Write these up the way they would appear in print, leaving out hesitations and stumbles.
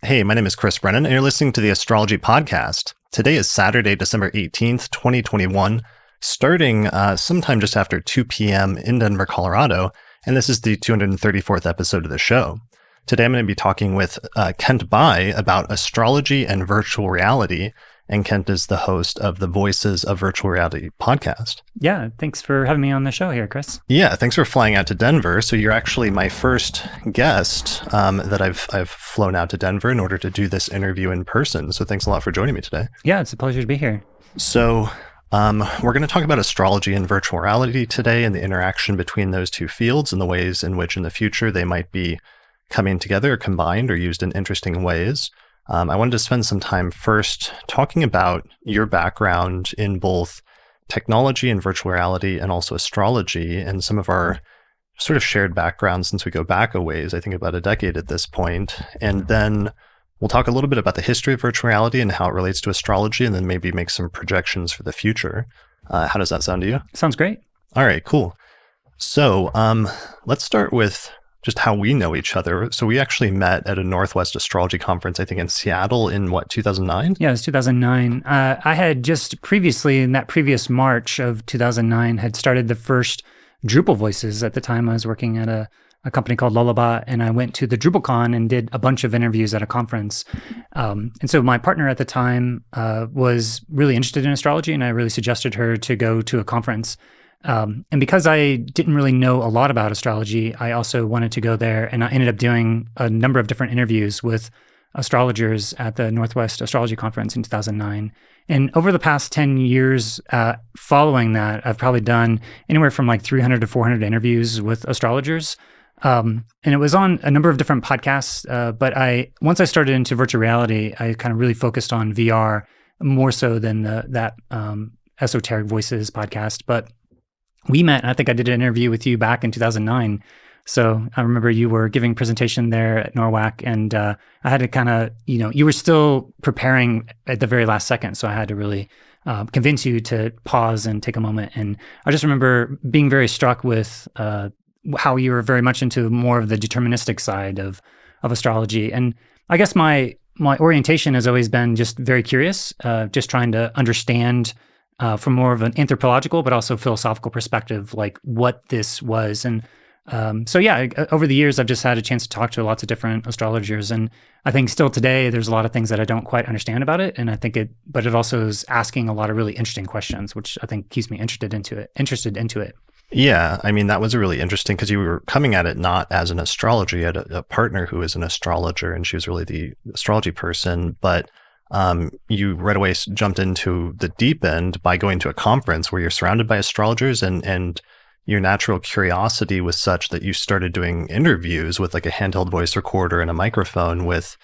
Hey, my name is Chris Brennan, and you're listening to the Astrology Podcast. Today is Saturday, December 18th, 2021, starting sometime just after 2 p.m. in Denver, Colorado, and this is the 234th episode of the show. Today I'm going to be talking with Kent Bai about astrology and virtual reality, and Kent is the host of the Voices of Virtual Reality podcast. Yeah, thanks for having me on the show here, Chris. Yeah, thanks for flying out to Denver. So you're actually my first guest that I've flown out to Denver in order to do this interview in person. So thanks a lot for joining me today. Yeah, it's a pleasure to be here. So we're going to talk about astrology and virtual reality today and the interaction between those two fields and the ways in which in the future they might be coming together, combined, or used in interesting ways. I wanted to spend some time first talking about your background in both technology and virtual reality and also astrology and some of our sort of shared backgrounds since we go back a ways, I think about a decade at this point. And then we'll talk a little bit about the history of virtual reality and how it relates to astrology, and then maybe make some projections for the future. How does that sound to you? Sounds great. All right, cool. So let's start with just how we know each other. So we actually met at a Northwest Astrology Conference, I think in Seattle in 2009? Yeah, it was 2009. I had just previously, in that previous March of 2009, had started the first Drupal Voices. At the time, I was working at a company called Lullabot, and I went to the DrupalCon and did a bunch of interviews at a conference. And so my partner at the time was really interested in astrology, and I really suggested her to go to a conference. And because I didn't really know a lot about astrology, I also wanted to go there, and I ended up doing a number of different interviews with astrologers at the Northwest Astrology Conference in 2009. And over the past 10 years following that, I've probably done anywhere from like 300 to 400 interviews with astrologers. And it was on a number of different podcasts, but once I started into virtual reality, I kind of really focused on VR more so than that Esoteric Voices podcast. But we met, and I think I did an interview with you back in 2009. So I remember you were giving a presentation there at NORWAC, and I had to kind of, you were still preparing at the very last second. So I had to really convince you to pause and take a moment. And I just remember being very struck with how you were very much into more of the deterministic side of astrology. And I guess my orientation has always been just very curious, just trying to understand from more of an anthropological, but also philosophical perspective, like what this was. And so, yeah, over the years, I've just had a chance to talk to lots of different astrologers. And I think still today, there's a lot of things that I don't quite understand about it. And I think but it also is asking a lot of really interesting questions, which I think keeps me interested into it. Yeah, I mean, that was really interesting because you were coming at it not as an astrologer. You had a partner who is an astrologer, and she was really the astrology person, but you right away jumped into the deep end by going to a conference where you're surrounded by astrologers, and your natural curiosity was such that you started doing interviews with like a handheld voice recorder and a microphone with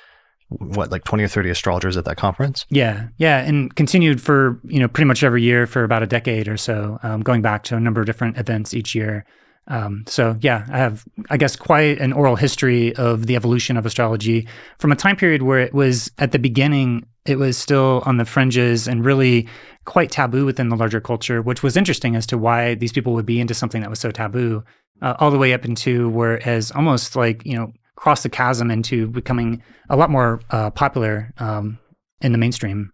like 20 or 30 astrologers at that conference? Yeah, and continued for pretty much every year for about a decade or so, going back to a number of different events each year. So yeah, I have, I guess, quite an oral history of the evolution of astrology from a time period where it was at the beginning, it was still on the fringes and really quite taboo within the larger culture, which was interesting as to why these people would be into something that was so taboo, all the way up into where it has almost like, crossed the chasm into becoming a lot more popular in the mainstream.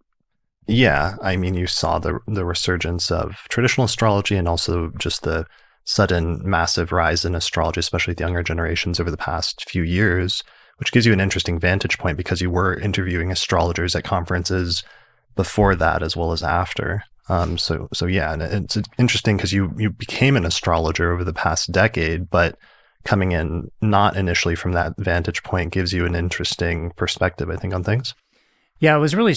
Yeah, I mean, you saw the resurgence of traditional astrology and also just the sudden massive rise in astrology, especially the younger generations over the past few years, which gives you an interesting vantage point because you were interviewing astrologers at conferences before that as well as after. So yeah, and it's interesting because you became an astrologer over the past decade, but coming in not initially from that vantage point gives you an interesting perspective, I think, on things. Yeah, I was really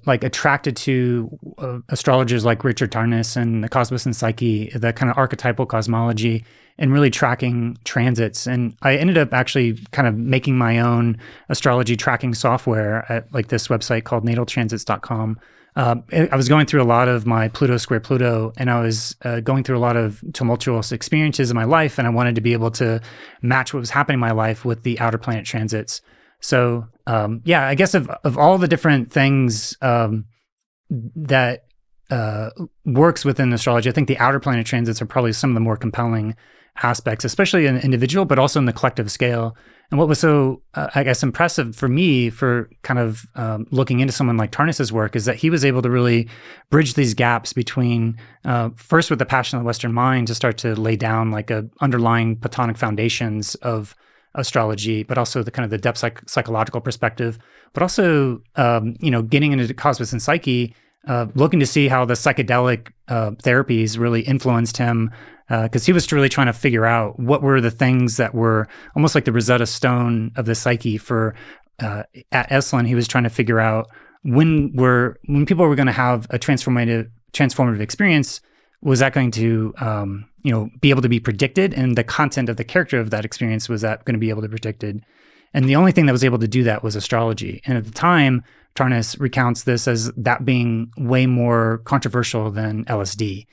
attracted to astrologers like Richard Tarnas and the Cosmos and Psyche, the kind of archetypal cosmology, and really tracking transits. And I ended up actually kind of making my own astrology tracking software at like this website called nataltransits.com. I was going through a lot of my Pluto square Pluto, and I was going through a lot of tumultuous experiences in my life, and I wanted to be able to match what was happening in my life with the outer planet transits. So yeah, I guess of all the different things that works within astrology, I think the outer planet transits are probably some of the more compelling aspects, especially in the individual, but also in the collective scale. And what was so, I guess, impressive for me for kind of looking into someone like Tarnas's work is that he was able to really bridge these gaps between, first with the passion of the Western mind to start to lay down like a underlying Platonic foundations of astrology, but also the kind of the depth psychological perspective, but also, getting into the cosmos and psyche, looking to see how the psychedelic therapies really influenced him, because he was really trying to figure out what were the things that were almost like the Rosetta Stone of the psyche for, at Esalen, he was trying to figure out when people were going to have a transformative experience, was that going to, be able to be predicted, and the content of the character of that experience, was that going to be able to be predicted? And the only thing that was able to do that was astrology. And at the time, Tarnas recounts this as that being way more controversial than LSD.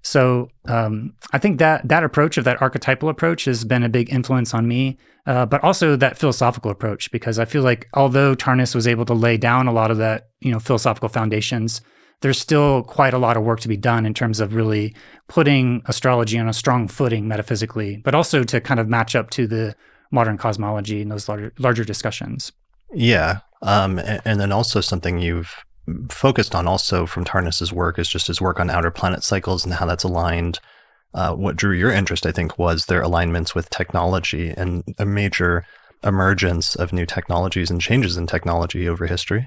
So I think that approach of that archetypal approach has been a big influence on me, but also that philosophical approach, because I feel like although Tarnas was able to lay down a lot of that, philosophical foundations, there's still quite a lot of work to be done in terms of really putting astrology on a strong footing metaphysically, but also to kind of match up to the modern cosmology and those larger discussions. Yeah. And then also something you've focused on also from Tarnas's work is just his work on outer planet cycles and how that's aligned. What drew your interest, I think, was their alignments with technology and a major emergence of new technologies and changes in technology over history.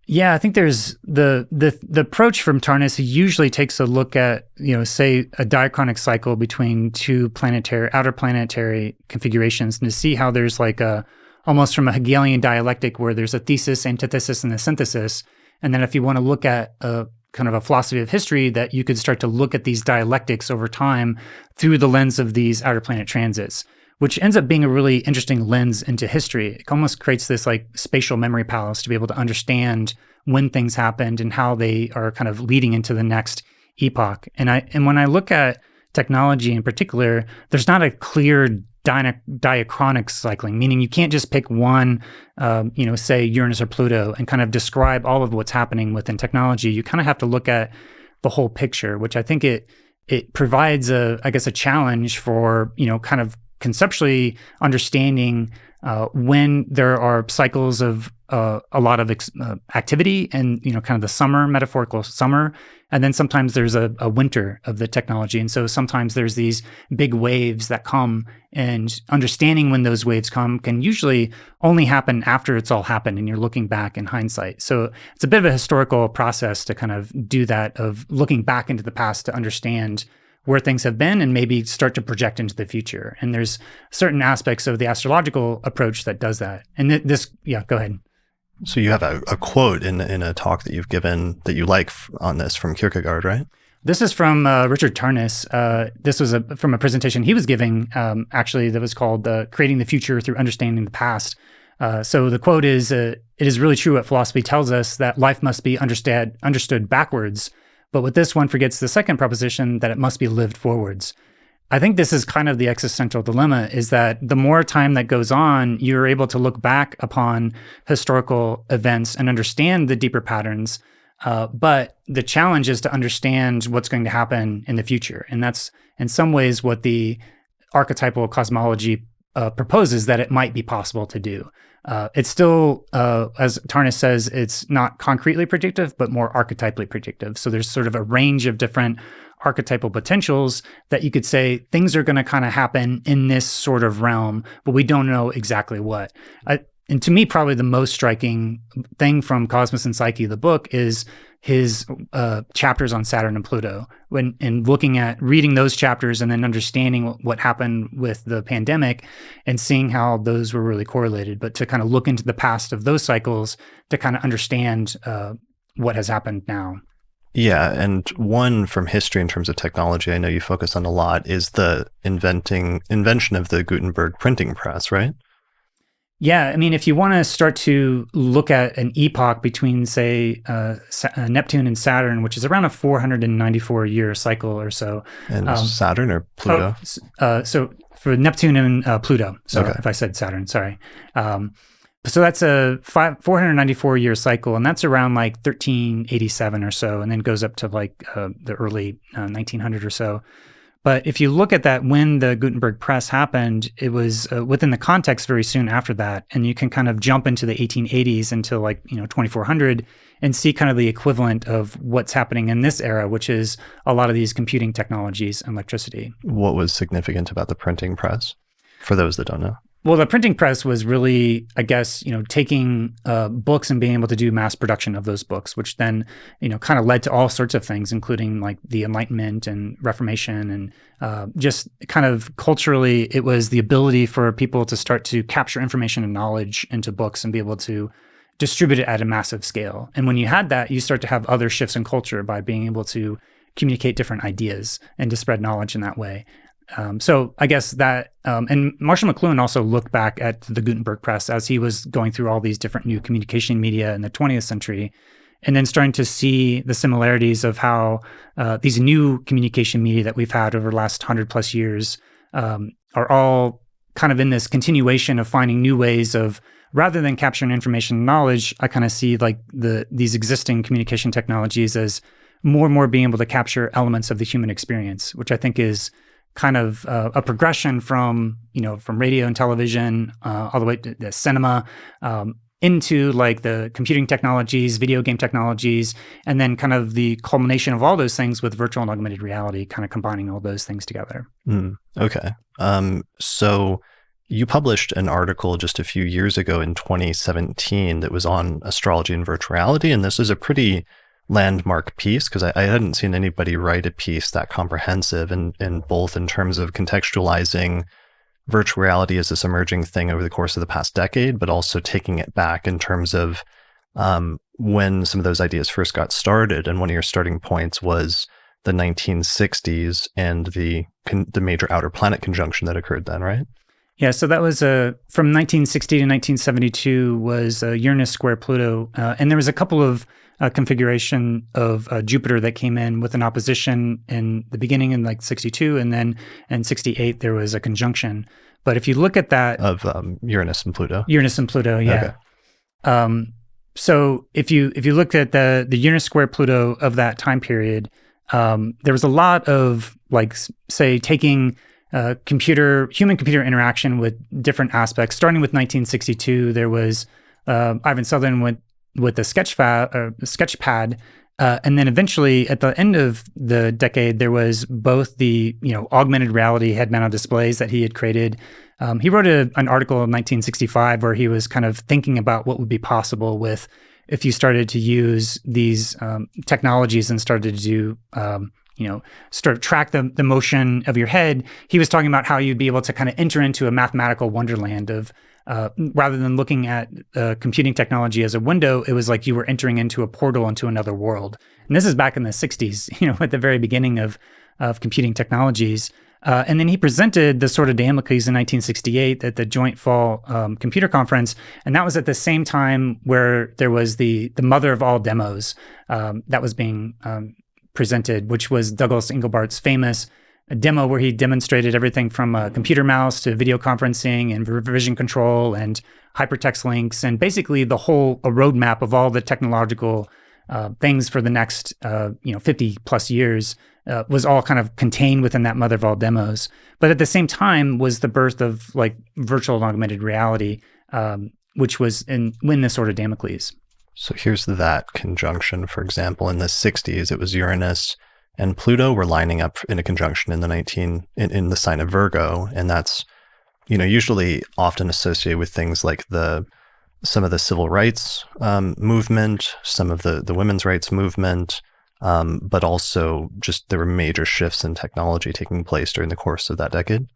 Yeah, I think there's the approach from Tarnas. He usually takes a look at, say a diachronic cycle between two outer planetary configurations, and to see how there's like almost from a Hegelian dialectic where there's a thesis, antithesis, and a synthesis. And then if you want to look at a kind of a philosophy of history, that you could start to look at these dialectics over time through the lens of these outer planet transits, which ends up being a really interesting lens into history. It almost creates this like spatial memory palace to be able to understand when things happened and how they are kind of leading into the next epoch. And when I look at technology in particular, there's not a clear diachronic cycling, meaning you can't just pick one, say Uranus or Pluto, and kind of describe all of what's happening within technology. You kind of have to look at the whole picture, which I think it provides a challenge for, kind of conceptually understanding when there are cycles of a lot of activity and, kind of the summer, metaphorical summer. And then sometimes there's a winter of the technology. And so sometimes there's these big waves that come, and understanding when those waves come can usually only happen after it's all happened and you're looking back in hindsight. So it's a bit of a historical process to kind of do that, of looking back into the past to understand where things have been and maybe start to project into the future. And there's certain aspects of the astrological approach that does that. And go ahead. So you have a quote in a talk that you've given that you like on this from Kierkegaard, right? This is from Richard Tarnas. This was from a presentation he was giving, actually, that was called Creating the Future Through Understanding the Past. So the quote is, it is really true what philosophy tells us, that life must be understood backwards. But with this, one forgets the second proposition, that it must be lived forwards. I think this is kind of the existential dilemma, is that the more time that goes on, you're able to look back upon historical events and understand the deeper patterns. But the challenge is to understand what's going to happen in the future. And that's in some ways what the archetypal cosmology proposes that it might be possible to do. It's still, as Tarnas says, it's not concretely predictive, but more archetypally predictive. So there's sort of a range of different archetypal potentials that you could say things are going to kind of happen in this sort of realm, but we don't know exactly what. And to me, probably the most striking thing from Cosmos and Psyche, the book, is his chapters on Saturn and Pluto. And reading those chapters and then understanding what happened with the pandemic and seeing how those were really correlated, but to kind of look into the past of those cycles to kind of understand what has happened now. Yeah, and one from history in terms of technology I know you focus on a lot is the invention of the Gutenberg printing press, right? Yeah, I mean, if you want to start to look at an epoch between, say, Neptune and Saturn, which is around a 494-year cycle or so. And Saturn or Pluto? So for Neptune and Pluto. So okay. If I said Saturn, sorry. So that's a 494-year cycle, and that's around like 1387 or so, and then goes up to like the early 1900 or so. But if you look at that, when the Gutenberg press happened, it was within the context very soon after that. And you can kind of jump into the 1880s until 2400 and see kind of the equivalent of what's happening in this era, which is a lot of these computing technologies and electricity. What was significant about the printing press for those that don't know? Well, the printing press was really, I guess, taking books and being able to do mass production of those books, which then, kind of led to all sorts of things, including like the Enlightenment and Reformation. And just kind of culturally, it was the ability for people to start to capture information and knowledge into books and be able to distribute it at a massive scale. And when you had that, you start to have other shifts in culture by being able to communicate different ideas and to spread knowledge in that way. So I guess that, and Marshall McLuhan also looked back at the Gutenberg press as he was going through all these different new communication media in the 20th century, and then starting to see the similarities of how these new communication media that we've had over the last 100 plus years are all kind of in this continuation of finding new ways of, rather than capturing information and knowledge, I kind of see like these existing communication technologies as more and more being able to capture elements of the human experience, which I think is kind of a progression from radio and television all the way to the cinema into like the computing technologies, video game technologies, and then kind of the culmination of all those things with virtual and augmented reality, kind of combining all those things together. Okay. So you published an article just a few years ago in 2017 that was on astrology and virtual reality, and this is a pretty landmark piece because I hadn't seen anybody write a piece that comprehensive and both in terms of contextualizing virtual reality as this emerging thing over the course of the past decade, but also taking it back in terms of when some of those ideas first got started. And one of your starting points was the 1960s and the major outer planet conjunction that occurred then, right? Yeah, so that was from 1960 to 1972 was Uranus square Pluto, and there was a couple of configuration of Jupiter that came in with an opposition in the beginning in like 62, and then in 68 there was a conjunction. But if you look at that of Uranus and Pluto, yeah. Okay. So if you looked at the Uranus square Pluto of that time period, there was a lot of like say taking human-computer interaction with different aspects. Starting with 1962, there was Ivan Sutherland with the sketchpad, and then eventually at the end of the decade, there was both the augmented reality head-mounted displays that he had created. He wrote an article in 1965 where he was kind of thinking about what would be possible with if you started to use these technologies and started to do start to track the motion of your head. He was talking about how you'd be able to kind of enter into a mathematical wonderland of, rather than looking at computing technology as a window, it was like you were entering into a portal into another world. And this is back in the 60s, at the very beginning of computing technologies. And then he presented the Sword of Damocles in 1968 at the Joint Fall Computer Conference. And that was at the same time where there was the mother of all demos that was being presented, which was Douglas Engelbart's famous demo where he demonstrated everything from a computer mouse to video conferencing and vision control and hypertext links, and basically a roadmap of all the technological things for the next 50 plus years was all kind of contained within that mother of all demos. But at the same time was the birth of like virtual and augmented reality, which was when the Sword of Damocles. So here's that conjunction. For example, in the 60s, it was Uranus and Pluto were lining up in a conjunction in the sign of Virgo, and that's usually often associated with things like some of the civil rights movement, some of the women's rights movement, but also just there were major shifts in technology taking place during the course of that decade.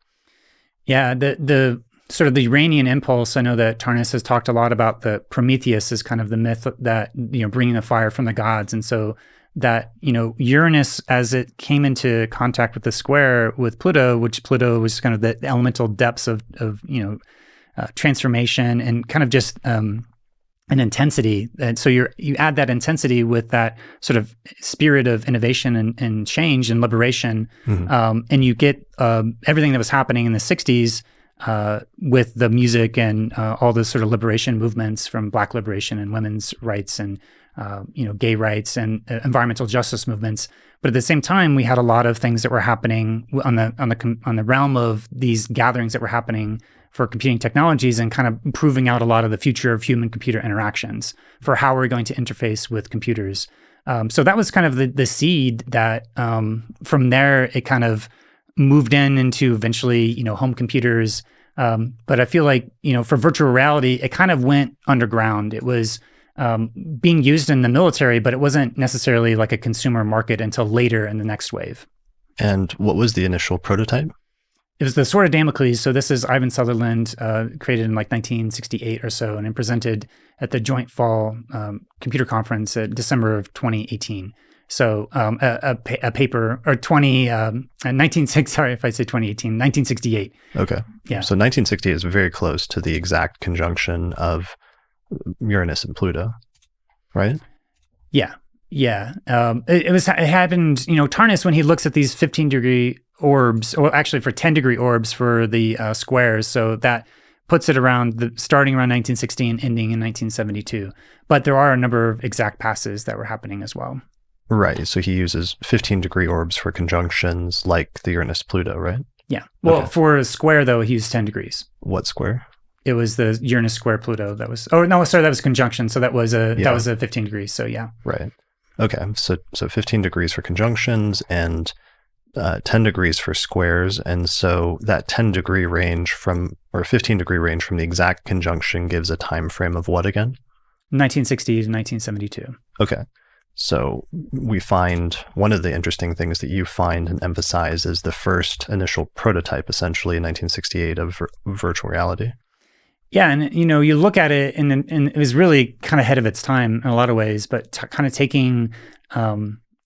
Yeah, the sort of the Uranian impulse. I know that Tarnas has talked a lot about the Prometheus as kind of the myth that, bringing the fire from the gods. And so that, Uranus, as it came into contact with the square with Pluto, which Pluto was kind of the elemental depths of transformation and kind of just an intensity. And so you add that intensity with that sort of spirit of innovation and change and liberation. Mm-hmm. And you get everything that was happening in the 60s with the music and all the sort of liberation movements from Black liberation and women's rights and gay rights and environmental justice movements. But at the same time, we had a lot of things that were happening on the realm of these gatherings that were happening for computing technologies and kind of proving out a lot of the future of human-computer interactions for how we're going to interface with computers. So that was kind of the seed that from there, it kind of moved into eventually, home computers. But I feel like, for virtual reality, it kind of went underground. It was being used in the military, but it wasn't necessarily like a consumer market until later in the next wave. And what was the initial prototype? It was the Sword of Damocles. So this is Ivan Sutherland, created in like 1968 or so, and then presented at the Joint Fall Computer Conference in December of 2018. So a paper, or 1968. Okay. Yeah. So 1968 is very close to the exact conjunction of Uranus and Pluto, right? Yeah. Yeah. It happened, Tarnas, when he looks at these 15-degree orbs, or actually for 10-degree orbs for the squares. So that puts it starting around 1960 and ending in 1972. But there are a number of exact passes that were happening as well. Right. So he uses 15-degree orbs for conjunctions like the Uranus-Pluto, right? Yeah. Well, Okay. for a square, though, he used 10 degrees. What square? It was the Uranus square Pluto that was, that was conjunction. So that was a 15 degrees. So yeah. Right. Okay. So 15 degrees for conjunctions and 10 degrees for squares. And so that 10-degree range or 15-degree range from the exact conjunction gives a time frame of what again? 1960 to 1972. Okay. So we find one of the interesting things that you find and emphasize is the first initial prototype, essentially in 1968, of virtual reality. Yeah, and you look at it, and it was really kind of ahead of its time in a lot of ways, but kind of taking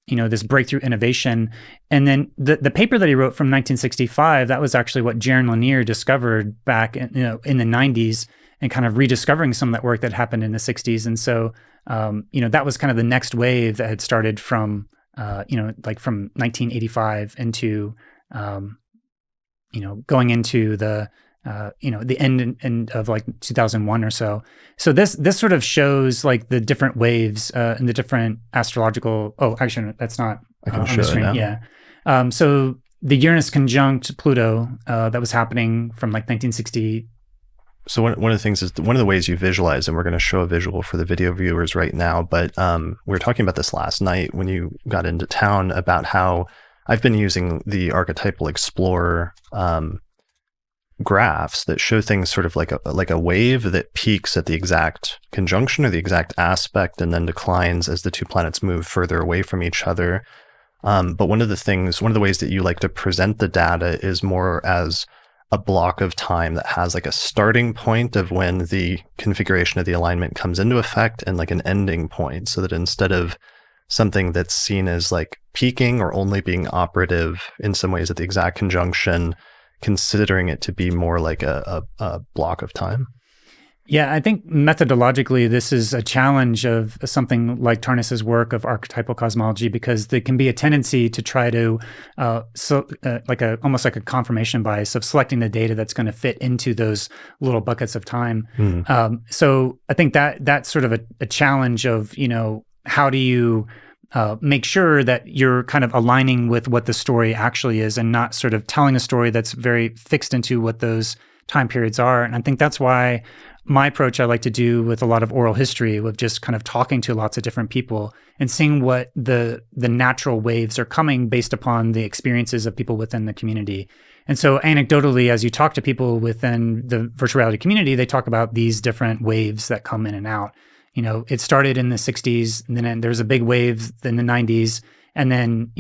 this breakthrough innovation, and then the paper that he wrote from 1965, that was actually what Jaron Lanier discovered back in the 90s, and kind of rediscovering some of that work that happened in the 60s, and so. That was kind of the next wave that had started from 1985 into, going into the end of like 2001 or so. So this sort of shows like the different waves and the different astrological. Oh, actually, that's not I can on show the it screen. now. Yeah. So the Uranus conjunct Pluto that was happening from like 1960. So one of the things is one of the ways you visualize, and we're going to show a visual for the video viewers right now, but we were talking about this last night when you got into town about how I've been using the Archetypal Explorer graphs that show things sort of like a wave that peaks at the exact conjunction or the exact aspect and then declines as the two planets move further away from each other. But one of the ways that you like to present the data is more as a block of time that has like a starting point of when the configuration of the alignment comes into effect and like an ending point, so that instead of something that's seen as like peaking or only being operative in some ways at the exact conjunction, considering it to be more like a block of time. Yeah, I think methodologically, this is a challenge of something like Tarnas's work of archetypal cosmology, because there can be a tendency to try to, almost like a confirmation bias of selecting the data that's going to fit into those little buckets of time. So I think that's sort of a challenge of, how do you make sure that you're kind of aligning with what the story actually is and not sort of telling a story that's very fixed into what those time periods are. And I think that's why my approach I like to do with a lot of oral history, with just kind of talking to lots of different people and seeing what the natural waves are coming based upon the experiences of people within the community. And so anecdotally, as you talk to people within the virtual reality community, they talk about these different waves that come in and out. It started in the 60s, and then there's a big wave in the 90s, and then,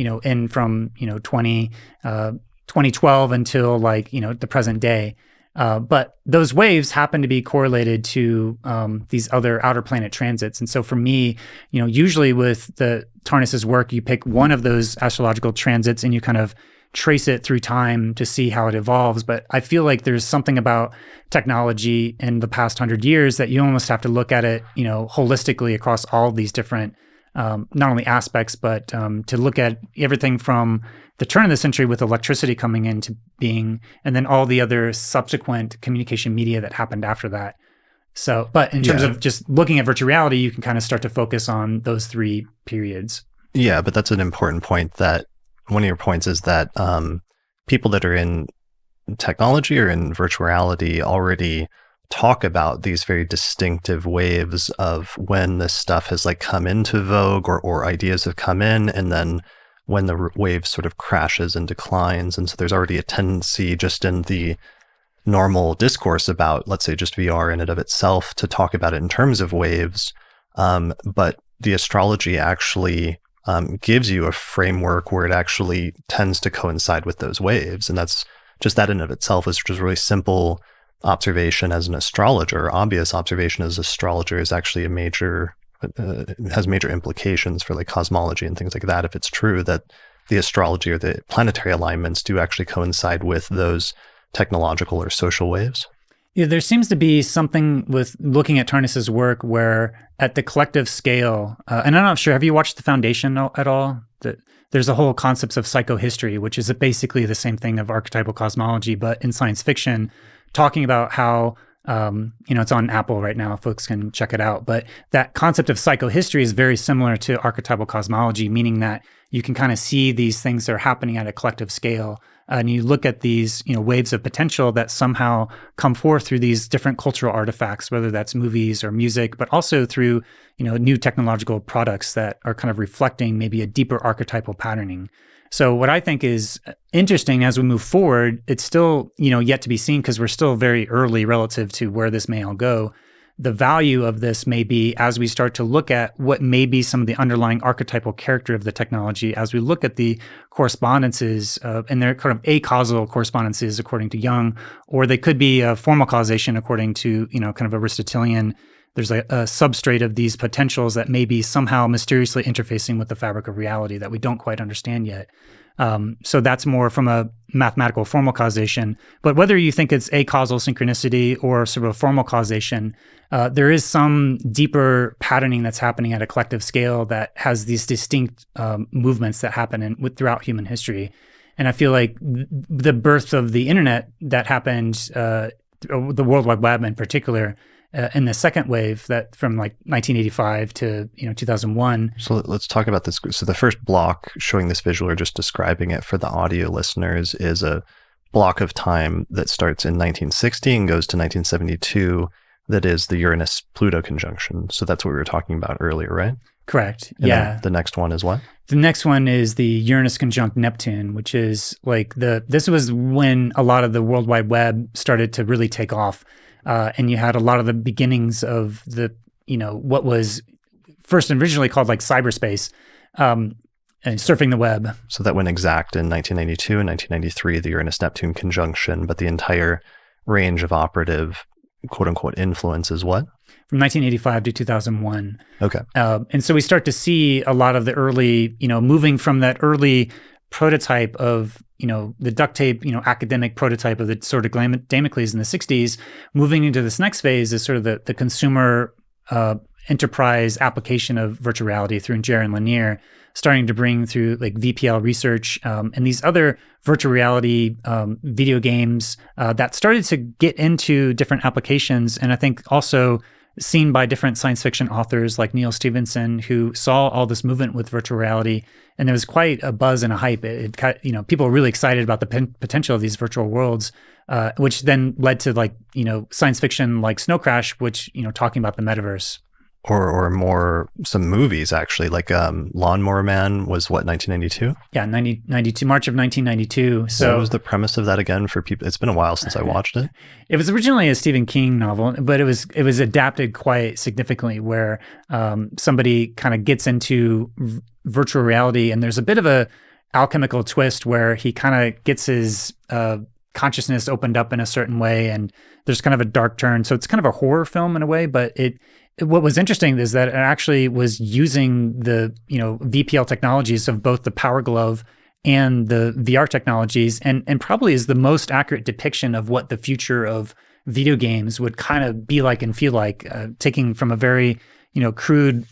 from 2012 until the present day. But those waves happen to be correlated to these other outer planet transits. And so for me, usually with the Tarnas's work, you pick one of those astrological transits and you kind of trace it through time to see how it evolves. But I feel like there's something about technology in the past 100 years that you almost have to look at it, holistically across all these different, not only aspects, but to look at everything from the turn of the century with electricity coming into being, and then all the other subsequent communication media that happened after that. So, but in terms of just looking at virtual reality, you can kind of start to focus on those 3 periods. Yeah, but that's an important point. That one of your points is that people that are in technology or in virtual reality already talk about these very distinctive waves of when this stuff has like come into vogue, or ideas have come in, and then when the wave sort of crashes and declines. And so there's already a tendency just in the normal discourse about, let's say, just VR in and of itself, to talk about it in terms of waves. But the astrology actually gives you a framework where it actually tends to coincide with those waves. And that's just that in and of itself is just really simple observation as an astrologer. Obvious observation as an astrologer is actually a major, has major implications for like cosmology and things like that. If it's true that the astrology or the planetary alignments do actually coincide with those technological or social waves. Yeah, there seems to be something with looking at Tarnis's work where at the collective scale, and I'm not sure, have you watched The Foundation at all? There's a whole concepts of psychohistory, which is basically the same thing of archetypal cosmology, but in science fiction, talking about how, it's on Apple right now, folks can check it out. But that concept of psychohistory is very similar to archetypal cosmology, meaning that you can kind of see these things that are happening at a collective scale. And you look at these, waves of potential that somehow come forth through these different cultural artifacts, whether that's movies or music, but also through, new technological products that are kind of reflecting maybe a deeper archetypal patterning. So what I think is interesting as we move forward, it's still, yet to be seen because we're still very early relative to where this may all go. The value of this may be as we start to look at what may be some of the underlying archetypal character of the technology, as we look at the correspondences, and they're kind of acausal correspondences according to Jung, or they could be a formal causation according to, kind of Aristotelian. There's a substrate of these potentials that may be somehow mysteriously interfacing with the fabric of reality that we don't quite understand yet. So that's more from a mathematical formal causation. But whether you think it's acausal synchronicity or sort of a formal causation, there is some deeper patterning that's happening at a collective scale that has these distinct movements that happen throughout human history. And I feel like the birth of the internet that happened, the World Wide Web in particular, in the second wave that from like 1985 to 2001. So let's talk about this. So the first block showing this visual or just describing it for the audio listeners is a block of time that starts in 1960 and goes to 1972. That is the Uranus-Pluto conjunction. So that's what we were talking about earlier, right? Correct. And yeah. The next one is what? The next one is the Uranus conjunct Neptune, which is like this was when a lot of the World Wide Web started to really take off. And you had a lot of the beginnings of the, what was first originally called like cyberspace, and surfing the web. So that went exact in 1992 and 1993, the Uranus-Neptune conjunction, but the entire range of operative, quote unquote, influence is what? From 1985 to 2001. Okay. And so we start to see a lot of the early, moving from that early prototype of, the duct tape, academic prototype of the sword of Damocles in the 60s, moving into this next phase is sort of the consumer enterprise application of virtual reality through Ingere and Lanier, starting to bring through like VPL research and these other virtual reality video games that started to get into different applications. And I think also seen by different science fiction authors like Neil Stephenson, who saw all this movement with virtual reality. And there was quite a buzz and a hype. People were really excited about the potential of these virtual worlds, which then led to like, science fiction like Snow Crash, which, talking about the metaverse. Or more some movies actually, like Lawnmower Man was what, 1992? Yeah, 92, March of 1992. So what was the premise of that again for people? It's been a while since I watched it. It was originally a Stephen King novel, but it was adapted quite significantly where somebody kind of gets into virtual reality, and there's a bit of a alchemical twist where he kind of gets his consciousness opened up in a certain way, and there's kind of a dark turn. So it's kind of a horror film in a way, but what was interesting is that it actually was using the, VPL technologies of both the Power Glove and the VR technologies, and probably is the most accurate depiction of what the future of video games would kind of be like and feel like, taking from a very, crude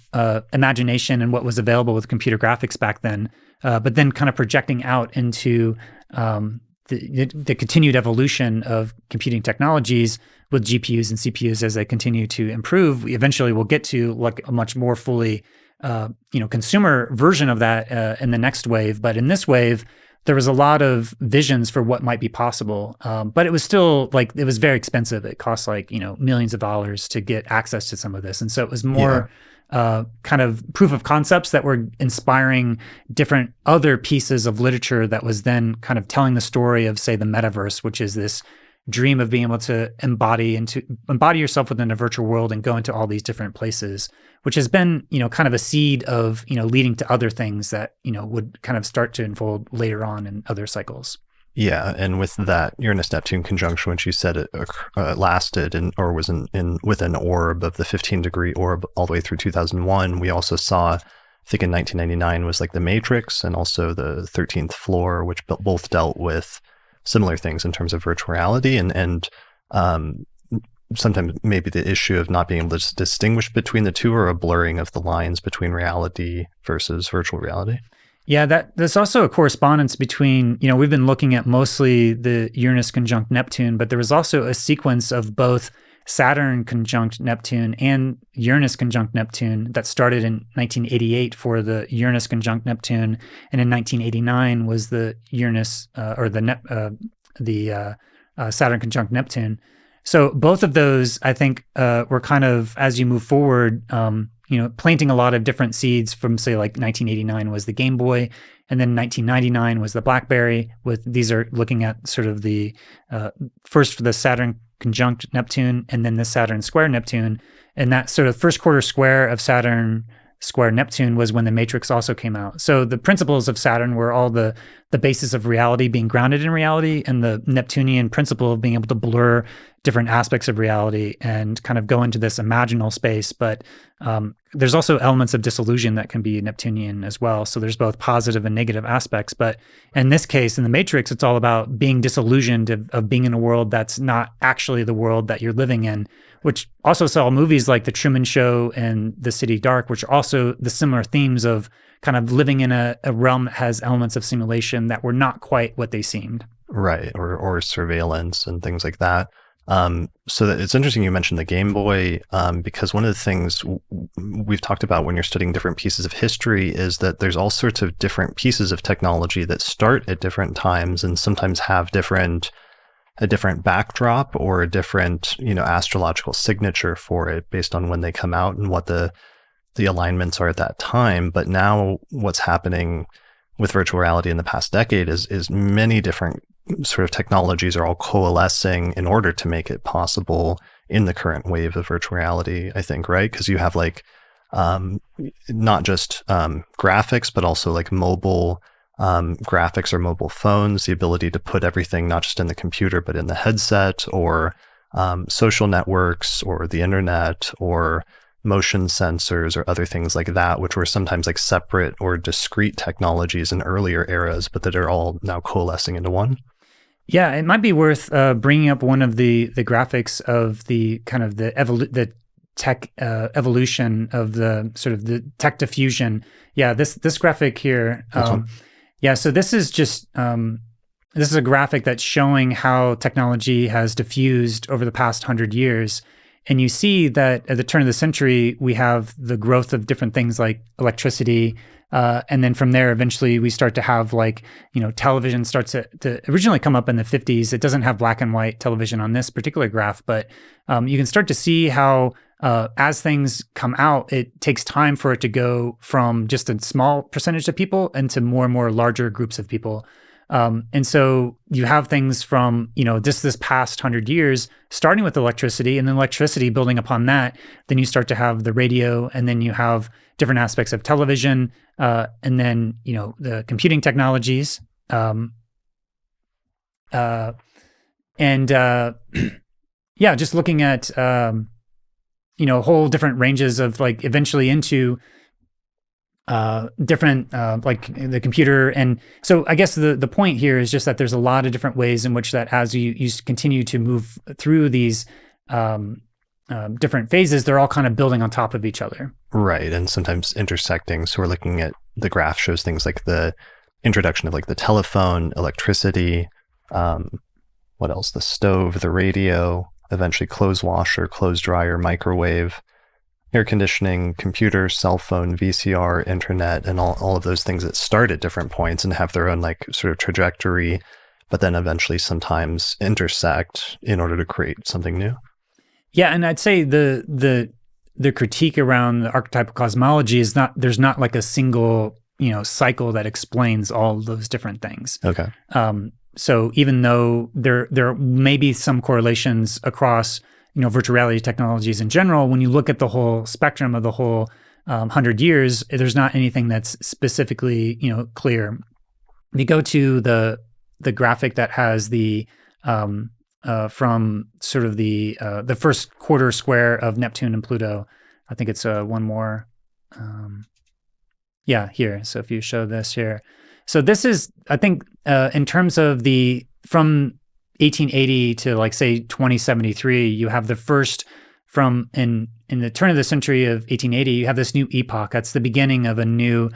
imagination and what was available with computer graphics back then, but then kind of projecting out into the continued evolution of computing technologies with GPUs and CPUs as they continue to improve, we eventually will get to like a much more fully, consumer version of that in the next wave. But in this wave, there was a lot of visions for what might be possible, but it was still like it was very expensive. It cost like millions of dollars to get access to some of this, and so it was more kind of proof of concepts that were inspiring different other pieces of literature that was then kind of telling the story of, say, the metaverse, which is this dream of being able to embody yourself within a virtual world and go into all these different places, which has been, kind of a seed of, leading to other things that, would kind of start to unfold later on in other cycles. Yeah, and with that Uranus-Neptune conjunction, which you said it lasted or was with an orb of the 15-degree orb all the way through 2001, we also saw, I think in 1999 was like the Matrix and also the 13th Floor, which both dealt with similar things in terms of virtual reality and sometimes maybe the issue of not being able to distinguish between the two or a blurring of the lines between reality versus virtual reality. Yeah, there's also a correspondence between, we've been looking at mostly the Uranus conjunct Neptune, but there was also a sequence of both Saturn conjunct Neptune and Uranus conjunct Neptune that started in 1988 for the Uranus conjunct Neptune, and in 1989 was the Uranus Saturn conjunct Neptune. So both of those, I think, were kind of, as you move forward, planting a lot of different seeds from, say, like 1989 was the Game Boy, and then 1999 was the BlackBerry. These are looking at sort of the first for the Saturn conjunct Neptune, and then the Saturn square Neptune. And that sort of first quarter square of Saturn square Neptune was when the Matrix also came out. So the principles of Saturn were all the basis of reality being grounded in reality, and the Neptunian principle of being able to blur different aspects of reality and kind of go into this imaginal space. But there's also elements of disillusion that can be Neptunian as well. So there's both positive and negative aspects. But in this case, in the Matrix, it's all about being disillusioned of being in a world that's not actually the world that you're living in, which also saw movies like The Truman Show and The City Dark, which are also the similar themes of kind of living in a realm that has elements of simulation that were not quite what they seemed. Right, or surveillance and things like that. So that it's interesting you mentioned the Game Boy, because one of the things we've talked about when you're studying different pieces of history is that there's all sorts of different pieces of technology that start at different times and sometimes have a different backdrop or a different, astrological signature for it based on when they come out and what the alignments are at that time. But now what's happening with virtual reality in the past decade is many different sort of technologies are all coalescing in order to make it possible in the current wave of virtual reality, I think, right? Because you have like not just graphics, but also like mobile graphics or mobile phones, the ability to put everything not just in the computer, but in the headset, or social networks or the internet or motion sensors or other things like that, which were sometimes like separate or discrete technologies in earlier eras, but that are all now coalescing into one. Yeah, it might be worth bringing up one of the graphics of the kind of the tech evolution of the sort of the tech diffusion. Yeah, this graphic here. Yeah, so this is just this is a graphic that's showing how technology has diffused over the past 100 years. And you see that at the turn of the century, we have the growth of different things like electricity. And then from there, eventually we start to have like, television starts to originally come up in the 50s. It doesn't have black and white television on this particular graph, but you can start to see how as things come out, it takes time for it to go from just a small percentage of people into more and more larger groups of people. And so you have things from, just this past 100 years, starting with electricity, and then electricity building upon that. Then you start to have the radio, and then you have different aspects of television, and then, the computing technologies. Yeah, just looking at, whole different ranges of like eventually into different like the computer. And so I guess the point here is just that there's a lot of different ways in which that as you continue to move through these different phases, they're all kind of building on top of each other. Right, and sometimes intersecting. So we're looking at the graph shows things like the introduction of like the telephone, electricity, What else? The stove, the radio, eventually clothes washer, clothes dryer, microwave, air conditioning, computer, cell phone, VCR, internet, and all of those things that start at different points and have their own like sort of trajectory, but then eventually sometimes intersect in order to create something new. Yeah, and I'd say the critique around the archetypal cosmology is there's not like a single, cycle that explains all those different things. Okay. So even though there may be some correlations across, virtual reality technologies in general, when you look at the whole spectrum of the whole 100 years, there's not anything that's specifically, clear. If you go to the graphic that has the from sort of the first quarter square of Neptune and Pluto, I think it's one more. Here. So if you show this here. So this is, I think, in terms of from 1880 to like say 2073, you have the first in the turn of the century of 1880, you have this new epoch. That's the beginning of a new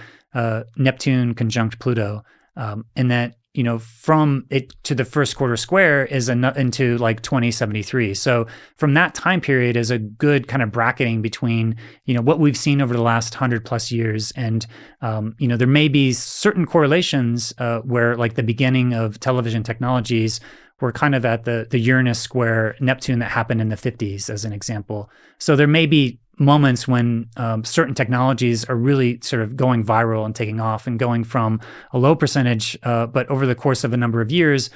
Neptune conjunct Pluto. And that, from it to the first quarter square is into like 2073. So from that time period is a good kind of bracketing between, what we've seen over the last 100 plus years. And, there may be certain correlations where like the beginning of television technologies were kind of at the Uranus square Neptune that happened in the 50s as an example. So there may be moments when certain technologies are really sort of going viral and taking off and going from a low percentage, but over the course of a number of years,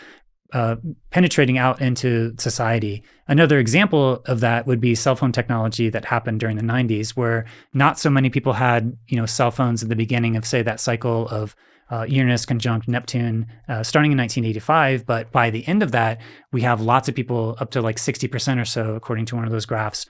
penetrating out into society. Another example of that would be cell phone technology that happened during the 90s, where not so many people had, cell phones at the beginning of, say, that cycle of Uranus conjunct Neptune starting in 1985. But by the end of that, we have lots of people, up to like 60% or so, according to one of those graphs.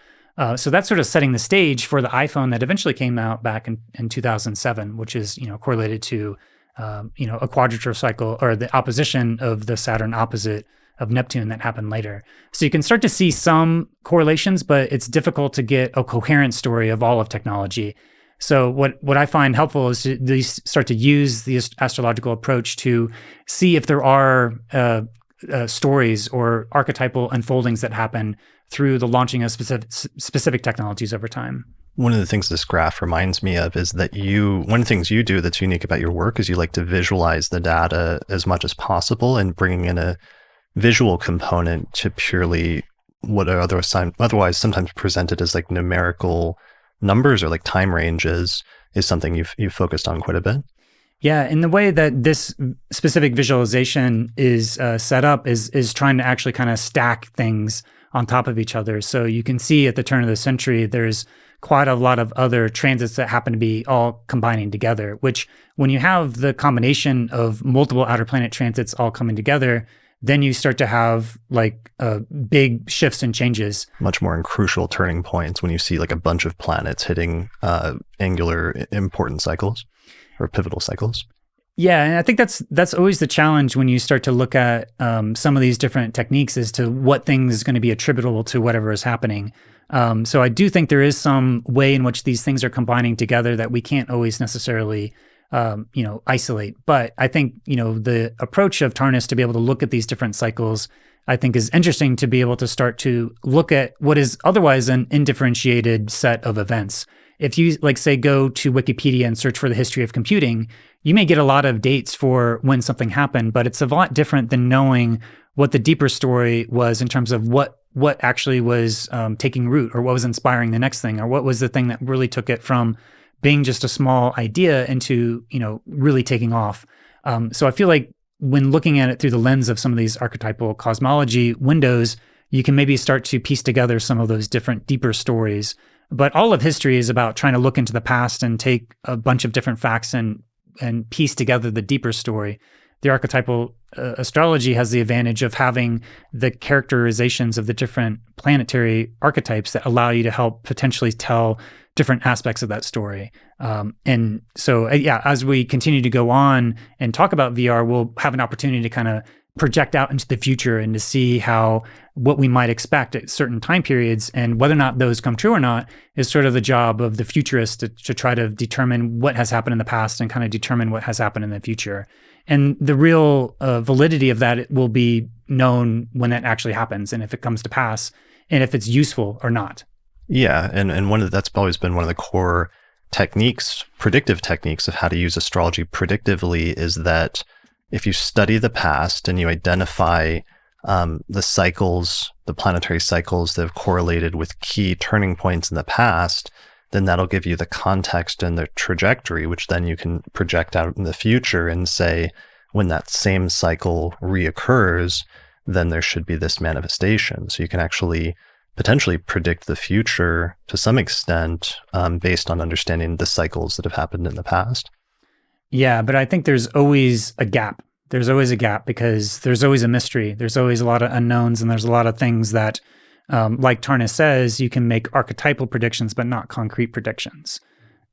So that's sort of setting the stage for the iPhone that eventually came out back in 2007, which is, correlated to, a quadrature cycle, or the opposition of the Saturn opposite of Neptune that happened later. So you can start to see some correlations, but it's difficult to get a coherent story of all of technology. So what I find helpful is to at least start to use the astrological approach to see if there are stories or archetypal unfoldings that happen through the launching of specific technologies over time. One of the things this graph reminds me of is that one of the things you do that's unique about your work is you like to visualize the data as much as possible, and bringing in a visual component to purely what are otherwise sometimes presented as like numerical numbers or like time ranges is something you've focused on quite a bit. Yeah, and the way that this specific visualization is set up is trying to actually kind of stack things on top of each other. So you can see at the turn of the century, there's quite a lot of other transits that happen to be all combining together, which when you have the combination of multiple outer planet transits all coming together, then you start to have like big shifts and changes. Much more in crucial turning points when you see like a bunch of planets hitting angular important cycles or pivotal cycles. Yeah, and I think that's always the challenge when you start to look at some of these different techniques as to what things is going to be attributable to whatever is happening. So I do think there is some way in which these things are combining together that we can't always necessarily isolate. But I think, the approach of Tarnas to be able to look at these different cycles, I think is interesting to be able to start to look at what is otherwise an indifferentiated set of events. If you, like, say, go to Wikipedia and search for the history of computing, you may get a lot of dates for when something happened, but it's a lot different than knowing what the deeper story was in terms of what actually was taking root, or what was inspiring the next thing, or what was the thing that really took it from being just a small idea into, really taking off. So I feel like when looking at it through the lens of some of these archetypal cosmology windows, you can maybe start to piece together some of those different deeper stories. But all of history is about trying to look into the past and take a bunch of different facts and piece together the deeper story. The archetypal astrology has the advantage of having the characterizations of the different planetary archetypes that allow you to help potentially tell different aspects of that story. And so, as we continue to go on and talk about VR, we'll have an opportunity to kind of project out into the future and to see what we might expect at certain time periods, and whether or not those come true or not is sort of the job of the futurist to try to determine what has happened in the past and kind of determine what has happened in the future. And the real validity of that will be known when that actually happens, and if it comes to pass, and if it's useful or not. Yeah, and that's always been one of the core techniques, predictive techniques of how to use astrology predictively, is that if you study the past and you identify the cycles, the planetary cycles that have correlated with key turning points in the past, then that'll give you the context and the trajectory, which then you can project out in the future and say, when that same cycle reoccurs, then there should be this manifestation. So you can actually potentially predict the future to some extent based on understanding the cycles that have happened in the past. Yeah, but I think there's always a gap. There's always a gap because there's always a mystery. There's always a lot of unknowns, and there's a lot of things that, like Tarnas says, you can make archetypal predictions, but not concrete predictions.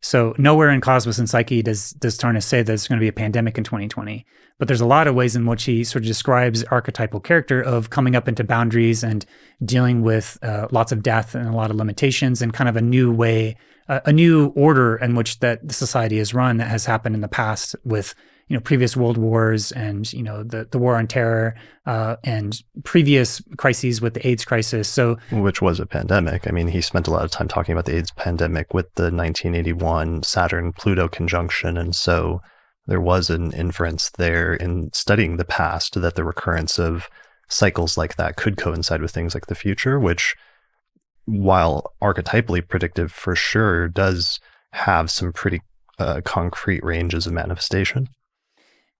So nowhere in Cosmos and Psyche does Tarnas say that it's going to be a pandemic in 2020. But there's a lot of ways in which he sort of describes archetypal character of coming up into boundaries and dealing with lots of death and a lot of limitations, and kind of a new way, a new order in which that the society is run that has happened in the past with previous world wars and the war on terror and previous crises with the AIDS crisis. So, which was a pandemic. I mean, he spent a lot of time talking about the AIDS pandemic with the 1981 Saturn-Pluto conjunction, and so there was an inference there in studying the past that the recurrence of cycles like that could coincide with things like the future, which, while archetypally predictive for sure, does have some pretty concrete ranges of manifestation.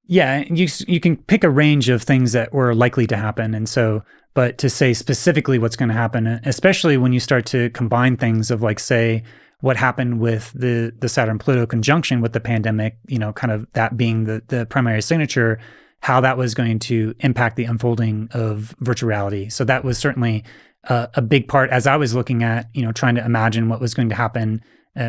Yeah, you can pick a range of things that were likely to happen, and so, but to say specifically what's going to happen, especially when you start to combine things of, like, say, what happened with the Saturn-Pluto conjunction with the pandemic, kind of that being the primary signature, how that was going to impact the unfolding of virtual reality. So that was certainly a big part as I was looking at, trying to imagine what was going to happen,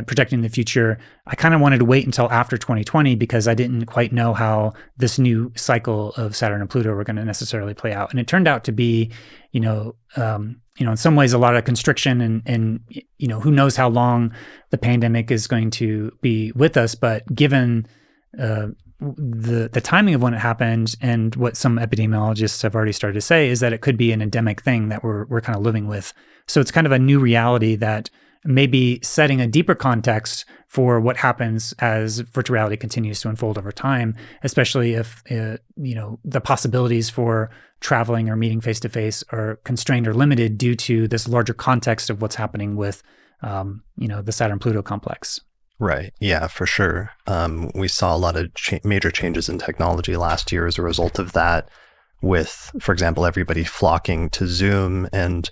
projecting the future. I kind of wanted to wait until after 2020 because I didn't quite know how this new cycle of Saturn and Pluto were going to necessarily play out. And it turned out to be, in some ways a lot of constriction and who knows how long the pandemic is going to be with us. But given the timing of when it happened and what some epidemiologists have already started to say is that it could be an endemic thing that we're kind of living with. So it's kind of a new reality that maybe setting a deeper context for what happens as virtual reality continues to unfold over time, especially if the possibilities for traveling or meeting face to face are constrained or limited due to this larger context of what's happening with the Saturn-Pluto complex. Right. Yeah, for sure. We saw a lot of major changes in technology last year as a result of that, with, for example, everybody flocking to Zoom. And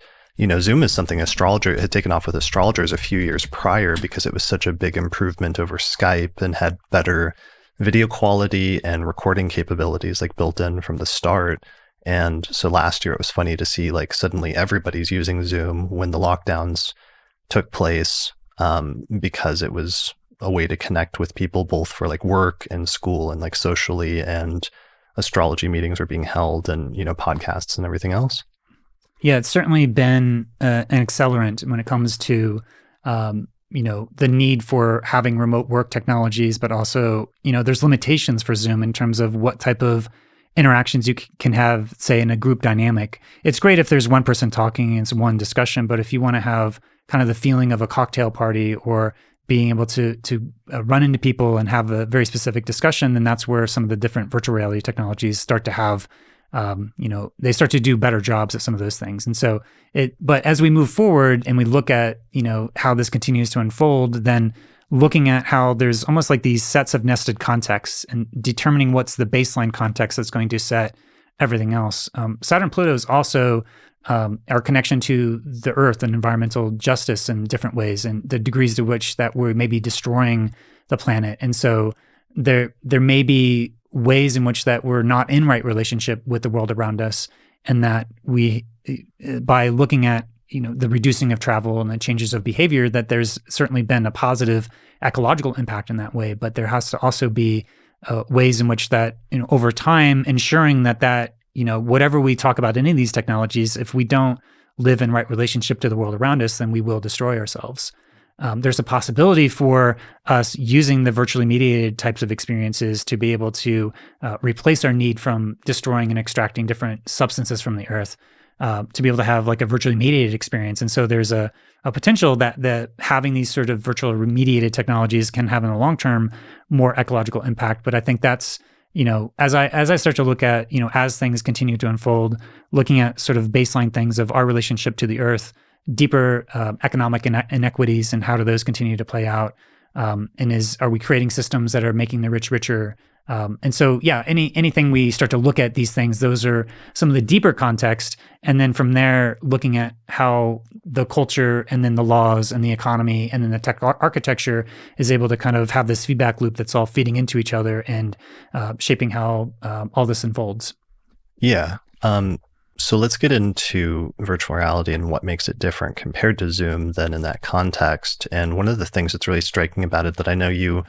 Zoom is something astrologer had taken off with astrologers a few years prior because it was such a big improvement over Skype and had better video quality and recording capabilities like built in from the start. And so last year it was funny to see like suddenly everybody's using Zoom when the lockdowns took place, because it was a way to connect with people both for like work and school and like socially, and astrology meetings are being held and, podcasts and everything else. Yeah, it's certainly been an accelerant when it comes to, the need for having remote work technologies, but also, there's limitations for Zoom in terms of what type of interactions you can have, say, in a group dynamic. It's great if there's one person talking and it's one discussion, but if you want to have kind of the feeling of a cocktail party or being able to run into people and have a very specific discussion, then that's where some of the different virtual reality technologies start to have, they start to do better jobs at some of those things. And so but as we move forward and we look at, how this continues to unfold, then looking at how there's almost like these sets of nested contexts and determining what's the baseline context that's going to set everything else. Saturn-Pluto is also our connection to the Earth and environmental justice in different ways, and the degrees to which that we're maybe destroying the planet. And so there may be ways in which that we're not in right relationship with the world around us, and that we, by looking at the reducing of travel and the changes of behavior, that there's certainly been a positive ecological impact in that way. But there has to also be ways in which that over time ensuring that whatever we talk about any of these technologies, if we don't live in right relationship to the world around us, then we will destroy ourselves. There's a possibility for us using the virtually mediated types of experiences to be able to replace our need from destroying and extracting different substances from the earth, to be able to have like a virtually mediated experience. And so there's a potential that having these sort of virtual mediated technologies can have in the long term more ecological impact. But I think that's, as I start to look at, as things continue to unfold, looking at sort of baseline things of our relationship to the earth, deeper economic inequities, and how do those continue to play out? Are we creating systems that are making the rich richer? And so, anything we start to look at these things, those are some of the deeper context. And then from there, looking at how the culture and then the laws and the economy and then the tech architecture is able to kind of have this feedback loop that's all feeding into each other and shaping how all this unfolds. Yeah. So let's get into virtual reality and what makes it different compared to Zoom then in that context. And one of the things that's really striking about it that I know you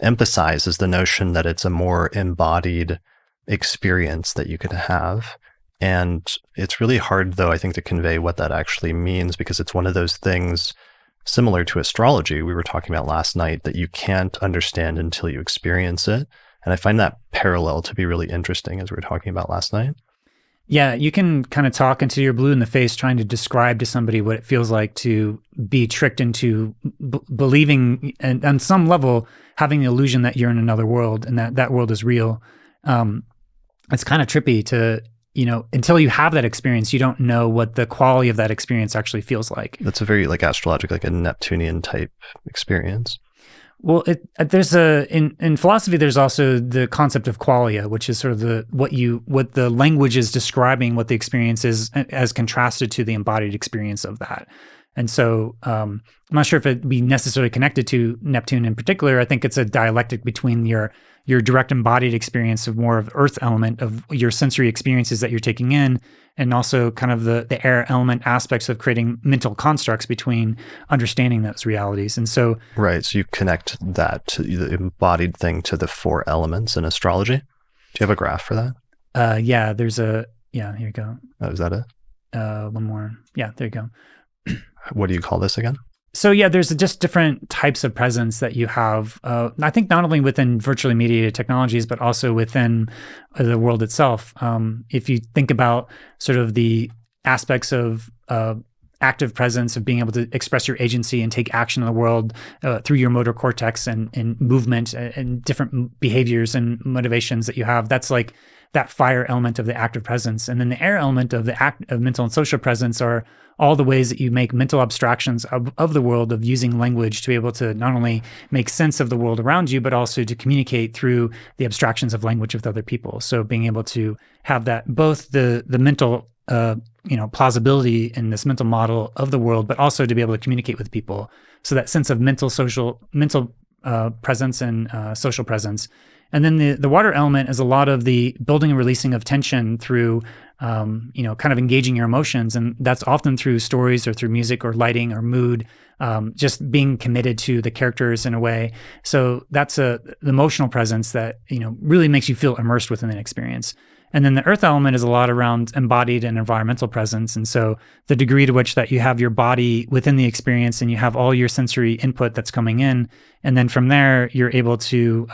emphasize is the notion that it's a more embodied experience that you can have. And it's really hard, though, I think, to convey what that actually means, because it's one of those things similar to astrology we were talking about last night that you can't understand until you experience it. And I find that parallel to be really interesting, as we were talking about last night. Yeah, you can kind of talk until you're blue in the face trying to describe to somebody what it feels like to be tricked into believing, and on some level, having the illusion that you're in another world and that world is real. It's kind of trippy to, until you have that experience, you don't know what the quality of that experience actually feels like. That's a very astrological, a Neptunian type experience. Well, there's in philosophy, there's also the concept of qualia, which is sort of what the language is describing what the experience is as contrasted to the embodied experience of that. And so I'm not sure if it'd be necessarily connected to Neptune in particular. I think it's a dialectic between your direct embodied experience of more of earth element of your sensory experiences that you're taking in, and also kind of the air element aspects of creating mental constructs between understanding those realities. And so right, so you connect that to the embodied thing to the four elements in astrology. Do you have a graph for that? Here you go. Oh, is that it? One more. Yeah, there you go. What do you call this again? So there's just different types of presence that you have. I think not only within virtually mediated technologies, but also within the world itself. If you think about sort of the aspects of active presence of being able to express your agency and take action in the world through your motor cortex and movement and different behaviors and motivations that you have, that's like that fire element of the active presence. And then the air element of the act of mental and social presence are all the ways that you make mental abstractions of the world, of using language to be able to not only make sense of the world around you, but also to communicate through the abstractions of language with other people. So being able to have that, both the mental plausibility in this mental model of the world, but also to be able to communicate with people. So that sense of mental presence and social presence. And then the water element is a lot of the building and releasing of tension through, kind of engaging your emotions. And that's often through stories or through music or lighting or mood, just being committed to the characters in a way. So that's the emotional presence that, really makes you feel immersed within an experience. And then the earth element is a lot around embodied and environmental presence. And so the degree to which that you have your body within the experience and you have all your sensory input that's coming in. And then from there, you're able to,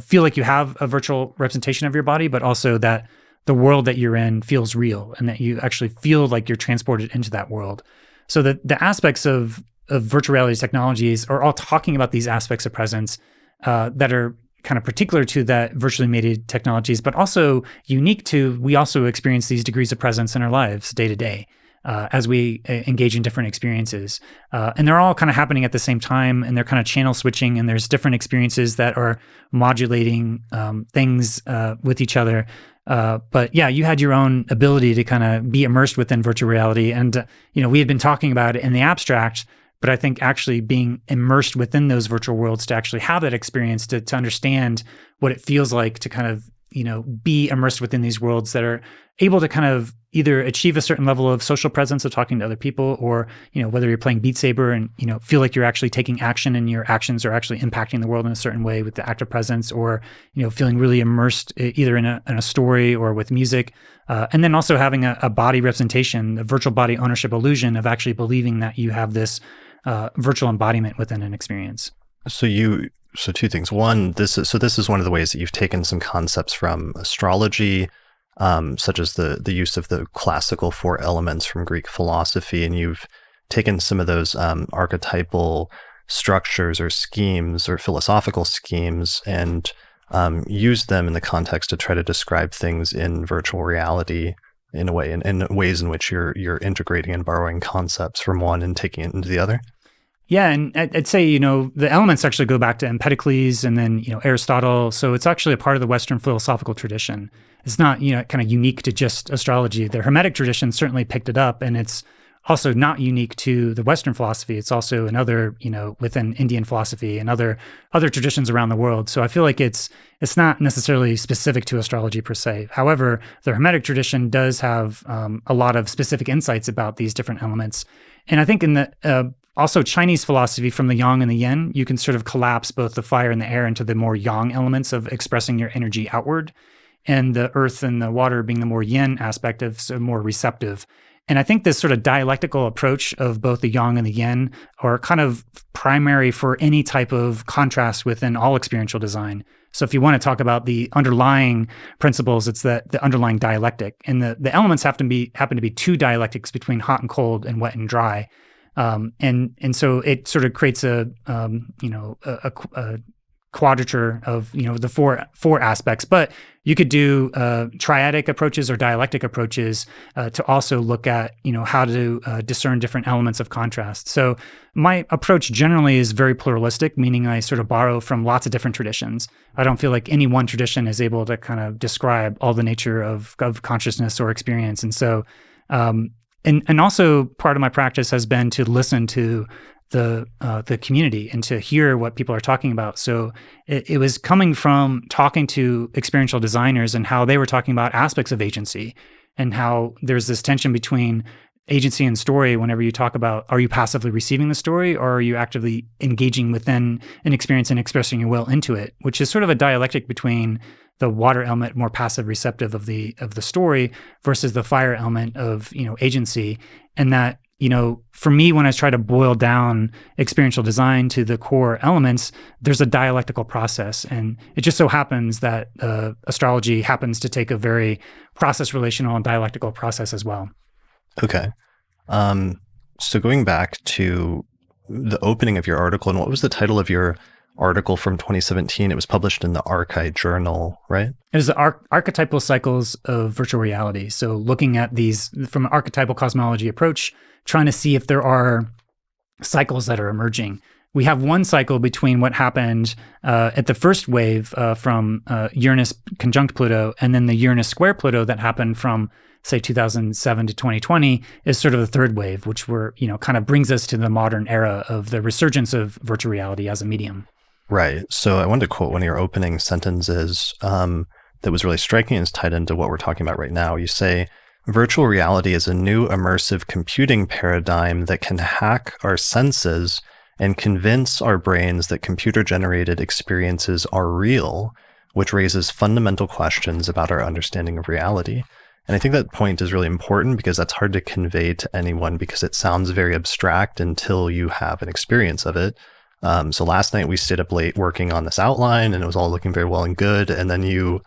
feel like you have a virtual representation of your body, but also that the world that you're in feels real and that you actually feel like you're transported into that world. So the aspects of virtual reality technologies are all talking about these aspects of presence that are kind of particular to that virtually mediated technologies, but also unique to, we also experience these degrees of presence in our lives day to day as we engage in different experiences. And they're all kind of happening at the same time, and they're kind of channel switching, and there's different experiences that are modulating things with each other. But yeah, you had your own ability to kind of be immersed within virtual reality. And, we had been talking about it in the abstract, but I think actually being immersed within those virtual worlds to actually have that experience, to understand what it feels like to kind of be immersed within these worlds that are able to kind of either achieve a certain level of social presence of talking to other people, or, whether you're playing Beat Saber and, feel like you're actually taking action and your actions are actually impacting the world in a certain way with the active presence, or, feeling really immersed either in a story or with music. And then also having a body representation, the virtual body ownership illusion of actually believing that you have this virtual embodiment within an experience. So two things. One, this is one of the ways that you've taken some concepts from astrology, such as the use of the classical four elements from Greek philosophy, and you've taken some of those archetypal structures or schemes or philosophical schemes and used them in the context to try to describe things in virtual reality in a way, in ways in which you're integrating and borrowing concepts from one and taking it into the other. Yeah, and I'd say, the elements actually go back to Empedocles and then, Aristotle. So it's actually a part of the Western philosophical tradition. It's not, kind of unique to just astrology. The Hermetic tradition certainly picked it up, and it's also not unique to the Western philosophy. It's also another, within Indian philosophy and other traditions around the world. So I feel like it's not necessarily specific to astrology per se. However, the Hermetic tradition does have a lot of specific insights about these different elements. And I think in the also Chinese philosophy, from the yang and the yin, you can sort of collapse both the fire and the air into the more yang elements of expressing your energy outward, and the earth and the water being the more yin aspect of more receptive. And I think this sort of dialectical approach of both the yang and the yin are kind of primary for any type of contrast within all experiential design. So if you want to talk about the underlying principles, it's the underlying dialectic. And the elements happen to be two dialectics between hot and cold and wet and dry. And so it sort of creates a quadrature of, the four aspects, but you could do triadic approaches or dialectic approaches to also look at, how to discern different elements of contrast. So my approach generally is very pluralistic, meaning I sort of borrow from lots of different traditions. I don't feel like any one tradition is able to kind of describe all the nature of consciousness or experience. And so, and also part of my practice has been to listen to the community and to hear what people are talking about. So it was coming from talking to experiential designers and how they were talking about aspects of agency, and how there's this tension between agency and story whenever you talk about, are you passively receiving the story, or are you actively engaging within an experience and expressing your will into it, which is sort of a dialectic between the water element, more passive receptive of the story, versus the fire element of, agency. And that, for me, when I try to boil down experiential design to the core elements, there's a dialectical process. And it just so happens that astrology happens to take a very process relational and dialectical process as well. Okay. So going back to the opening of your article, and what was the title of your article from 2017? It was published in the Archai journal, right? It is the archetypal cycles of virtual reality. So looking at these from an archetypal cosmology approach, trying to see if there are cycles that are emerging. We have one cycle between what happened at the first wave from Uranus conjunct Pluto, and then the Uranus square Pluto that happened from, say, 2007 to 2020 is sort of the third wave, which kind of brings us to the modern era of the resurgence of virtual reality as a medium. Right. So I wanted to quote one of your opening sentences that was really striking and is tied into what we're talking about right now. You say, virtual reality is a new immersive computing paradigm that can hack our senses and convince our brains that computer-generated experiences are real, which raises fundamental questions about our understanding of reality. And I think that point is really important because that's hard to convey to anyone because it sounds very abstract until you have an experience of it. So last night we stayed up late working on this outline and it was all looking very well and good. And then you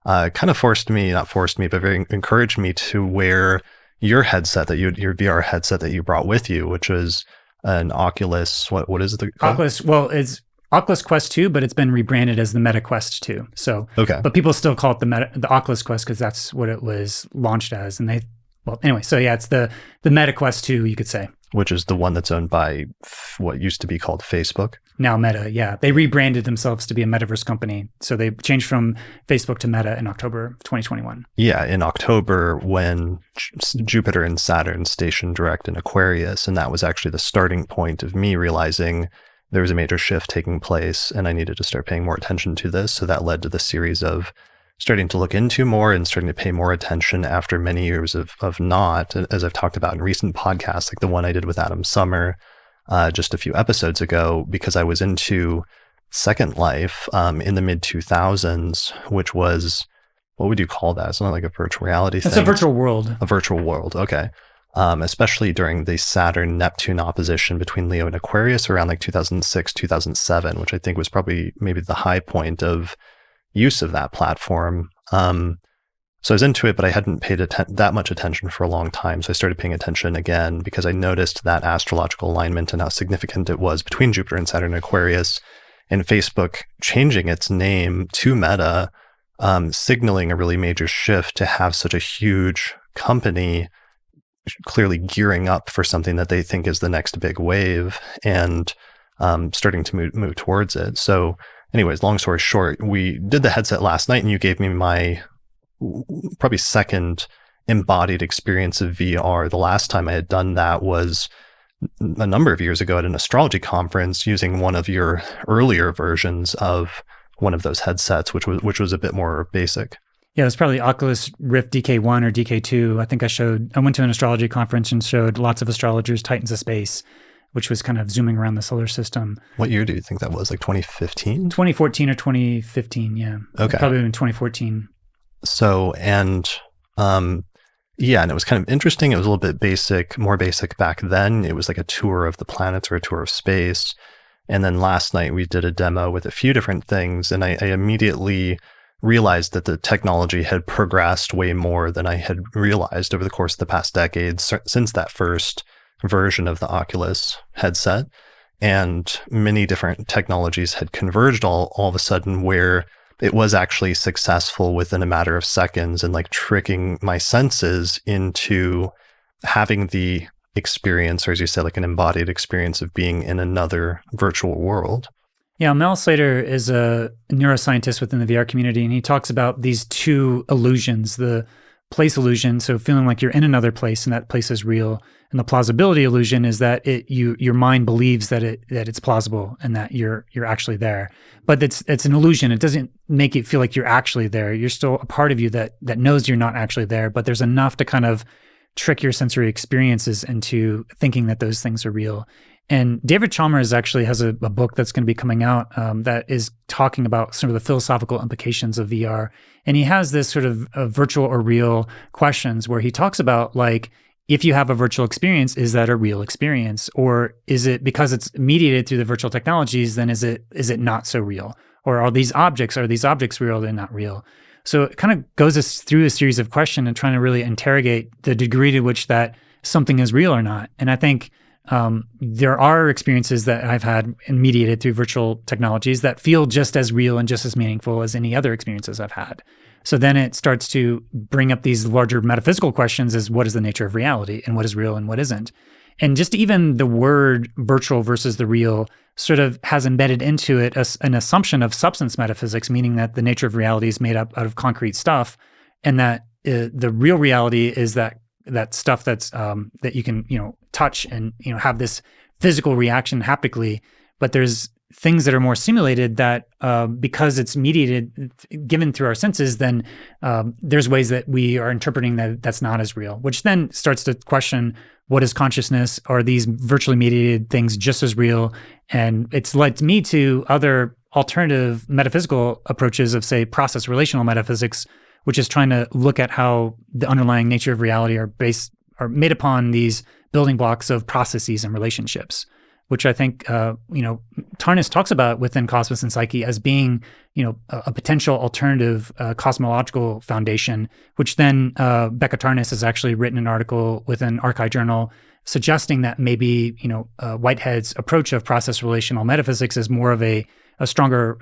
kind of not forced me, but very encouraged me to wear your headset your VR headset that you brought with you, which was an Oculus. What is it? Oculus. Well, it's Oculus Quest 2, but it's been rebranded as the Meta Quest 2. So, okay. But people still call it the Oculus Quest because that's what it was launched as. And it's the Meta Quest 2, you could say. Which is the one that's owned by what used to be called Facebook. Now Meta, yeah. They rebranded themselves to be a metaverse company. So they changed from Facebook to Meta in October of 2021. Yeah, in October when Jupiter and Saturn stationed direct in Aquarius. And that was actually the starting point of me realizing there was a major shift taking place and I needed to start paying more attention to this. So that led to the series of starting to look into more and starting to pay more attention after many years of not, as I've talked about in recent podcasts, like the one I did with Adam Summer just a few episodes ago, because I was into Second Life in the mid-2000s, which was, what would you call that? It's not like a virtual reality thing. It's a virtual world. A virtual world, okay. Especially during the Saturn-Neptune opposition between Leo and Aquarius around like 2006, 2007, which I think was probably maybe the high point of use of that platform. So I was into it, but I hadn't paid that much attention for a long time. So I started paying attention again because I noticed that astrological alignment and how significant it was between Jupiter and Saturn and Aquarius, and Facebook changing its name to Meta, signaling a really major shift to have such a huge company clearly gearing up for something that they think is the next big wave and starting to move towards it. So anyways, long story short, we did the headset last night and you gave me my probably second embodied experience of VR. The last time I had done that was a number of years ago at an astrology conference using one of your earlier versions of one of those headsets, which was a bit more basic. Yeah, it was probably Oculus Rift DK1 or DK2. I think I went to an astrology conference and showed lots of astrologers Titans of Space, which was kind of zooming around the solar system. What year do you think that was? Like 2015? 2014 or 2015, yeah. Okay. Probably in 2014. So, and yeah, and it was kind of interesting. It was a little bit more basic back then. It was like a tour of the planets or a tour of space. And then last night we did a demo with a few different things, and I immediately realized that the technology had progressed way more than I had realized over the course of the past decades since that first version of the Oculus headset. And many different technologies had converged all of a sudden, where it was actually successful within a matter of seconds and like tricking my senses into having the experience, or as you said, like an embodied experience of being in another virtual world. Yeah, Mel Slater is a neuroscientist within the VR community, and he talks about these two illusions, the place illusion, so feeling like you're in another place and that place is real, and the plausibility illusion is that your mind believes that it's plausible and that you're actually there. But it's an illusion. It doesn't make it feel like you're actually there. You're still a part of you that knows you're not actually there, but there's enough to kind of trick your sensory experiences into thinking that those things are real. And David Chalmers actually has a book that's going to be coming out that is talking about some of the philosophical implications of VR. And he has this sort of virtual or real questions where he talks about, like, if you have a virtual experience, is that a real experience? Or is it, because it's mediated through the virtual technologies, then is it not so real? Or are these objects real? They're not real. So it kind of goes us through a series of questions and trying to really interrogate the degree to which that something is real or not. And I think there are experiences that I've had and mediated through virtual technologies that feel just as real and just as meaningful as any other experiences I've had. So then it starts to bring up these larger metaphysical questions as what is the nature of reality and what is real and what isn't. And just even the word virtual versus the real sort of has embedded into it an assumption of substance metaphysics, meaning that the nature of reality is made up out of concrete stuff, and that the real reality is that stuff that's that you can touch and have this physical reaction haptically. But there's things that are more simulated that because it's mediated, given through our senses, then there's ways that we are interpreting that's not as real, which then starts to question, what is consciousness? Are these virtually mediated things just as real? And it's led me to other alternative metaphysical approaches of, say, process relational metaphysics, which is trying to look at how the underlying nature of reality are made upon these building blocks of processes and relationships, which I think, Tarnas talks about within Cosmos and Psyche as being, a potential alternative cosmological foundation, which then Becca Tarnas has actually written an article within Archai journal suggesting that maybe, Whitehead's approach of process relational metaphysics is more of a stronger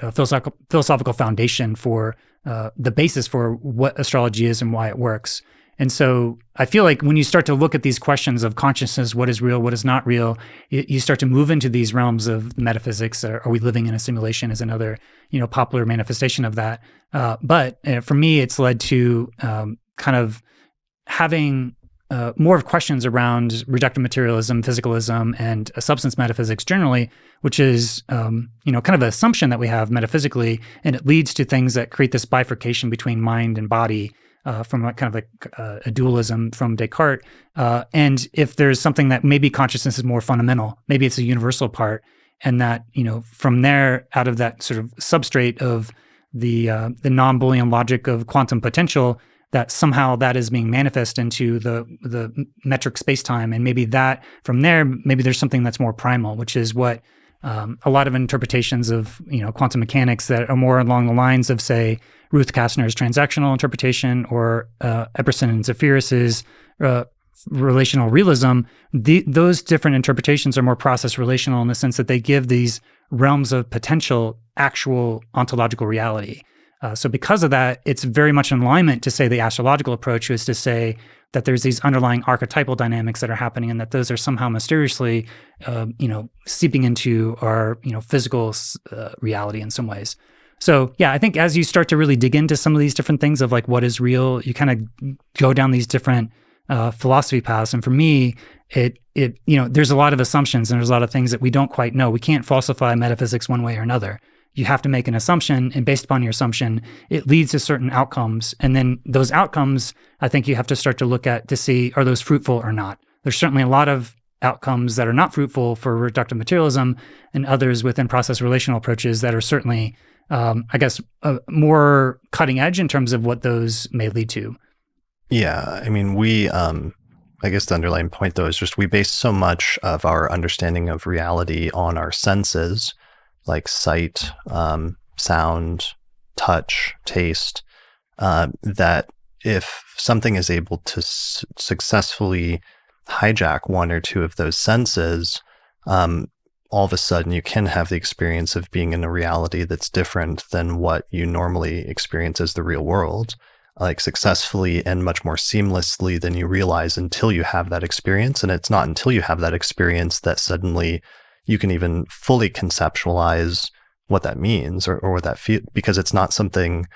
philosophical foundation for the basis for what astrology is and why it works. And so I feel like when you start to look at these questions of consciousness, what is real, what is not real, you start to move into these realms of metaphysics. Are we living in a simulation is another, popular manifestation of that. But for me, it's led to kind of having more of questions around reductive materialism, physicalism, and substance metaphysics generally, which is kind of an assumption that we have metaphysically, and it leads to things that create this bifurcation between mind and body from a dualism from Descartes. And if there's something that maybe consciousness is more fundamental, maybe it's a universal part, and that from there, out of that sort of substrate of the non-Boolean logic of quantum potential, that somehow that is being manifest into the metric space-time. And maybe that from there, maybe there's something that's more primal, which is what a lot of interpretations of quantum mechanics that are more along the lines of, say, Ruth Kastner's transactional interpretation or Epperson and Zephyrus's relational realism. Those different interpretations are more process relational in the sense that they give these realms of potential actual ontological reality. So because of that, it's very much in alignment to say the astrological approach is to say that there's these underlying archetypal dynamics that are happening and that those are somehow mysteriously, seeping into our, physical reality in some ways. So yeah, I think as you start to really dig into some of these different things of like what is real, you kind of go down these different philosophy paths. And for me, there's a lot of assumptions and there's a lot of things that we don't quite know. We can't falsify metaphysics one way or another. You have to make an assumption, and based upon your assumption, it leads to certain outcomes. And then those outcomes, I think you have to start to look at to see, are those fruitful or not? There's certainly a lot of outcomes that are not fruitful for reductive materialism and others within process relational approaches that are certainly, more cutting edge in terms of what those may lead to. Yeah, I mean, I guess the underlying point though is just we base so much of our understanding of reality on our senses, like sight, sound, touch, taste, that if something is able to successfully hijack one or two of those senses, all of a sudden you can have the experience of being in a reality that's different than what you normally experience as the real world, like successfully and much more seamlessly than you realize until you have that experience. And it's not until you have that experience that suddenly you can even fully conceptualize what that means or what that feels, because it's not something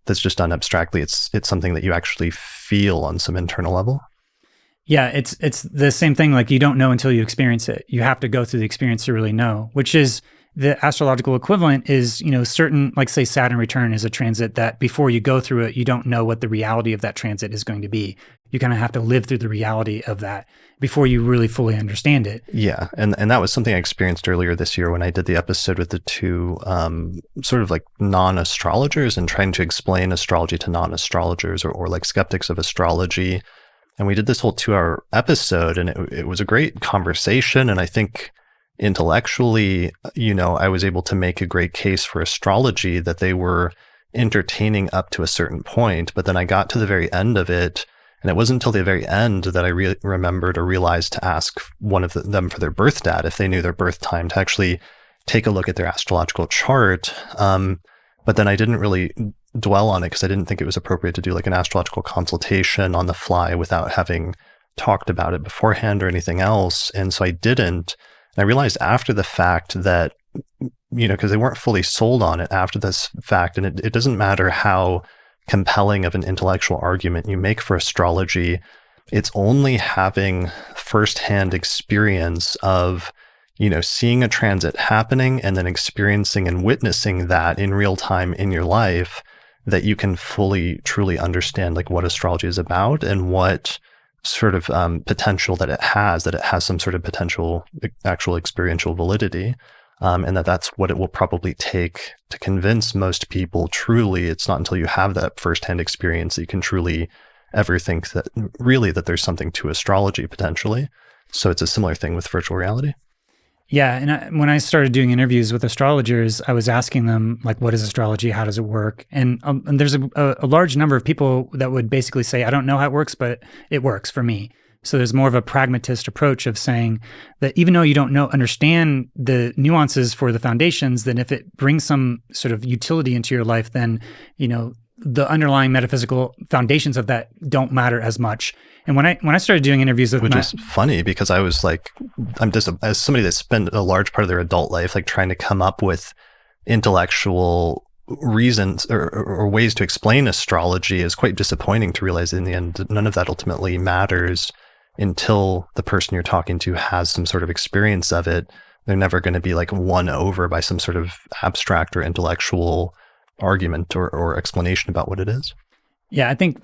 that's just done abstractly. It's something that you actually feel on some internal level. Yeah, it's the same thing. Like you don't know until you experience it. You have to go through the experience to really know, which is the astrological equivalent is, certain, like say Saturn return is a transit that before you go through it, you don't know what the reality of that transit is going to be. You kind of have to live through the reality of that before you really fully understand it. Yeah. And that was something I experienced earlier this year when I did the episode with the two sort of like non-astrologers and trying to explain astrology to non-astrologers or like skeptics of astrology. And we did this whole 2-hour episode, and it was a great conversation. And I think intellectually, I was able to make a great case for astrology that they were entertaining up to a certain point. But then I got to the very end of it, and it wasn't until the very end that I remembered or realized to ask one of them for their birth date, if they knew their birth time, to actually take a look at their astrological chart. But then I didn't really dwell on it because I didn't think it was appropriate to do like an astrological consultation on the fly without having talked about it beforehand or anything else. And so I didn't. And I realized after the fact that, because they weren't fully sold on it after this fact, and it doesn't matter how compelling of an intellectual argument you make for astrology, it's only having firsthand experience of, seeing a transit happening and then experiencing and witnessing that in real time in your life that you can fully, truly understand like what astrology is about and what sort of potential that it has some sort of potential actual experiential validity. And that's what it will probably take to convince most people truly. It's not until you have that firsthand experience that you can truly ever think that really that there's something to astrology potentially. So it's a similar thing with virtual reality. Yeah. And when I started doing interviews with astrologers, I was asking them, like, what is astrology? How does it work? And there's a large number of people that would basically say, I don't know how it works, but it works for me. So there's more of a pragmatist approach of saying that even though you don't understand the nuances for the foundations, then if it brings some sort of utility into your life, then, the underlying metaphysical foundations of that don't matter as much. And when I started doing interviews with which is funny because I was like, I'm just as somebody that spent a large part of their adult life like trying to come up with intellectual reasons or ways to explain astrology is quite disappointing to realize in the end none of that ultimately matters until the person you're talking to has some sort of experience of it. They're never going to be like won over by some sort of abstract or intellectual argument or explanation about what it is. Yeah, I think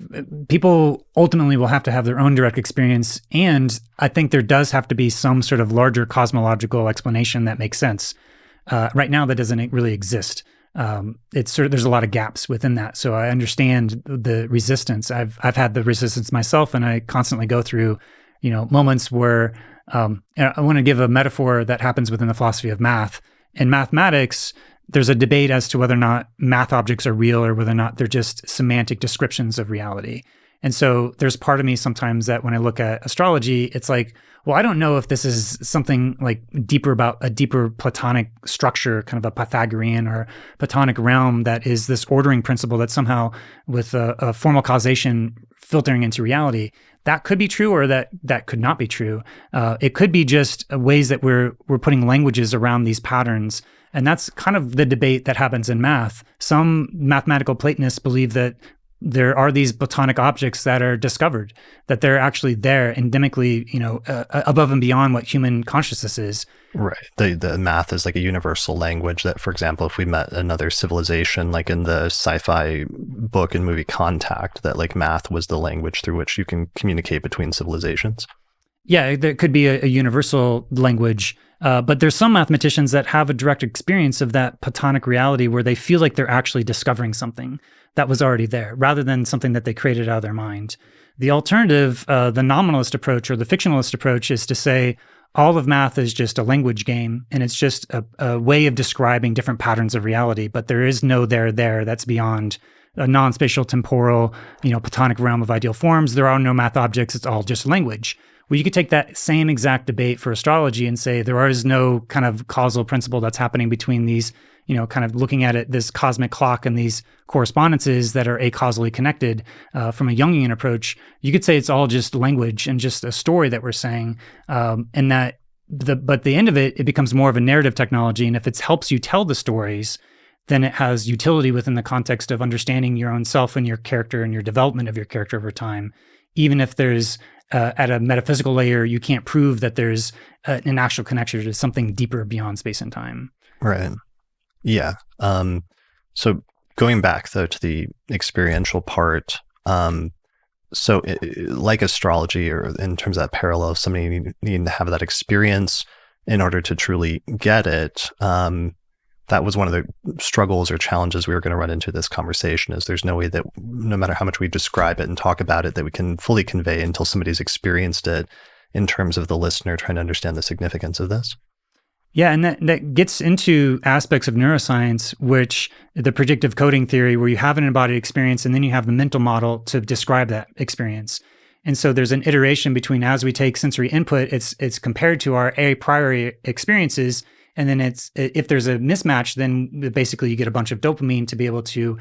people ultimately will have to have their own direct experience. And I think there does have to be some sort of larger cosmological explanation that makes sense. Right now, that doesn't really exist. There's a lot of gaps within that. So I understand the resistance. I've had the resistance myself, and I constantly go through, moments where I want to give a metaphor that happens within the philosophy of math. In mathematics, there's a debate as to whether or not math objects are real or whether or not they're just semantic descriptions of reality. And so there's part of me sometimes that when I look at astrology, it's like, well, I don't know if this is something like deeper about a deeper Platonic structure, kind of a Pythagorean or Platonic realm that is this ordering principle that somehow with a formal causation filtering into reality. That could be true, or that could not be true. It could be just ways that we're putting languages around these patterns. And that's kind of the debate that happens in math. Some mathematical Platonists believe that there are these Platonic objects that are discovered, that they're actually there endemically, above and beyond what human consciousness is. Right. The math is like a universal language that, for example, if we met another civilization, like in the sci-fi book and movie Contact, that like math was the language through which you can communicate between civilizations. Yeah, there could be a universal language, but there's some mathematicians that have a direct experience of that Platonic reality where they feel like they're actually discovering something that was already there, rather than something that they created out of their mind. The alternative, the nominalist approach or the fictionalist approach, is to say all of math is just a language game, and it's just a way of describing different patterns of reality, but there is no there that's beyond a non-spatial temporal, Platonic realm of ideal forms. There are no math objects. It's all just language. Well, you could take that same exact debate for astrology and say there is no kind of causal principle that's happening between these, kind of looking at it, this cosmic clock and these correspondences that are acausally connected. From a Jungian approach, you could say it's all just language and just a story that we're saying, and that but the end of it becomes more of a narrative technology. And if it helps you tell the stories, then it has utility within the context of understanding your own self and your character and your development of your character over time. Even if there's at a metaphysical layer, you can't prove that there's an actual connection to something deeper beyond space and time. Right. Yeah. So going back though to the experiential part, like astrology, or in terms of that parallel, somebody needing to have that experience in order to truly get it. That was one of the struggles or challenges we were going to run into this conversation, is there's no way that no matter how much we describe it and talk about it, that we can fully convey until somebody's experienced it in terms of the listener trying to understand the significance of this. Yeah, and that gets into aspects of neuroscience, which the predictive coding theory, where you have an embodied experience and then you have the mental model to describe that experience. And so there's an iteration between, as we take sensory input, it's compared to our a priori experiences. And then if there's a mismatch, then basically you get a bunch of dopamine to be able to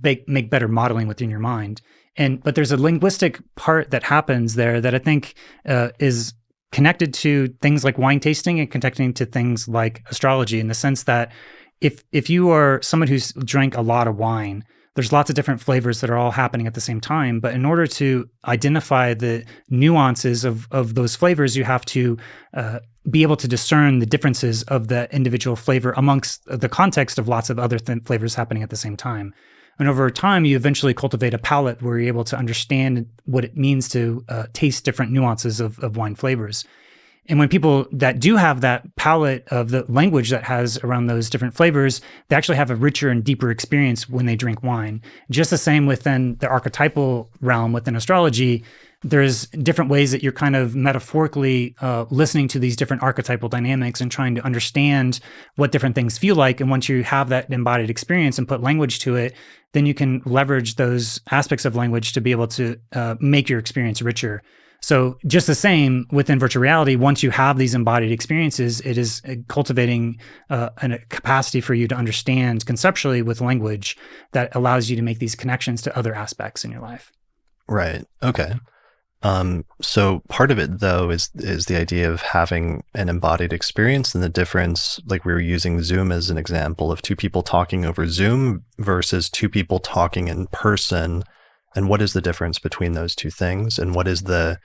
make better modeling within your mind. But there's a linguistic part that happens there that I think is connected to things like wine tasting and connecting to things like astrology, in the sense that if you are someone who's drank a lot of wine, there's lots of different flavors that are all happening at the same time. But in order to identify the nuances of those flavors, you have to be able to discern the differences of the individual flavor amongst the context of lots of other flavors happening at the same time. And over time, you eventually cultivate a palate where you're able to understand what it means to taste different nuances of wine flavors. And when people that do have that palette of the language that has around those different flavors, they actually have a richer and deeper experience when they drink wine. Just the same within the archetypal realm within astrology, there's different ways that you're kind of metaphorically listening to these different archetypal dynamics and trying to understand what different things feel like. And once you have that embodied experience and put language to it, then you can leverage those aspects of language to be able to make your experience richer. So just the same within virtual reality, once you have these embodied experiences, it is cultivating a capacity for you to understand conceptually with language that allows you to make these connections to other aspects in your life. Right. Okay. So part of it, though, is the idea of having an embodied experience, and the difference, like we were using Zoom as an example of two people talking over Zoom versus two people talking in person. And what is the difference between those two things? And what is the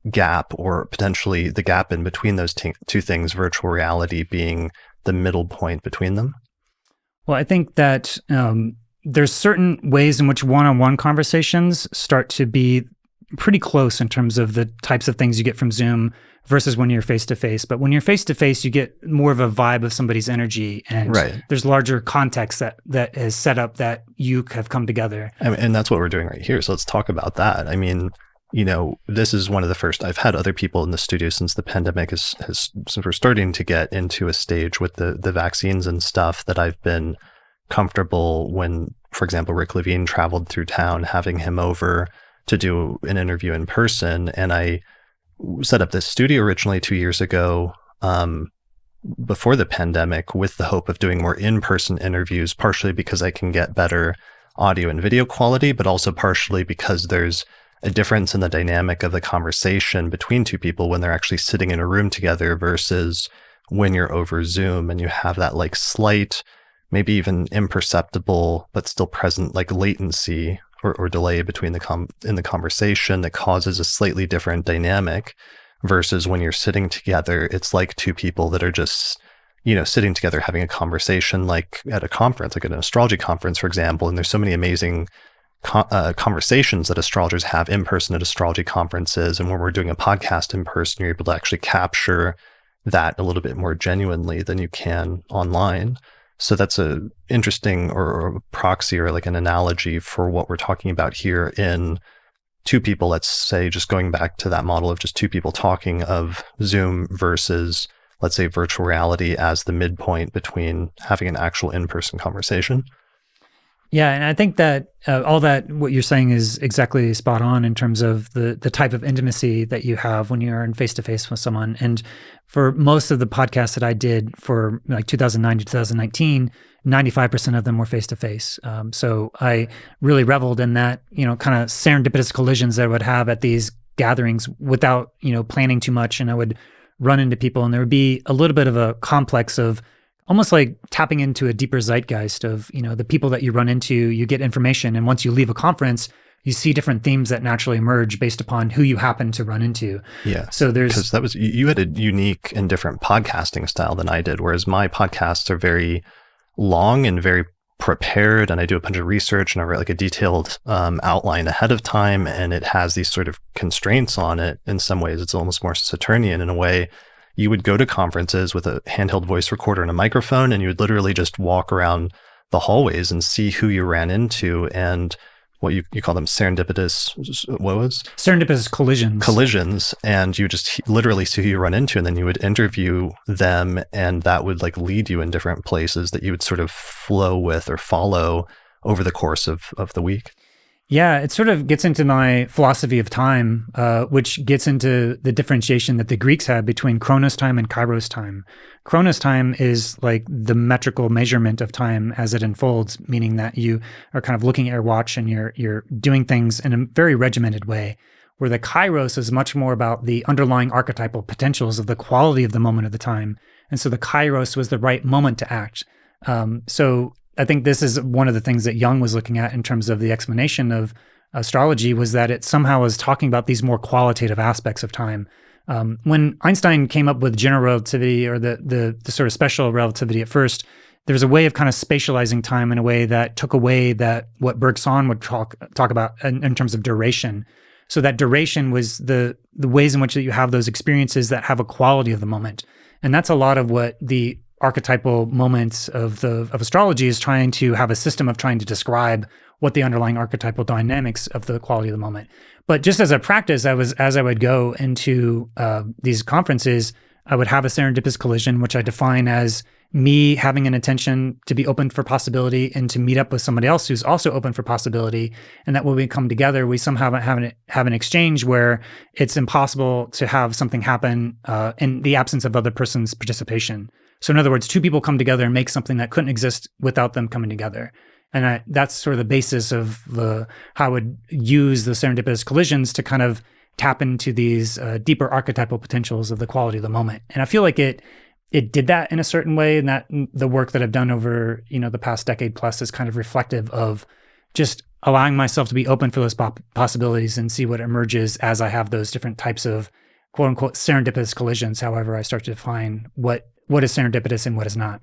gap, or potentially the gap in between those two things, virtual reality being the middle point between them? Well, I think that there's certain ways in which one-on-one conversations start to be pretty close in terms of the types of things you get from Zoom versus when you're face-to-face. But when you're face-to-face, you get more of a vibe of somebody's energy, and there's larger context that is set up that you have come together. And that's what we're doing right here. So let's talk about that. I mean, this is one of the first, I've had other people in the studio since the pandemic has since we're starting to get into a stage with the vaccines and stuff, that I've been comfortable when, for example, Rick Levine traveled through town, having him over to do an interview in person. And I set up this studio originally 2 years ago, before the pandemic, with the hope of doing more in-person interviews, partially because I can get better audio and video quality, but also partially because there's a difference in the dynamic of the conversation between two people when they're actually sitting in a room together versus when you're over Zoom, and you have that like slight, maybe even imperceptible, but still present, like latency or delay between in the conversation that causes a slightly different dynamic, versus when you're sitting together, it's like two people that are just, sitting together having a conversation, like at a conference, like at an astrology conference, for example. And there's so many amazing conversations that astrologers have in person at astrology conferences. And when we're doing a podcast in person, you're able to actually capture that a little bit more genuinely than you can online. So that's a interesting or a proxy, or like an analogy for what we're talking about here in two people, let's say, just going back to that model of just two people talking, of Zoom versus, let's say, virtual reality as the midpoint between having an actual in-person conversation. Yeah, and I think that all that what you're saying is exactly spot on in terms of the type of intimacy that you have when you're in face-to-face with someone. And for most of the podcasts that I did for like 2009 to 2019, 95% of them were face-to-face. So I really reveled in that, kind of serendipitous collisions that I would have at these gatherings without, planning too much. And I would run into people, and there would be a little bit of a complex of almost like tapping into a deeper zeitgeist of, the people that you run into, you get information. And once you leave a conference, you see different themes that naturally emerge based upon who you happen to run into. Yeah. So because you had a unique and different podcasting style than I did, whereas my podcasts are very long and very prepared, and I do a bunch of research, and I write like a detailed outline ahead of time, and it has these sort of constraints on it. In some ways, it's almost more Saturnian in a way. You would go to conferences with a handheld voice recorder and a microphone, and you would literally just walk around the hallways and see who you ran into, and what you call them serendipitous, what was? Serendipitous collisions. And you just literally see who you run into, and then you would interview them, and that would like lead you in different places that you would sort of flow with or follow over the course of the week. Yeah, it sort of gets into my philosophy of time, which gets into the differentiation that the Greeks had between chronos time and kairos time. Chronos time is like the metrical measurement of time as it unfolds, meaning that you are kind of looking at your watch and you're doing things in a very regimented way, where the kairos is much more about the underlying archetypal potentials of the quality of the moment of the time. And so the kairos was the right moment to act. So I think this is one of the things that Jung was looking at in terms of the explanation of astrology, was that it somehow was talking about these more qualitative aspects of time. When Einstein came up with general relativity, or the sort of special relativity at first, there was a way of kind of spatializing time in a way that took away that what Bergson would talk about in terms of duration. So that duration was the ways in which that you have those experiences that have a quality of the moment. And that's a lot of what the archetypal moments of astrology is trying to have a system of trying to describe what the underlying archetypal dynamics of the quality of the moment. But just as a practice, as I would go into these conferences, I would have a serendipitous collision, which I define as me having an intention to be open for possibility and to meet up with somebody else who's also open for possibility. And that when we come together, we somehow have an exchange where it's impossible to have something happen in the absence of other person's participation. So in other words, two people come together and make something that couldn't exist without them coming together. And that's sort of the basis of how I would use the serendipitous collisions to kind of tap into these deeper archetypal potentials of the quality of the moment. And I feel like it did that in a certain way, and that the work that I've done over, the past decade plus is kind of reflective of just allowing myself to be open for those possibilities and see what emerges as I have those different types of quote unquote serendipitous collisions. However, I start to define what is serendipitous and what is not.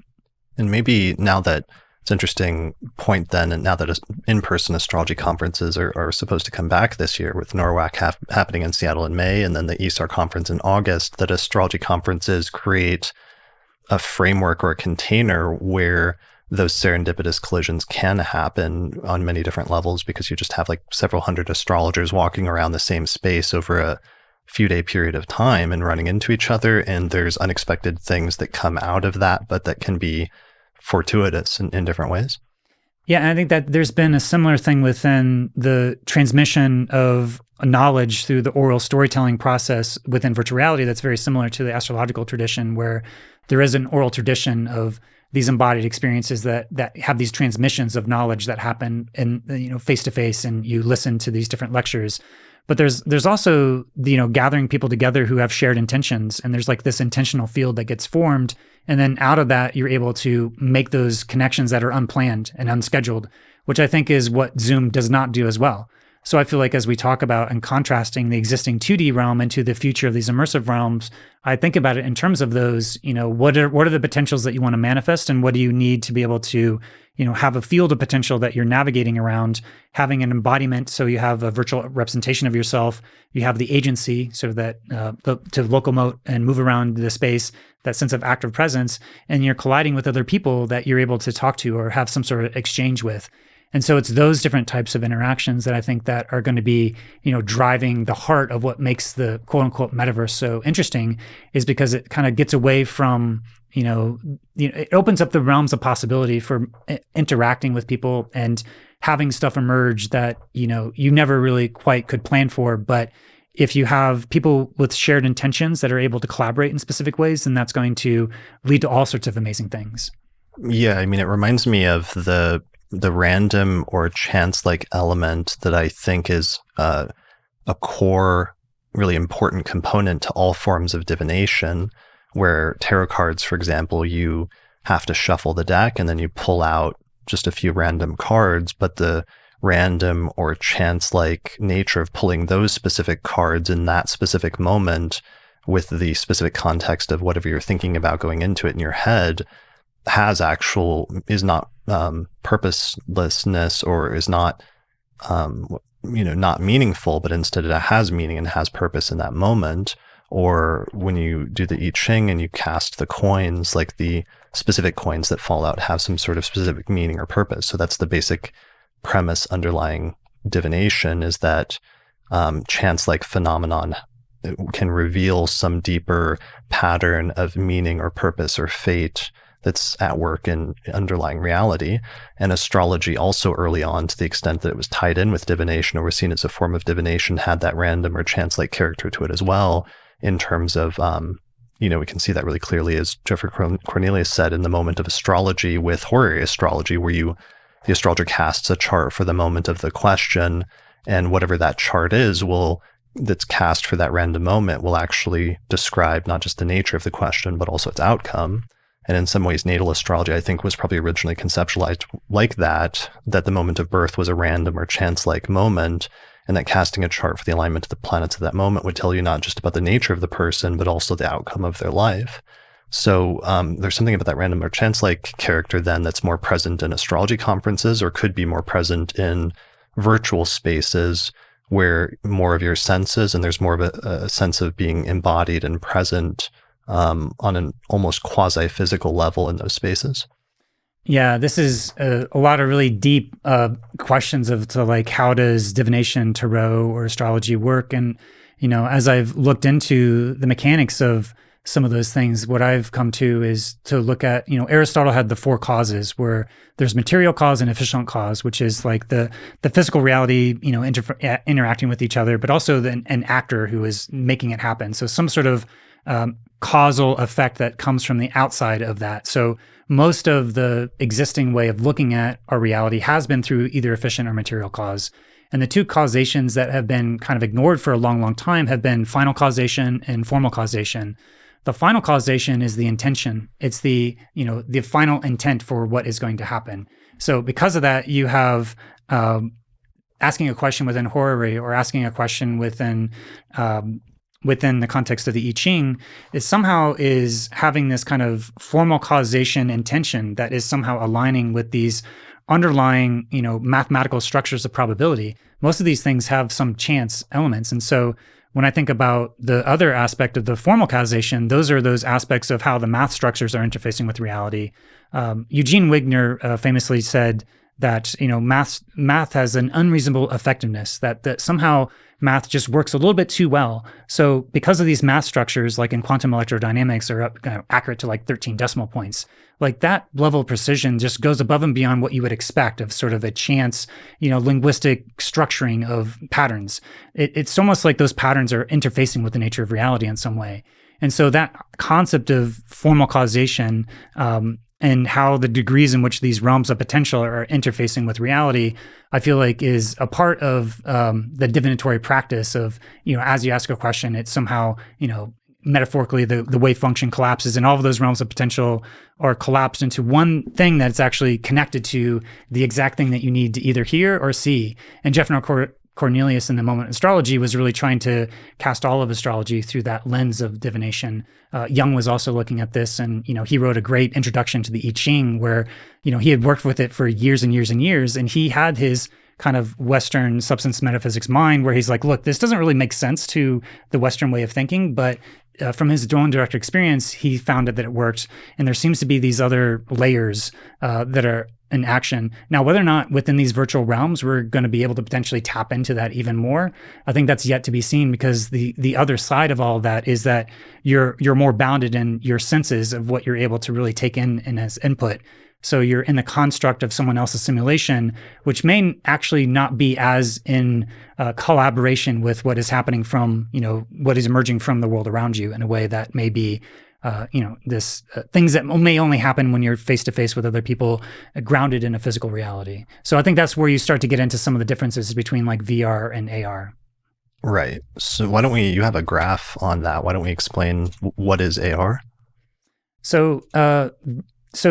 And maybe now that it's an interesting point then, and now that in-person astrology conferences are supposed to come back this year, with NORWAC happening in Seattle in May and then the ESAR conference in August, that astrology conferences create a framework or a container where those serendipitous collisions can happen on many different levels, because you just have like several hundred astrologers walking around the same space over a few day period of time and running into each other. And there's unexpected things that come out of that, but that can be fortuitous in different ways. Yeah, and I think that there's been a similar thing within the transmission of knowledge through the oral storytelling process within virtual reality that's very similar to the astrological tradition, where there is an oral tradition of these embodied experiences that have these transmissions of knowledge that happen in face to face, and you listen to these different lectures. But there's also gathering people together who have shared intentions, and there's like this intentional field that gets formed, and then out of that you're able to make those connections that are unplanned and unscheduled, which I think is what Zoom does not do as well. So I feel like as we talk about and contrasting the existing 2D realm into the future of these immersive realms, I think about it in terms of those, what are the potentials that you want to manifest, and what do you need to be able to, have a field of potential that you're navigating around, having an embodiment. So you have a virtual representation of yourself, you have the agency, so that to locomote and move around the space, that sense of active presence, and you're colliding with other people that you're able to talk to or have some sort of exchange with. And so it's those different types of interactions that I think that are going to be, driving the heart of what makes the quote unquote metaverse so interesting, is because it kind of gets away from, it opens up the realms of possibility for interacting with people and having stuff emerge that, you never really quite could plan for. But if you have people with shared intentions that are able to collaborate in specific ways, then that's going to lead to all sorts of amazing things. Yeah, I mean, it reminds me of the random or chance-like element that I think is a core, really important component to all forms of divination, where tarot cards, for example, you have to shuffle the deck and then you pull out just a few random cards, but the random or chance-like nature of pulling those specific cards in that specific moment with the specific context of whatever you're thinking about going into it in your head is not purposelessness, or is not not meaningful, but instead it has meaning and has purpose in that moment. Or when you do the I Ching and you cast the coins, like the specific coins that fall out have some sort of specific meaning or purpose. So that's the basic premise underlying divination, is that chance-like phenomenon can reveal some deeper pattern of meaning or purpose or fate that's at work in underlying reality. And astrology also early on, to the extent that it was tied in with divination or was seen as a form of divination, had that random or chance-like character to it as well, in terms of, we can see that really clearly, as Jeffrey Cornelius said, in the moment of astrology with horary astrology, where the astrologer casts a chart for the moment of the question, and whatever that chart is that's cast for that random moment will actually describe not just the nature of the question, but also its outcome. And in some ways, natal astrology, I think, was probably originally conceptualized like that the moment of birth was a random or chance-like moment, and that casting a chart for the alignment of the planets at that moment would tell you not just about the nature of the person, but also the outcome of their life. So there's something about that random or chance-like character then that's more present in astrology conferences, or could be more present in virtual spaces where more of your senses, and there's more of a sense of being embodied and present on an almost quasi-physical level in those spaces. Yeah, this is a lot of really deep questions like how does divination, tarot, or astrology work? And, as I've looked into the mechanics of some of those things, what I've come to is to look at, Aristotle had the four causes, where there's material cause and efficient cause, which is like the physical reality, interacting with each other, but also an actor who is making it happen. So some sort of causal effect that comes from the outside of that. So most of the existing way of looking at our reality has been through either efficient or material cause. And the two causations that have been kind of ignored for a long, long time have been final causation and formal causation. The final causation is the intention. It's the final intent for what is going to happen. So because of that, you have asking a question within horary or asking a question within the context of the I Ching is having this kind of formal causation intention that is somehow aligning with these underlying, mathematical structures of probability. Most of these things have some chance elements. And so when I think about the other aspect of the formal causation, those are those aspects of how the math structures are interfacing with reality. Eugene Wigner famously said that math has an unreasonable effectiveness, that somehow math just works a little bit too well. So because of these math structures, like in quantum electrodynamics, are accurate to like 13 decimal points, like that level of precision just goes above and beyond what you would expect of sort of a chance, linguistic structuring of patterns. It's almost like those patterns are interfacing with the nature of reality in some way. And so that concept of formal causation, and how the degrees in which these realms of potential are interfacing with reality, I feel like is a part of the divinatory practice of, as you ask a question, it's somehow, metaphorically, the wave function collapses and all of those realms of potential are collapsed into one thing that's actually connected to the exact thing that you need to either hear or see. And Jeff Cornelius in the Moment Astrology was really trying to cast all of astrology through that lens of divination. Jung was also looking at this, and he wrote a great introduction to the I Ching where he had worked with it for years and years and years, and he had his kind of Western substance metaphysics mind where he's like, look, this doesn't really make sense to the Western way of thinking, but from his own direct experience, he found that it worked, and there seems to be these other layers that are in action. Now, whether or not within these virtual realms we're going to be able to potentially tap into that even more, I think that's yet to be seen, because the other side of all of that is that you're more bounded in your senses of what you're able to really take in as input. So you're in the construct of someone else's simulation, which may actually not be as in collaboration with what is happening from, what is emerging from the world around you in a way that may be things that may only happen when you're face to face with other people, grounded in a physical reality. So I think that's where you start to get into some of the differences between like VR and AR. Right. So why don't you have a graph on that? Why don't we explain what is AR? So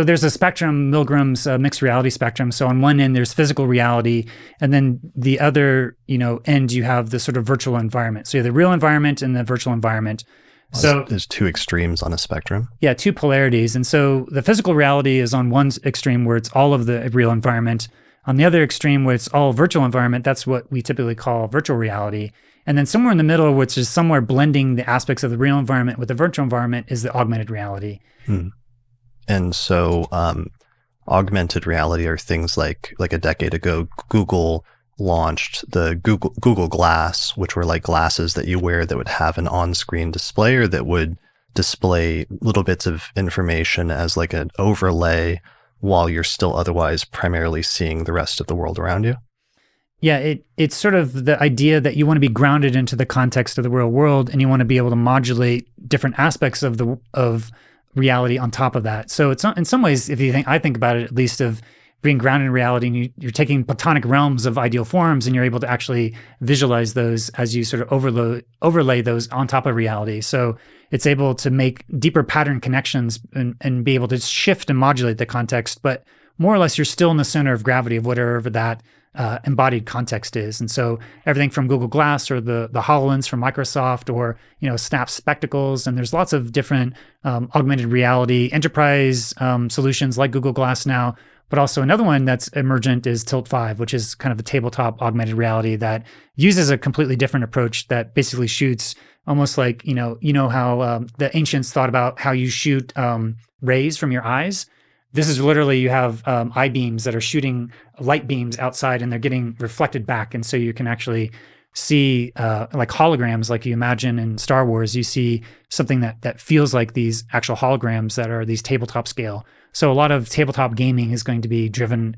there's a spectrum, Milgram's mixed reality spectrum. So on one end, there's physical reality, and then the other, end, you have the sort of virtual environment. So you have the real environment and the virtual environment. So there's two extremes on a spectrum. Yeah, two polarities. And so the physical reality is on one extreme where it's all of the real environment. On the other extreme where it's all virtual environment, that's what we typically call virtual reality. And then somewhere in the middle, which is somewhere blending the aspects of the real environment with the virtual environment, is the augmented reality. And so augmented reality are things like a decade ago, Google launched the Google Glass, which were like glasses that you wear that would have an on-screen display, or that would display little bits of information as like an overlay while you're still otherwise primarily seeing the rest of the world around you. Yeah, it's sort of the idea that you want to be grounded into the context of the real world, and you want to be able to modulate different aspects of reality on top of that. So it's in some ways, I think about it at least, of being grounded in reality, and you're taking platonic realms of ideal forms, and you're able to actually visualize those as you sort of overlay those on top of reality. So it's able to make deeper pattern connections and be able to shift and modulate the context, but more or less you're still in the center of gravity of whatever that embodied context is. And so everything from Google Glass or the HoloLens from Microsoft, or Snap Spectacles, and there's lots of different augmented reality enterprise solutions like Google Glass now. But also another one that's emergent is Tilt 5, which is kind of a tabletop augmented reality that uses a completely different approach that basically shoots almost like, how the ancients thought about how you shoot rays from your eyes. This is literally, you have eye beams that are shooting light beams outside, and they're getting reflected back. And so you can actually see like holograms, like you imagine in Star Wars, you see something that feels like these actual holograms that are these tabletop scale. So a lot of tabletop gaming is going to be driven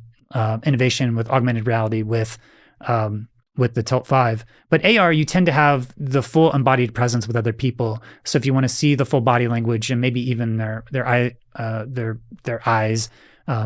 innovation with augmented reality with the Tilt 5. But AR, you tend to have the full embodied presence with other people. So if you want to see the full body language and maybe even their eyes,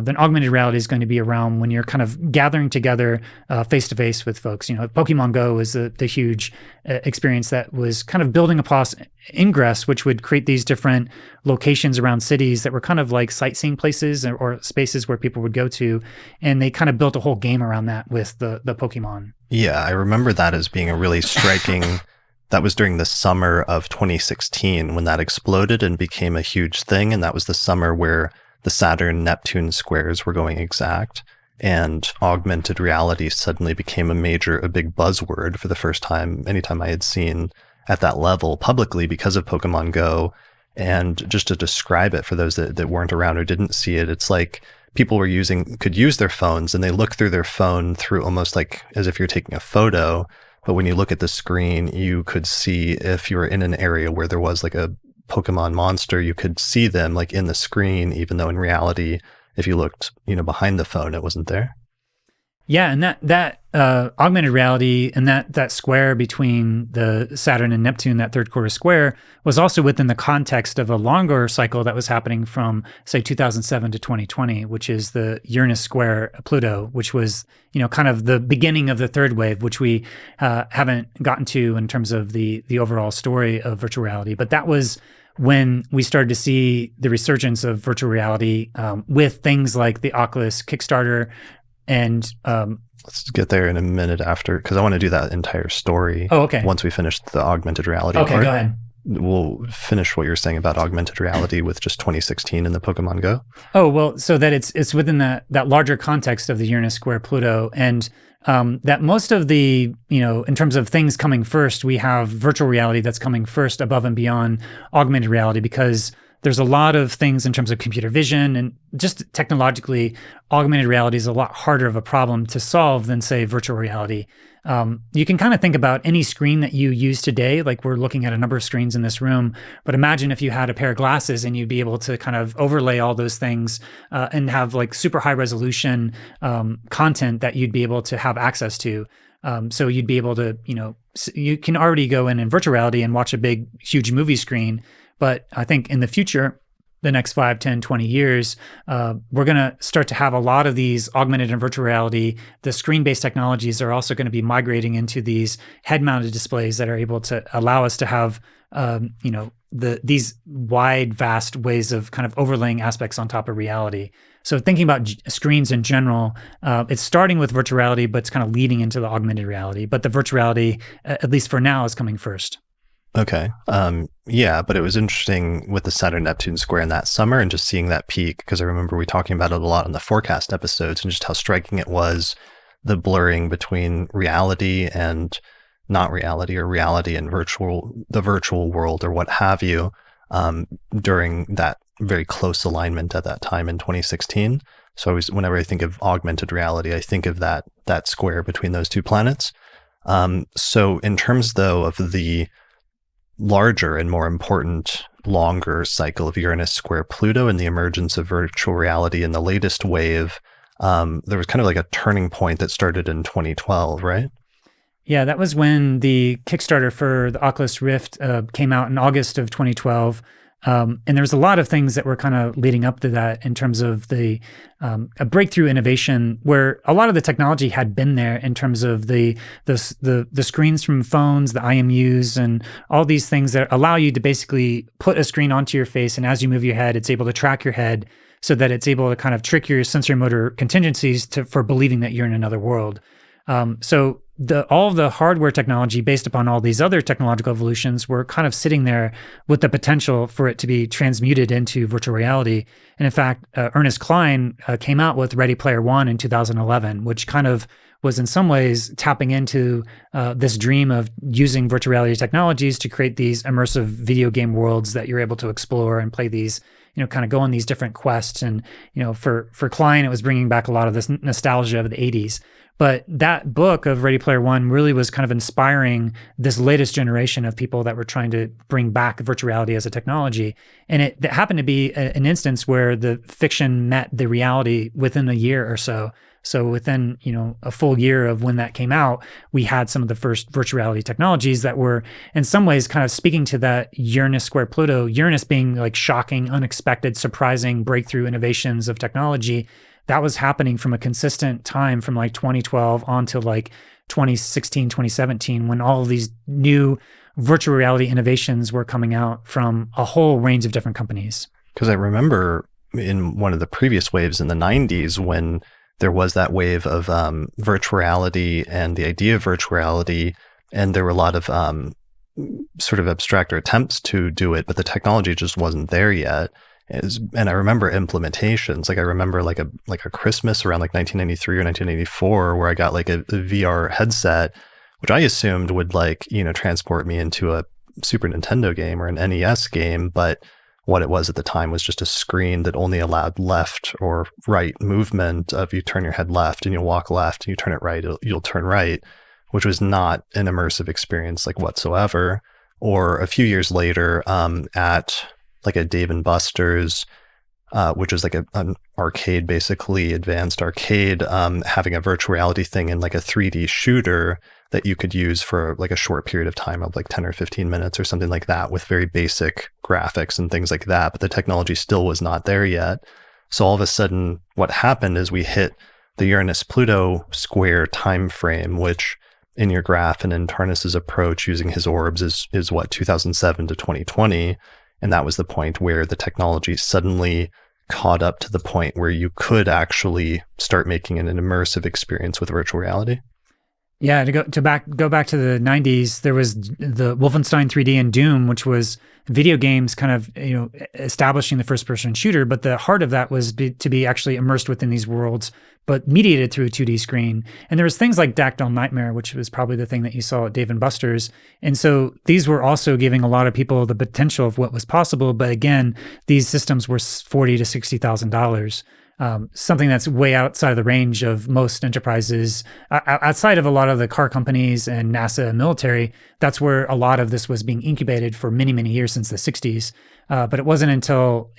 then augmented reality is going to be around when you're kind of gathering together face to face with folks. Pokemon Go was the huge experience that was kind of building upon Ingress, which would create these different locations around cities that were kind of like sightseeing places or spaces where people would go to. And they kind of built a whole game around that with the Pokemon. Yeah, I remember that as being a really striking. That was during the summer of 2016 when that exploded and became a huge thing. And that was the summer where the Saturn-Neptune squares were going exact, and augmented reality suddenly became a big buzzword for the first time, anytime I had seen at that level publicly because of Pokemon Go. And just to describe it for those that weren't around or didn't see it, it's like people could use their phones and they look through their phone through almost like as if you're taking a photo. But when you look at the screen, you could see if you were in an area where there was like a Pokemon monster, you could see them like in the screen, even though in reality, if you looked, behind the phone, it wasn't there. Yeah, and that augmented reality and that square between the Saturn and Neptune, that third quarter square, was also within the context of a longer cycle that was happening from, say, 2007 to 2020, which is the Uranus square Pluto, which was, kind of the beginning of the third wave, which we haven't gotten to in terms of the overall story of virtual reality. But that was when we started to see the resurgence of virtual reality with things like the Oculus Kickstarter. And let's get there in a minute after, because I want to do that entire story. Oh, okay. Once we finish the augmented reality part. Go ahead. We'll finish what you're saying about augmented reality with just 2016 and the Pokemon Go. Oh, well, so that it's within that larger context of the Uranus square Pluto, and that most of the, in terms of things coming first, we have virtual reality that's coming first above and beyond augmented reality, because there's a lot of things in terms of computer vision and just technologically, augmented reality is a lot harder of a problem to solve than, say, virtual reality. You can kind of think about any screen that you use today, like we're looking at a number of screens in this room, but imagine if you had a pair of glasses and you'd be able to kind of overlay all those things and have like super high resolution content that you'd be able to have access to. So you'd be able to, you can already go in virtual reality and watch a big, huge movie screen. But I think in the future, the next 5, 10, 20 years, we're going to start to have a lot of these augmented and virtual reality. The screen-based technologies are also going to be migrating into these head-mounted displays that are able to allow us to have, these wide, vast ways of kind of overlaying aspects on top of reality. So thinking about screens in general, it's starting with virtual reality, but it's kind of leading into the augmented reality. But the virtual reality, at least for now, is coming first. Okay. Yeah, but it was interesting with the Saturn-Neptune square in that summer and just seeing that peak, because I remember we talking about it a lot on the forecast episodes and just how striking it was, the blurring between reality and not reality, or reality and the virtual world or what have you, during that very close alignment at that time in 2016. So whenever I think of augmented reality, I think of that square between those two planets. So in terms, though, of the larger and more important, longer cycle of Uranus square Pluto and the emergence of virtual reality in the latest wave, there was kind of like a turning point that started in 2012, right? Yeah, that was when the Kickstarter for the Oculus Rift came out in August of 2012. And there was a lot of things that were kind of leading up to that in terms of a breakthrough innovation where a lot of the technology had been there in terms of the screens from phones, the IMUs, and all these things that allow you to basically put a screen onto your face, and as you move your head, it's able to track your head so that it's able to kind of trick your sensory motor contingencies for believing that you're in another world. So all of the hardware technology based upon all these other technological evolutions were kind of sitting there with the potential for it to be transmuted into virtual reality. And in fact, Ernest Cline came out with Ready Player One in 2011, which kind of was in some ways tapping into this dream of using virtual reality technologies to create these immersive video game worlds that you're able to explore and play these, kind of go on these different quests. And, for Cline, it was bringing back a lot of this nostalgia of the 80s. But that book of Ready Player One really was kind of inspiring this latest generation of people that were trying to bring back virtual reality as a technology. And it happened to be an instance where the fiction met the reality within a year or so. So within, a full year of when that came out, we had some of the first virtual reality technologies that were in some ways kind of speaking to that Uranus square Pluto, Uranus being like shocking, unexpected, surprising breakthrough innovations of technology. That was happening from a consistent time from like 2012 on to like 2016, 2017, when all of these new virtual reality innovations were coming out from a whole range of different companies. Because I remember in one of the previous waves in the 90s when there was that wave of virtual reality and the idea of virtual reality, and there were a lot of sort of abstract attempts to do it, but the technology just wasn't there yet. And I remember implementations. Like I remember like a Christmas around like 1993 or 1984 where I got like a VR headset, which I assumed would like, transport me into a Super Nintendo game or an NES game. But what it was at the time was just a screen that only allowed left or right movement of you turn your head left and you'll walk left and you turn it right, you'll turn right, which was not an immersive experience like whatsoever. Or a few years later at like a Dave & Buster's, which is like an arcade, basically advanced arcade, having a virtual reality thing in like a 3D shooter that you could use for like a short period of time of like 10 or 15 minutes or something like that with very basic graphics and things like that. But the technology still was not there yet. So all of a sudden what happened is we hit the Uranus-Pluto square time frame, which in your graph and in Tarnus's approach using his orbs is what, 2007 to 2020. And that was the point where the technology suddenly caught up to the point where you could actually start making an immersive experience with virtual reality. Yeah, go back to the 90s, there was the Wolfenstein 3D and Doom, which was video games kind of, establishing the first person shooter, but the heart of that was to be actually immersed within these worlds, but mediated through a 2D screen. And there was things like Dactyl Nightmare, which was probably the thing that you saw at Dave & Buster's. And so these were also giving a lot of people the potential of what was possible. But again, these systems were $40,000 to $60,000. Something that's way outside of the range of most enterprises, outside of a lot of the car companies and NASA and military. That's where a lot of this was being incubated for many, many years since the 60s. But it wasn't until,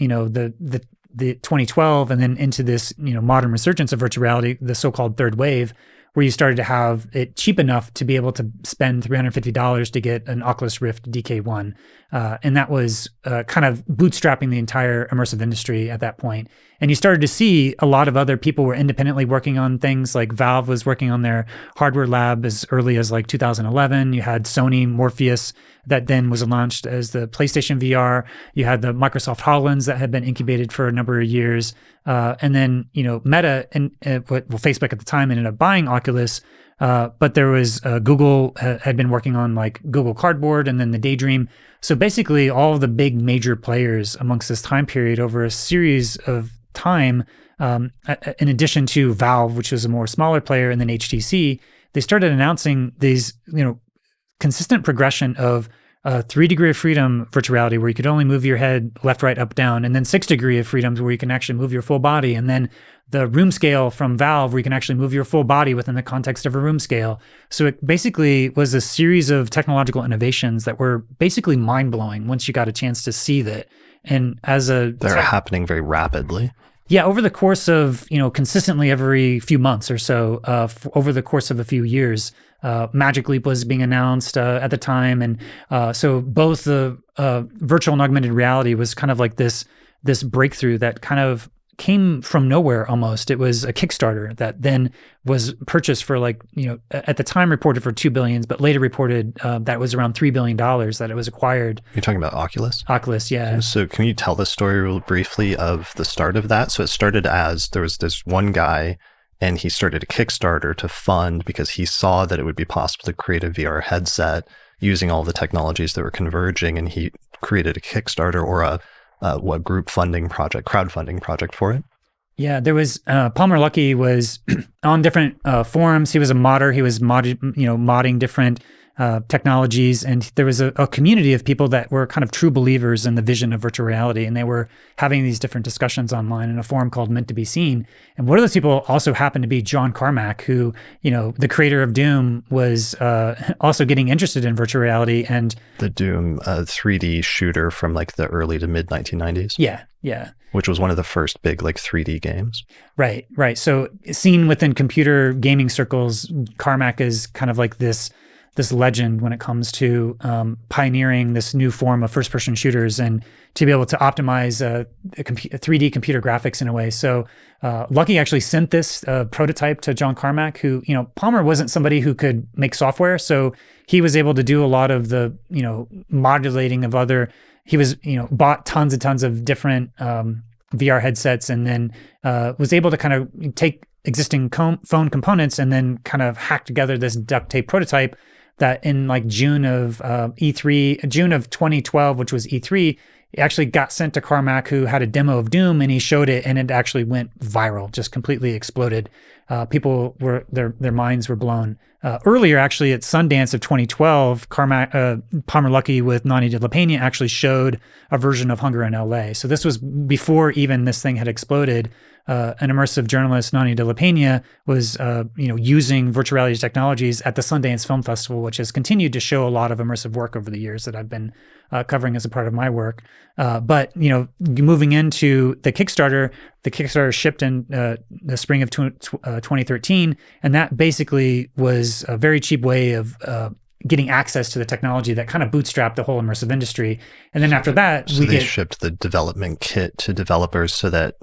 the 2012 and then into this, modern resurgence of virtual reality, the so-called third wave, where you started to have it cheap enough to be able to spend $350 to get an Oculus Rift DK1. And that was kind of bootstrapping the entire immersive industry at that point. And you started to see a lot of other people were independently working on things. Like Valve was working on their hardware lab as early as like 2011. You had Sony Morpheus that then was launched as the PlayStation VR. You had the Microsoft HoloLens that had been incubated for a number of years. And then, Meta and Facebook at the time ended up buying Oculus. But there was Google had been working on like Google Cardboard and then the Daydream. So basically all of the big major players amongst this time period over a series of time, in addition to Valve, which was a more smaller player, and then HTC, they started announcing these, consistent progression of 3 degree of freedom virtual reality where you could only move your head left, right, up, down, and then 6 degree of freedoms where you can actually move your full body, and then the room scale from Valve where you can actually move your full body within the context of a room scale. So it basically was a series of technological innovations that were basically mind-blowing once you got a chance to see that. And they're happening very rapidly. Yeah, over the course of, consistently every few months or so, over the course of a few years, Magic Leap was being announced at the time. And so both the virtual and augmented reality was kind of like this breakthrough that kind of came from nowhere almost. It was a Kickstarter that then was purchased for like, at the time reported for $2 billion, but later reported that was around $3 billion that it was acquired. You're talking about Oculus? Oculus, yeah. So can you tell the story real briefly of the start of that? So it started as there was this one guy and he started a Kickstarter to fund because he saw that it would be possible to create a VR headset using all the technologies that were converging, and he created a Kickstarter or a crowdfunding project for it. Yeah, there was Palmer Luckey was on different forums. He was a modder. He was modding different technologies, and there was a community of people that were kind of true believers in the vision of virtual reality, and they were having these different discussions online in a forum called Meant to Be Seen. And one of those people also happened to be John Carmack, who, the creator of Doom, was also getting interested in virtual reality. And the Doom 3D shooter from like the early to mid 1990s. Yeah. Which was one of the first big like 3D games. Right. So seen within computer gaming circles, Carmack is kind of like this legend when it comes to pioneering this new form of first-person shooters and to be able to optimize 3D computer graphics in a way. So Lucky actually sent this prototype to John Carmack, who, Palmer wasn't somebody who could make software. So he was able to do a lot of the, modulating of other, he was, bought tons and tons of different VR headsets and then was able to kind of take existing phone components and then kind of hack together this duct tape prototype that in like June of 2012, which was E3, it actually got sent to Carmack, who had a demo of Doom, and he showed it, and it actually went viral, just completely exploded. People were their minds were blown. Earlier, actually, at Sundance of 2012, Palmer Luckey with Nani de la Peña actually showed a version of Hunger in LA. So this was before even this thing had exploded. An immersive journalist, Nani de la Peña, was using virtual reality technologies at the Sundance Film Festival, which has continued to show a lot of immersive work over the years that I've been covering as a part of my work. But moving into the Kickstarter shipped in the spring of 2013, and that basically was a very cheap way of getting access to the technology that kind of bootstrapped the whole immersive industry. And then after that, they shipped the development kit to developers so that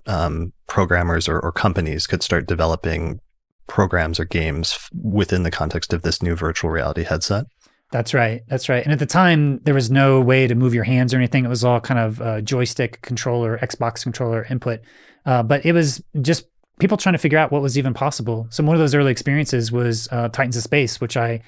programmers or companies could start developing programs or games within the context of this new virtual reality headset. That's right. And at the time, there was no way to move your hands or anything. It was all kind of joystick controller, Xbox controller input. But it was just people trying to figure out what was even possible. So one of those early experiences was Titans of Space, which I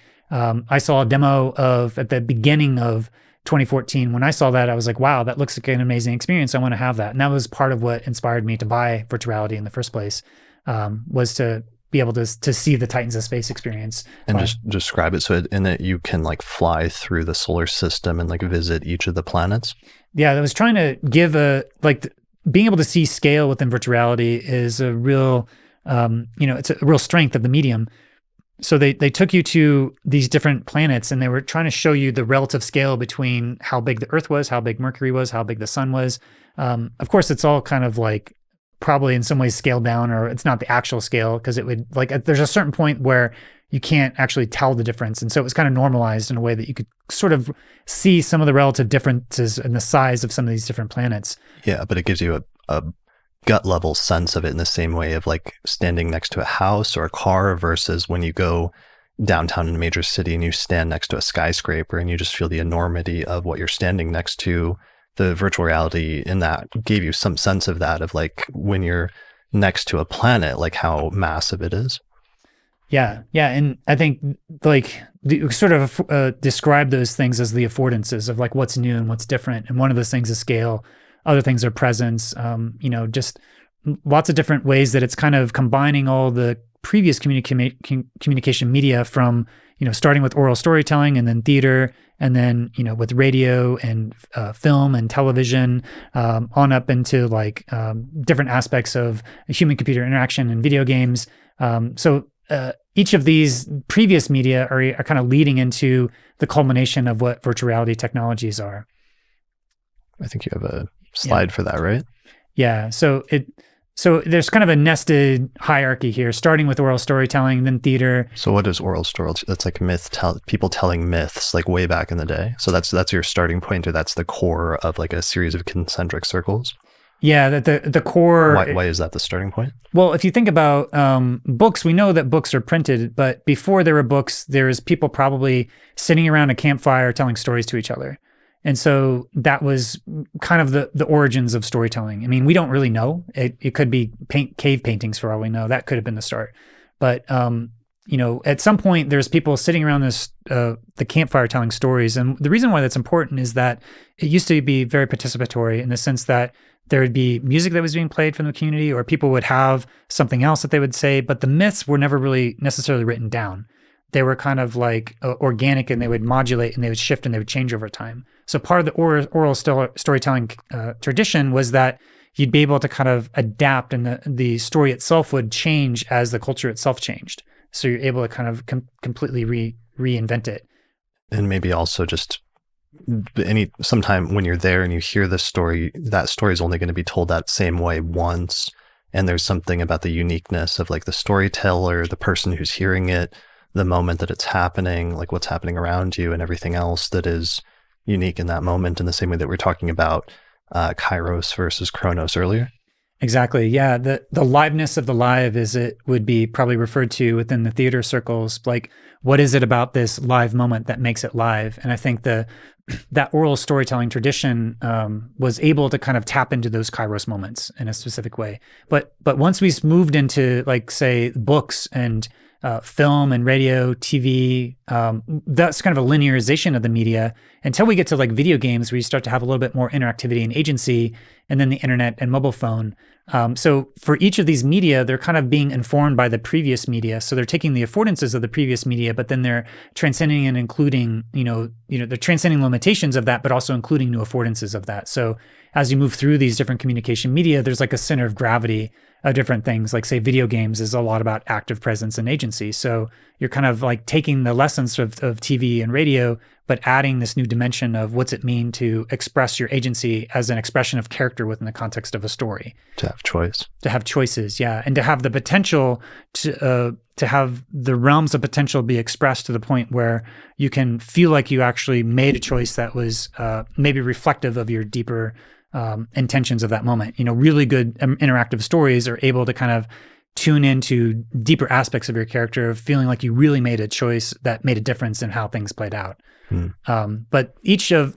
saw a demo of at the beginning of 2014. When I saw that, I was like, wow, that looks like an amazing experience. I want to have that. And that was part of what inspired me to buy virtual reality in the first place, was to be able to see the Titans of Space experience. And just describe it so in that you can like fly through the solar system and like visit each of the planets. Yeah, I was trying to give being able to see scale within virtual reality is a real, it's a real strength of the medium. So they took you to these different planets and they were trying to show you the relative scale between how big the Earth was, how big Mercury was, how big the sun was. Of course, it's all kind of like probably in some ways scaled down, or it's not the actual scale, because it would there's a certain point where you can't actually tell the difference. And so it was kind of normalized in a way that you could sort of see some of the relative differences in the size of some of these different planets. Yeah, but it gives you a gut level sense of it in the same way of like standing next to a house or a car versus when you go downtown in a major city and you stand next to a skyscraper and you just feel the enormity of what you're standing next to. The virtual reality in that gave you some sense of that, of like when you're next to a planet, like how massive it is. Yeah. And I think like sort of describe those things as the affordances of like what's new and what's different. And one of those things is scale. Other things are presence, just lots of different ways that it's kind of combining all the previous communication media from, starting with oral storytelling and then theater, and then, with radio and film and television, on up into like different aspects of human-computer interaction and video games. So each of these previous media are kind of leading into the culmination of what virtual reality technologies are. I think you have a slide for that, right? Yeah. So there's kind of a nested hierarchy here, starting with oral storytelling, then theater. So what is oral storytelling? That's like people telling myths like way back in the day. So that's your starting point, or that's the core of like a series of concentric circles? Yeah, the core. Why is that the starting point? Well, if you think about books, we know that books are printed, but before there were books, there's people probably sitting around a campfire telling stories to each other. And so that was kind of the origins of storytelling. I mean, we don't really know. It could be cave paintings for all we know. That could have been the start. But, at some point, there's people sitting around the campfire telling stories. And the reason why that's important is that it used to be very participatory in the sense that there would be music that was being played from the community, or people would have something else that they would say, but the myths were never really necessarily written down. They were kind of like organic, and they would modulate and they would shift and they would change over time. So part of the oral storytelling tradition was that you'd be able to kind of adapt, and the story itself would change as the culture itself changed. So you're able to kind of completely reinvent it. And maybe also just sometime when you're there and you hear the story, that story is only going to be told that same way once. And there's something about the uniqueness of like the storyteller, the person who's hearing it, the moment that it's happening, like what's happening around you and everything else that is unique in that moment, in the same way that we're talking about kairos versus chronos earlier. Exactly. Yeah. The liveness of the live, as it would be probably referred to within the theater circles, like what is it about this live moment that makes it live? And I think that oral storytelling tradition was able to kind of tap into those kairos moments in a specific way. But once we moved into, like, say, books and film and radio, TV, that's kind of a linearization of the media until we get to like video games, where you start to have a little bit more interactivity and agency, and then the internet and mobile phone. So for each of these media, they're kind of being informed by the previous media. So they're taking the affordances of the previous media, but then they're transcending and including, they're transcending limitations of that, but also including new affordances of that. So as you move through these different communication media, there's like a center of gravity of different things. Like, say, video games is a lot about active presence and agency. So you're kind of like taking the lessons of TV and radio, but adding this new dimension of what's it mean to express your agency as an expression of character within the context of a story. To have choice. To have choices, yeah. And to have the potential to have the realms of potential be expressed to the point where you can feel like you actually made a choice that was maybe reflective of your deeper intentions of that moment. Really good interactive stories are able to kind of tune into deeper aspects of your character, feeling like you really made a choice that made a difference in how things played out. But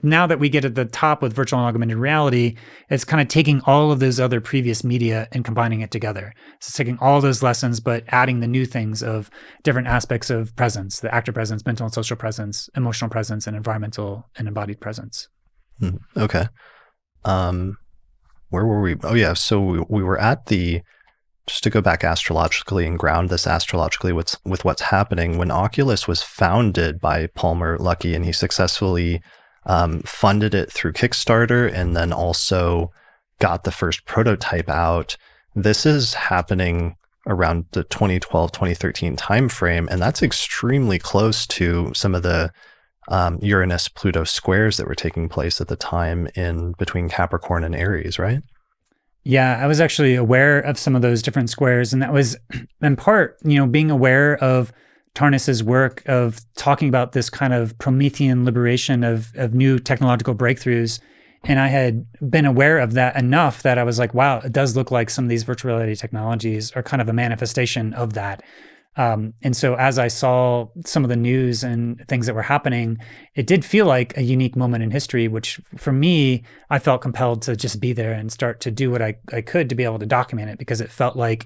now that we get at the top with virtual and augmented reality, it's kind of taking all of those other previous media and combining it together. So it's taking all those lessons, but adding the new things of different aspects of presence, the active presence, mental and social presence, emotional presence, and environmental and embodied presence. Okay. Where were we? Oh yeah. So we were at just to go back astrologically and ground this astrologically with what's happening, when Oculus was founded by Palmer Luckey, and he successfully funded it through Kickstarter and then also got the first prototype out. This is happening around the 2012, 2013 timeframe, and that's extremely close to some of the Uranus-Pluto squares that were taking place at the time in between Capricorn and Aries, right? Yeah, I was actually aware of some of those different squares, and that was in part, being aware of Tarnis's work of talking about this kind of Promethean liberation of new technological breakthroughs. And I had been aware of that enough that I was like, wow, it does look like some of these virtual reality technologies are kind of a manifestation of that. And so as I saw some of the news and things that were happening, it did feel like a unique moment in history, which for me, I felt compelled to just be there and start to do what I could to be able to document it, because it felt like,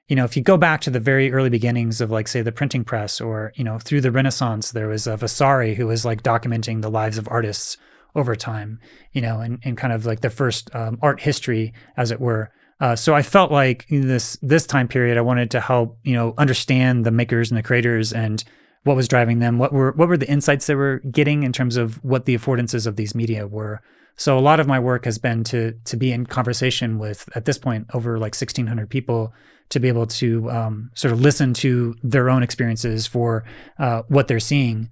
if you go back to the very early beginnings of, like, say, the printing press, or, through the Renaissance, there was Vasari, who was like documenting the lives of artists over time, and kind of like the first art history, as it were. So I felt like in this time period, I wanted to help, understand the makers and the creators and what was driving them. What were the insights they were getting in terms of what the affordances of these media were. So a lot of my work has been to be in conversation with, at this point, over like 1,600 people, to be able to sort of listen to their own experiences for what they're seeing.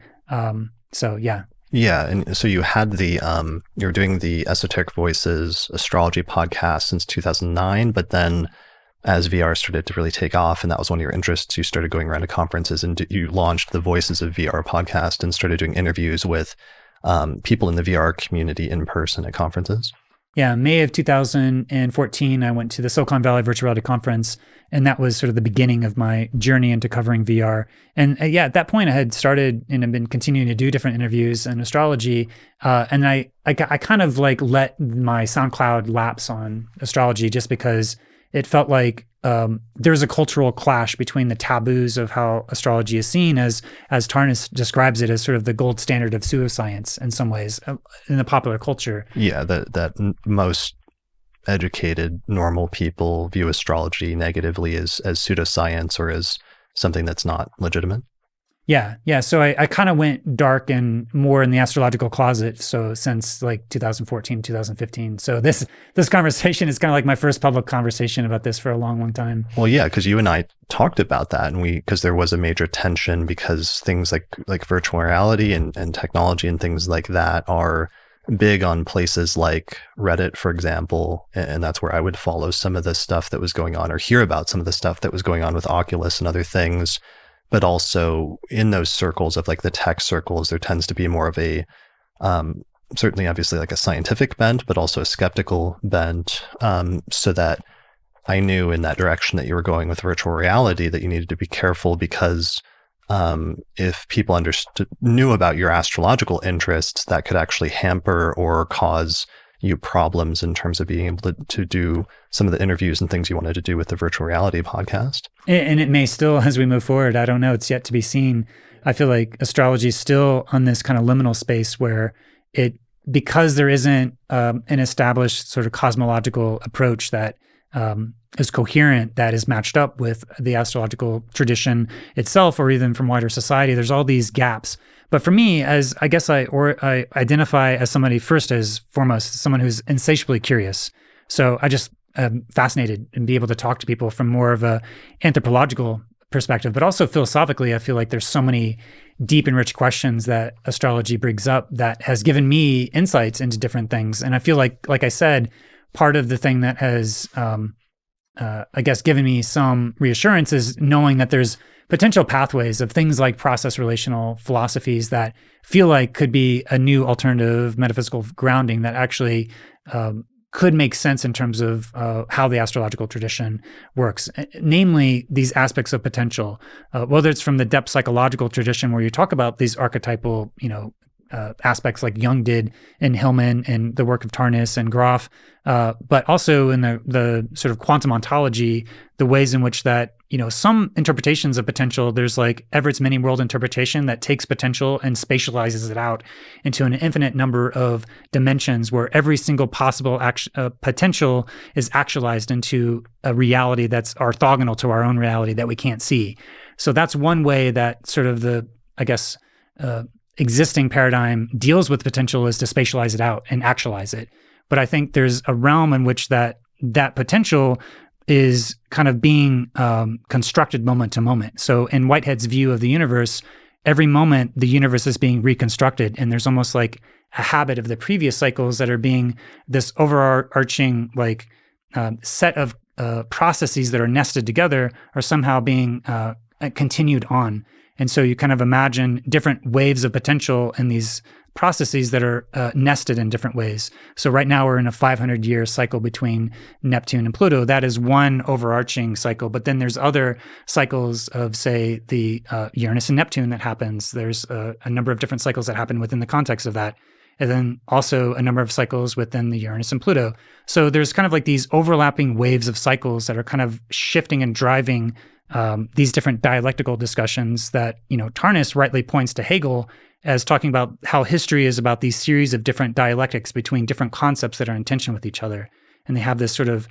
So yeah. Yeah, and so you had you were doing the Esoteric Voices Astrology Podcast since 2009, but then as VR started to really take off, and that was one of your interests, you started going around to conferences, and you launched the Voices of VR podcast and started doing interviews with people in the VR community in person at conferences. Yeah, May of 2014, I went to the Silicon Valley Virtual Reality Conference, and that was sort of the beginning of my journey into covering VR. And at that point, I had started and have been continuing to do different interviews in astrology, and I kind of like let my SoundCloud lapse on astrology, just because it felt like there's a cultural clash between the taboos of how astrology is seen, as Tarnis describes it, as sort of the gold standard of pseudoscience in some ways in the popular culture. Yeah, that most educated, normal people view astrology negatively as pseudoscience, or as something that's not legitimate. Yeah. So I kind of went dark and more in the astrological closet. So since like 2014, 2015. So this conversation is kind of like my first public conversation about this for a long, long time. Well, yeah, because you and I talked about that, and because there was a major tension because things like virtual reality and technology and things like that are big on places like Reddit, for example, and that's where I would follow some of the stuff that was going on or hear about some of the stuff that was going on with Oculus and other things. But also in those circles of like the tech circles, there tends to be more of a, certainly obviously like a scientific bent, but also a skeptical bent, so that I knew in that direction that you were going with virtual reality that you needed to be careful because if people knew about your astrological interests, that could actually hamper or cause you problems in terms of being able to do some of the interviews and things you wanted to do with the virtual reality podcast. And it may still, as we move forward, I don't know, it's yet to be seen. I feel like astrology is still on this kind of liminal space where because there isn't an established sort of cosmological approach that is coherent, that is matched up with the astrological tradition itself, or even from wider society, there's all these gaps. But for me, as I guess I identify as somebody first as foremost, someone who's insatiably curious. So I just am fascinated and be able to talk to people from more of a anthropological perspective, but also philosophically, I feel like there's so many deep and rich questions that astrology brings up that has given me insights into different things. And I feel like I said, part of the thing that has, I guess, given me some reassurance is knowing that there's potential pathways of things like process relational philosophies that feel like could be a new alternative metaphysical grounding that actually could make sense in terms of how the astrological tradition works, namely these aspects of potential, whether it's from the depth psychological tradition where you talk about these archetypal, aspects like Jung did in Hillman and the work of Tarnas and Groff, but also in the sort of quantum ontology, the ways in which that, some interpretations of potential, there's like Everett's many world interpretation that takes potential and spatializes it out into an infinite number of dimensions where every single possible potential is actualized into a reality that's orthogonal to our own reality that we can't see. So that's one way that sort of the, I guess, existing paradigm deals with potential is to spatialize it out and actualize it. But I think there's a realm in which that potential is kind of being constructed moment to moment. So in Whitehead's view of the universe, every moment the universe is being reconstructed, and there's almost like a habit of the previous cycles that are being this overarching set of processes that are nested together are somehow being continued on. And so you kind of imagine different waves of potential in these processes that are nested in different ways. So right now we're in a 500-year cycle between Neptune and Pluto. That is one overarching cycle. But then there's other cycles of, say, the Uranus and Neptune that happens. There's a number of different cycles that happen within the context of that. And then also a number of cycles within the Uranus and Pluto. So there's kind of like these overlapping waves of cycles that are kind of shifting and driving these different dialectical discussions that, Tarnas rightly points to Hegel as talking about how history is about these series of different dialectics between different concepts that are in tension with each other. And they have this sort of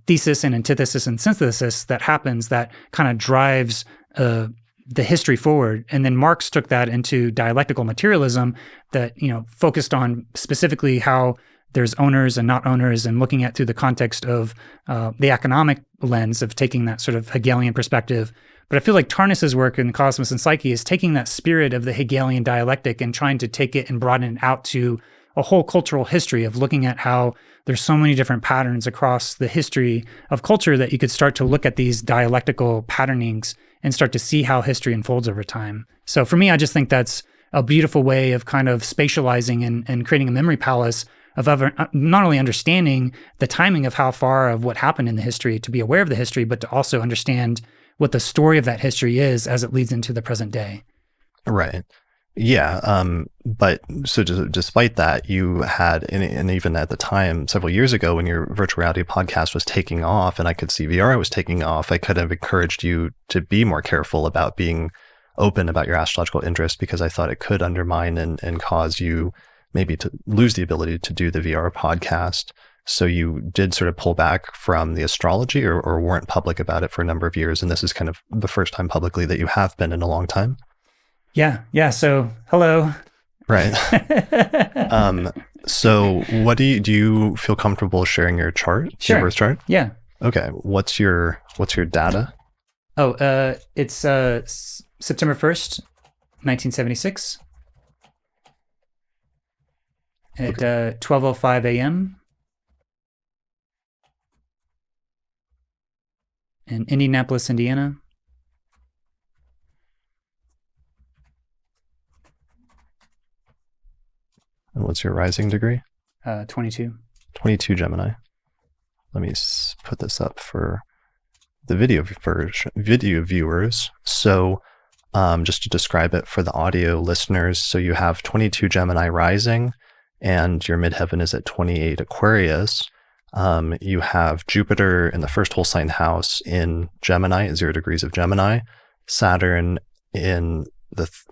thesis and antithesis and synthesis that happens that kind of drives the history forward. And then Marx took that into dialectical materialism that, focused on specifically how there's owners and not owners, and looking at through the context of the economic lens of taking that sort of Hegelian perspective. But I feel like Tarnas's work in Cosmos and Psyche is taking that spirit of the Hegelian dialectic and trying to take it and broaden it out to a whole cultural history of looking at how there's so many different patterns across the history of culture that you could start to look at these dialectical patternings and start to see how history unfolds over time. So for me, I just think that's a beautiful way of kind of spatializing and creating a memory palace of not only understanding the timing of how far of what happened in the history, to be aware of the history, but to also understand what the story of that history is as it leads into the present day. Right. Yeah. But so despite that, you had, and even at the time, several years ago, when your virtual reality podcast was taking off and I could see VR was taking off, I could have encouraged you to be more careful about being open about your astrological interest, because I thought it could undermine and cause you maybe to lose the ability to do the VR podcast. So you did sort of pull back from the astrology or weren't public about it for a number of years. And this is kind of the first time publicly that you have been in a long time. Yeah. So hello. Right. So what do you feel comfortable sharing your chart? Sure. Your birth chart? Yeah. Okay. What's your data? Oh, it's September 1st, 1976 at 12:05 a.m. in Indianapolis, Indiana. And what's your rising degree? 22. 22 Gemini. Let me put this up for the video viewers. So just to describe it for the audio listeners, so you have 22 Gemini rising, and your midheaven is at 28 Aquarius. You have Jupiter in the first whole sign house in Gemini at 0 degrees of Gemini, Saturn in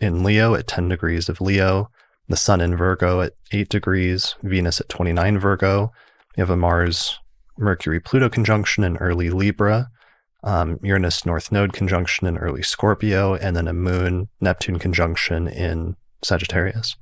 Leo at 10 degrees of Leo, the Sun in Virgo at 8 degrees, Venus at 29 Virgo. You have a Mars-Mercury-Pluto conjunction in early Libra, Uranus North Node conjunction in early Scorpio, and then a Moon-Neptune conjunction in Sagittarius.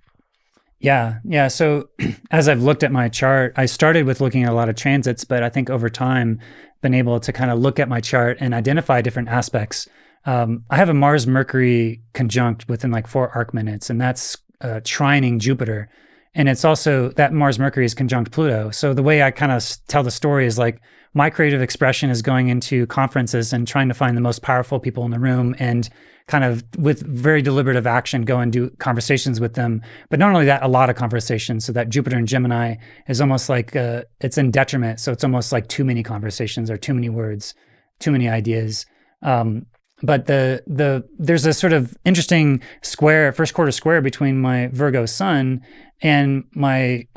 Yeah. So as I've looked at my chart, I started with looking at a lot of transits, but I think over time, been able to kind of look at my chart and identify different aspects. I have a Mars-Mercury conjunct within like 4 arc minutes, and that's trining Jupiter. And it's also that Mars-Mercury is conjunct Pluto. So the way I kind of tell the story is like my creative expression is going into conferences and trying to find the most powerful people in the room and kind of with very deliberative action go and do conversations with them. But not only that, a lot of conversations. So that Jupiter and Gemini is almost like it's in detriment. So it's almost like too many conversations or too many words, too many ideas. But there's a sort of interesting first quarter square between my Virgo sun and my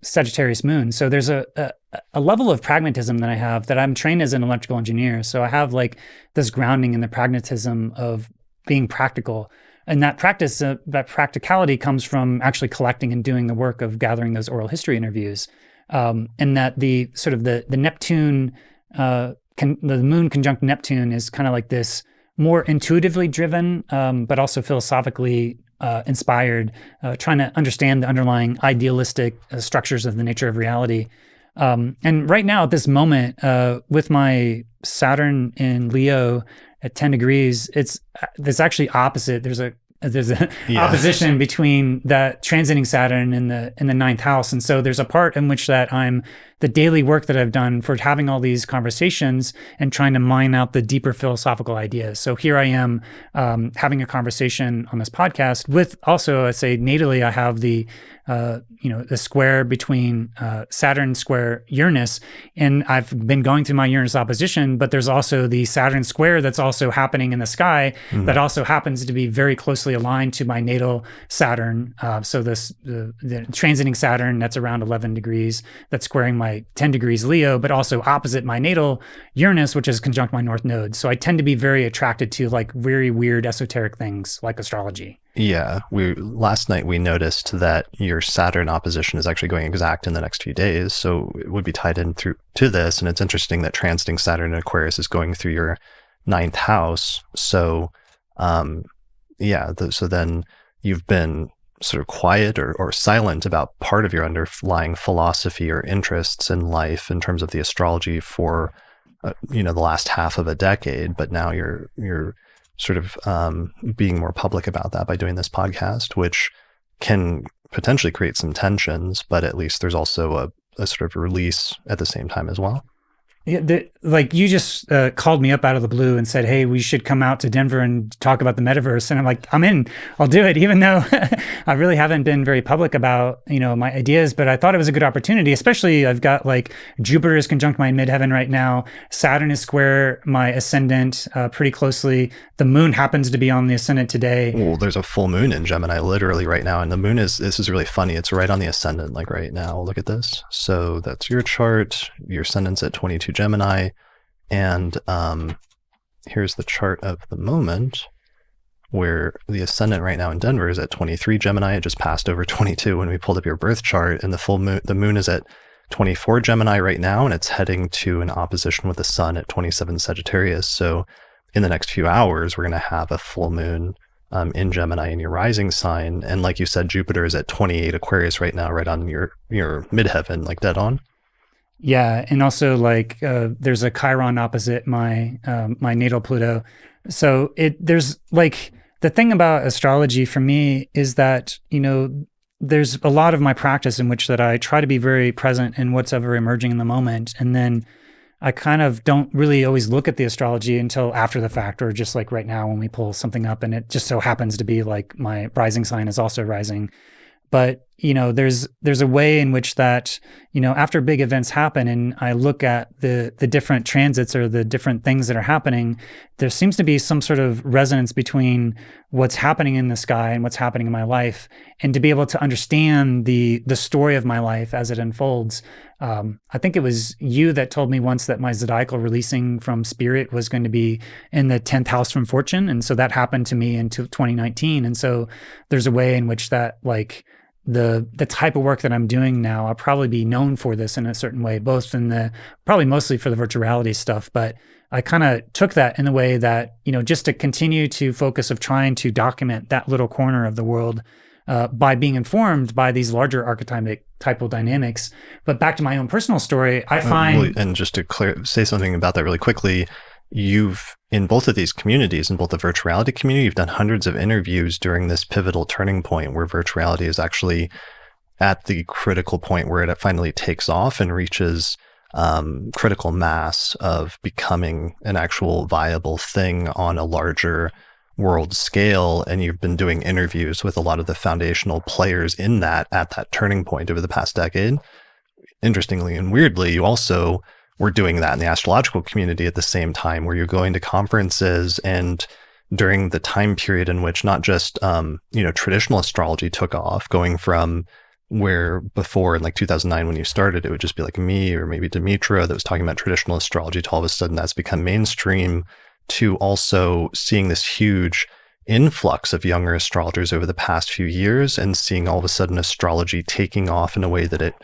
Sagittarius moon. So there's a level of pragmatism that I have that I'm trained as an electrical engineer. So I have like this grounding in the pragmatism of being practical. And that practicality comes from actually collecting and doing the work of gathering those oral history interviews. And that the sort of the Neptune, the moon conjunct Neptune is kind of like this more intuitively driven, but also philosophically inspired, trying to understand the underlying idealistic structures of the nature of reality. And right now at this moment, with my Saturn in Leo at 10 degrees, it's actually opposite. There's a opposition between that transiting Saturn in the ninth house. And so there's a part in which that I'm the daily work that I've done for having all these conversations and trying to mine out the deeper philosophical ideas. So here I am having a conversation on this podcast with also, I say natally, I have the square between Saturn square Uranus, and I've been going through my Uranus opposition, but there's also the Saturn square that's also happening in the sky that also happens to be very closely aligned to my natal Saturn. So the transiting Saturn, that's around 11 degrees, that's squaring my 10 degrees Leo, but also opposite my natal Uranus, which is conjunct my North Node. So I tend to be very attracted to like very weird esoteric things like astrology. Yeah, last night we noticed that your Saturn opposition is actually going exact in the next few days, so it would be tied in through to this. And it's interesting that transiting Saturn in Aquarius is going through your ninth house. So, so then you've been sort of quiet or silent about part of your underlying philosophy or interests in life in terms of the astrology for the last half of a decade, but now you're sort of being more public about that by doing this podcast, which can potentially create some tensions, but at least there's also a sort of release at the same time as well. Yeah, like you just called me up out of the blue and said, hey, we should come out to Denver and talk about the metaverse. And I'm like, I'm in, I'll do it, even though I really haven't been very public about, my ideas, but I thought it was a good opportunity, especially I've got like Jupiter is conjunct my midheaven right now. Saturn is square my ascendant pretty closely. The moon happens to be on the ascendant today. Well, there's a full moon in Gemini literally right now. And the moon this is really funny. It's right on the ascendant, like right now. Look at this. So that's your chart. Your ascendant's at 22 Gemini. And here's the chart of the moment where the ascendant right now in Denver is at 23 Gemini. It just passed over 22 when we pulled up your birth chart, and the full moon, the moon is at 24 Gemini right now, and it's heading to an opposition with the sun at 27 Sagittarius. So in the next few hours, we're going to have a full moon in Gemini in your rising sign. And like you said, Jupiter is at 28 Aquarius right now, right on your midheaven, like dead on. Yeah, and also like there's a Chiron opposite my natal Pluto. So there's like the thing about astrology for me is that, there's a lot of my practice in which that I try to be very present in what's ever emerging in the moment. And then I kind of don't really always look at the astrology until after the fact, or just like right now when we pull something up and it just so happens to be like my rising sign is also rising. But, there's a way in which that, after big events happen and I look at the different transits or the different things that are happening, there seems to be some sort of resonance between what's happening in the sky and what's happening in my life. And to be able to understand the story of my life as it unfolds. I think it was you that told me once that my zodiacal releasing from spirit was going to be in the 10th house from fortune. And so that happened to me in 2019. And so there's a way in which that like, the type of work that I'm doing now, I'll probably be known for this in a certain way, both in probably mostly for the virtual reality stuff, but I kind of took that in a way that, just to continue to focus of trying to document that little corner of the world by being informed by these larger archetypal dynamics. But back to my own personal story, I find... and just to say something about that really quickly, you've, in both of these communities, in both the virtual reality community, you've done hundreds of interviews during this pivotal turning point where virtual reality is actually at the critical point where it finally takes off and reaches critical mass of becoming an actual viable thing on a larger world scale. And you've been doing interviews with a lot of the foundational players in that at that turning point over the past decade. Interestingly and weirdly, you also were doing that in the astrological community at the same time, where you're going to conferences and during the time period in which not just, traditional astrology took off, going from where before in like 2009 when you started, it would just be like me or maybe Demetra that was talking about traditional astrology to all of a sudden that's become mainstream, to also seeing this huge influx of younger astrologers over the past few years and seeing all of a sudden astrology taking off in a way that it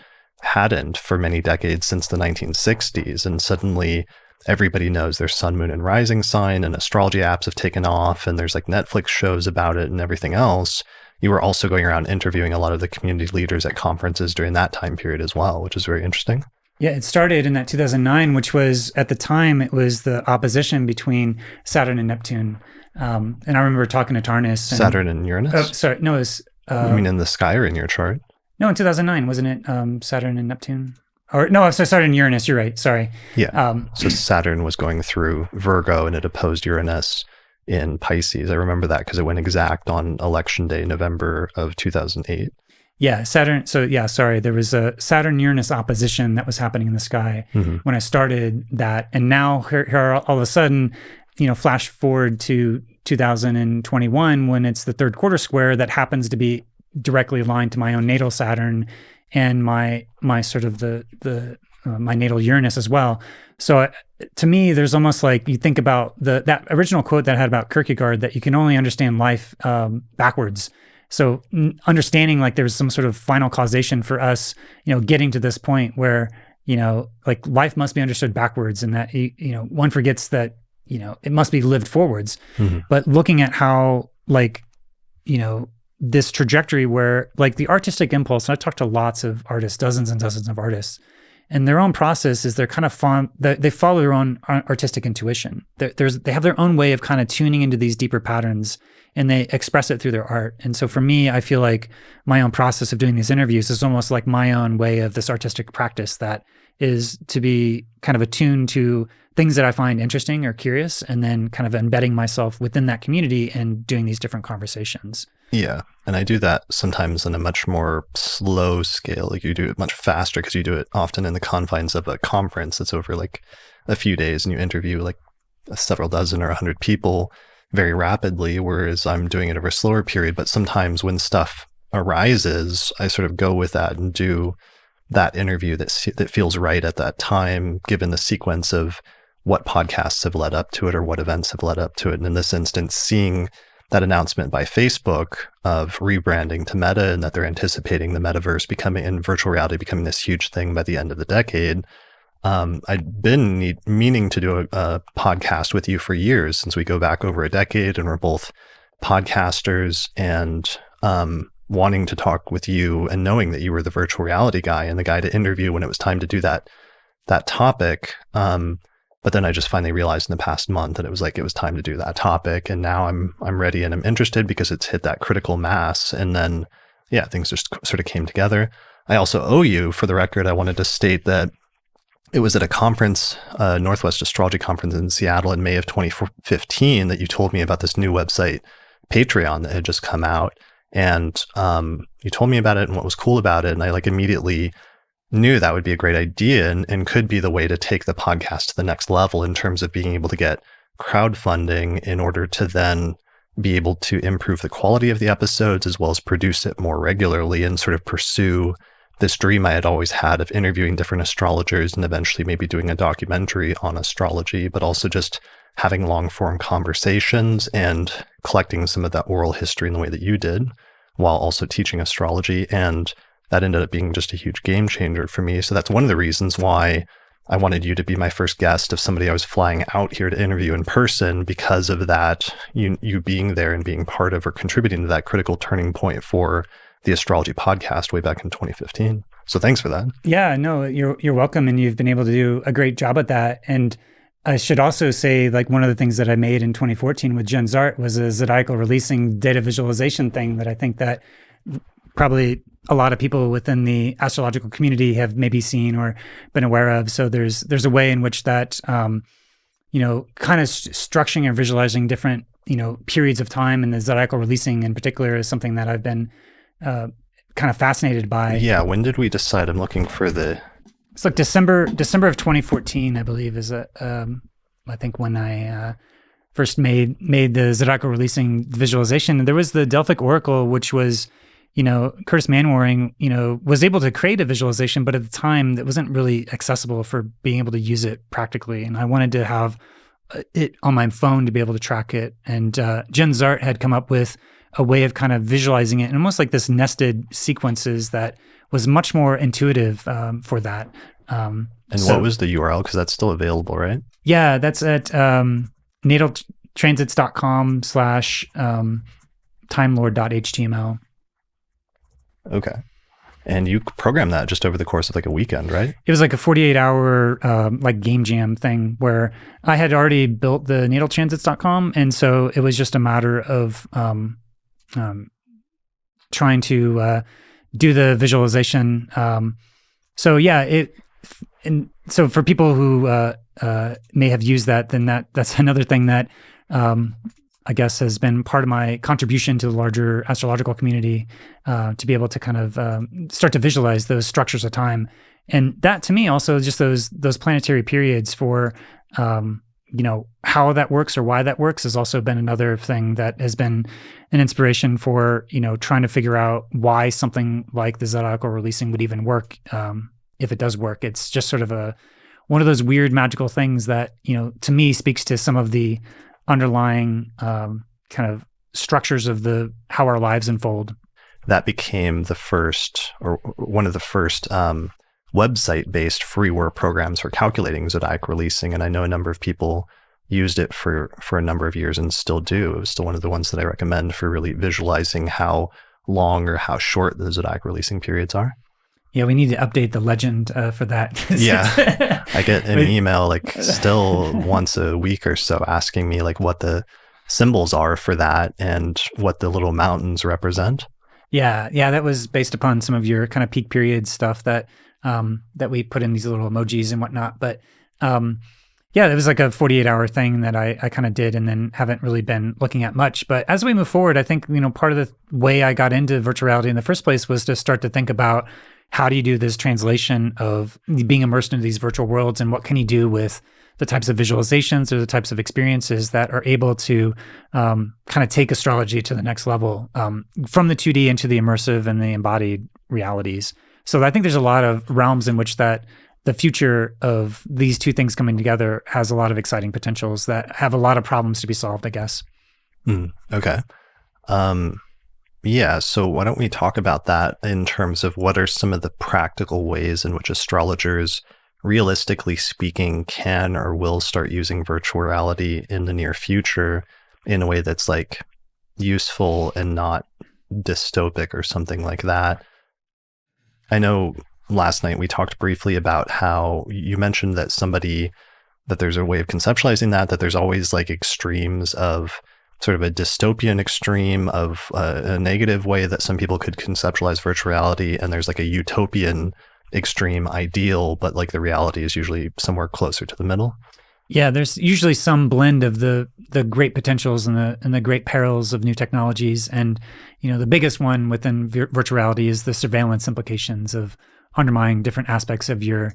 hadn't for many decades since the 1960s. And suddenly everybody knows their sun, moon, and rising sign, and astrology apps have taken off, and there's like Netflix shows about it and everything else. You were also going around interviewing a lot of the community leaders at conferences during that time period as well, which is very interesting. Yeah, it started in that 2009, which was, at the time, it was the opposition between Saturn and Neptune. And I remember talking to Tarnis. Saturn and Uranus? Sorry, no, it was... you mean in the sky or in your chart? No, in 2009, wasn't it Saturn and Neptune? Or no, so Saturn and Uranus, you're right, sorry. Yeah, so Saturn was going through Virgo and it opposed Uranus in Pisces. I remember that because it went exact on election day, November of 2008. Yeah, Saturn. So yeah, sorry. There was a Saturn-Uranus opposition that was happening in the sky when I started that. And now here all of a sudden, flash forward to 2021 when it's the third quarter square that happens to be directly aligned to my own natal Saturn and my sort of my natal Uranus as well. So to me, there's almost like you think about that original quote that I had about Kierkegaard, that you can only understand life backwards. So understanding like there's some sort of final causation for us, getting to this point where, like life must be understood backwards, and that, one forgets that, it must be lived forwards. Mm-hmm. But looking at how like, this trajectory where like the artistic impulse, and I've talked to lots of artists, dozens and dozens of artists, and their own process is they're kind of they follow their own artistic intuition. They have their own way of kind of tuning into these deeper patterns, and they express it through their art. And so for me, I feel like my own process of doing these interviews is almost like my own way of this artistic practice that is to be kind of attuned to things that I find interesting or curious, and then kind of embedding myself within that community and doing these different conversations. Yeah. And I do that sometimes in a much more slow scale. Like you do it much faster because you do it often in the confines of a conference that's over like a few days, and you interview like several dozen or 100 people very rapidly, whereas I'm doing it over a slower period. But sometimes when stuff arises, I sort of go with that and do that interview that feels right at that time, given the sequence of what podcasts have led up to it or what events have led up to it. And in this instance, seeing that announcement by Facebook of rebranding to Meta and that they're anticipating the metaverse becoming and virtual reality becoming this huge thing by the end of the decade. I'd been meaning to do a podcast with you for years, since we go back over a decade and we're both podcasters, and wanting to talk with you and knowing that you were the virtual reality guy and the guy to interview when it was time to do that topic. But then I just finally realized in the past month that it was time to do that topic. And now I'm ready and I'm interested because it's hit that critical mass. And then, yeah, things just sort of came together. I also owe you, for the record, I wanted to state that it was at a conference, Northwest Astrology Conference in Seattle in May of 2015, that you told me about this new website, Patreon, that had just come out. And you told me about it and what was cool about it. And I immediately knew that would be a great idea and could be the way to take the podcast to the next level in terms of being able to get crowdfunding in order to then be able to improve the quality of the episodes as well as produce it more regularly and sort of pursue this dream I had always had of interviewing different astrologers and eventually maybe doing a documentary on astrology, but also just having long form conversations and collecting some of that oral history in the way that you did while also teaching astrology. And that ended up being just a huge game changer for me. So that's one of the reasons why I wanted you to be my first guest of somebody I was flying out here to interview in person, because of that, you being there and being part of or contributing to that critical turning point for the Astrology Podcast way back in 2015. So thanks for that. Yeah, no, you're welcome. And you've been able to do a great job at that. And I should also say, one of the things that I made in 2014 with Jen Zart was a zodiacal releasing data visualization thing that I think that probably a lot of people within the astrological community have maybe seen or been aware of. So there's a way in which that, kind of structuring and visualizing different, periods of time, and the zodiacal releasing in particular is something that I've been kind of fascinated by. Yeah. When did we decide? I'm looking for it's December of 2014, I believe, is I think when I first made the zodiacal releasing visualization. And there was the Delphic Oracle, which was, Curtis Manwaring, was able to create a visualization, but at the time that wasn't really accessible for being able to use it practically. And I wanted to have it on my phone to be able to track it. And Jen Zart had come up with a way of kind of visualizing it, and almost like this nested sequences that was much more intuitive for that. What was the URL? Because that's still available, right? Yeah, that's at nataltransits.com/timelord.html. Okay. And you programmed that just over the course of a weekend, right? It was a 48-hour game jam thing where I had already built the nataltransits.com, and so it was just a matter of trying to do the visualization. So for people who may have used that, then that's another thing that I guess has been part of my contribution to the larger astrological community, to be able to kind of start to visualize those structures of time. And that, to me, also just those planetary periods for how that works or why that works has also been another thing that has been an inspiration for trying to figure out why something like the zodiacal releasing would even work, if it does work. It's just sort of one of those weird magical things that to me speaks to some of the underlying kind of structures of how our lives unfold. That became the first, or one of the first website-based freeware programs for calculating zodiac releasing, and I know a number of people used it for a number of years and still do. It was still one of the ones that I recommend for really visualizing how long or how short the zodiac releasing periods are. Yeah, we need to update the legend for that. Yeah, I get an email still once a week or so asking me what the symbols are for that and what the little mountains represent. Yeah, that was based upon some of your kind of peak period stuff that we put in these little emojis and whatnot. But yeah, it was a 48-hour thing that I kind of did and then haven't really been looking at much. But as we move forward, I think, part of the way I got into virtual reality in the first place was to start to think about how do you do this translation of being immersed into these virtual worlds, and what can you do with the types of visualizations or the types of experiences that are able to kind of take astrology to the next level, from the 2D into the immersive and the embodied realities. So I think there's a lot of realms in which that the future of these two things coming together has a lot of exciting potentials that have a lot of problems to be solved, I guess. Okay. Yeah, so why don't we talk about that in terms of what are some of the practical ways in which astrologers, realistically speaking, can or will start using virtual reality in the near future in a way that's like useful and not dystopic or something like that. I know last night we talked briefly about how you mentioned that there's a way of conceptualizing that there's always like extremes of sort of a dystopian extreme of a negative way that some people could conceptualize virtual reality, and there's like a utopian extreme ideal, but like the reality is usually somewhere closer to the middle. Yeah, there's usually some blend of the great potentials and the great perils of new technologies, and the biggest one within virtual reality is the surveillance implications of undermining different aspects of your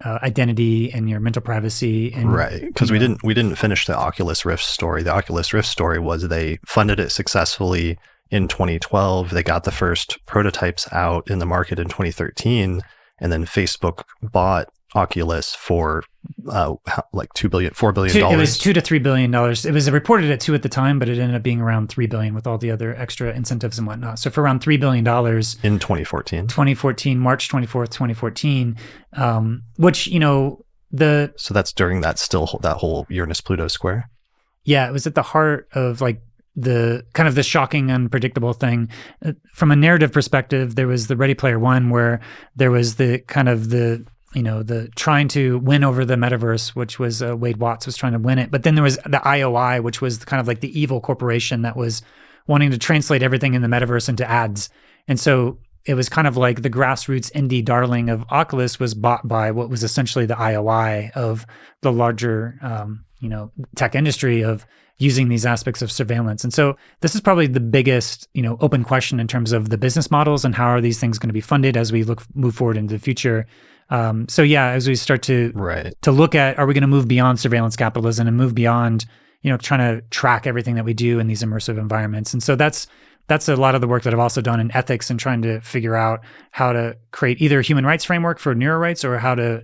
identity and your mental privacy. And, right, because we didn't finish the Oculus Rift story. The Oculus Rift story was they funded it successfully in 2012. They got the first prototypes out in the market in 2013, and then Facebook bought Oculus for like $4 billion. It was $2 to $3 billion. It was reported at 2 at the time, but it ended up being around $3 billion with all the other extra incentives and whatnot. So for around $3 billion in 2014, March 24th, 2014, which so that's during that whole Uranus-Pluto square. Yeah, it was at the heart of like the kind of the shocking, unpredictable thing. From a narrative perspective, there was the Ready Player One, where there was the kind of the trying to win over the metaverse, which was Wade Watts was trying to win it. But then there was the IOI, which was kind of like the evil corporation that was wanting to translate everything in the metaverse into ads. And so it was kind of like the grassroots indie darling of Oculus was bought by what was essentially the IOI of the larger, tech industry of using these aspects of surveillance. And so this is probably the biggest, open question in terms of the business models and how are these things going to be funded as we move forward into the future. As we start to look at, are we going to move beyond surveillance capitalism and move beyond, trying to track everything that we do in these immersive environments? And so that's a lot of the work that I've also done in ethics and trying to figure out how to create either a human rights framework for neuro rights or how to,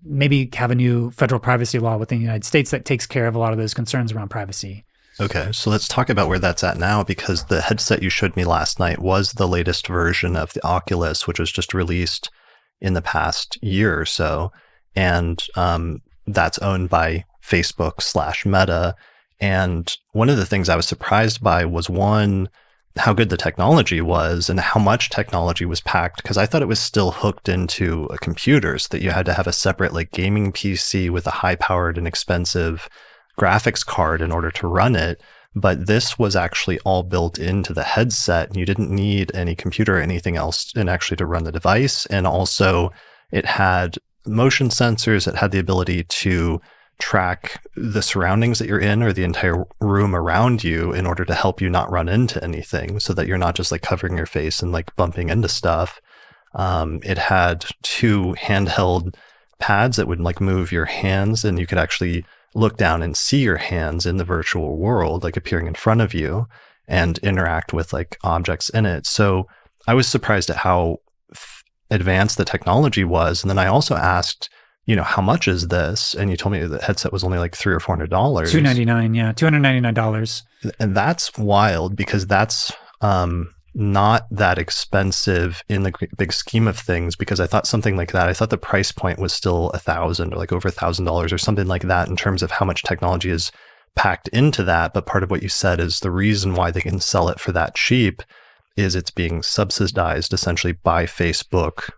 maybe have a new federal privacy law within the United States that takes care of a lot of those concerns around privacy. Okay, so let's talk about where that's at now, because the headset you showed me last night was the latest version of the Oculus, which was just released in the past year or so. And that's owned by Facebook/Meta. And one of the things I was surprised by was, one, how good the technology was and how much technology was packed, because I thought it was still hooked into a computer, so that you had to have a separate like gaming PC with a high-powered and expensive graphics card in order to run it. But this was actually all built into the headset, and you didn't need any computer or anything else actually to run the device. And also it had motion sensors. It had the ability to track the surroundings that you're in or the entire room around you in order to help you not run into anything, so that you're not just like covering your face and like bumping into stuff. It had 2 handheld pads that would like move your hands, and you could actually look down and see your hands in the virtual world, like appearing in front of you, and interact with like objects in it. So I was surprised at how advanced the technology was. And then I also asked, how much is this? And you told me the headset was only like $300 or $400. $299, yeah, $299. And that's wild, because that's not that expensive in the big scheme of things, because I thought something like that, I thought the price point was still $1,000 or like over $1,000 or something like that in terms of how much technology is packed into that. But part of what you said is the reason why they can sell it for that cheap is it's being subsidized essentially by Facebook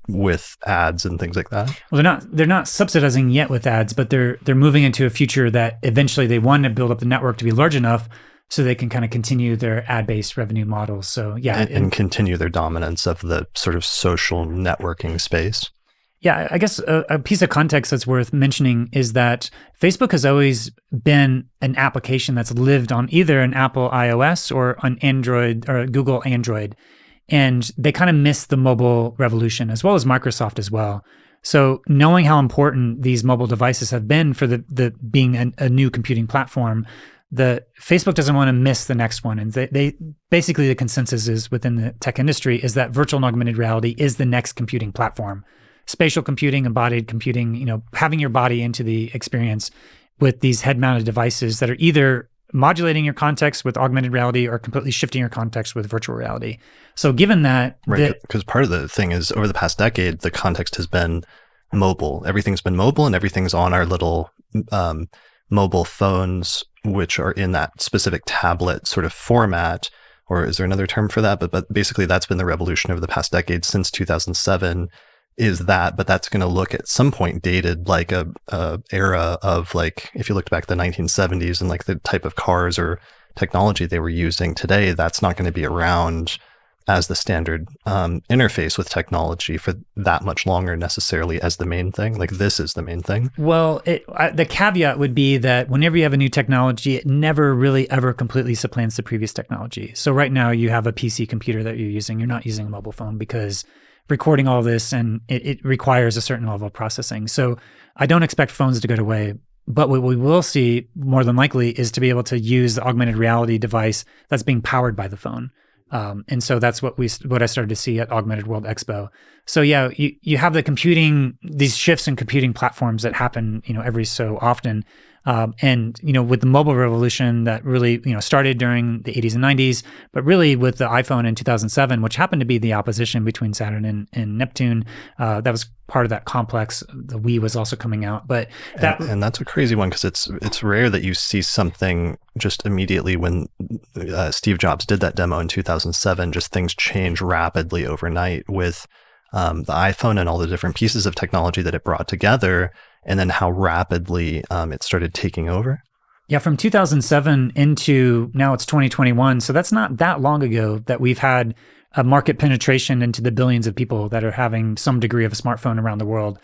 with ads and things like that. Well, they're not subsidizing yet with ads, but they're moving into a future that eventually they want to build up the network to be large enough so they can kind of continue their ad-based revenue models. So yeah. And continue their dominance of the sort of social networking space. Yeah, I guess a piece of context that's worth mentioning is that Facebook has always been an application that's lived on either an Apple iOS or an Android or Google Android. And they kind of missed the mobile revolution, as well as Microsoft as well. So knowing how important these mobile devices have been for the being a new computing platform, the Facebook doesn't want to miss the next one. And they basically, the consensus is within the tech industry is that virtual and augmented reality is the next computing platform. Spatial computing, embodied computing, having your body into the experience with these head-mounted devices that are either modulating your context with augmented reality or completely shifting your context with virtual reality. So given that... Right, because part of the thing is over the past decade, the context has been mobile. Everything's been mobile and everything's on our little mobile phones, which are in that specific tablet sort of format. Or is there another term for that? But basically that's been the revolution over the past decade since 2007 is that, but that's going to look at some point dated like a era of like, if you looked back at the 1970s and like the type of cars or technology they were using today, that's not going to be around as the standard interface with technology for that much longer necessarily as the main thing. Like this is the main thing. Well, the caveat would be that whenever you have a new technology, it never really ever completely supplants the previous technology. So right now you have a PC computer that you're using. You're not using a mobile phone because recording all this and it requires a certain level of processing. So I don't expect phones to go away. But what we will see more than likely is to be able to use the augmented reality device that's being powered by the phone. And so that's what I started to see at Augmented World Expo. So yeah, you have these shifts in computing platforms that happen, every so often. And with the mobile revolution that really, started during the 80s and 90s, but really with the iPhone in 2007, which happened to be the opposition between Saturn and Neptune, that was part of that complex. The Wii was also coming out, but and that's a crazy one because it's rare that you see something just immediately when Steve Jobs did that demo in 2007. Just things change rapidly overnight with the iPhone and all the different pieces of technology that it brought together. And then how rapidly it started taking over? Yeah, from 2007 into now it's 2021. So that's not that long ago that we've had a market penetration into the billions of people that are having some degree of a smartphone around the world.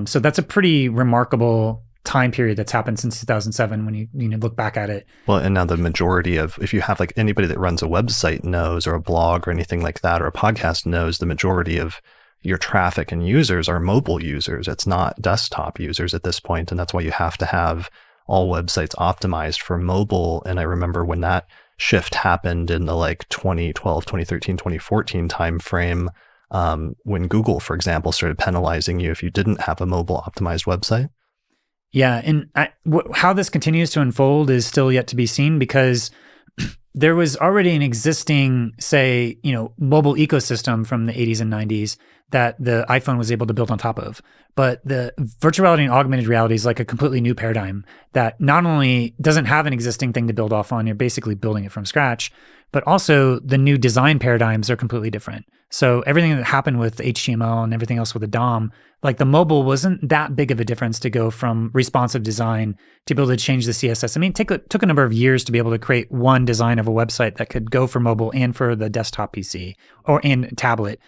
So that's a pretty remarkable time period that's happened since 2007 when you look back at it. Well, and now the majority of, if you have like anybody that runs a website knows, or a blog or anything like that, or a podcast knows, the majority of your traffic and users are mobile users. It's not desktop users at this point. And that's why you have to have all websites optimized for mobile. And I remember when that shift happened in the like 2012, 2013, 2014 timeframe, when Google, for example, started penalizing you if you didn't have a mobile optimized website. Yeah. And how this continues to unfold is still yet to be seen because there was already an existing, say, mobile ecosystem from the 80s and 90s that the iPhone was able to build on top of. But the virtual reality and augmented reality is like a completely new paradigm that not only doesn't have an existing thing to build off on, you're basically building it from scratch, but also the new design paradigms are completely different. So everything that happened with HTML and everything else with the DOM, like the mobile wasn't that big of a difference to go from responsive design to be able to change the CSS. I mean, it took a number of years to be able to create one design of a website that could go for mobile and for the desktop PC and tablet.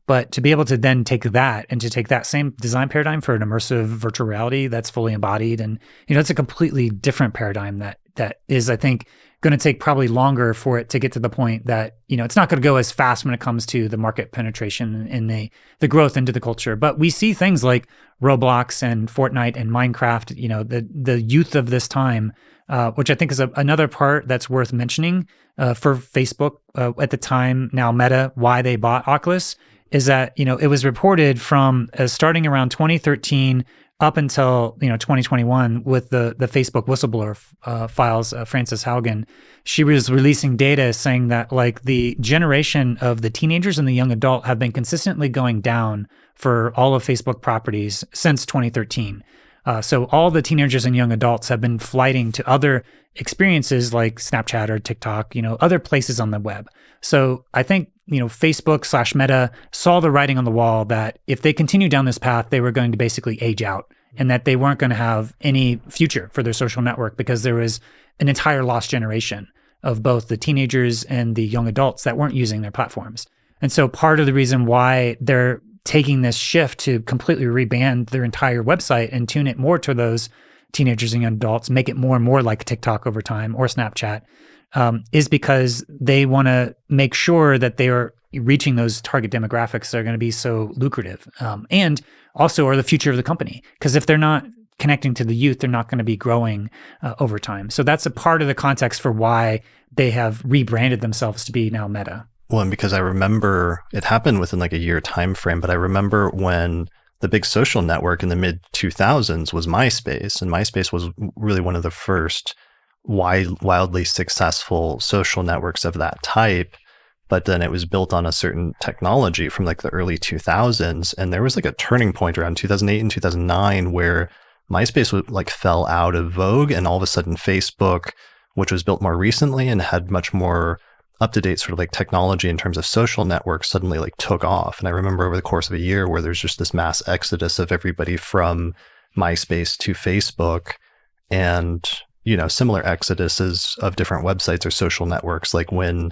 But to be able to then take that and to take that same design paradigm for an immersive virtual reality that's fully embodied, and it's a completely different paradigm that is, I think, going to take probably longer for it to get to the point that it's not going to go as fast when it comes to the market penetration and the growth into the culture. But we see things like Roblox and Fortnite and Minecraft. The youth of this time, which I think is another part that's worth mentioning for Facebook at the time. Now Meta, why they bought Oculus, is that, it was reported from starting around 2013 up until, 2021 with the Facebook whistleblower files, Frances Haugen. She was releasing data saying that like the generation of the teenagers and the young adult have been consistently going down for all of Facebook properties since 2013. So all the teenagers and young adults have been flighting to other experiences like Snapchat or TikTok, other places on the web. So I think, Facebook/Meta saw the writing on the wall that if they continue down this path, they were going to basically age out and that they weren't going to have any future for their social network because there was an entire lost generation of both the teenagers and the young adults that weren't using their platforms. And so part of the reason why they're taking this shift to completely rebrand their entire website and tune it more to those teenagers and young adults, make it more and more like TikTok over time or Snapchat, is because they want to make sure that they are reaching those target demographics that are going to be so lucrative and also are the future of the company. Because if they're not connecting to the youth, they're not going to be growing over time. So that's a part of the context for why they have rebranded themselves to be now Meta. Well, and because I remember it happened within like a year time frame, but I remember when the big social network in the mid 2000s was MySpace, and MySpace was really one of the first wildly successful social networks of that type. But then it was built on a certain technology from like the early 2000s. And there was like a turning point around 2008 and 2009 where MySpace fell out of vogue, and all of a sudden Facebook, which was built more recently and had much more up-to-date sort of like technology in terms of social networks, suddenly like took off. And I remember over the course of a year where there's just this mass exodus of everybody from MySpace to Facebook, and, you know, similar exoduses of different websites or social networks, like when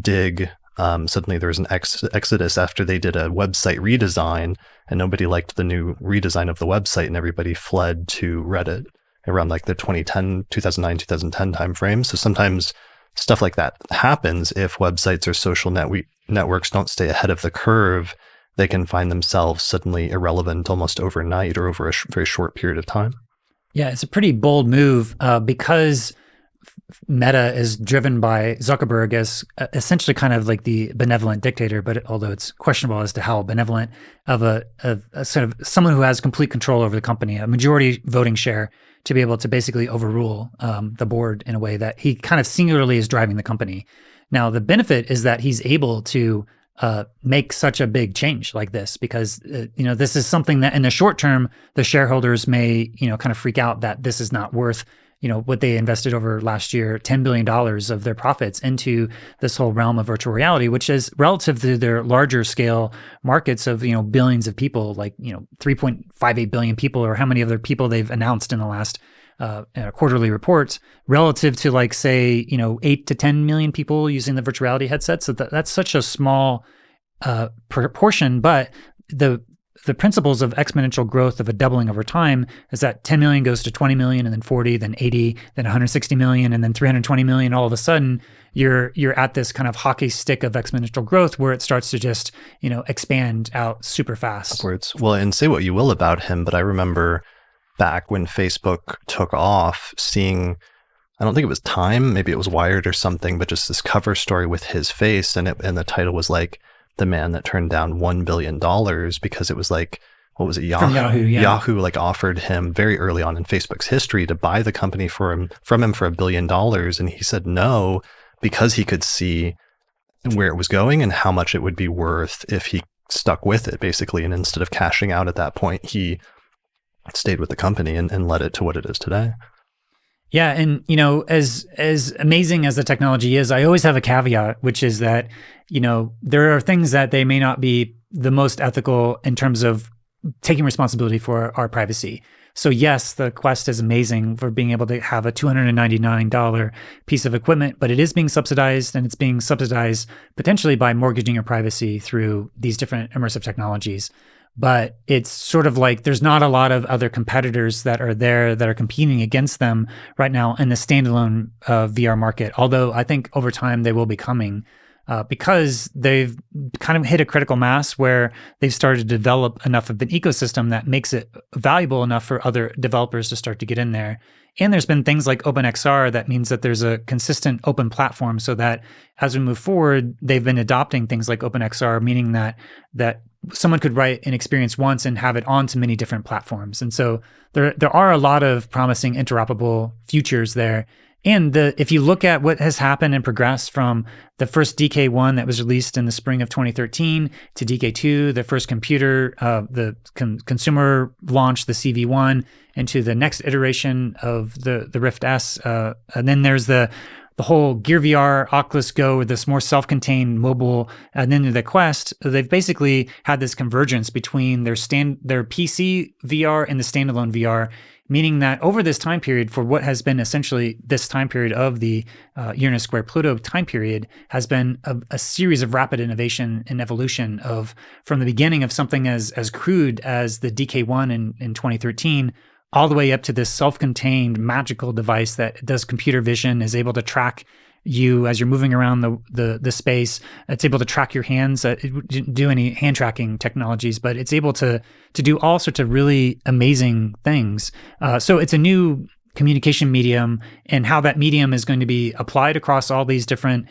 Dig, suddenly there was an exodus after they did a website redesign, and nobody liked the new redesign of the website, and everybody fled to Reddit around like the 2009, 2010 timeframe. So sometimes stuff like that happens. If websites or social networks don't stay ahead of the curve, they can find themselves suddenly irrelevant almost overnight or over a very short period of time. Yeah, it's a pretty bold move because Meta is driven by Zuckerberg as essentially kind of like the benevolent dictator, but although it's questionable as to how benevolent, of a sort of someone who has complete control over the company, a majority voting share, to be able to basically overrule the board in a way that he kind of singularly is driving the company. Now, the benefit is that he's able to make such a big change like this because, this is something that in the short term, the shareholders may, kind of freak out that this is not worth what they invested over last year, $10 billion of their profits into this whole realm of virtual reality, which is relative to their larger scale markets of, billions of people, like, 3.58 billion people, or how many other people they've announced in the last quarterly reports, relative to like, say, 8 to 10 million people using the virtual reality headsets. So that's such a small proportion, but the principles of exponential growth of a doubling over time is that 10 million goes to 20 million, and then 40, then 80, then 160 million, and then 320 million. All of a sudden, you're at this kind of hockey stick of exponential growth where it starts to just, expand out super fast. Upwards. Well, and say what you will about him, but I remember back when Facebook took off, seeing, I don't think it was Time, maybe it was Wired or something, but just this cover story with his face, and the title was like, the man that turned down $1 billion because it was like, what was it? Yahoo, yeah. Yahoo offered him very early on in Facebook's history to buy the company from him for $1 billion. And he said no, because he could see where it was going and how much it would be worth if he stuck with it, basically. And instead of cashing out at that point, he stayed with the company and led it to what it is today. Yeah, and as amazing as the technology is, I always have a caveat, which is that there are things that they may not be the most ethical in terms of taking responsibility for our privacy. So yes, the Quest is amazing for being able to have a $299 piece of equipment, but it is being subsidized, and it's being subsidized potentially by mortgaging your privacy through these different immersive technologies. But it's sort of like there's not a lot of other competitors that are there that are competing against them right now in the standalone VR market. Although I think over time they will be coming because they've kind of hit a critical mass where they've started to develop enough of an ecosystem that makes it valuable enough for other developers to start to get in there. And there's been things like OpenXR that means that there's a consistent open platform, so that as we move forward, they've been adopting things like OpenXR, meaning that someone could write an experience once and have it onto many different platforms. And so there are a lot of promising interoperable futures there. And if you look at what has happened and progressed from the first DK1 that was released in the spring of 2013 to DK2, the first computer, the consumer launch, the CV1, and to the next iteration of the Rift S. And then there's the whole Gear VR, Oculus Go, with this more self-contained mobile, and then the Quest. They've basically had this convergence between their PC VR and the standalone VR, meaning that over this time period, for what has been essentially this time period of the Uranus-Pluto time period, has been a series of rapid innovation and evolution from the beginning of something as crude as the DK1 in 2013, all the way up to this self-contained magical device that does computer vision, is able to track you as you're moving around the space. It's able to track your hands. It didn't do any hand tracking technologies, but it's able to do all sorts of really amazing things. So it's a new communication medium, and how that medium is going to be applied across all these different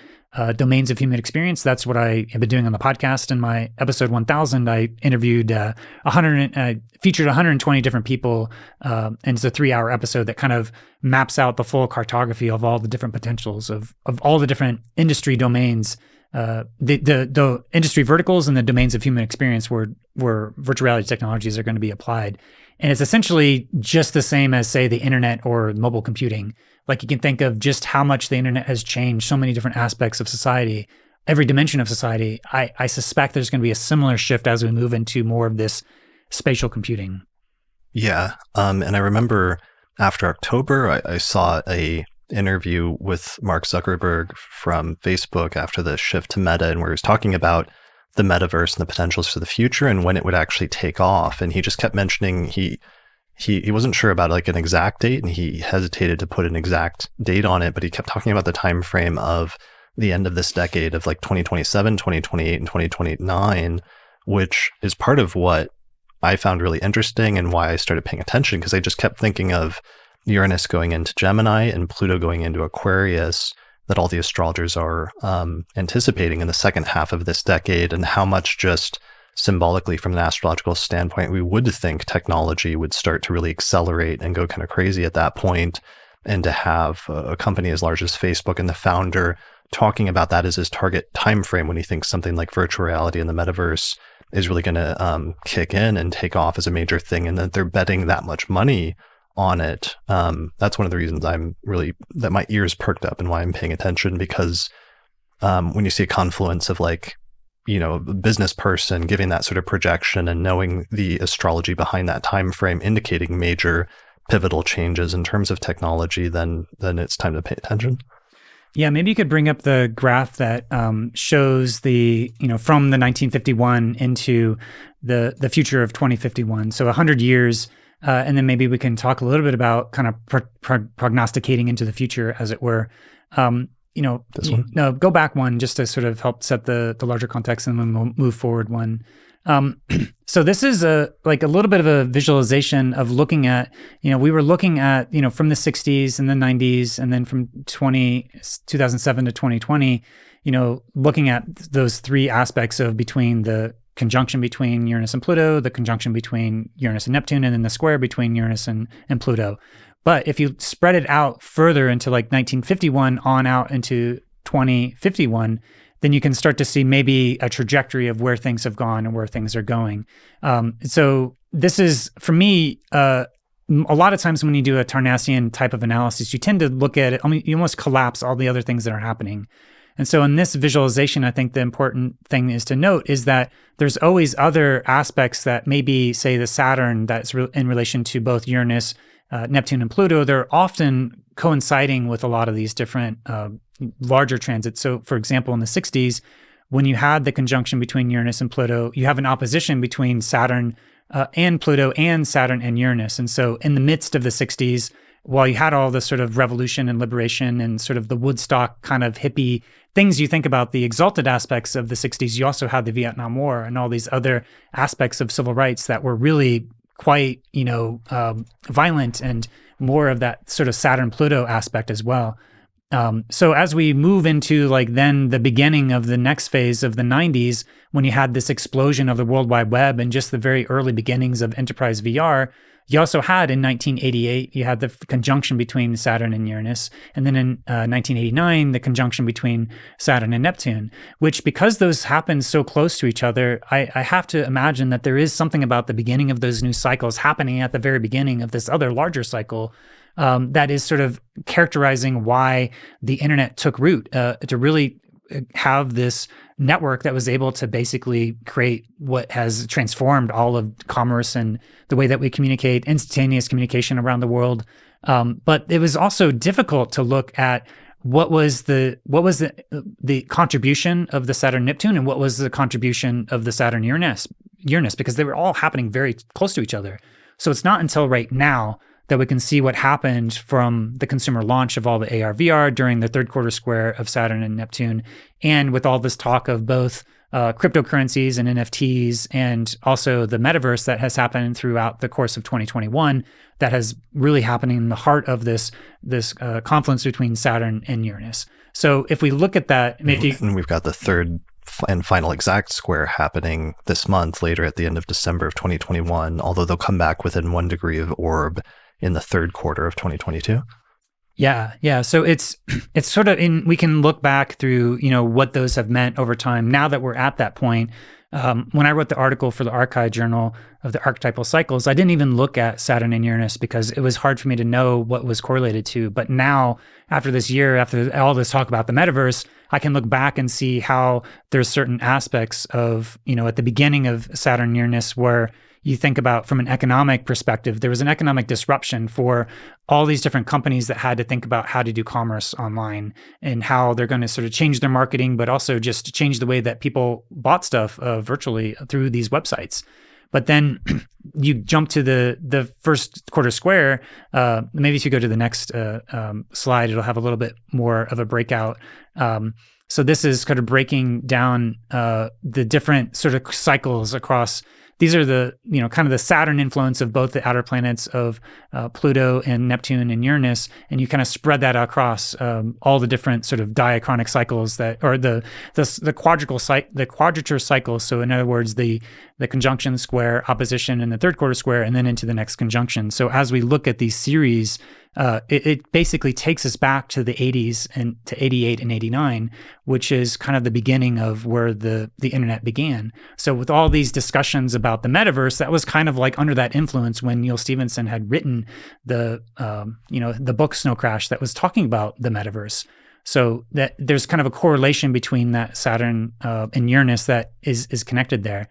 domains of human experience. That's what I have been doing on the podcast. In my episode 1000, I interviewed featured 120 different people, and it's a 3-hour episode that kind of maps out the full cartography of all the different potentials of all the different industry domains, the industry verticals and the domains of human experience where virtual reality technologies are going to be applied. And it's essentially just the same as, say, the internet or mobile computing. Like, you can think of just how much the internet has changed so many different aspects of society, every dimension of society. I suspect there's going to be a similar shift as we move into more of this spatial computing. Yeah. And I remember after October, I saw a interview with Mark Zuckerberg from Facebook after the shift to Meta, and where he was talking about the metaverse and the potentials for the future and when it would actually take off. And he just kept mentioning he wasn't sure about like an exact date, and he hesitated to put an exact date on it, but he kept talking about the time frame of the end of this decade of like 2027, 2028, and 2029, which is part of what I found really interesting and why I started paying attention, because I just kept thinking of Uranus going into Gemini and Pluto going into Aquarius, that all the astrologers are anticipating in the second half of this decade, and how much just symbolically from an astrological standpoint, we would think technology would start to really accelerate and go kind of crazy at that point. And to have a company as large as Facebook and the founder talking about that as his target time frame when he thinks something like virtual reality and the metaverse is really going to kick in and take off as a major thing, and that they're betting that much money on it. That's one of the reasons that my ears perked up and why I'm paying attention, because when you see a confluence of like, a business person giving that sort of projection and knowing the astrology behind that time frame indicating major pivotal changes in terms of technology, then it's time to pay attention. Yeah, maybe you could bring up the graph that shows the, from the 1951 into the future of 2051. So 100 years. And then maybe we can talk a little bit about kind of prognosticating into the future, as it were. Go back one just to sort of help set the larger context, and then we'll move forward one. So this is a little bit of a visualization of looking at, we were looking at, from the 60s and the 90s, and then from 2007 to 2020, looking at those three aspects of between the conjunction between Uranus and Pluto, the conjunction between Uranus and Neptune, and then the square between Uranus and Pluto. But if you spread it out further into like 1951 on out into 2051, then you can start to see maybe a trajectory of where things have gone and where things are going. So this is, for me, a lot of times when you do a Tarnassian type of analysis, you tend to look at it, you almost collapse all the other things that are happening. And so in this visualization, I think the important thing is to note is that there's always other aspects that maybe, say, the Saturn that's in relation to both Uranus, Neptune, and Pluto. They're often coinciding with a lot of these different larger transits. So, for example, in the 60s, when you had the conjunction between Uranus and Pluto, you have an opposition between Saturn and Pluto and Saturn and Uranus. And so in the midst of the 60s, while you had all this sort of revolution and liberation and sort of the Woodstock kind of hippie things, you think about the exalted aspects of the 60s, you also had the Vietnam War and all these other aspects of civil rights that were really quite, violent, and more of that sort of Saturn-Pluto aspect as well. So as we move into then the beginning of the next phase of the 90s, when you had this explosion of the World Wide Web and just the very early beginnings of enterprise VR, you also had in 1988, you had the conjunction between Saturn and Uranus. And then in 1989, the conjunction between Saturn and Neptune, which, because those happened so close to each other, I have to imagine that there is something about the beginning of those new cycles happening at the very beginning of this other larger cycle that is sort of characterizing why the internet took root, to really have this network that was able to basically create what has transformed all of commerce and the way that we communicate, instantaneous communication around the world. But it was also difficult to look at what was the contribution of the Saturn Neptune and what was the contribution of the Saturn Uranus, because they were all happening very close to each other. So it's not until right now that we can see what happened from the consumer launch of all the AR VR during the third quarter square of Saturn and Neptune, and with all this talk of both cryptocurrencies and NFTs, and also the metaverse that has happened throughout the course of 2021, that has really happening in the heart of this confluence between Saturn and Uranus. So if we look at that, and we've got the third and final exact square happening this month, later at the end of December of 2021, although they'll come back within 1 degree of orb in the third quarter of 2022. Yeah. So it's sort of we can look back through, what those have meant over time. Now that we're at that point, when I wrote the article for the Archai journal of the archetypal cycles, I didn't even look at Saturn and Uranus because it was hard for me to know what was correlated to. But now, after this year, after all this talk about the metaverse, I can look back and see how there's certain aspects of, at the beginning of Saturn and Uranus where you think about from an economic perspective, there was an economic disruption for all these different companies that had to think about how to do commerce online and how they're going to sort of change their marketing, but also just change the way that people bought stuff virtually through these websites. But then you jump to the first quarter square. Maybe if you go to the next slide, it'll have a little bit more of a breakout. So this is kind of breaking down the different sort of cycles across. These are the, kind of the Saturn influence of both the outer planets of Pluto and Neptune and Uranus, and you kind of spread that across all the different sort of diachronic cycles or the quadrature cycles. So in other words, the conjunction, square, opposition, and the third quarter square, and then into the next conjunction. So as we look at these series, it basically takes us back to the 80s and to 88 and 89, which is kind of the beginning of where the internet began. So with all these discussions about the metaverse, that was kind of like under that influence when Neil Stephenson had written the book Snow Crash that was talking about the metaverse. So that there's kind of a correlation between that Saturn and Uranus that is connected there.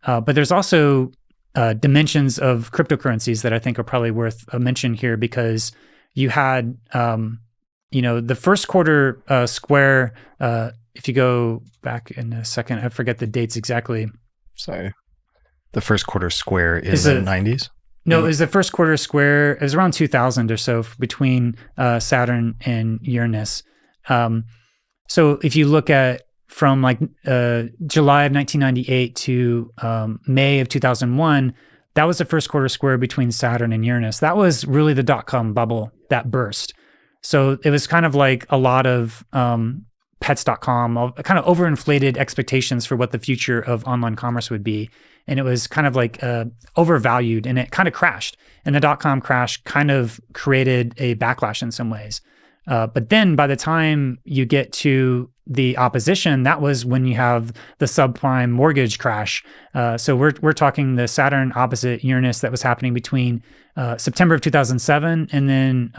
But there's also dimensions of cryptocurrencies that I think are probably worth a mention here, because you had, the first quarter square, if you go back in a second, I forget the dates exactly. Sorry. The first quarter square is in the 90s? No, it was the first quarter square. It was around 2000 or so between Saturn and Uranus. So if you look at from July of 1998 to May of 2001, that was the first quarter square between Saturn and Uranus. That was really the dot-com bubble that burst. So it was kind of like a lot of pets.com, kind of overinflated expectations for what the future of online commerce would be. And it was kind of like overvalued, and it kind of crashed. And the dot-com crash kind of created a backlash in some ways. But then by the time you get to the opposition, that was when you have the subprime mortgage crash. So we're talking the Saturn opposite Uranus that was happening between September of 2007 and then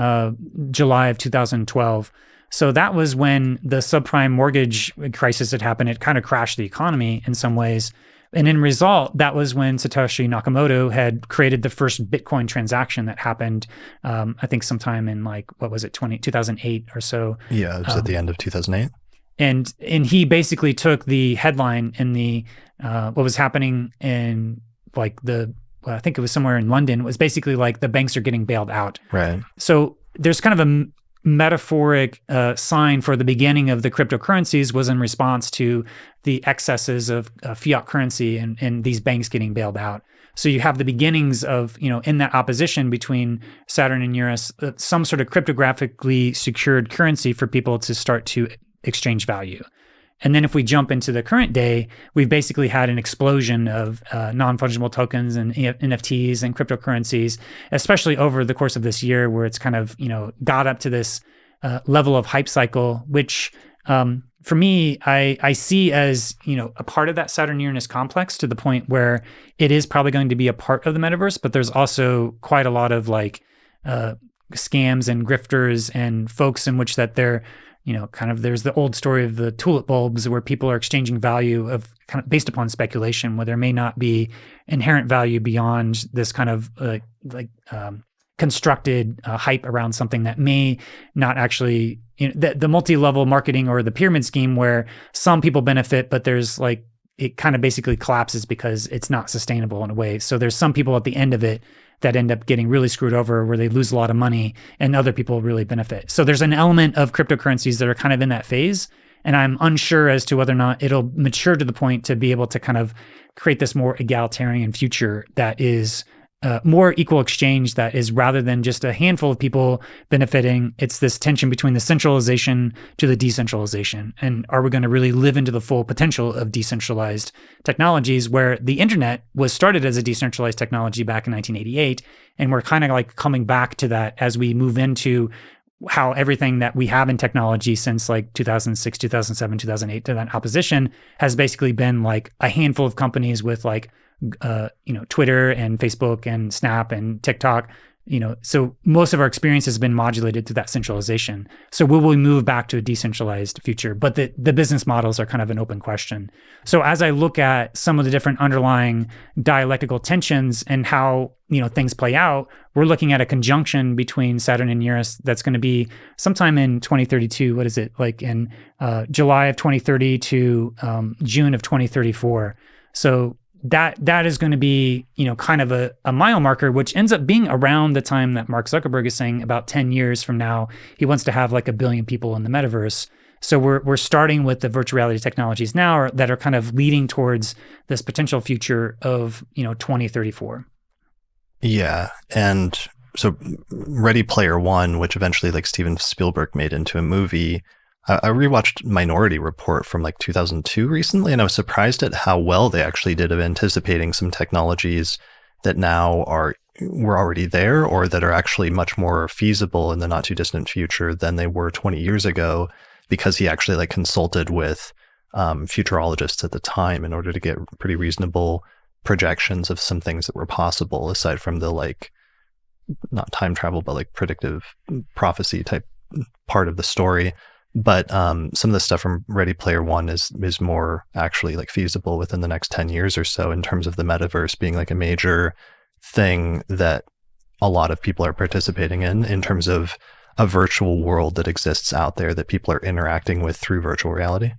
July of 2012. So that was when the subprime mortgage crisis had happened. It kind of crashed the economy in some ways. And in result, that was when Satoshi Nakamoto had created the first Bitcoin transaction that happened, I think sometime in 2008 or so. Yeah, it was at the end of 2008. And he basically took the headline in the what was happening in I think it was somewhere in London. It was basically like the banks are getting bailed out. Right. So there's kind of a metaphoric sign for the beginning of the cryptocurrencies was in response to the excesses of fiat currency and these banks getting bailed out. So you have the beginnings of, in that opposition between Saturn and Uranus, some sort of cryptographically secured currency for people to start to exchange value. And then if we jump into the current day, we've basically had an explosion of non-fungible tokens and NFTs and cryptocurrencies, especially over the course of this year, where it's kind of, got up to this level of hype cycle, which for me, I see as, a part of that Saturn-Uranus complex, to the point where it is probably going to be a part of the metaverse, but there's also quite a lot of scams and grifters and folks in which that they're, there's the old story of the tulip bulbs where people are exchanging value of kind of based upon speculation, where there may not be inherent value beyond this kind of constructed hype around something that may not actually, the multi-level marketing or the pyramid scheme where some people benefit, but there's it kind of basically collapses because it's not sustainable in a way. So there's some people at the end of it that end up getting really screwed over where they lose a lot of money and other people really benefit. So there's an element of cryptocurrencies that are kind of in that phase. And I'm unsure as to whether or not it'll mature to the point to be able to kind of create this more egalitarian future that is more equal exchange, that is rather than just a handful of people benefiting, it's this tension between the centralization to the decentralization. And are we going to really live into the full potential of decentralized technologies, where the internet was started as a decentralized technology back in 1988, and we're kind of like coming back to that as we move into how everything that we have in technology since like 2006, 2007, 2008 to that opposition has basically been like a handful of companies with like Twitter and Facebook and Snap and TikTok, so most of our experience has been modulated through that centralization. So will we move back to a decentralized future? But the business models are kind of an open question. So as I look at some of the different underlying dialectical tensions and how, things play out, we're looking at a conjunction between Saturn and Uranus that's going to be sometime in 2032. What is it? Like in July of 2030 to June of 2034. So that is going to be, kind of a mile marker, which ends up being around the time that Mark Zuckerberg is saying about 10 years from now, he wants to have like 1 billion people in the metaverse. So we're starting with the virtual reality technologies now that are kind of leading towards this potential future of, 2034. Yeah. And so Ready Player One, which eventually like Steven Spielberg made into a movie, I rewatched Minority Report from like 2002 recently, and I was surprised at how well they actually did of anticipating some technologies that now were already there, or that are actually much more feasible in the not too distant future than they were 20 years ago, because he actually like consulted with futurologists at the time in order to get pretty reasonable projections of some things that were possible, aside from the like not time travel, but like predictive prophecy type part of the story. But some of the stuff from Ready Player One is more actually like feasible within the next 10 years or so, in terms of the metaverse being like a major thing that a lot of people are participating in terms of a virtual world that exists out there that people are interacting with through virtual reality.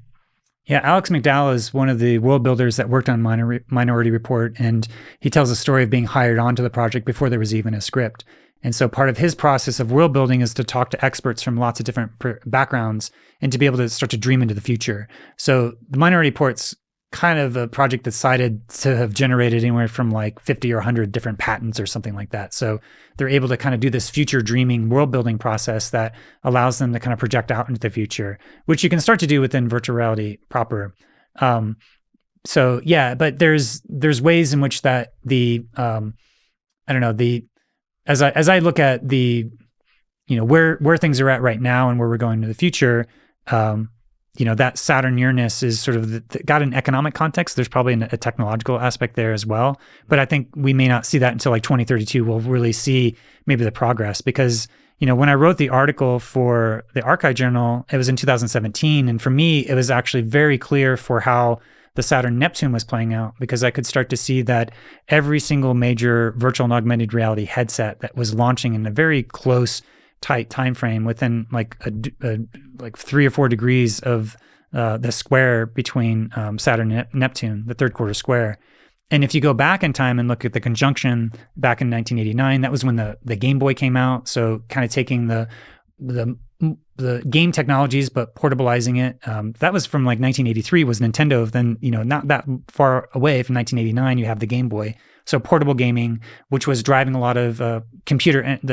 Yeah, Alex McDowell is one of the world builders that worked on Minority Report, and he tells a story of being hired onto the project before there was even a script. And so part of his process of world building is to talk to experts from lots of different backgrounds and to be able to start to dream into the future. So the Minority Report's kind of a project that's cited to have generated anywhere from like 50 or 100 different patents or something like that. So they're able to kind of do this future dreaming world building process that allows them to kind of project out into the future, which you can start to do within virtual reality proper. So yeah, but there's ways in which that as I look at the, where things are at right now and where we're going to the future, that Saturn Uranus is sort of got an economic context. There's probably a technological aspect there as well, but I think we may not see that until like 2032. We'll really see maybe the progress, because when I wrote the article for the Archai journal, it was in 2017, and for me, it was actually very clear for how the Saturn-Neptune was playing out, because I could start to see that every single major virtual and augmented reality headset that was launching in a very close, tight time frame within like like 3 or 4 degrees of the square between Saturn and Neptune, the third quarter square. And if you go back in time and look at the conjunction back in 1989, that was when the Game Boy came out. So kind of taking the game technologies, but portabilizing it. That was from like 1983 was Nintendo. Then, not that far away from 1989, you have the Game Boy. So portable gaming, which was driving a lot of the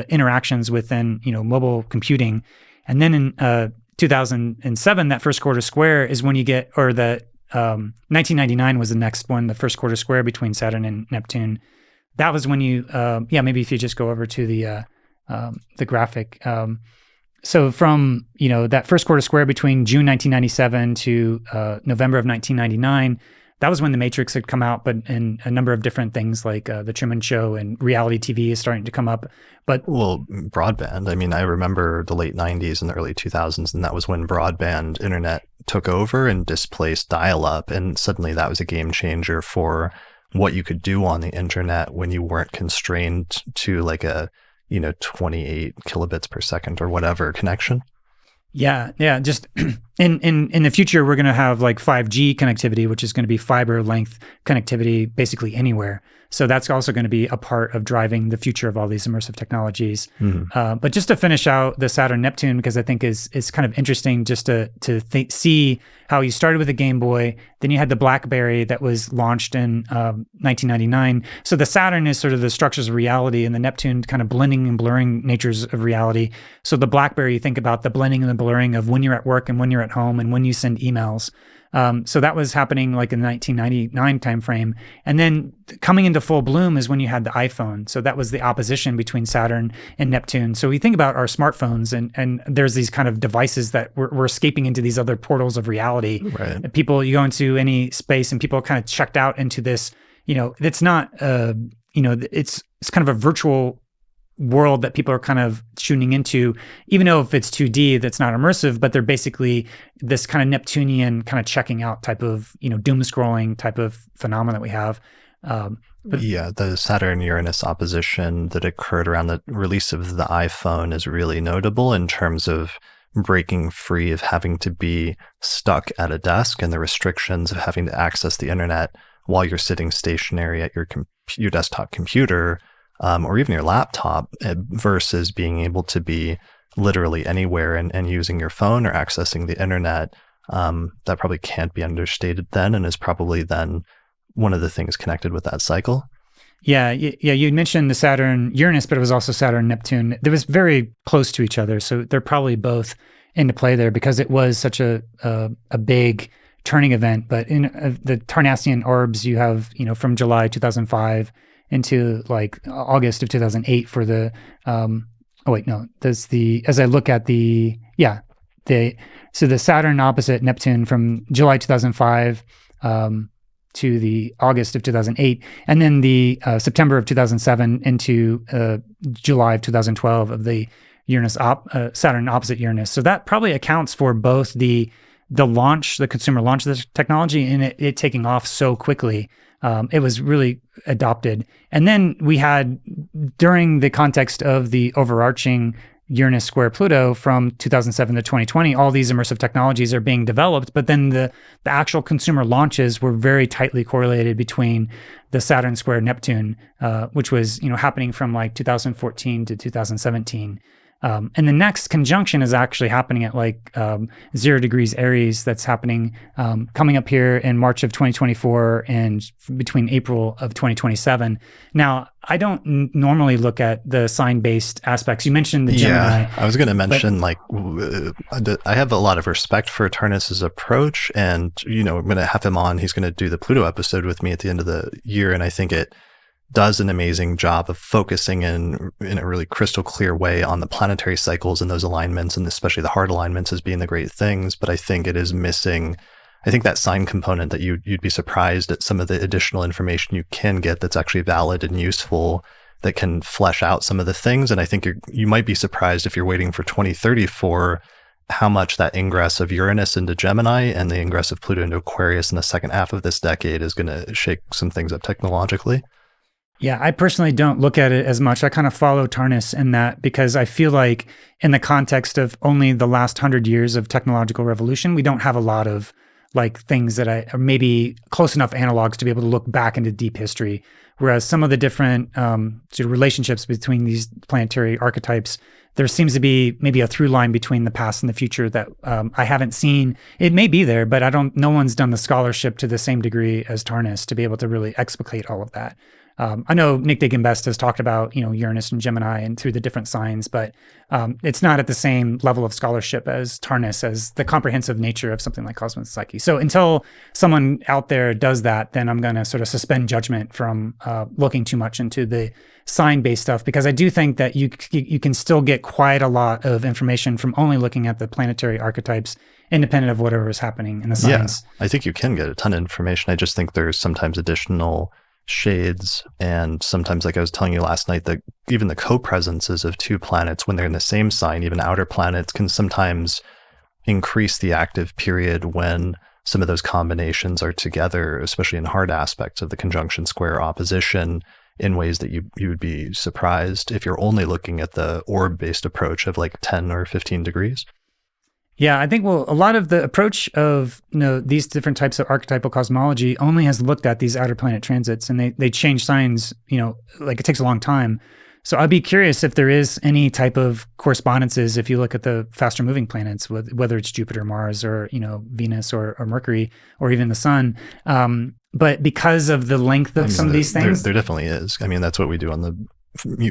interactions within, mobile computing. And then in 2007, that first quarter square is when you get, or the 1999 was the next one, the first quarter square between Saturn and Neptune. That was when you, maybe if you just go over to the graphic. So from, that first quarter square between June 1997 to November of 1999, that was when the Matrix had come out, but in a number of different things like the Truman Show and reality TV is starting to come up. But broadband. I mean, I remember the late 90s and the early 2000s, and that was when broadband internet took over and displaced dial-up, and suddenly that was a game changer for what you could do on the internet when you weren't constrained to like a 28 kilobits per second or whatever connection. Yeah. Just in the future, we're going to have like 5G connectivity, which is going to be fiber length connectivity basically anywhere. So that's also going to be a part of driving the future of all these immersive technologies. But just to finish out the Saturn-Neptune, because I think is kind of interesting just to see how you started with the Game Boy, then you had the BlackBerry that was launched in 1999. So the Saturn is sort of the structures of reality, and the Neptune kind of blending and blurring natures of reality. So the BlackBerry, you think about the blending and the blurring of when you're at work and when you're at home and when you send emails. So that was happening like in the 1999 timeframe. And then coming into full bloom is when you had the iPhone. So that was the opposition between Saturn and Neptune. So we think about our smartphones and there's these kind of devices that we're escaping into these other portals of reality. Right. People, you go into any space and people are kind of checked out into this, it's not, it's kind of a virtual world that people are kind of tuning into, even though if it's 2D, that's not immersive, but they're basically this kind of Neptunian kind of checking out type of, doom scrolling type of phenomenon that we have. The Saturn-Uranus opposition that occurred around the release of the iPhone is really notable in terms of breaking free of having to be stuck at a desk and the restrictions of having to access the internet while you're sitting stationary at your desktop computer. Or even your laptop, versus being able to be literally anywhere and using your phone or accessing the internet. That probably can't be understated then, and is probably then one of the things connected with that cycle. Yeah. You mentioned the Saturn-Uranus, but it was also Saturn-Neptune. They was very close to each other, so they're probably both into play there because it was such a big turning event. But in the Tarnassian orbs, you have from July 2005 into like August of 2008 for the, as I look at so the Saturn opposite Neptune from July 2005 to the August of 2008, and then the September of 2007 into July of 2012 of the Saturn opposite Uranus. So that probably accounts for both the launch, the consumer launch of this technology, and it taking off so quickly. It was really adopted. And then we had, during the context of the overarching Uranus square Pluto from 2007 to 2020, all these immersive technologies are being developed, but then the actual consumer launches were very tightly correlated between the Saturn square Neptune, which was happening from like 2014 to 2017. And the next conjunction is actually happening at like 0 degrees Aries. That's happening coming up here in March of 2024 and between April of 2027. Now, I don't normally look at the sign-based aspects. You mentioned the Gemini. Yeah, I was going to mention I have a lot of respect for Tarnus's approach, and I'm going to have him on. He's going to do the Pluto episode with me at the end of the year, and I think it does an amazing job of focusing in a really crystal clear way on the planetary cycles and those alignments, and especially the hard alignments as being the great things. But I think it is missing, I think that sign component that you'd be surprised at some of the additional information you can get that's actually valid and useful, that can flesh out some of the things. And I think you might be surprised if you're waiting for 2030 for how much that ingress of Uranus into Gemini and the ingress of Pluto into Aquarius in the second half of this decade is going to shake some things up technologically. Yeah, I personally don't look at it as much. I kind of follow Tarnus in that because I feel like in the context of only the last 100 years of technological revolution, we don't have a lot of like things that are maybe close enough analogs to be able to look back into deep history. Whereas some of the different sort of relationships between these planetary archetypes, there seems to be maybe a through line between the past and the future that I haven't seen. It may be there, but no one's done the scholarship to the same degree as Tarnus to be able to really explicate all of that. I know Nick Diggin-Best has talked about, Uranus and Gemini and through the different signs, but it's not at the same level of scholarship as Tarnus, as the comprehensive nature of something like Cosmic Psyche. So until someone out there does that, then I'm going to sort of suspend judgment from looking too much into the sign-based stuff, because I do think that you can still get quite a lot of information from only looking at the planetary archetypes, independent of whatever is happening in the signs. Yeah, I think you can get a ton of information. I just think there's sometimes additional shades, and sometimes, like I was telling you last night, that even the co-presences of two planets when they're in the same sign, even outer planets, can sometimes increase the active period when some of those combinations are together, especially in hard aspects of the conjunction square opposition, in ways that you would be surprised if you're only looking at the orb-based approach of like 10 or 15 degrees. Yeah, I think, well, a lot of the approach of these different types of archetypal cosmology only has looked at these outer planet transits, and they change signs, like it takes a long time. So I'd be curious if there is any type of correspondences if you look at the faster moving planets, whether it's Jupiter, Mars, or Venus or Mercury, or even the Sun. But because of the length of some of these things, there definitely is. I mean, that's what we do on the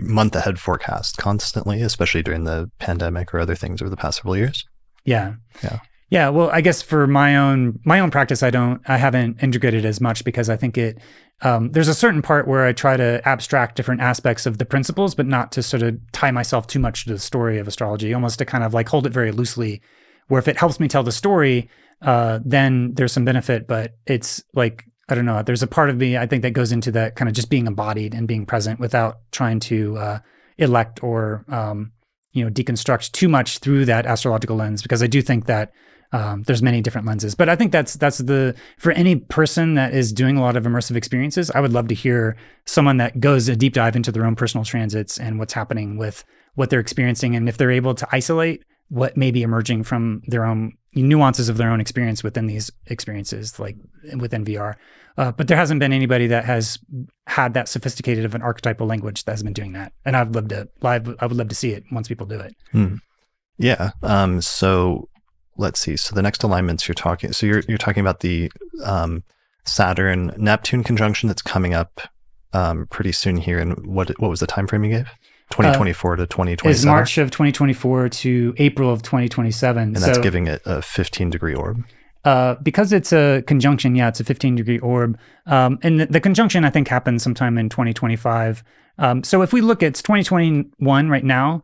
month ahead forecast constantly, especially during the pandemic or other things over the past several years. Yeah. Well, I guess for my own practice, I haven't integrated as much because I think there's a certain part where I try to abstract different aspects of the principles, but not to sort of tie myself too much to the story of astrology, almost to kind of like hold it very loosely, where if it helps me tell the story, then there's some benefit, but it's like, I don't know, there's a part of me, I think, that goes into that kind of just being embodied and being present without trying to elect or deconstruct too much through that astrological lens, because I do think that there's many different lenses. But I think that's for any person that is doing a lot of immersive experiences, I would love to hear someone that goes a deep dive into their own personal transits and what's happening with what they're experiencing, and if they're able to isolate what may be emerging from their own nuances of their own experience within these experiences, like within VR. But there hasn't been anybody that has had that sophisticated of an archetypal language that has been doing that. And I would love to see it once people do it. Yeah. So let's see. So the next alignments you're talking about the Saturn-Neptune conjunction that's coming up pretty soon here. And what was the time frame you gave? 2024 to 2027? Is March of 2024 to April of 2027. And that's giving it a 15-degree orb. Because it's a conjunction, it's a 15-degree orb. And the conjunction, I think, happens sometime in 2025. So if we look at 2021 right now,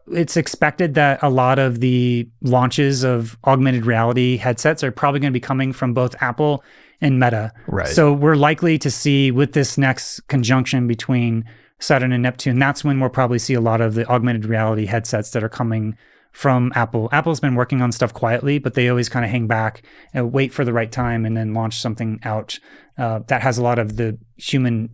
it's expected that a lot of the launches of augmented reality headsets are probably going to be coming from both Apple and Meta. Right. So we're likely to see, with this next conjunction between Saturn and Neptune, that's when we'll probably see a lot of the augmented reality headsets that are coming from Apple. Apple's been working on stuff quietly, but they always kind of hang back and wait for the right time and then launch something out that has a lot of the human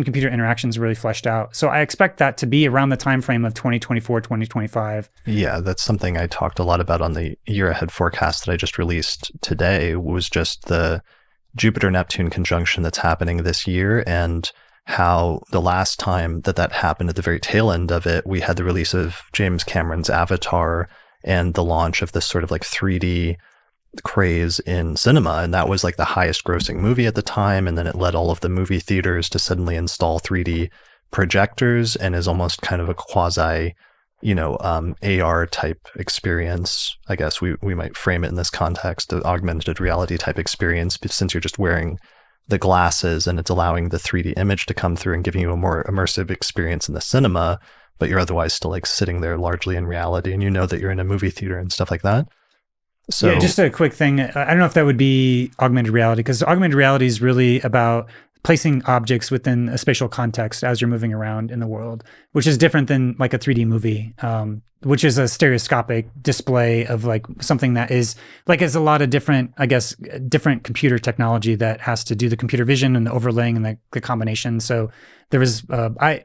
computer interactions really fleshed out. So I expect that to be around the time frame of 2024, 2025. Yeah, that's something I talked a lot about on the year ahead forecast that I just released today, was just the Jupiter-Neptune conjunction that's happening this year, and how the last time that happened, at the very tail end of it, we had the release of James Cameron's Avatar and the launch of this sort of like 3D craze in cinema. And that was like the highest grossing movie at the time. And then it led all of the movie theaters to suddenly install 3D projectors, and is almost kind of a quasi, AR type experience. I guess we might frame it in this context, the augmented reality type experience, since you're just wearing the glasses and it's allowing the 3D image to come through and giving you a more immersive experience in the cinema, but you're otherwise still like sitting there largely in reality, and that you're in a movie theater and stuff like that. So yeah, just a quick thing. I don't know if that would be augmented reality, because augmented reality is really about placing objects within a spatial context as you're moving around in the world, which is different than like a 3D movie, which is a stereoscopic display of like something that is like, has a lot of different computer technology that has to do the computer vision and the overlaying and the combination. So there's a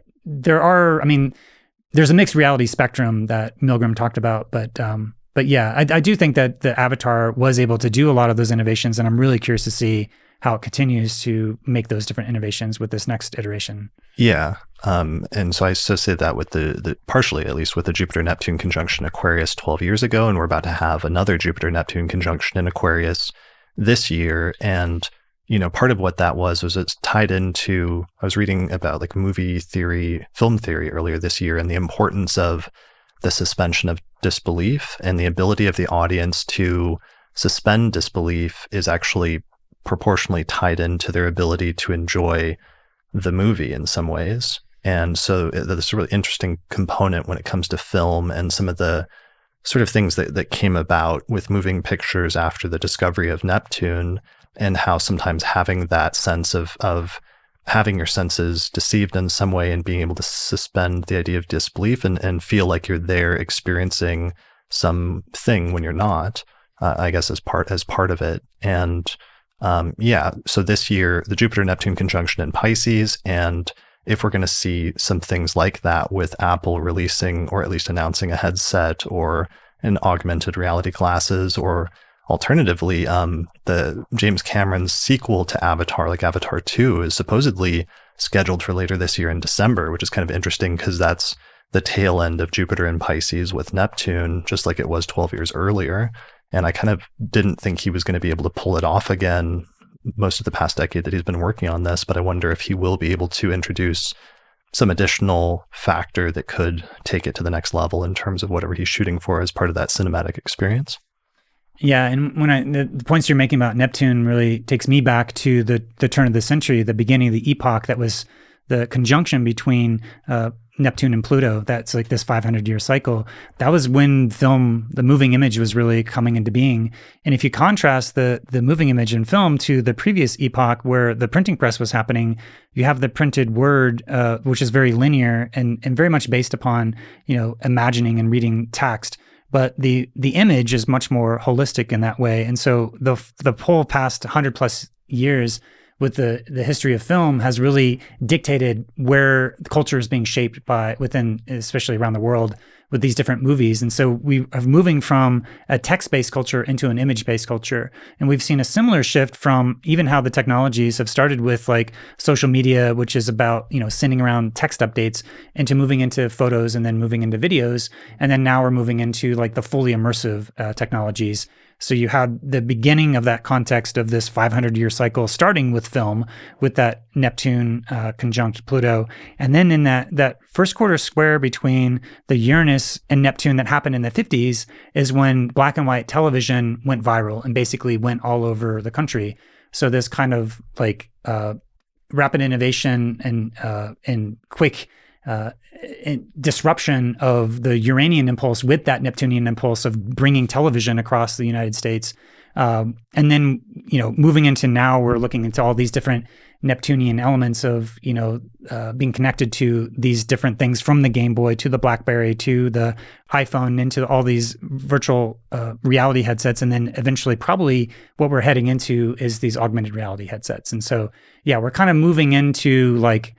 mixed reality spectrum that Milgram talked about, but yeah, I do think that the Avatar was able to do a lot of those innovations, and I'm really curious to see how it continues to make those different innovations with this next iteration. Yeah. And so I associate that with the partially, at least, with the Jupiter-Neptune conjunction Aquarius 12 years ago. And we're about to have another Jupiter-Neptune conjunction in Aquarius this year. And, part of what that was it's tied into, I was reading about like movie theory, film theory earlier this year, and the importance of the suspension of disbelief, and the ability of the audience to suspend disbelief is actually proportionally tied into their ability to enjoy the movie in some ways. And so that's a really interesting component when it comes to film, and some of the sort of things that came about with moving pictures after the discovery of Neptune, and how sometimes having that sense of having your senses deceived in some way and being able to suspend the idea of disbelief and feel like you're there experiencing something when you're not, I guess as part of it. And so this year, the Jupiter-Neptune conjunction in Pisces, and if we're going to see some things like that with Apple releasing, or at least announcing, a headset or in augmented reality classes, or alternatively, the James Cameron's sequel to Avatar, like Avatar 2, is supposedly scheduled for later this year in December, which is kind of interesting because that's the tail end of Jupiter in Pisces with Neptune, just like it was 12 years earlier. And I kind of didn't think he was going to be able to pull it off again most of the past decade that he's been working on this, but I wonder if he will be able to introduce some additional factor that could take it to the next level in terms of whatever he's shooting for as part of that cinematic experience. Yeah, and the points you're making about Neptune really takes me back to the turn of the century, the beginning of the epoch that was the conjunction between Neptune and Pluto. That's like this 500-year cycle. That was when the moving image was really coming into being. And if you contrast the moving image in film to the previous epoch where the printing press was happening, you have the printed word, which is very linear and very much based upon, imagining and reading text. But the image is much more holistic in that way. And so the whole past 100 plus years with the history of film has really dictated where the culture is being shaped especially around the world, with these different movies. And so we are moving from a text-based culture into an image-based culture. And we've seen a similar shift from even how the technologies have started with like social media, which is about, sending around text updates, into moving into photos and then moving into videos. And then now we're moving into like the fully immersive technologies. So you had the beginning of that context of this 500-year cycle starting with film, with that Neptune conjunct Pluto. And then in that first quarter square between the Uranus and Neptune that happened in the 50s is when black and white television went viral and basically went all over the country. So this kind of like rapid innovation and quick disruption of the Uranian impulse with that Neptunian impulse of bringing television across the United States. And then, moving into now, we're looking into all these different Neptunian elements of, being connected to these different things, from the Game Boy to the BlackBerry to the iPhone, into all these virtual reality headsets. And then eventually probably what we're heading into is these augmented reality headsets. And so, yeah, we're kind of moving into like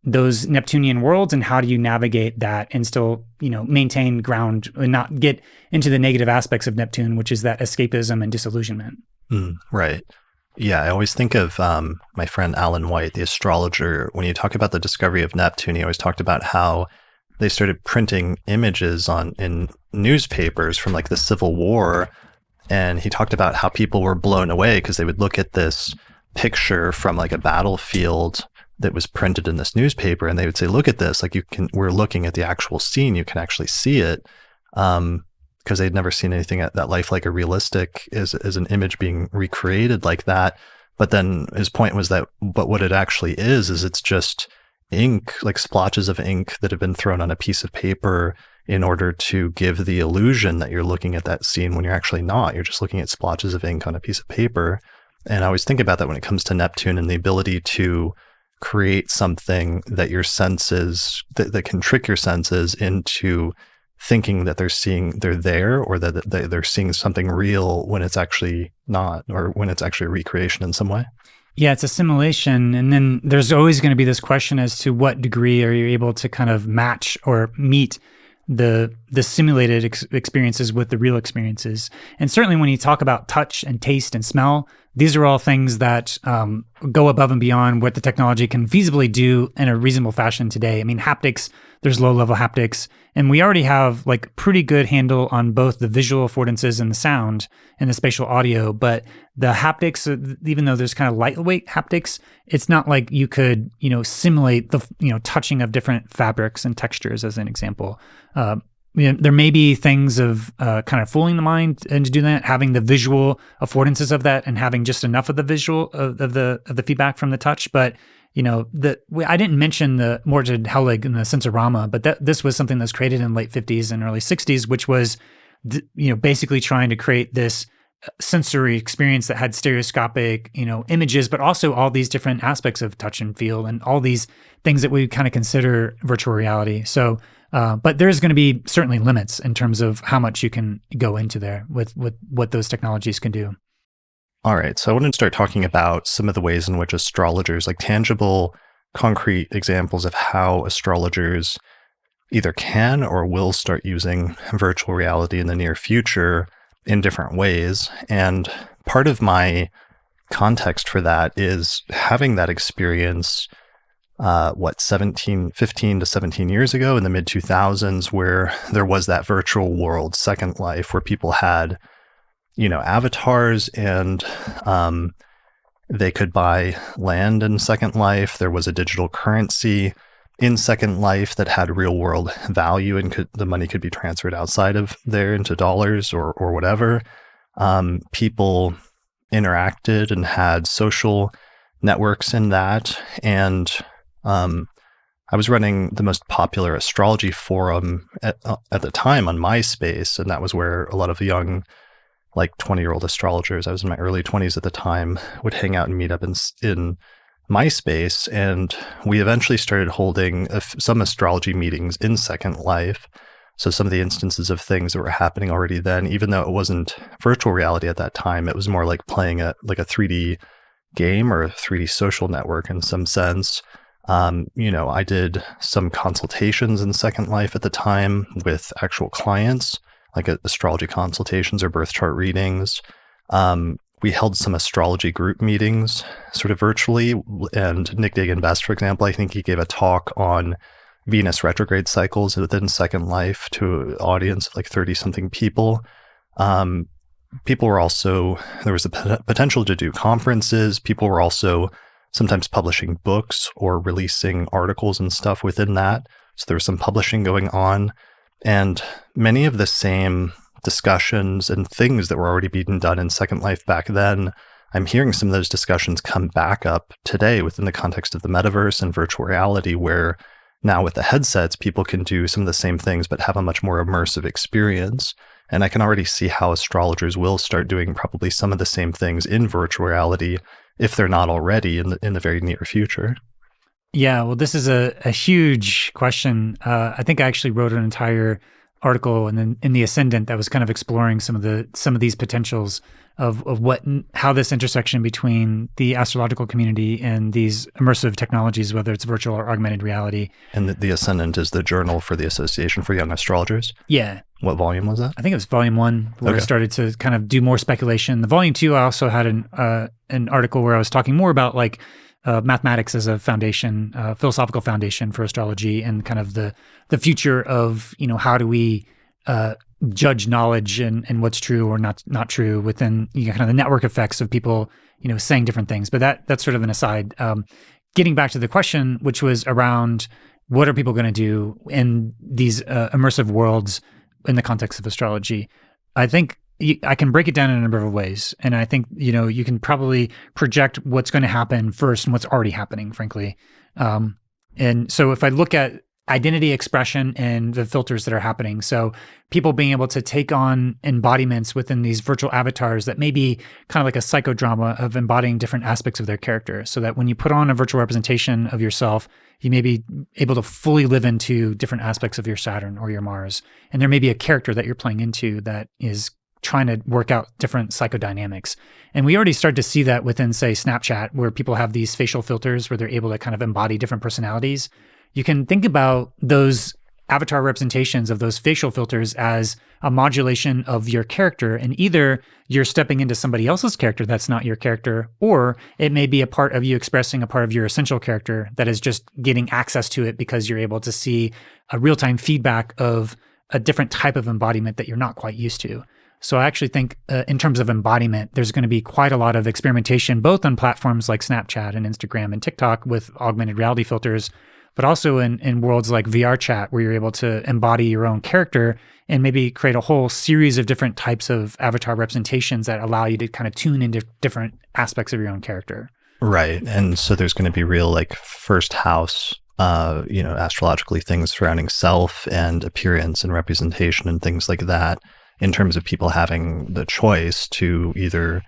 those Neptunian worlds, and how do you navigate that and still, maintain ground and not get into the negative aspects of Neptune, which is that escapism and disillusionment. Right. Yeah, I always think of my friend Alan White, the astrologer. When you talk about the discovery of Neptune, he always talked about how they started printing images in newspapers from like the Civil War. And he talked about how people were blown away because they would look at this picture from like a battlefield that was printed in this newspaper, and they would say, look at this, like we're looking at the actual scene, you can actually see it, because they'd never seen anything that lifelike or realistic as an image being recreated like that. But then his point was that, but what it actually is it's just ink, like splotches of ink that have been thrown on a piece of paper in order to give the illusion that you're looking at that scene when you're actually not. You're just looking at splotches of ink on a piece of paper. And I always think about that when it comes to Neptune and the ability to create something that your senses, that can trick your senses into thinking that they're there, or that they're seeing something real when it's actually not, or when it's actually a recreation in some way. Yeah, it's a simulation. And then there's always going to be this question as to what degree are you able to kind of match or meet the simulated experiences with the real experiences. And certainly when you talk about touch and taste and smell, these are all things that go above and beyond what the technology can feasibly do in a reasonable fashion today. I mean, haptics, there's low-level haptics, and we already have like pretty good handle on both the visual affordances and the sound and the spatial audio. But the haptics, even though there's kind of lightweight haptics, it's not like you could, simulate the, touching of different fabrics and textures, as an example. There may be things of kind of fooling the mind and to do that, having the visual affordances of that and having just enough of the visual of the feedback from the touch. But I didn't mention the Mordred Hellig and the Sensorama, but this was something that's created in the late 50s and early 60s, which was basically trying to create this sensory experience that had stereoscopic images, but also all these different aspects of touch and feel and all these things that we kind of consider virtual reality. So but there's going to be certainly limits in terms of how much you can go into there with what those technologies can do. All right. So I wanted to start talking about some of the ways in which astrologers, like tangible, concrete examples of how astrologers either can or will start using virtual reality in the near future in different ways. And part of my context for that is having that experience, 15 to 17 years ago in the mid 2000s, where there was that virtual world, Second Life, where people had, avatars and they could buy land in Second Life. There was a digital currency in Second Life that had real world value, and the money could be transferred outside of there into dollars or whatever. People interacted and had social networks in that. And I was running the most popular astrology forum at the time on MySpace, and that was where a lot of young, 20-year-old astrologers, I was in my early 20s at the time, would hang out and meet up in MySpace. And we eventually started holding some astrology meetings in Second Life. So some of the instances of things that were happening already then, even though it wasn't virtual reality at that time, it was more like playing a 3D game or a 3D social network in some sense. I did some consultations in Second Life at the time with actual clients, like astrology consultations or birth chart readings. We held some astrology group meetings sort of virtually. And Nick Dagan-Best, for example, I think he gave a talk on Venus retrograde cycles within Second Life to an audience of 30-something people. People were also, there was a potential to do conferences. People were also sometimes publishing books or releasing articles and stuff within that. So there was some publishing going on. And many of the same discussions and things that were already being done in Second Life back then, I'm hearing some of those discussions come back up today within the context of the metaverse and virtual reality, where now with the headsets, people can do some of the same things, but have a much more immersive experience. And I can already see how astrologers will start doing probably some of the same things in virtual reality, if they're not already in the very near future. Yeah, well, this is a huge question. I think I actually wrote an entire article in the Ascendant that was kind of exploring some of these potentials of how this intersection between the astrological community and these immersive technologies, whether it's virtual or augmented reality. And the Ascendant is the journal for the Association for Young Astrologers? Yeah. What volume was that? I think it was volume 1, where I started to kind of do more speculation. The volume 2, I also had an article where I was talking more about mathematics as a foundation, philosophical foundation for astrology, and kind of the future of, how do we judge knowledge and what's true or not true within kind of the network effects of people, saying different things. But that's sort of an aside. Getting back to the question, which was around what are people going to do in these immersive worlds in the context of astrology, I think I can break it down in a number of ways. And I think, you can probably project what's going to happen first and what's already happening, frankly. And so if I look at identity expression and the filters that are happening, so people being able to take on embodiments within these virtual avatars that may be kind of like a psychodrama of embodying different aspects of their character, so that when you put on a virtual representation of yourself, you may be able to fully live into different aspects of your Saturn or your Mars. And there may be a character that you're playing into that is trying to work out different psychodynamics. And we already start to see that within, say, Snapchat, where people have these facial filters where they're able to kind of embody different personalities. You can think about those avatar representations of those facial filters as a modulation of your character, and either you're stepping into somebody else's character that's not your character, or it may be a part of you expressing a part of your essential character that is just getting access to it because you're able to see a real-time feedback of a different type of embodiment that you're not quite used to. So I actually think in terms of embodiment, there's going to be quite a lot of experimentation, both on platforms like Snapchat and Instagram and TikTok with augmented reality filters, but also in worlds like VR chat, where you're able to embody your own character and maybe create a whole series of different types of avatar representations that allow you to kind of tune into different aspects of your own character. Right. And so there's going to be real first house, astrologically things surrounding self and appearance and representation and things like that, in terms of people having the choice to either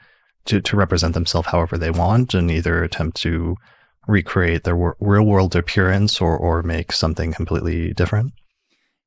to represent themselves however they want, and either attempt to recreate their real world appearance or make something completely different.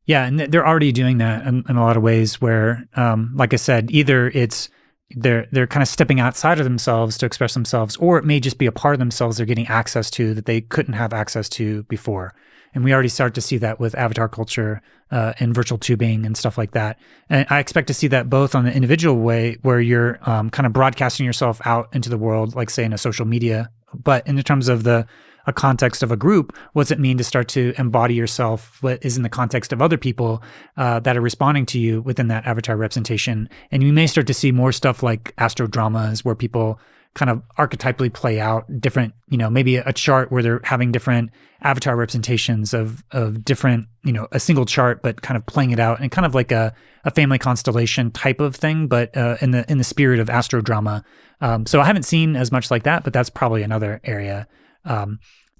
Yeah, and they're already doing that in a lot of ways where, like I said, either it's they're kind of stepping outside of themselves to express themselves, or it may just be a part of themselves they're getting access to that they couldn't have access to before. And we already start to see that with avatar culture and virtual tubing and stuff like that. And I expect to see that both on the individual way, where you're kind of broadcasting yourself out into the world, like say in a social media, but in terms of a context of a group, what's it mean to start to embody yourself? What is in the context of other people that are responding to you within that avatar representation? And you may start to see more stuff like astro dramas, where people kind of archetypally play out different, maybe a chart where they're having different avatar representations of different, a single chart, but kind of playing it out and kind of like a family constellation type of thing, but in the spirit of astro drama. So I haven't seen as much like that, but that's probably another area.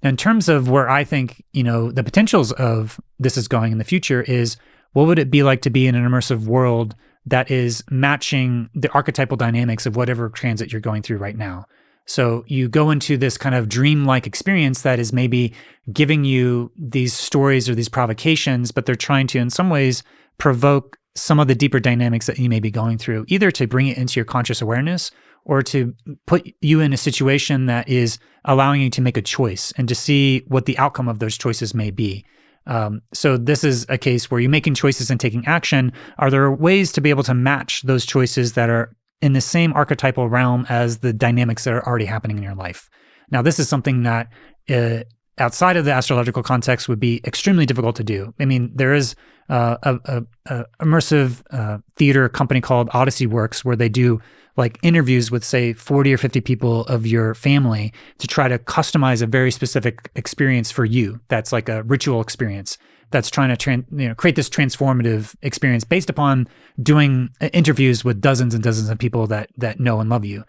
In terms of where I think, the potentials of this is going in the future is, what would it be like to be in an immersive world that is matching the archetypal dynamics of whatever transit you're going through right now? So you go into this kind of dreamlike experience that is maybe giving you these stories or these provocations, but they're trying to, in some ways, provoke some of the deeper dynamics that you may be going through, either to bring it into your conscious awareness or to put you in a situation that is allowing you to make a choice and to see what the outcome of those choices may be. So this is a case where you're making choices and taking action. Are there ways to be able to match those choices that are in the same archetypal realm as the dynamics that are already happening in your life? Now, this is something that outside of the astrological context would be extremely difficult to do. I mean, there is a immersive theater company called Odyssey Works, where they do like interviews with, say, 40 or 50 people of your family to try to customize a very specific experience for you. That's like a ritual experience that's trying to create this transformative experience based upon doing interviews with dozens and dozens of people that know and love you.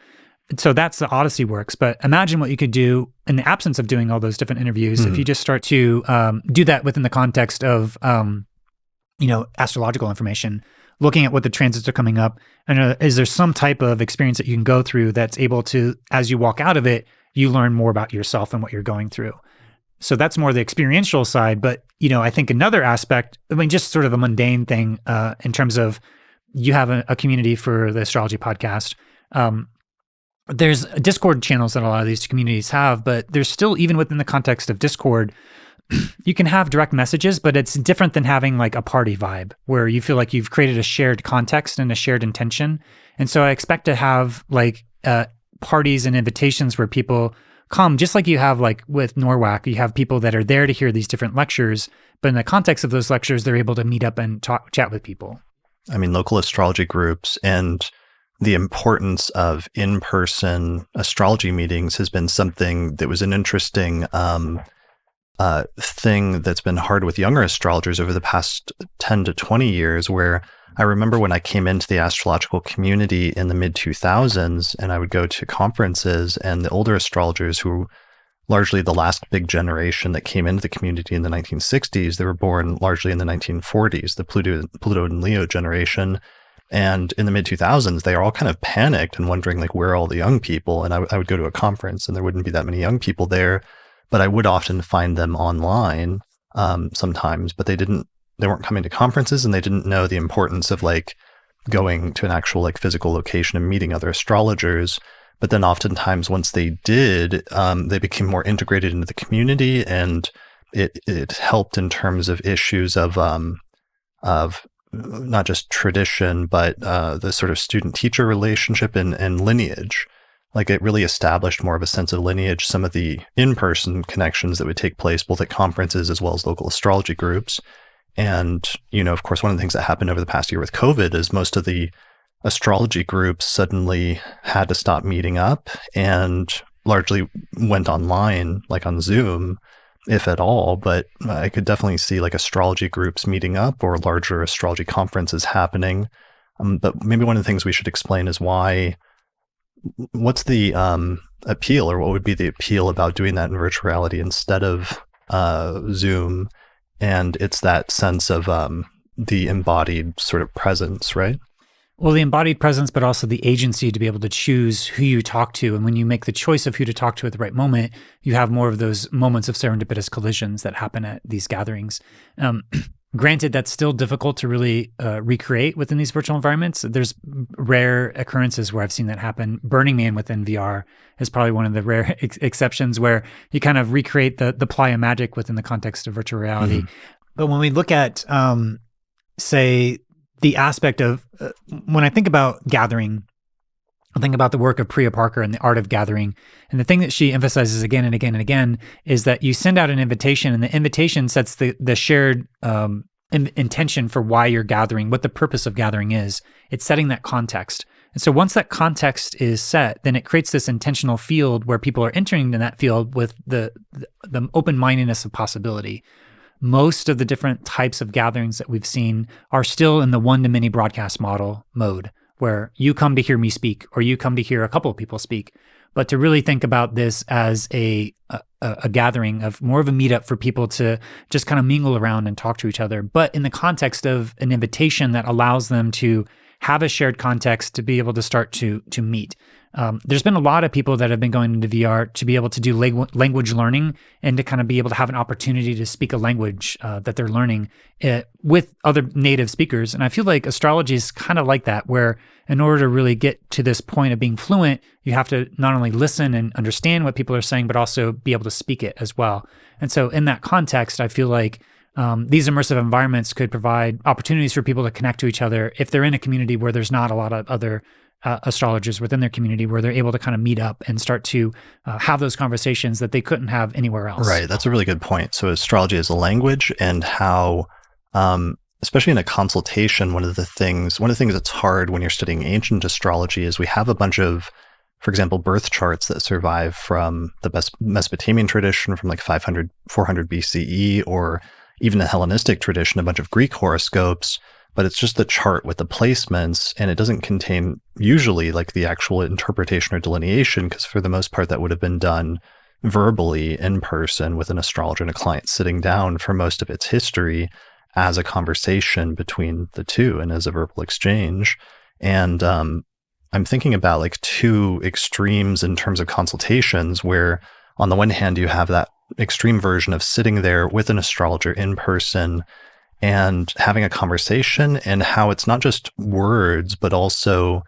So that's the Odyssey Works. But imagine what you could do in the absence of doing all those different interviews if you just start to do that within the context of astrological information, looking at what the transits are coming up. And is there some type of experience that you can go through that's able to, as you walk out of it, you learn more about yourself and what you're going through? So that's more the experiential side. But, I think another aspect, just sort of a mundane thing in terms of, you have a community for the Astrology Podcast. There's Discord channels that a lot of these communities have, but there's still, even within the context of Discord, you can have direct messages, but it's different than having like a party vibe where you feel like you've created a shared context and a shared intention. And so I expect to have like parties and invitations where people come, just like you have like with NORWAC, you have people that are there to hear these different lectures, but in the context of those lectures, they're able to meet up and chat with people. I mean, local astrology groups and the importance of in-person astrology meetings has been something that was an interesting thing that's been hard with younger astrologers over the past 10 to 20 years, where I remember when I came into the astrological community in the mid-2000s, and I would go to conferences, and the older astrologers, who largely the last big generation that came into the community in the 1960s, they were born largely in the 1940s, the Pluto and Leo generation. And in the mid-2000s, they are all kind of panicked and wondering, like, where are all the young people? And I would go to a conference, and there wouldn't be that many young people there, but I would often find them online sometimes, but they weren't coming to conferences, and they didn't know the importance of like going to an actual like physical location and meeting other astrologers. But then oftentimes once they did, they became more integrated into the community, and it helped in terms of issues of not just tradition, but the sort of student-teacher relationship and lineage. Like, it really established more of a sense of lineage, some of the in-person connections that would take place both at conferences as well as local astrology groups. And, of course, one of the things that happened over the past year with COVID is most of the astrology groups suddenly had to stop meeting up and largely went online, like on Zoom, if at all. But I could definitely see like astrology groups meeting up or larger astrology conferences happening. But maybe one of the things we should explain is what's the appeal, or what would be the appeal about doing that in virtual reality instead of Zoom? And it's that sense of the embodied sort of presence, right? Well, the embodied presence, but also the agency to be able to choose who you talk to. And when you make the choice of who to talk to at the right moment, you have more of those moments of serendipitous collisions that happen at these gatherings. Granted, that's still difficult to really recreate within these virtual environments. There's rare occurrences where I've seen that happen. Burning Man within VR is probably one of the rare exceptions where you kind of recreate the playa magic within the context of virtual reality. But when we look at, say, the aspect of, when I think about gathering, I think about the work of Priya Parker and the art of gathering. And the thing that she emphasizes again and again and again is that you send out an invitation, and the invitation sets the shared intention for why you're gathering, what the purpose of gathering is. It's setting that context. And so once that context is set, then it creates this intentional field where people are entering in that field with the open-mindedness of possibility. Most of the different types of gatherings that we've seen are still in the one-to-many broadcast model mode, where you come to hear me speak, or you come to hear a couple of people speak. But to really think about this as a gathering of more of a meetup for people to just kind of mingle around and talk to each other, but in the context of an invitation that allows them to have a shared context to be able to start to meet. There's been a lot of people that have been going into VR to be able to do language learning and to kind of be able to have an opportunity to speak a language that they're learning with other native speakers. And I feel like astrology is kind of like that, where in order to really get to this point of being fluent, you have to not only listen and understand what people are saying, but also be able to speak it as well. And so in that context, I feel like these immersive environments could provide opportunities for people to connect to each other if they're in a community where there's not a lot of other astrologers within their community, where they're able to kind of meet up and start to have those conversations that they couldn't have anywhere else. Right. That's a really good point. So astrology is a language, and how, especially in a consultation, one of the things that's hard when you're studying ancient astrology is we have a bunch of, for example, birth charts that survive from the Mesopotamian tradition from like 500, 400 BCE, or even the Hellenistic tradition, a bunch of Greek horoscopes, but it's just the chart with the placements, and it doesn't contain usually like the actual interpretation or delineation, because for the most part that would have been done verbally in person with an astrologer and a client sitting down for most of its history as a conversation between the two and as a verbal exchange. And I'm thinking about like two extremes in terms of consultations, where on the one hand you have that extreme version of sitting there with an astrologer in person and having a conversation, and how it's not just words, but also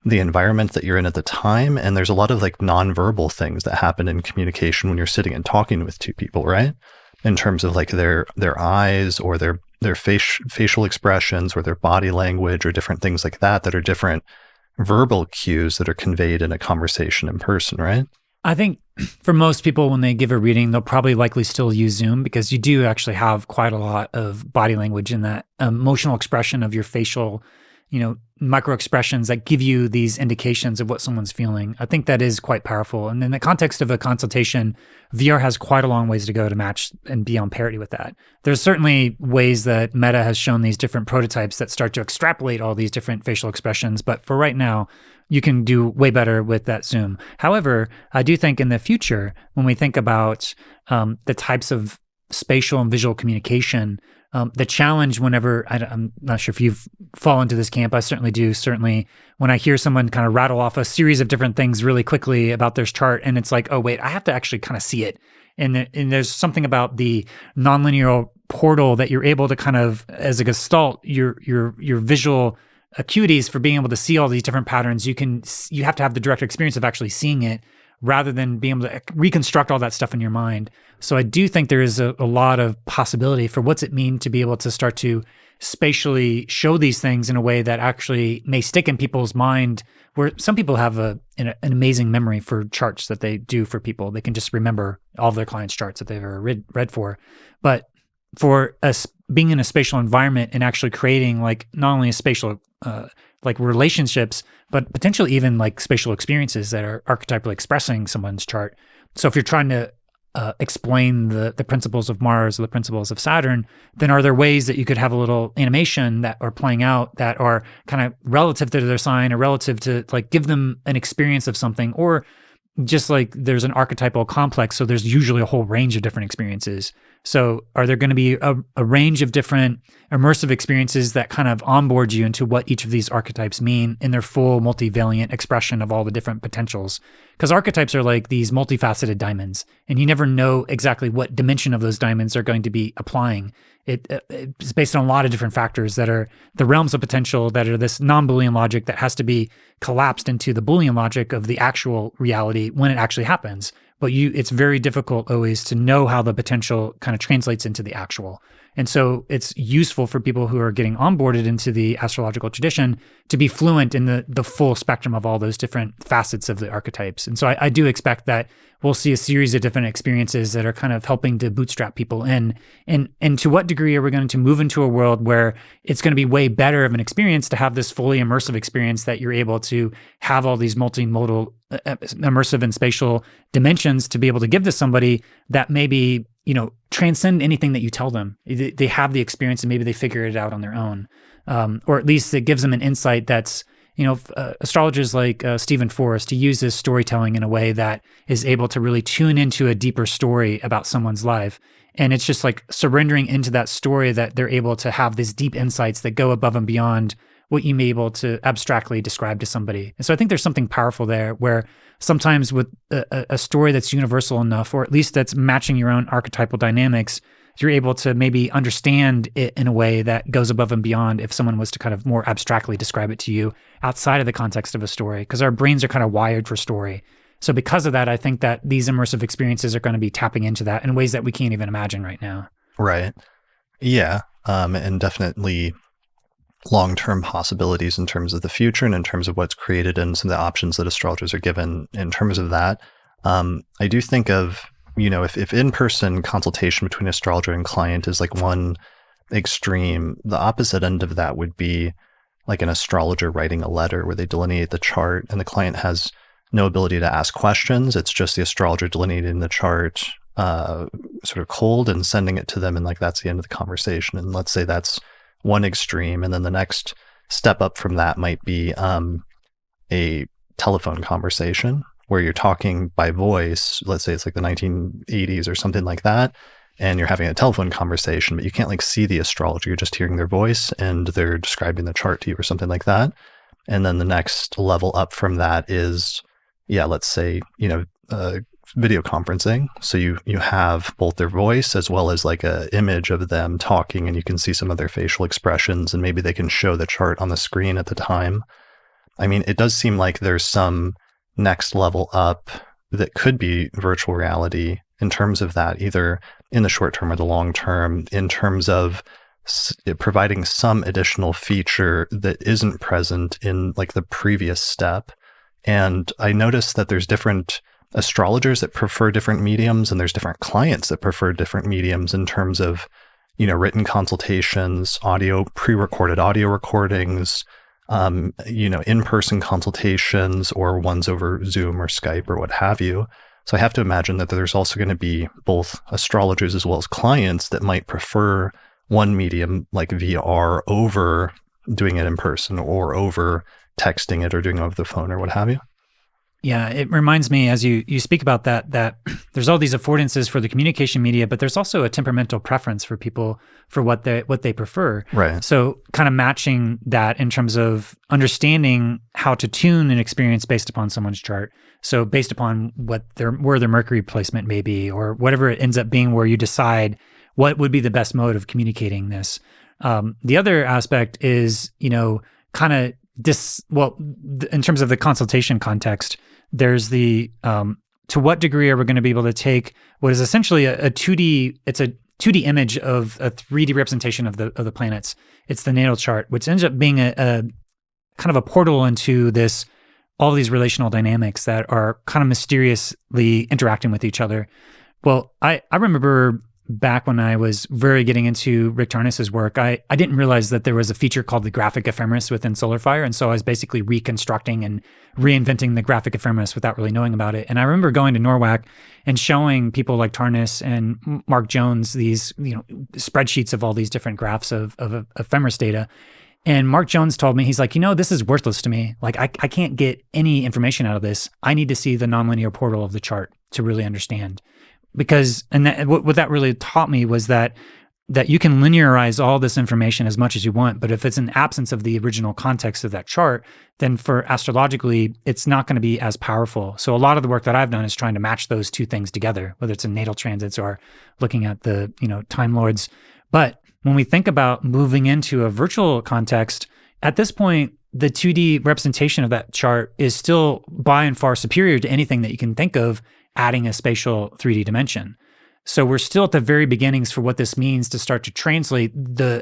the environment that you're in at the time. And there's a lot of like nonverbal things that happen in communication when you're sitting and talking with two people, right? In terms of like their eyes, or their facial expressions, or their body language, or different things like that are different verbal cues that are conveyed in a conversation in person, right? I think for most people, when they give a reading, they'll probably likely still use Zoom, because you do actually have quite a lot of body language and that emotional expression of your facial, micro expressions that give you these indications of what someone's feeling. I think that is quite powerful. And in the context of a consultation, VR has quite a long ways to go to match and be on parity with that. There's certainly ways that Meta has shown these different prototypes that start to extrapolate all these different facial expressions. But for right now, you can do way better with that Zoom. However, I do think in the future, when we think about the types of spatial and visual communication, the challenge whenever, I'm not sure if you've fallen into this camp, I certainly do. Certainly when I hear someone kind of rattle off a series of different things really quickly about their chart, and it's like, oh wait, I have to actually kind of see it. And there's something about the nonlinear portal that you're able to kind of, as a gestalt, your visual acuities for being able to see all these different patterns, you have to have the direct experience of actually seeing it, rather than being able to reconstruct all that stuff in your mind. So I do think there is a lot of possibility for what's it mean to be able to start to spatially show these things in a way that actually may stick in people's mind, where some people have an amazing memory for charts that they do for people. They can just remember all of their clients' charts that they've ever read for. But for us being in a spatial environment and actually creating like not only a spatial like relationships, but potentially even like spatial experiences that are archetypally expressing someone's chart. So if you're trying to explain the principles of Mars or the principles of Saturn, then are there ways that you could have a little animation that are playing out that are kind of relative to their sign, or relative to like give them an experience of something? Or just like there's an archetypal complex, so there's usually a whole range of different experiences. So are there going to be a range of different immersive experiences that kind of onboard you into what each of these archetypes mean in their full multivariant expression of all the different potentials? Because archetypes are like these multifaceted diamonds, and you never know exactly what dimension of those diamonds are going to be applying. It's based on a lot of different factors that are the realms of potential that are this non-Boolean logic that has to be collapsed into the Boolean logic of the actual reality when it actually happens. But it's very difficult always to know how the potential kind of translates into the actual. And so it's useful for people who are getting onboarded into the astrological tradition to be fluent in the full spectrum of all those different facets of the archetypes. And so I do expect that we'll see a series of different experiences that are kind of helping to bootstrap people in. And to what degree are we going to move into a world where it's going to be way better of an experience to have this fully immersive experience that you're able to have all these multimodal, immersive and spatial dimensions to be able to give to somebody that maybe, transcend anything that you tell them. They have the experience and maybe they figure it out on their own. Or at least it gives them an insight that's, astrologers like Stephen Forrest, he uses storytelling in a way that is able to really tune into a deeper story about someone's life. And it's just like surrendering into that story that they're able to have these deep insights that go above and beyond what you may be able to abstractly describe to somebody. And so I think there's something powerful there where sometimes with a story that's universal enough, or at least that's matching your own archetypal dynamics, you're able to maybe understand it in a way that goes above and beyond if someone was to kind of more abstractly describe it to you outside of the context of a story, because our brains are kind of wired for story. So because of that, I think that these immersive experiences are going to be tapping into that in ways that we can't even imagine right now. Right. Yeah. And definitely long-term possibilities in terms of the future and in terms of what's created and some of the options that astrologers are given in terms of that. I do think of, if in-person consultation between astrologer and client is like one extreme, the opposite end of that would be like an astrologer writing a letter where they delineate the chart and the client has no ability to ask questions. It's just the astrologer delineating the chart sort of cold and sending it to them, and like that's the end of the conversation. And let's say that's one extreme, and then the next step up from that might be a telephone conversation where you're talking by voice. Let's say it's like the 1980s or something like that, and you're having a telephone conversation, but you can't like see the astrologer. You're just hearing their voice and they're describing the chart to you or something like that. And then the next level up from that is, let's say, video conferencing. So you have both their voice as well as like a image of them talking, and you can see some of their facial expressions, and maybe they can show the chart on the screen at the time. I mean, it does seem like there's some next level up that could be virtual reality in terms of that, either in the short term or the long term, in terms of providing some additional feature that isn't present in like the previous step. And I noticed that there's different astrologers that prefer different mediums, and there's different clients that prefer different mediums in terms of, written consultations, audio, pre-recorded audio recordings, in-person consultations, or ones over Zoom or Skype or what have you. So I have to imagine that there's also going to be both astrologers as well as clients that might prefer one medium like VR over doing it in person, or over texting it, or doing it over the phone, or what have you. Yeah, it reminds me as you speak about that there's all these affordances for the communication media, but there's also a temperamental preference for people for what they prefer. Right. So kind of matching that in terms of understanding how to tune an experience based upon someone's chart. So based upon where their Mercury placement may be, or whatever it ends up being, where you decide what would be the best mode of communicating this. The other aspect is, kind of in terms of the consultation context, there's the to what degree are we going to be able to take what is essentially a 2D, it's a 2D image of a 3D representation of the planets. It's the natal chart, which ends up being a kind of a portal into all these relational dynamics that are kind of mysteriously interacting with each other. Well, I remember back when I was very getting into Rick Tarnas's work, I didn't realize that there was a feature called the graphic ephemeris within SolarFire. And so I was basically reconstructing and reinventing the graphic ephemeris without really knowing about it. And I remember going to NORWAC and showing people like Tarnas and Mark Jones these, spreadsheets of all these different graphs of ephemeris data. And Mark Jones told me, he's like, this is worthless to me. Like, I can't get any information out of this. I need to see the nonlinear portal of the chart to really understand. because what that really taught me was that you can linearize all this information as much as you want, but if it's an absence of the original context of that chart, then for astrologically, it's not going to be as powerful. So a lot of the work that I've done is trying to match those two things together, whether it's in natal transits or looking at the time lords. But when we think about moving into a virtual context, at this point, the 2D representation of that chart is still by and far superior to anything that you can think of adding a spatial 3D dimension. So we're still at the very beginnings for what this means to start to translate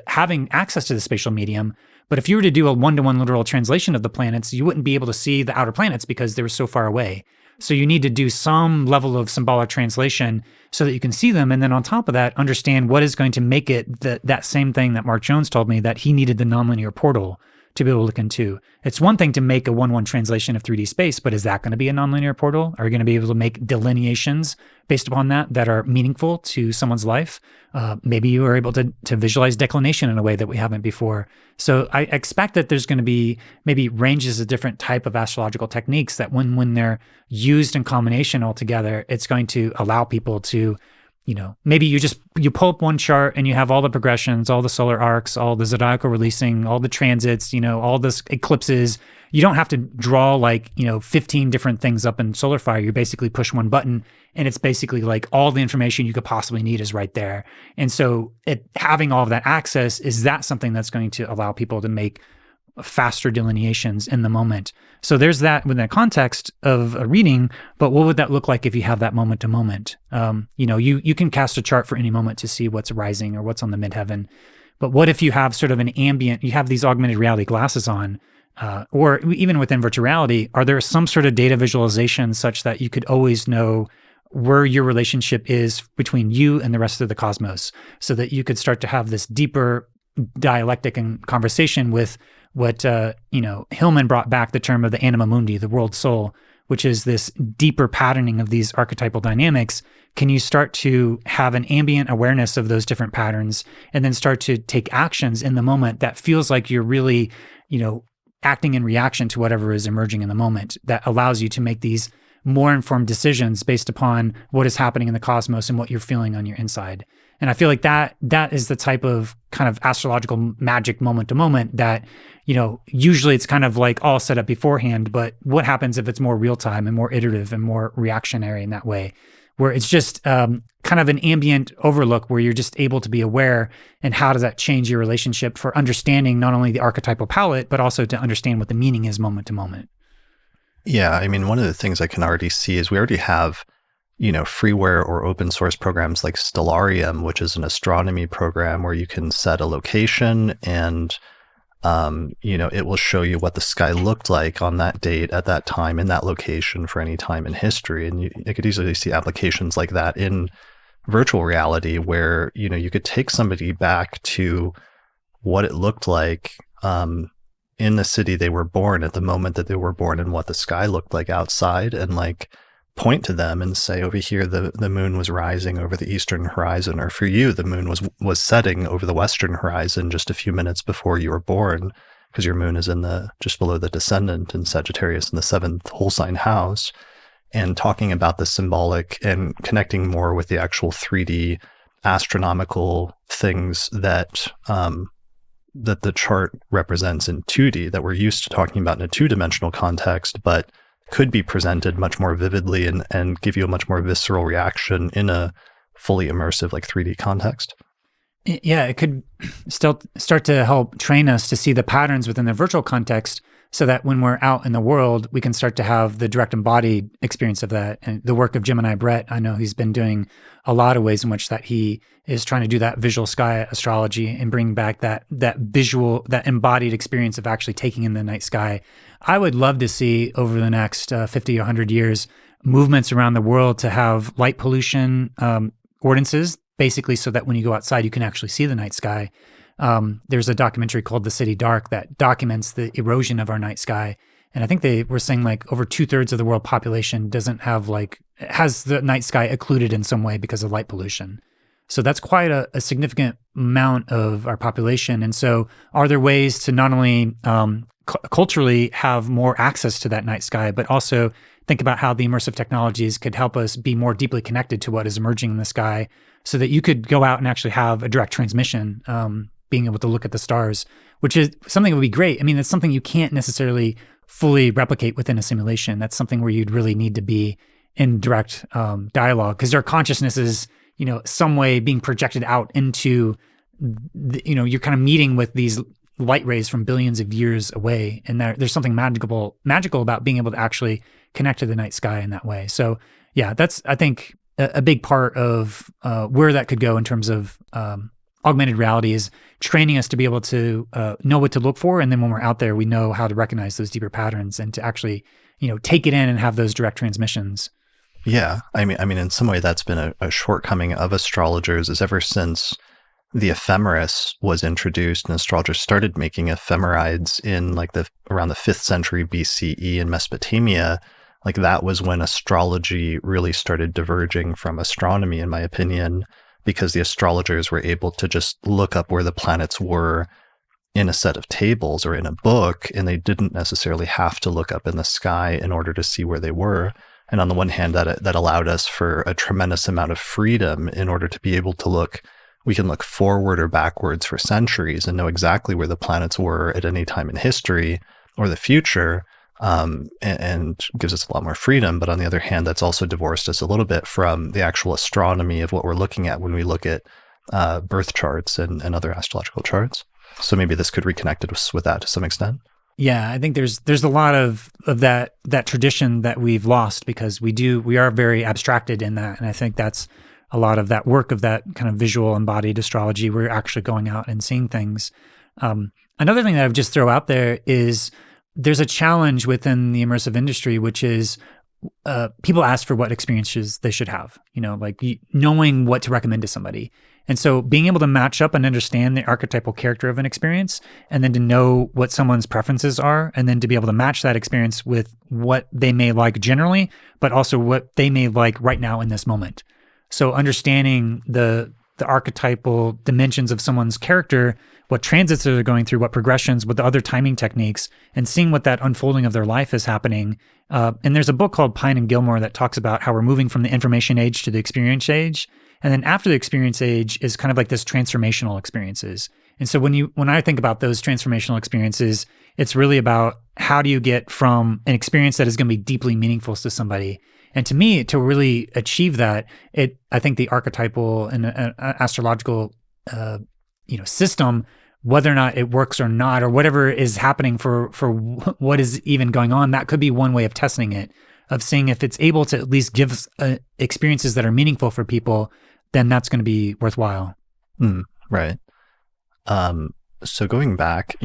having access to the spatial medium. But if you were to do a one-to-one literal translation of the planets, you wouldn't be able to see the outer planets because they were so far away. So you need to do some level of symbolic translation so that you can see them. And then on top of that, understand what is going to make it that same thing that Mark Jones told me, that he needed the nonlinear portal to be able to look into. It's one thing to make a 1-1 translation of 3D space, but is that going to be a nonlinear portal? Are you going to be able to make delineations based upon that are meaningful to someone's life? Maybe you are able to visualize declination in a way that we haven't before. So I expect that there's going to be maybe ranges of different type of astrological techniques that when they're used in combination all together, it's going to allow people to, maybe you pull up one chart and you have all the progressions, all the solar arcs, all the zodiacal releasing, all the transits, all this eclipses. You don't have to draw 15 different things up in Solar Fire. You basically push one button and it's basically like all the information you could possibly need is right there. And so having all of that access, is that something that's going to allow people to make faster delineations in the moment? So there's that within the context of a reading, but what would that look like if you have that moment to moment? You can cast a chart for any moment to see what's rising or what's on the midheaven. But what if you have sort of an ambient, you have these augmented reality glasses on, or even within virtual reality, are there some sort of data visualization such that you could always know where your relationship is between you and the rest of the cosmos, so that you could start to have this deeper dialectic and conversation with what Hillman brought back the term of the anima mundi, the world soul, which is this deeper patterning of these archetypal dynamics. Can you start to have an ambient awareness of those different patterns and then start to take actions in the moment that feels like you're really, acting in reaction to whatever is emerging in the moment, that allows you to make these more informed decisions based upon what is happening in the cosmos and what you're feeling on your inside. And I feel like that is the type of kind of astrological magic moment to moment that, usually it's kind of like all set up beforehand, but what happens if it's more real time and more iterative and more reactionary in that way, where it's just kind of an ambient overlook where you're just able to be aware, and how does that change your relationship for understanding not only the archetypal palette, but also to understand what the meaning is moment to moment. Yeah, I mean, one of the things I can already see is we already have, freeware or open source programs like Stellarium, which is an astronomy program where you can set a location and, it will show you what the sky looked like on that date at that time in that location for any time in history. And you could easily see applications like that in virtual reality where, you could take somebody back to what it looked like, in the city they were born at the moment that they were born, and what the sky looked like outside, and point to them and say, over here the moon was rising over the eastern horizon, or for you the moon was setting over the western horizon just a few minutes before you were born, because your moon is just below the descendant in Sagittarius in the 7th whole sign house, and talking about the symbolic and connecting more with the actual 3D astronomical things that the chart represents in 2D that we're used to talking about in a two-dimensional context, but could be presented much more vividly and give you a much more visceral reaction in a fully immersive 3D context. Yeah, it could still start to help train us to see the patterns within the virtual context, so that when we're out in the world, we can start to have the direct embodied experience of that. And the work of Gemini Brett, I know he's been doing a lot of ways in which that he is trying to do that visual sky astrology and bring back that visual, that embodied experience of actually taking in the night sky. I would love to see over the next 50 or 100 years, movements around the world to have light pollution ordinances, basically so that when you go outside, you can actually see the night sky. There's a documentary called The City Dark that documents the erosion of our night sky. And I think they were saying over 2/3 of the world population doesn't have has the night sky occluded in some way because of light pollution. So that's quite a significant amount of our population. And so are there ways to not only culturally have more access to that night sky, but also think about how the immersive technologies could help us be more deeply connected to what is emerging in the sky, so that you could go out and actually have a direct transmission, being able to look at the stars, which is something that would be great. I mean, it's something you can't necessarily fully replicate within a simulation. That's something where you'd really need to be in direct dialogue, because their consciousness is, some way being projected out into, you're kind of meeting with these light rays from billions of years away. And there's something magical about being able to actually connect to the night sky in that way. So yeah, that's, I think, a big part of where that could go in terms of augmented reality, is training us to be able to know what to look for. And then when we're out there, we know how to recognize those deeper patterns and to actually, take it in and have those direct transmissions. Yeah. I mean, in some way that's been a shortcoming of astrologers, is ever since the ephemeris was introduced and astrologers started making ephemerides in around the 5th century BCE in Mesopotamia, that was when astrology really started diverging from astronomy, in my opinion, because the astrologers were able to just look up where the planets were in a set of tables or in a book, and they didn't necessarily have to look up in the sky in order to see where they were. And on the one hand, that allowed us for a tremendous amount of freedom in order to be able to look. We can look forward or backwards for centuries and know exactly where the planets were at any time in history or the future, and gives us a lot more freedom. But on the other hand, that's also divorced us a little bit from the actual astronomy of what we're looking at when we look at birth charts and other astrological charts. So maybe this could reconnect us with that to some extent. Yeah, I think there's a lot of that tradition that we've lost, because we are very abstracted in that. And I think that's a lot of that work of that kind of visual embodied astrology. We're actually going out and seeing things. Another thing that I would just throw out there is there's a challenge within the immersive industry, which is people ask for what experiences they should have, knowing what to recommend to somebody. And so being able to match up and understand the archetypal character of an experience, and then to know what someone's preferences are, and then to be able to match that experience with what they may like generally, but also what they may like right now in this moment. So understanding the archetypal dimensions of someone's character, what transits they're going through, what progressions, what the other timing techniques, and seeing what that unfolding of their life is happening. And there's a book called Pine and Gilmore that talks about how we're moving from the information age to the experience age. And then after the experience age is kind of like this transformational experiences. And so when I think about those transformational experiences, it's really about how do you get from an experience that is going to be deeply meaningful to somebody. And to me, to really achieve that, I think the archetypal and astrological, system, whether or not it works or not, or whatever is happening for what is even going on, that could be one way of testing it, of seeing if it's able to at least give us experiences that are meaningful for people. Then that's going to be worthwhile. Right. So going back,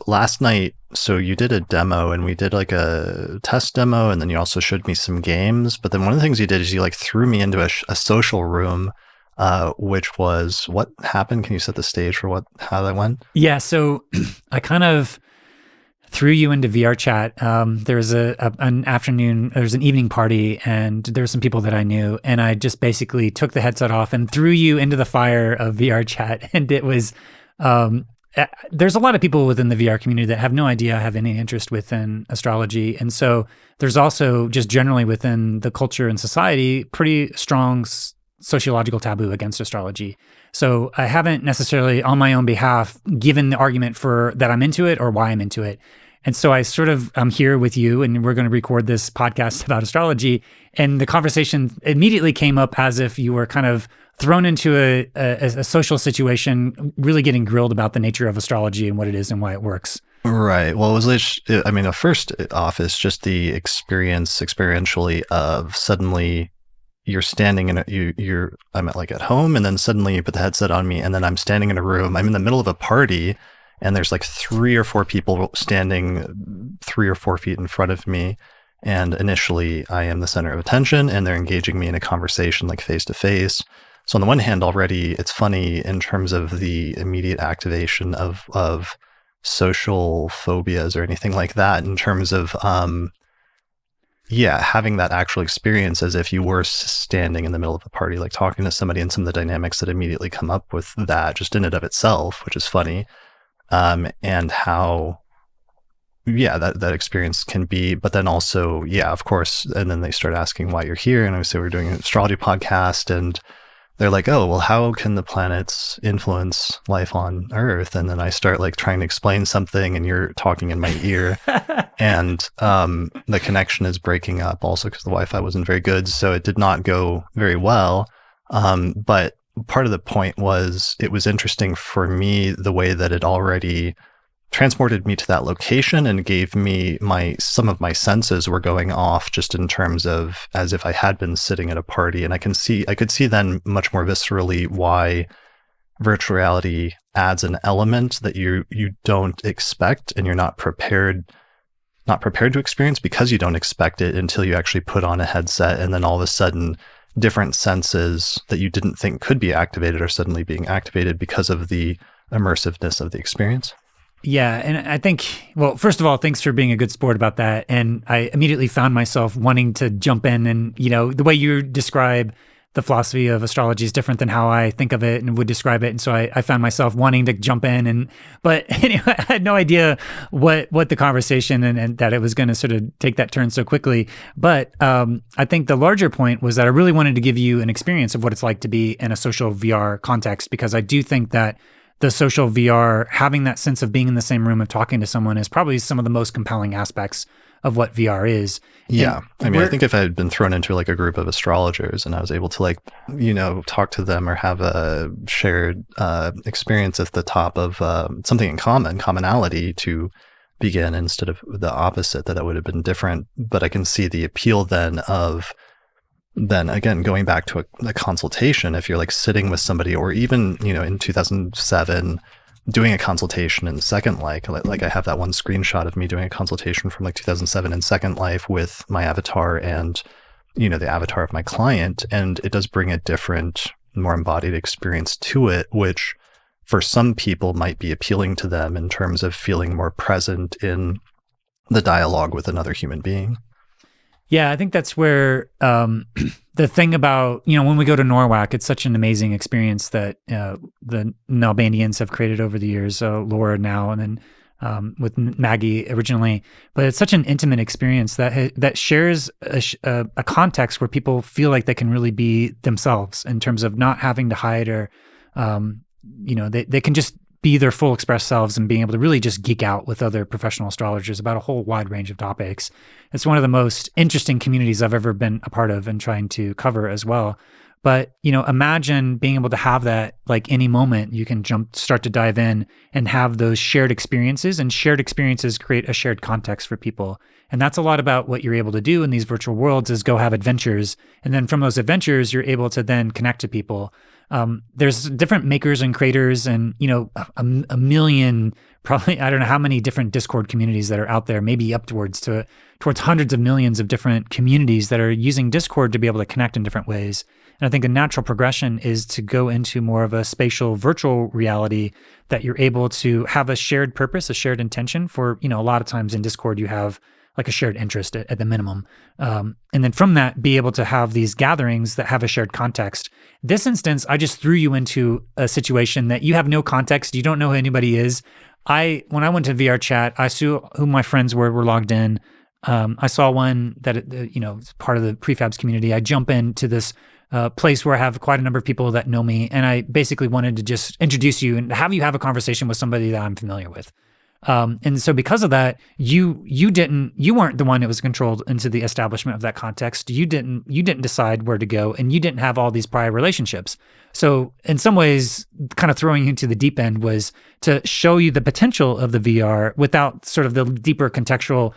last night, so you did a demo and we did a test demo, and then you also showed me some games. But then one of the things you did is you threw me into a social room, which was what happened. Can you set the stage for how that went? Yeah. So I kind of threw you into VR chat. There was an evening party, and there were some people that I knew, and I just basically took the headset off and threw you into the fire of VR chat. And it was, there's a lot of people within the VR community that have no idea I have any interest within astrology. And so there's also just generally within the culture and society, pretty strong sociological taboo against astrology. So I haven't necessarily on my own behalf given the argument for that I'm into it or why I'm into it. And so I'm here with you, and we're going to record this podcast about astrology. And the conversation immediately came up as if you were kind of thrown into a social situation, really getting grilled about the nature of astrology and what it is and why it works. Right. Well, it was first off, it's just the experientially of suddenly you're standing I'm at home, and then suddenly you put the headset on me, and then I'm standing in a room. I'm in the middle of a party, and there's 3 or 4 people standing 3 or 4 feet in front of me. And initially I am the center of attention, and they're engaging me in a conversation face to face. So on the one hand, already it's funny in terms of the immediate activation of social phobias or anything like that, in terms of, having that actual experience as if you were standing in the middle of a party, talking to somebody, and some of the dynamics that immediately come up with that just in and of itself, which is funny. And how, yeah, that experience can be, but then also, yeah, of course. And then they start asking why you're here. And I say, we're doing an astrology podcast, and they're like, oh, well, how can the planets influence life on Earth? And then I start like trying to explain something, and you're talking in my ear, and the connection is breaking up also because the Wi-Fi wasn't very good. So it did not go very well. But part of the point was, it was interesting for me the way that it already transported me to that location and gave me some of my senses were going off, just in terms of as if I had been sitting at a party. And I could see then much more viscerally why virtual reality adds an element that you don't expect, and you're not prepared to experience, because you don't expect it until you actually put on a headset, and then all of a sudden different senses that you didn't think could be activated are suddenly being activated because of the immersiveness of the experience. Yeah. And I think, well, first of all, thanks for being a good sport about that. And I immediately found myself wanting to jump in, and, the way you describe the philosophy of astrology is different than how I think of it and would describe it. And so I found myself wanting to jump in, but anyway, I had no idea what the conversation and that it was going to sort of take that turn so quickly. But I think the larger point was that I really wanted to give you an experience of what it's like to be in a social VR context, because I do think that the social VR, having that sense of being in the same room of talking to someone, is probably some of the most compelling aspects of what VR is. Yeah. I mean, I think if I had been thrown into like a group of astrologers and I was able to talk to them or have a shared experience at the top of something in commonality to begin, instead of the opposite, that would have been different. But I can see the appeal then again, going back to a consultation, if you're like sitting with somebody, or even, in 2007, doing a consultation in Second Life, like I have that one screenshot of me doing a consultation from like 2007 in Second Life with my avatar and, the avatar of my client. And it does bring a different, more embodied experience to it, which for some people might be appealing to them in terms of feeling more present in the dialogue with another human being. Yeah, I think that's where the thing about, when we go to Norwalk, it's such an amazing experience that the Albanians have created over the years, Laura now, and then with Maggie originally. But it's such an intimate experience that shares a context where people feel like they can really be themselves, in terms of not having to hide, or, they can just be their full express selves, and being able to really just geek out with other professional astrologers about a whole wide range of topics. It's one of the most interesting communities I've ever been a part of and trying to cover as well. But, imagine being able to have that, like any moment you can start to dive in and have those shared experiences, and shared experiences create a shared context for people. And that's a lot about what you're able to do in these virtual worlds, is go have adventures. And then from those adventures, you're able to then connect to people. There's different makers and creators, and, a million, probably, I don't know how many different Discord communities that are out there, maybe towards hundreds of millions of different communities that are using Discord to be able to connect in different ways. And I think a natural progression is to go into more of a spatial virtual reality, that you're able to have a shared purpose, a shared intention for, a lot of times in Discord, you have like a shared interest at the minimum. And then from that, be able to have these gatherings that have a shared context. This instance, I just threw you into a situation that you have no context. You don't know who anybody is. When I went to VR chat, I saw who my friends were logged in. I saw one that, is part of the prefabs community. I jump into this place where I have quite a number of people that know me. And I basically wanted to just introduce you and have you have a conversation with somebody that I'm familiar with. And so because of that, you weren't the one that was controlled into the establishment of that context. You didn't decide where to go, and you didn't have all these prior relationships. So in some ways, kind of throwing you into the deep end was to show you the potential of the VR without sort of the deeper contextual.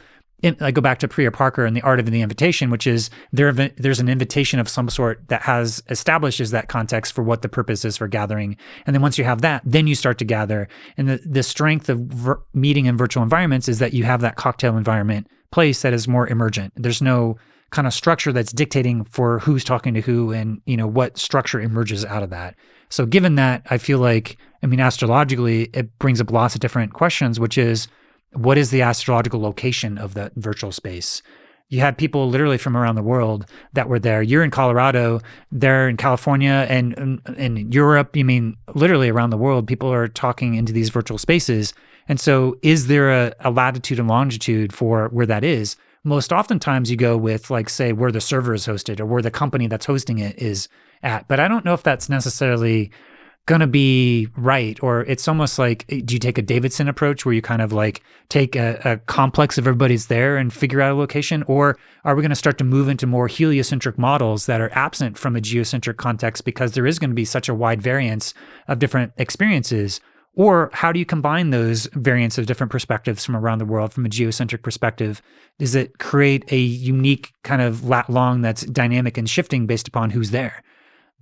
I go back to Priya Parker and the art of the invitation, which is there's an invitation of some sort that establishes that context for what the purpose is for gathering. And then once you have that, then you start to gather. And the strength of meeting in virtual environments is that you have that cocktail environment place that is more emergent. There's no kind of structure that's dictating for who's talking to who and, what structure emerges out of that. So given that, I feel like, astrologically, it brings up lots of different questions, which is, what is the astrological location of that virtual space? You had people literally from around the world that were there. You're in Colorado, they're in California, and in Europe. Literally around the world, people are talking into these virtual spaces. And so is there a latitude and longitude for where that is? Most oftentimes you go with like, say, where the server is hosted or where the company that's hosting it is at. But I don't know if that's necessarily going to be right. Or it's almost like, do you take a Davidson approach where you kind of like take a complex of everybody's there and figure out a location? Or are we going to start to move into more heliocentric models that are absent from a geocentric context because there is going to be such a wide variance of different experiences? Or how do you combine those variants of different perspectives from around the world from a geocentric perspective? Does it create a unique kind of lat long that's dynamic and shifting based upon who's there?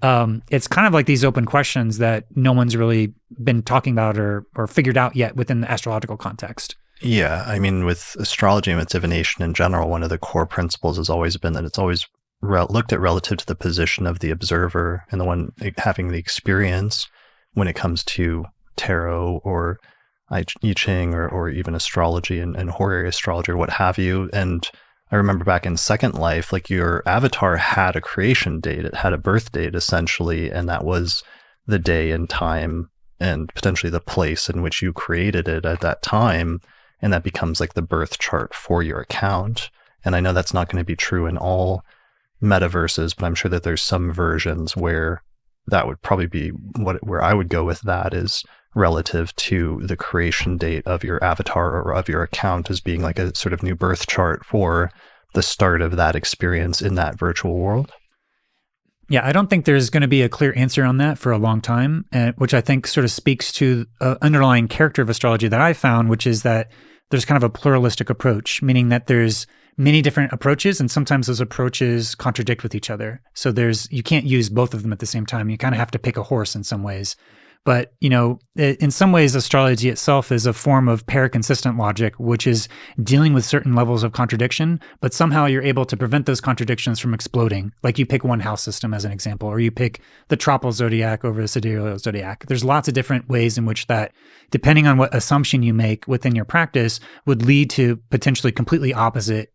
It's kind of like these open questions that no one's really been talking about or figured out yet within the astrological context. Yeah, I mean, with astrology and with divination in general, one of the core principles has always been that it's always looked at relative to the position of the observer and the one having the experience when it comes to tarot or I Ching or even astrology and horary astrology or what have you. And I remember back in Second Life, like your avatar had a creation date, it had a birth date essentially, and that was the day and time and potentially the place in which you created it at that time. And that becomes like the birth chart for your account. And I know that's not going to be true in all metaverses, but I'm sure that there's some versions where that would probably be where I would go with that is relative to the creation date of your avatar or of your account as being like a sort of new birth chart for the start of that experience in that virtual world. Yeah, I don't think there's going to be a clear answer on that for a long time, which I think sort of speaks to an underlying character of astrology that I found, which is that there's kind of a pluralistic approach, meaning that there's many different approaches, and sometimes those approaches contradict with each other. So you can't use both of them at the same time. You kind of have to pick a horse in some ways. But, in some ways, astrology itself is a form of paraconsistent logic, which is dealing with certain levels of contradiction, but somehow you're able to prevent those contradictions from exploding. Like you pick one house system as an example, or you pick the tropal zodiac over the sidereal zodiac. There's lots of different ways in which that, depending on what assumption you make within your practice, would lead to potentially completely opposite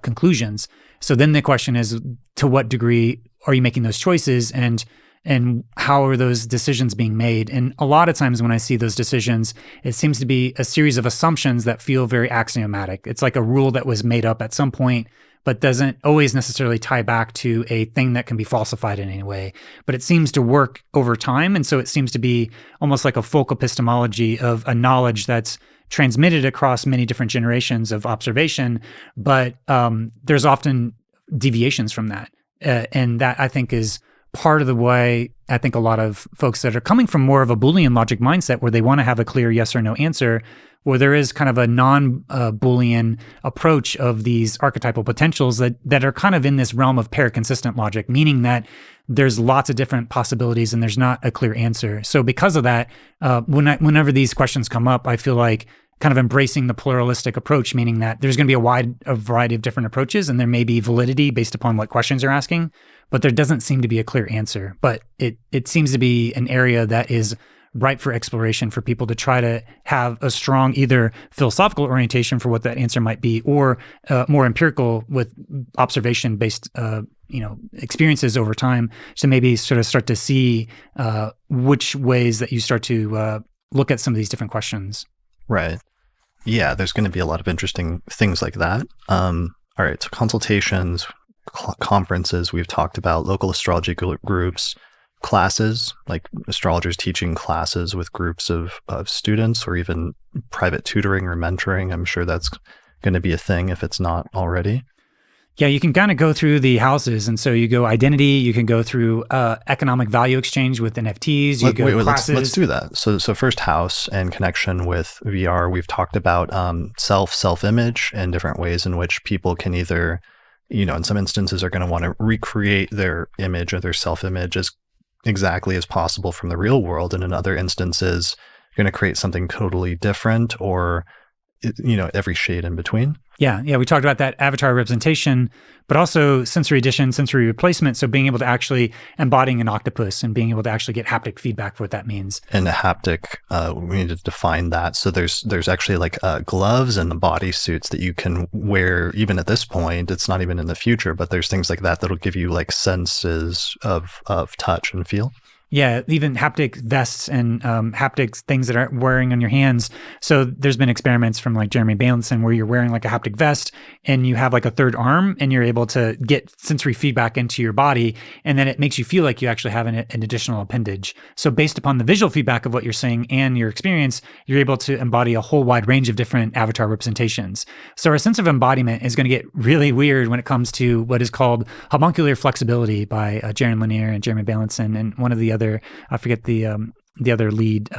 conclusions. So then the question is, to what degree are you making those choices, and how are those decisions being made? And a lot of times when I see those decisions, it seems to be a series of assumptions that feel very axiomatic. It's like a rule that was made up at some point, but doesn't always necessarily tie back to a thing that can be falsified in any way. But it seems to work over time. And so it seems to be almost like a folk epistemology of a knowledge that's transmitted across many different generations of observation. But there's often deviations from that. And that I think is part of the way I think a lot of folks that are coming from more of a Boolean logic mindset where they want to have a clear yes or no answer, where there is kind of a non-Boolean approach of these archetypal potentials that are kind of in this realm of paraconsistent logic, meaning that there's lots of different possibilities and there's not a clear answer. So because of that, whenever these questions come up, I feel like kind of embracing the pluralistic approach, meaning that there's going to be a variety of different approaches and there may be validity based upon what questions you're asking, but there doesn't seem to be a clear answer. But it seems to be an area that is ripe for exploration for people to try to have a strong either philosophical orientation for what that answer might be, or more empirical with observation-based experiences over time to maybe sort of start to see which ways that you start to look at some of these different questions. Right. Yeah, there's going to be a lot of interesting things like that. All right, so consultations, conferences, we've talked about local astrology groups, classes, like astrologers teaching classes with groups of students, or even private tutoring or mentoring. I'm sure that's going to be a thing if it's not already. Yeah, you can kind of go through the houses. And so you go identity, you can go through economic value exchange with NFTs, classes. Let's do that. So first house and connection with VR, we've talked about self-image and different ways in which people can either, in some instances are going to want to recreate their image or their self-image as exactly as possible from the real world. And in other instances, you're going to create something totally different or, every shade in between. Yeah. We talked about that avatar representation, but also sensory addition, sensory replacement. So being able to actually embodying an octopus and being able to actually get haptic feedback for what that means. And the haptic, we need to define that. So there's actually like gloves and the body suits that you can wear even at this point. It's not even in the future, but there's things like that that'll give you like senses of touch and feel. Yeah, even haptic vests and haptic things that are wearing on your hands. So there's been experiments from like Jeremy Bailenson where you're wearing like a haptic vest and you have like a third arm and you're able to get sensory feedback into your body. And then it makes you feel like you actually have an additional appendage. So based upon the visual feedback of what you're saying and your experience, you're able to embody a whole wide range of different avatar representations. So our sense of embodiment is going to get really weird when it comes to what is called homuncular flexibility by Jaron Lanier and Jeremy Bailenson and one of the other, I forget the other lead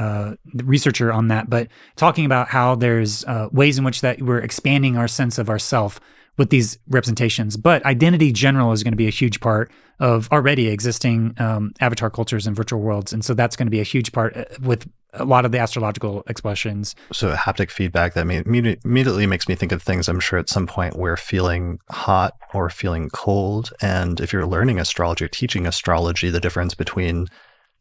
researcher on that, but talking about how there's ways in which that we're expanding our sense of ourself with these representations. But identity general is going to be a huge part of already existing avatar cultures and virtual worlds. And so that's going to be a huge part with a lot of the astrological expressions. So haptic feedback, that immediately makes me think of things I'm sure at some point we're feeling hot or feeling cold. And if you're learning astrology or teaching astrology, the difference between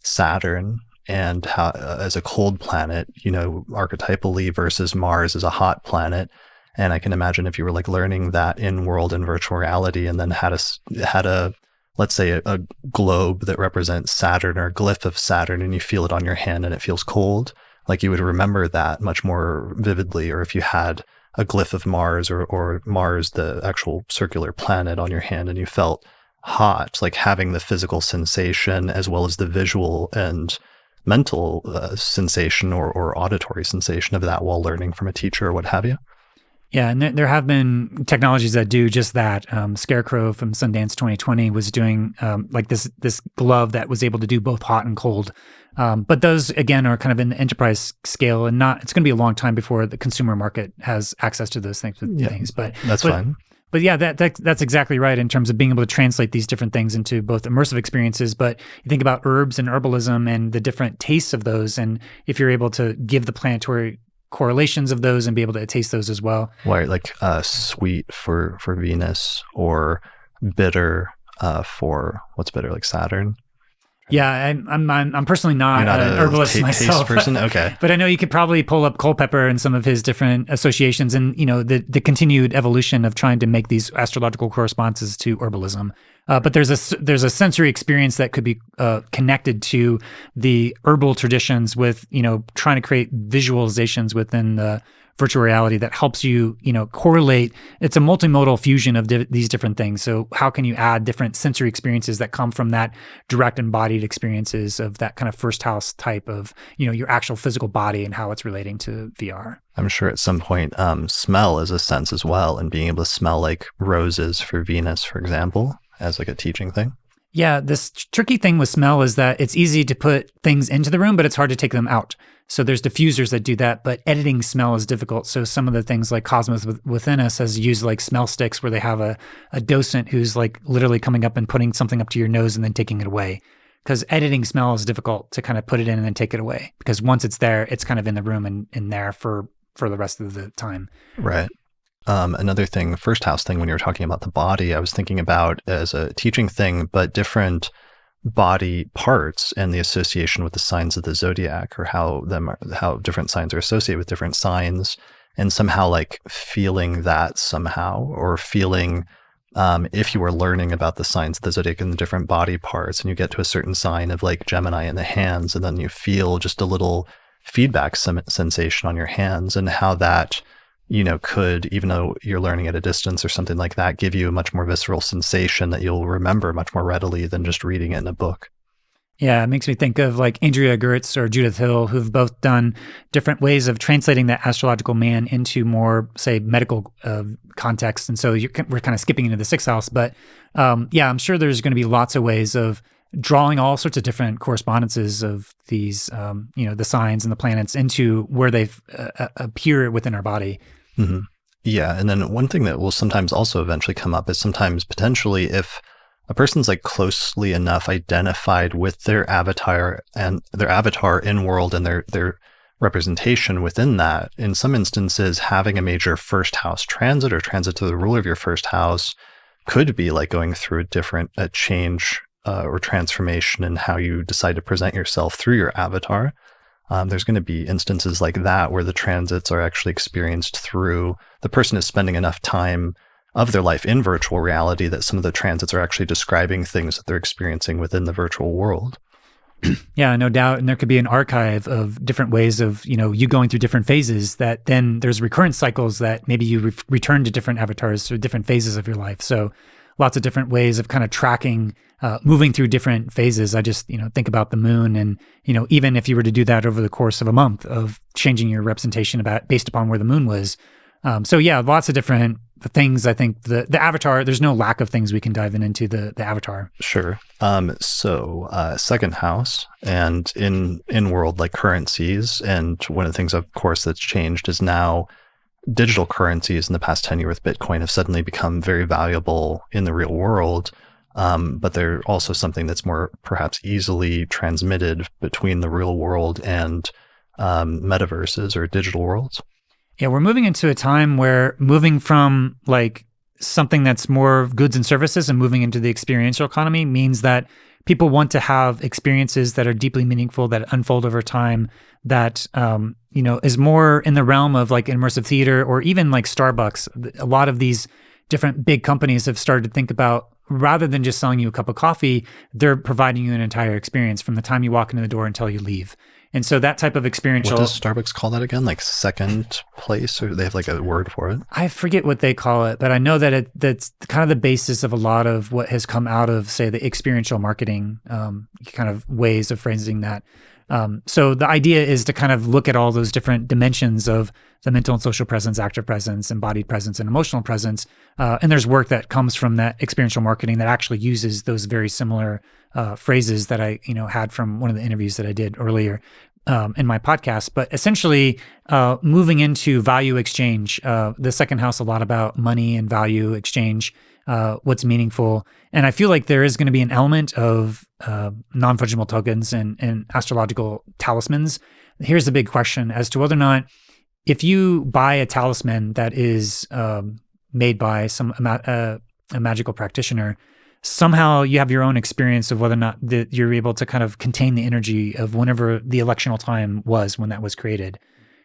Saturn and how, as a cold planet, archetypally versus Mars as a hot planet. And I can imagine if you were like learning that in world and virtual reality and then had a let's say a globe that represents Saturn or a glyph of Saturn and you feel it on your hand and it feels cold, like you would remember that much more vividly. Or if you had a glyph of Mars or Mars, the actual circular planet on your hand and you felt hot, like having the physical sensation as well as the visual and mental sensation or auditory sensation of that while learning from a teacher or what have you. Yeah, and there have been technologies that do just that. Scarecrow from Sundance 2020 was doing like this glove that was able to do both hot and cold. But those, again, are kind of in the enterprise scale and it's going to be a long time before the consumer market has access to those things. But that's fine. But yeah, that's exactly right in terms of being able to translate these different things into both immersive experiences. But you think about herbs and herbalism and the different tastes of those. And if you're able to give the planetary correlations of those and be able to taste those as well. Right, like sweet for Venus or bitter for, what's bitter, like Saturn? Yeah, I'm personally not an herbalist myself. Taste person? Okay. But I know you could probably pull up Culpeper and some of his different associations and, the continued evolution of trying to make these astrological correspondences to herbalism. But there's a sensory experience that could be connected to the herbal traditions with, trying to create visualizations within the virtual reality that helps you, correlate. It's a multimodal fusion of these different things. So how can you add different sensory experiences that come from that direct embodied experiences of that kind of first house type of, your actual physical body and how it's relating to VR? I'm sure at some point smell is a sense as well, and being able to smell like roses for Venus, for example, as like a teaching thing. Yeah, this tricky thing with smell is that it's easy to put things into the room, but it's hard to take them out. So there's diffusers that do that, but editing smell is difficult. So some of the things like Cosmos Within Us has used like smell sticks where they have a docent who's like literally coming up and putting something up to your nose and then taking it away. Because editing smell is difficult to kind of put it in and then take it away. Because once it's there, it's kind of in the room and in there for the rest of the time. Right. Another thing, first house thing, when you were talking about the body, I was thinking about as a teaching thing, but different body parts and the association with the signs of the zodiac, or how different signs are associated with different signs, and somehow like feeling that somehow, or feeling if you were learning about the signs of the zodiac and the different body parts, and you get to a certain sign of like Gemini in the hands, and then you feel just a little feedback sensation on your hands, and how that could, even though you're learning at a distance or something like that, give you a much more visceral sensation that you'll remember much more readily than just reading it in a book. Yeah, it makes me think of like Andrea Gertz or Judith Hill, who've both done different ways of translating that astrological man into more, say, medical context. And so we're kind of skipping into the sixth house. But I'm sure there's going to be lots of ways of drawing all sorts of different correspondences of these, the signs and the planets into where they appear within our body. Mm-hmm. Yeah. And then one thing that will sometimes also eventually come up is sometimes potentially if a person's like closely enough identified with their avatar in world and their representation within that, in some instances, having a major first house transit or transit to the ruler of your first house could be like going through a change or transformation in how you decide to present yourself through your avatar. There's going to be instances like that where the transits are actually experienced through the person is spending enough time of their life in virtual reality that some of the transits are actually describing things that they're experiencing within the virtual world. Yeah, no doubt. And there could be an archive of different ways of, you going through different phases that then there's recurrent cycles that maybe you return to different avatars or different phases of your life. So lots of different ways of kind of tracking, moving through different phases. I just, think about the moon and, even if you were to do that over the course of a month of changing your representation based upon where the moon was. So yeah, lots of different things. I think the avatar, there's no lack of things we can dive into the avatar. Sure. So second house and in world like currencies, and one of the things, of course, that's changed is now digital currencies in the past 10 years with Bitcoin have suddenly become very valuable in the real world. But they're also something that's more perhaps easily transmitted between the real world and metaverses or digital worlds. Yeah, we're moving into a time where moving from like something that's more goods and services and moving into the experiential economy means that people want to have experiences that are deeply meaningful, that unfold over time, that is more in the realm of like immersive theater or even like Starbucks. A lot of these different big companies have started to think about, rather than just selling you a cup of coffee, they're providing you an entire experience from the time you walk into the door until you leave. And so that type of experiential... What does Starbucks call that again? Like second place? Or they have like a word for it? I forget what they call it, but I know that that's kind of the basis of a lot of what has come out of, say, the experiential marketing kind of ways of phrasing that. So the idea is to kind of look at all those different dimensions of the mental and social presence, active presence, embodied presence, and emotional presence. And there's work that comes from that experiential marketing that actually uses those very similar phrases that I had from one of the interviews that I did earlier in my podcast. But essentially, moving into value exchange, the second house, a lot about money and value exchange, what's meaningful. And I feel like there is going to be an element of non-fungible tokens and astrological talismans. Here's the big question as to whether or not, if you buy a talisman that is made by a magical practitioner, somehow you have your own experience of whether or not that you're able to kind of contain the energy of whenever the electional time was when that was created.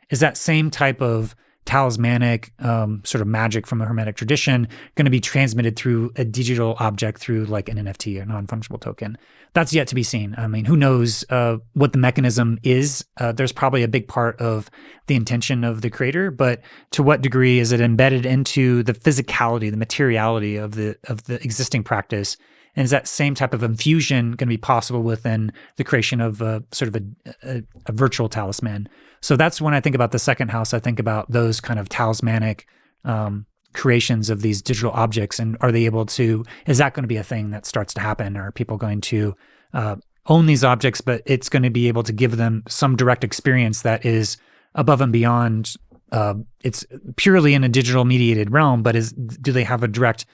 Is that same type of talismanic sort of magic from a Hermetic tradition going to be transmitted through a digital object through like an NFT, a non-fungible token? That's yet to be seen. I mean, who knows what the mechanism is? There's probably a big part of the intention of the creator, but to what degree is it embedded into the physicality, the materiality of the existing practice? And is that same type of infusion going to be possible within the creation of sort of a virtual talisman? So that's when I think about the second house, I think about those kind of talismanic creations of these digital objects. And are they able to, is that going to be a thing that starts to happen? Are people going to own these objects, but it's going to be able to give them some direct experience that is above and beyond, it's purely in a digital mediated realm, but do they have a direct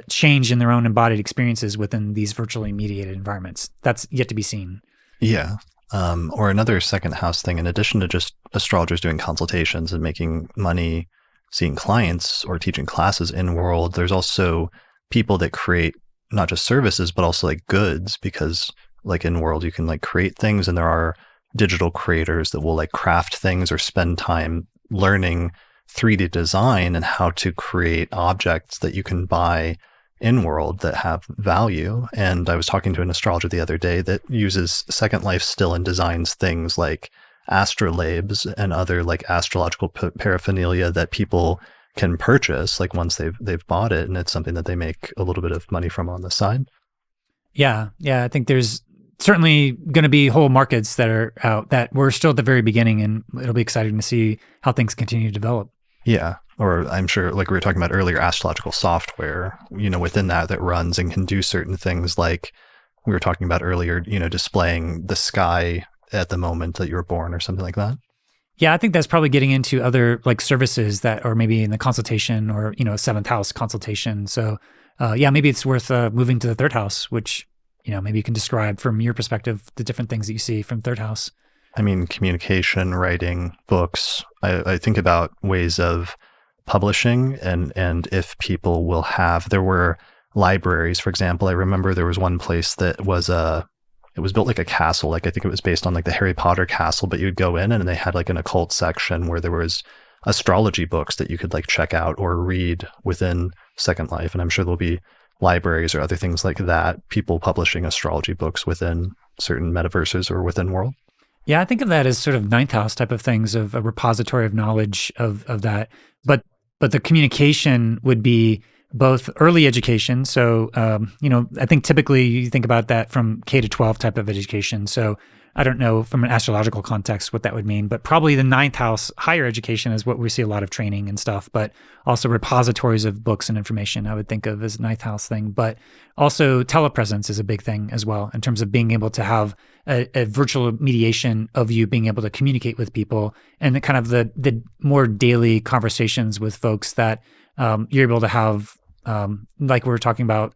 change in their own embodied experiences within these virtually mediated environments? That's yet to be seen. Yeah. Or another second house thing, in addition to just astrologers doing consultations and making money, seeing clients or teaching classes in world, there's also people that create not just services, but also like goods, because like in world, you can like create things, and there are digital creators that will like craft things or spend time learning 3D design and how to create objects that you can buy in world that have value. And I was talking to an astrologer the other day that uses Second Life still and designs things like astrolabes and other like astrological paraphernalia that people can purchase like once they've bought it, and it's something that they make a little bit of money from on the side. Yeah, I think there's certainly going to be whole markets that are out that we're still at the very beginning, and it'll be exciting to see how things continue to develop. Yeah. Or I'm sure, like we were talking about earlier, astrological software, within that runs and can do certain things like we were talking about earlier, displaying the sky at the moment that you were born or something like that. Yeah, I think that's probably getting into other like services that are maybe in the consultation or, seventh house consultation. So maybe it's worth moving to the third house, which, maybe you can describe from your perspective, the different things that you see from third house. I mean, communication, writing, books. I think about ways of publishing and if people will have, there were libraries, for example. I remember there was one place that was it was built like a castle. Like I think it was based on like the Harry Potter castle, but you'd go in and they had like an occult section where there was astrology books that you could like check out or read within Second Life. And I'm sure there'll be libraries or other things like that, people publishing astrology books within certain metaverses or within world? Yeah, I think of that as sort of ninth house type of things, of a repository of knowledge of that. But the communication would be both early education. So I think typically you think about that from K to 12 type of education. So I don't know from an astrological context what that would mean, but probably the ninth house, higher education, is what we see a lot of training and stuff, but also repositories of books and information I would think of as ninth house thing. But also telepresence is a big thing as well, in terms of being able to have a virtual mediation of you being able to communicate with people, and the kind of the more daily conversations with folks that you're able to have, like we were talking about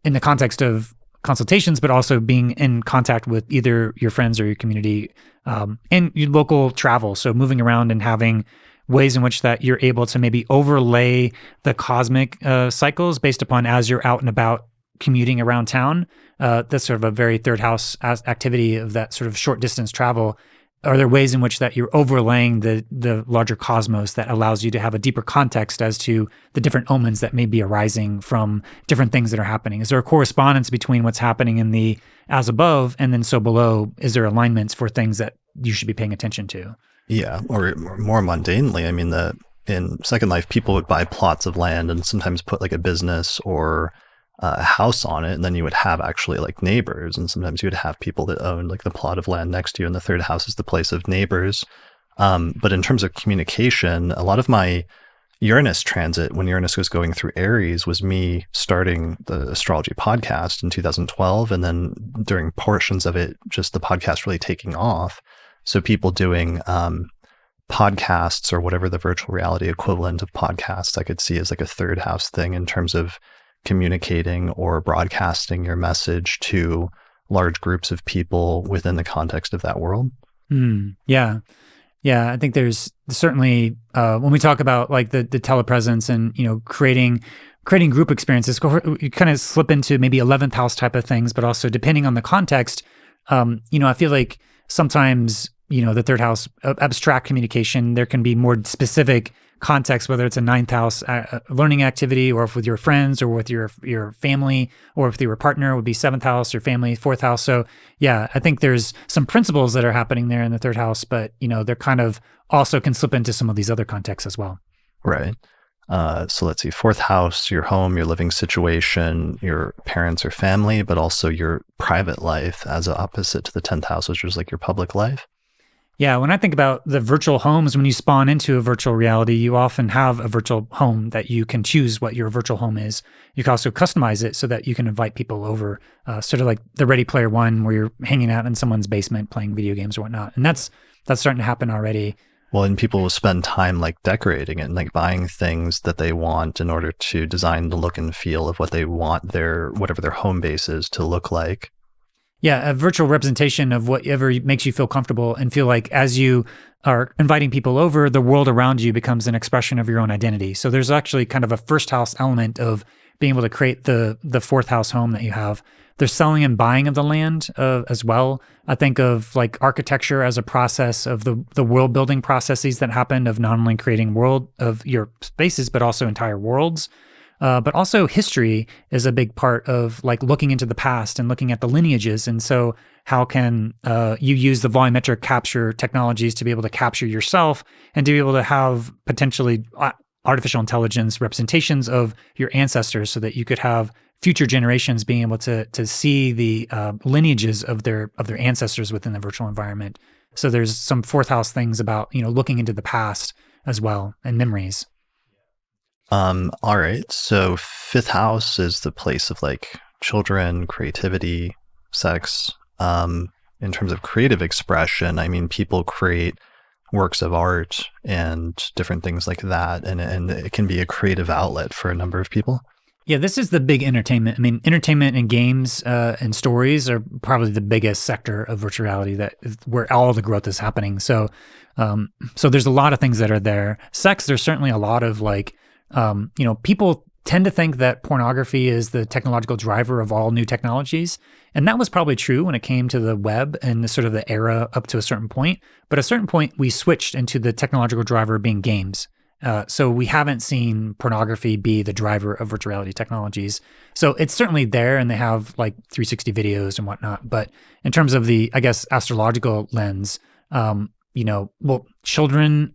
in the context of consultations, but also being in contact with either your friends or your community, and your local travel. So moving around and having ways in which that you're able to maybe overlay the cosmic cycles based upon as you're out and about commuting around town. That's sort of a very third house activity of that sort of short distance travel. Are there ways in which that you're overlaying the larger cosmos that allows you to have a deeper context as to the different omens that may be arising from different things that are happening? Is there a correspondence between what's happening in the as above and then so below? Is there alignments for things that you should be paying attention to? Yeah, or more mundanely, I mean, in Second Life, people would buy plots of land and sometimes put like a business or a house on it, and then you would have actually like neighbors, and sometimes you would have people that own like the plot of land next to you, and the third house is the place of neighbors. But in terms of communication, a lot of my Uranus transit, when Uranus was going through Aries, was me starting the Astrology Podcast in 2012, and then during portions of it, just the podcast really taking off. So people doing podcasts or whatever the virtual reality equivalent of podcasts I could see as like a third house thing in terms of communicating or broadcasting your message to large groups of people within the context of that world. Yeah. I think there's certainly when we talk about like the telepresence and creating group experiences, you kind of slip into maybe 11th house type of things, but also depending on the context, I feel like sometimes the third house abstract communication, there can be more specific context, whether it's a ninth house learning activity, or if with your friends or with your family, or if your partner would be seventh house, or family, fourth house. So yeah, I think there's some principles that are happening there in the third house, but they're kind of also can slip into some of these other contexts as well. Right. So let's see, fourth house, your home, your living situation, your parents or family, but also your private life as an opposite to the 10th house, which is like your public life. Yeah, when I think about the virtual homes, when you spawn into a virtual reality, you often have a virtual home that you can choose what your virtual home is. You can also customize it so that you can invite people over, sort of like the Ready Player One, where you're hanging out in someone's basement playing video games or whatnot. And that's starting to happen already. Well, and people will spend time like decorating it and like buying things that they want in order to design the look and feel of what they want whatever their home base is to look like. Yeah, a virtual representation of whatever makes you feel comfortable and feel like as you are inviting people over, the world around you becomes an expression of your own identity. So there's actually kind of a first house element of being able to create the fourth house home that you have. There's selling and buying of the land as well. I think of like architecture as a process of the world building processes that happen of not only creating world of your spaces, but also entire worlds. But also history is a big part of like looking into the past and looking at the lineages. And so how can you use the volumetric capture technologies to be able to capture yourself and to be able to have potentially artificial intelligence representations of your ancestors so that you could have future generations being able to see the lineages of their ancestors within the virtual environment. So there's some fourth house things about, looking into the past as well and memories. All right. So fifth house is the place of like children, creativity, sex. In terms of creative expression, I mean, people create works of art and different things like that. And it can be a creative outlet for a number of people. Yeah, this is the big entertainment. I mean, entertainment and games and stories are probably the biggest sector of virtual reality where all the growth is happening. So there's a lot of things that are there. Sex, there's certainly a lot of like, people tend to think that pornography is the technological driver of all new technologies. And that was probably true when it came to the web and the sort of the era up to a certain point. But at a certain point, we switched into the technological driver being games. So we haven't seen pornography be the driver of virtual reality technologies. So it's certainly there, and they have like 360 videos and whatnot. But in terms of the, I guess, astrological lens, children,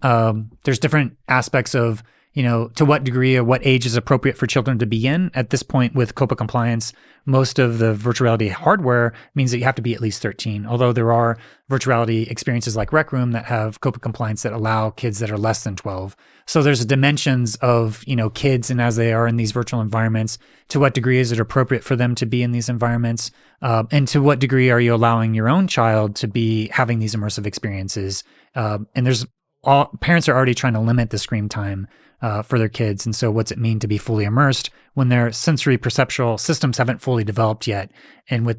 there's different aspects of, to what degree or what age is appropriate for children to be in. At this point with COPPA compliance, most of the virtual reality hardware means that you have to be at least 13, although there are virtual reality experiences like Rec Room that have COPPA compliance that allow kids that are less than 12. So there's dimensions of, kids, and as they are in these virtual environments, to what degree is it appropriate for them to be in these environments? And to what degree are you allowing your own child to be having these immersive experiences? And parents are already trying to limit the screen time for their kids. And so what's it mean to be fully immersed when their sensory perceptual systems haven't fully developed yet? And with,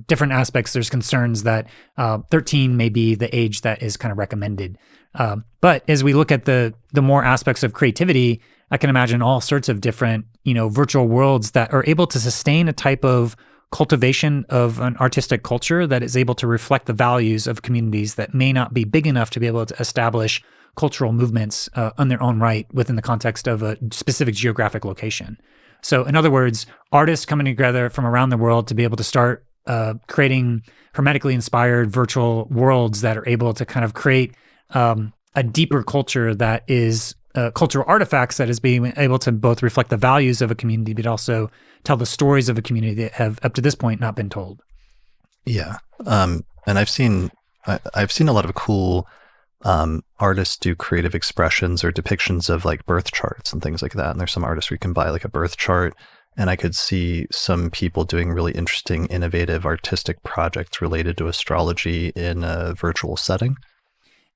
different aspects, there's concerns that 13 may be the age that is kind of recommended. But as we look at the more aspects of creativity, I can imagine all sorts of different, virtual worlds that are able to sustain a type of cultivation of an artistic culture that is able to reflect the values of communities that may not be big enough to be able to establish cultural movements on their own right within the context of a specific geographic location. So in other words, artists coming together from around the world to be able to start creating hermetically inspired virtual worlds that are able to kind of create a deeper culture that is cultural artifacts that is being able to both reflect the values of a community, but also tell the stories of a community that have up to this point not been told. Yeah. And I've seen a lot of cool artists do creative expressions or depictions of like birth charts and things like that. And there's some artists where you can buy like a birth chart, and I could see some people doing really interesting, innovative, artistic projects related to astrology in a virtual setting.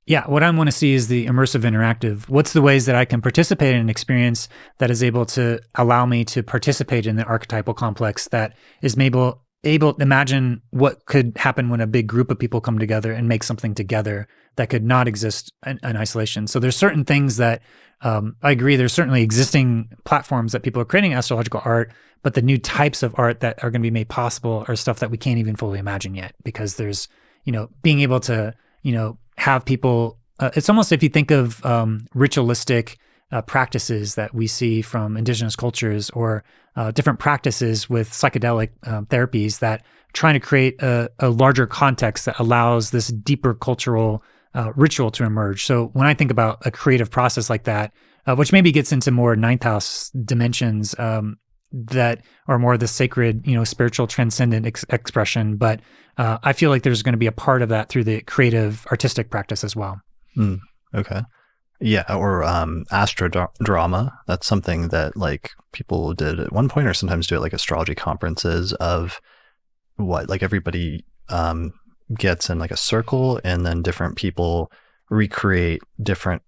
Yeah, what I want to see is the immersive interactive. What's the ways that I can participate in an experience that is able to allow me to participate in the archetypal complex that is able to imagine what could happen when a big group of people come together and make something together that could not exist in isolation. So there's certain things that I agree, there's certainly existing platforms that people are creating astrological art, but the new types of art that are going to be made possible are stuff that we can't even fully imagine yet, because there's, being able to, have people, it's almost, if you think of ritualistic practices that we see from indigenous cultures, or different practices with psychedelic therapies that trying to create a larger context that allows this deeper cultural ritual to emerge. So when I think about a creative process like that, which maybe gets into more ninth house dimensions that are more the sacred, spiritual transcendent expression, but I feel like there's going to be a part of that through the creative artistic practice as well. Okay. Yeah, or astrodrama. That's something that like people did at one point, or sometimes do at like astrology conferences, of what like everybody gets in like a circle, and then different people recreate different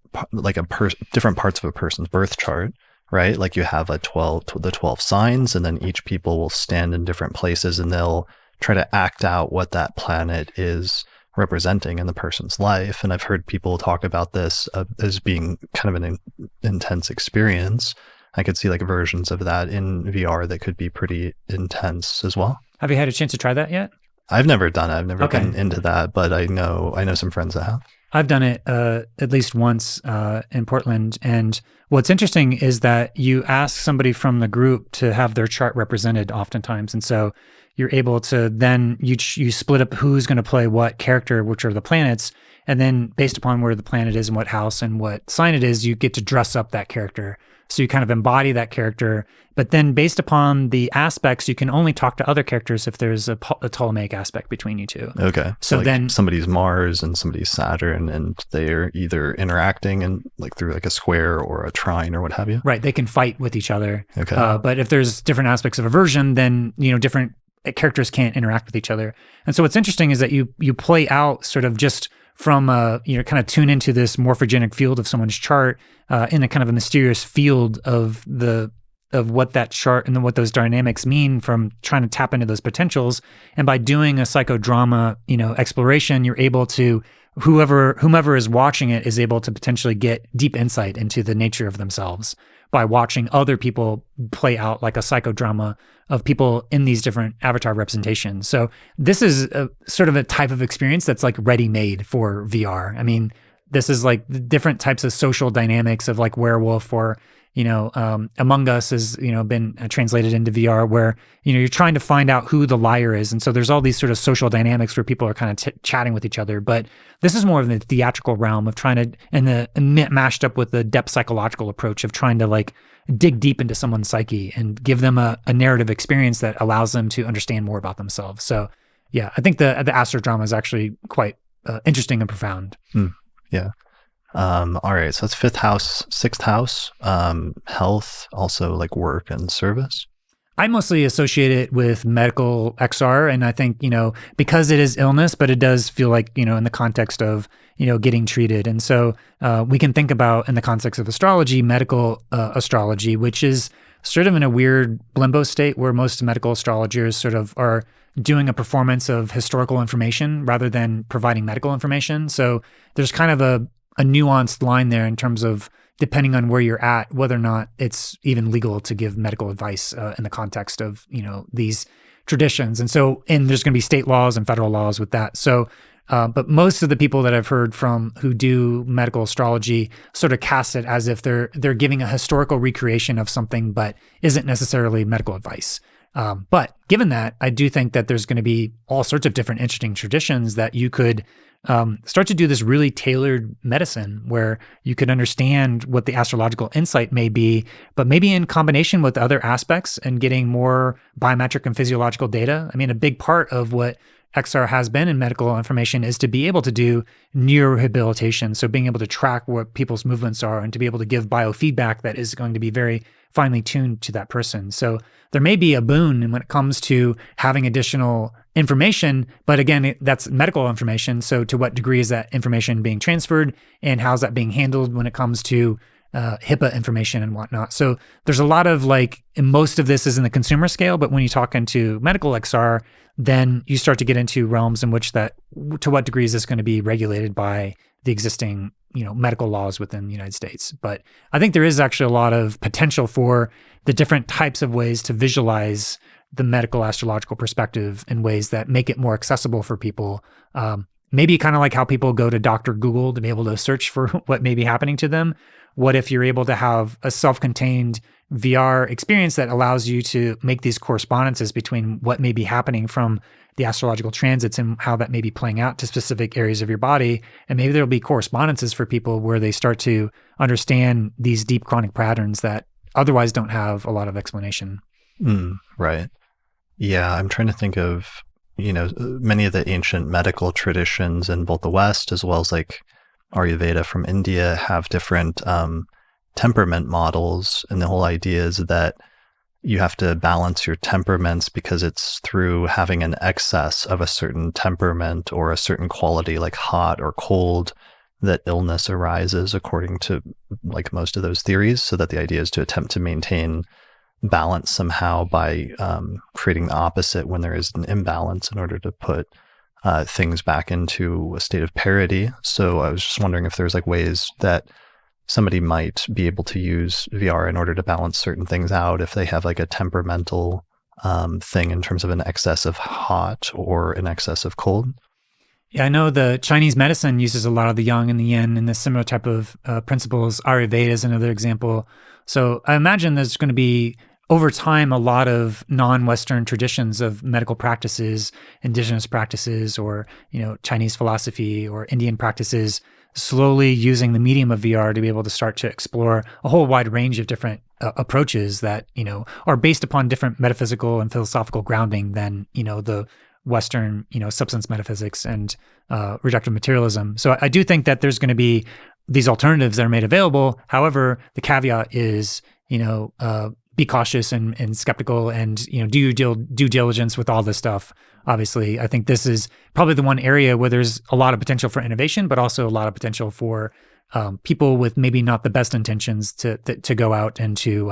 different parts of a person's birth chart, right? Like you have the 12 signs, and then each people will stand in different places, and they'll try to act out what that planet is representing in the person's life. And I've heard people talk about this as being kind of an intense experience. I could see like versions of that in VR that could be pretty intense as well. Have you had a chance to try that yet? I've never done it. I've never been into that, but I know some friends that have. I've done it at least once in Portland. And what's interesting is that you ask somebody from the group to have their chart represented oftentimes. And so you're able to then, you split up who's going to play what character, which are the planets. And then based upon where the planet is and what house and what sign it is, you get to dress up that character. So you kind of embody that character. But then based upon the aspects, you can only talk to other characters if there's a Ptolemaic aspect between you two. Okay. So like then somebody's Mars and somebody's Saturn, and they're either interacting and like through like a square or a trine or what have you. Right. They can fight with each other. Okay. But if there's different aspects of aversion, then, different characters can't interact with each other. And so what's interesting is that you play out sort of just from kind of tune into this morphogenic field of someone's chart in a kind of a mysterious field of what that chart and what those dynamics mean, from trying to tap into those potentials. And by doing a psychodrama, exploration, you're able to, whomever is watching it is able to potentially get deep insight into the nature of themselves by watching other people play out like a psychodrama of people in these different avatar representations. So this is a sort of a type of experience that's like ready-made for VR. I mean, this is like the different types of social dynamics of like werewolf or, Among Us has, been translated into VR where, you're trying to find out who the liar is. And so there's all these sort of social dynamics where people are kind of chatting with each other. But this is more of the theatrical realm of trying to, and mashed up with the depth psychological approach of trying to like dig deep into someone's psyche and give them a narrative experience that allows them to understand more about themselves. So yeah, I think the astro drama is actually quite interesting and profound. Yeah. All right. So that's fifth house, sixth house, health, also like work and service. I mostly associate it with medical XR. And I think, because it is illness, but it does feel like, in the context of, getting treated. And so we can think about in the context of astrology, medical astrology, which is sort of in a weird limbo state where most medical astrologers sort of are doing a performance of historical information rather than providing medical information. So there's kind of a nuanced line there in terms of depending on where you're at, whether or not it's even legal to give medical advice in the context of, these traditions. And there's going to be state laws and federal laws with that. So, but most of the people that I've heard from who do medical astrology sort of cast it as if they're giving a historical recreation of something, but isn't necessarily medical advice. But given that, I do think that there's going to be all sorts of different interesting traditions that you could start to do this really tailored medicine where you could understand what the astrological insight may be, but maybe in combination with other aspects and getting more biometric and physiological data. I mean, a big part of what XR has been in medical information is to be able to do neurorehabilitation. So being able to track what people's movements are and to be able to give biofeedback that is going to be very finely tuned to that person. So there may be a boon when it comes to having additional information, but again, that's medical information. So to what degree is that information being transferred and how's that being handled when it comes to HIPAA information and whatnot? So there's a lot of and most of this is in the consumer scale, but when you talk into medical XR, then you start to get into realms in which to what degree is this going to be regulated by the existing medical laws within the United States. But I think there is actually a lot of potential for the different types of ways to visualize the medical astrological perspective in ways that make it more accessible for people. Maybe kind of like how people go to Dr. Google to be able to search for what may be happening to them. What if you're able to have a self-contained VR experience that allows you to make these correspondences between what may be happening from the astrological transits and how that may be playing out to specific areas of your body. And maybe there'll be correspondences for people where they start to understand these deep chronic patterns that otherwise don't have a lot of explanation. Right. Yeah, I'm trying to think of, many of the ancient medical traditions in both the West as well as like Ayurveda from India have different temperament models. And the whole idea is that you have to balance your temperaments because it's through having an excess of a certain temperament or a certain quality like hot or cold that illness arises according to like most of those theories. So that the idea is to attempt to maintain balance somehow by creating the opposite when there is an imbalance in order to put things back into a state of parity. So I was just wondering if there's like ways that somebody might be able to use VR in order to balance certain things out if they have like a temperamental thing in terms of an excess of hot or an excess of cold. Yeah, I know the Chinese medicine uses a lot of the yang and the yin and the similar type of principles. Ayurveda is another example. So I imagine there's going to be, over time, a lot of non-Western traditions of medical practices, indigenous practices, or Chinese philosophy or Indian practices, slowly using the medium of VR to be able to start to explore a whole wide range of different approaches that are based upon different metaphysical and philosophical grounding than the Western substance metaphysics and reductive materialism. So I do think that there's going to be these alternatives that are made available. However, the caveat is be cautious and skeptical and, do your due diligence with all this stuff. Obviously, I think this is probably the one area where there's a lot of potential for innovation, but also a lot of potential for people with maybe not the best intentions to go out and to,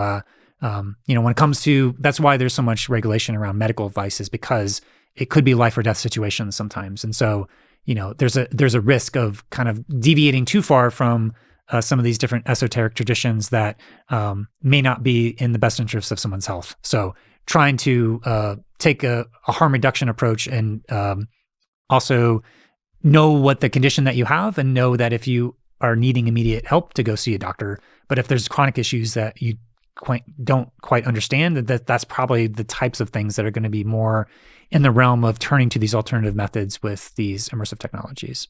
when it comes to, that's why there's so much regulation around medical advice, is because it could be life or death situations sometimes. And so, there's a risk of kind of deviating too far from some of these different esoteric traditions that may not be in the best interest of someone's health. So trying to take a harm reduction approach and also know what the condition that you have and know that if you are needing immediate help to go see a doctor. But if there's chronic issues that you don't quite understand, that's probably the types of things that are going to be more in the realm of turning to these alternative methods with these immersive technologies.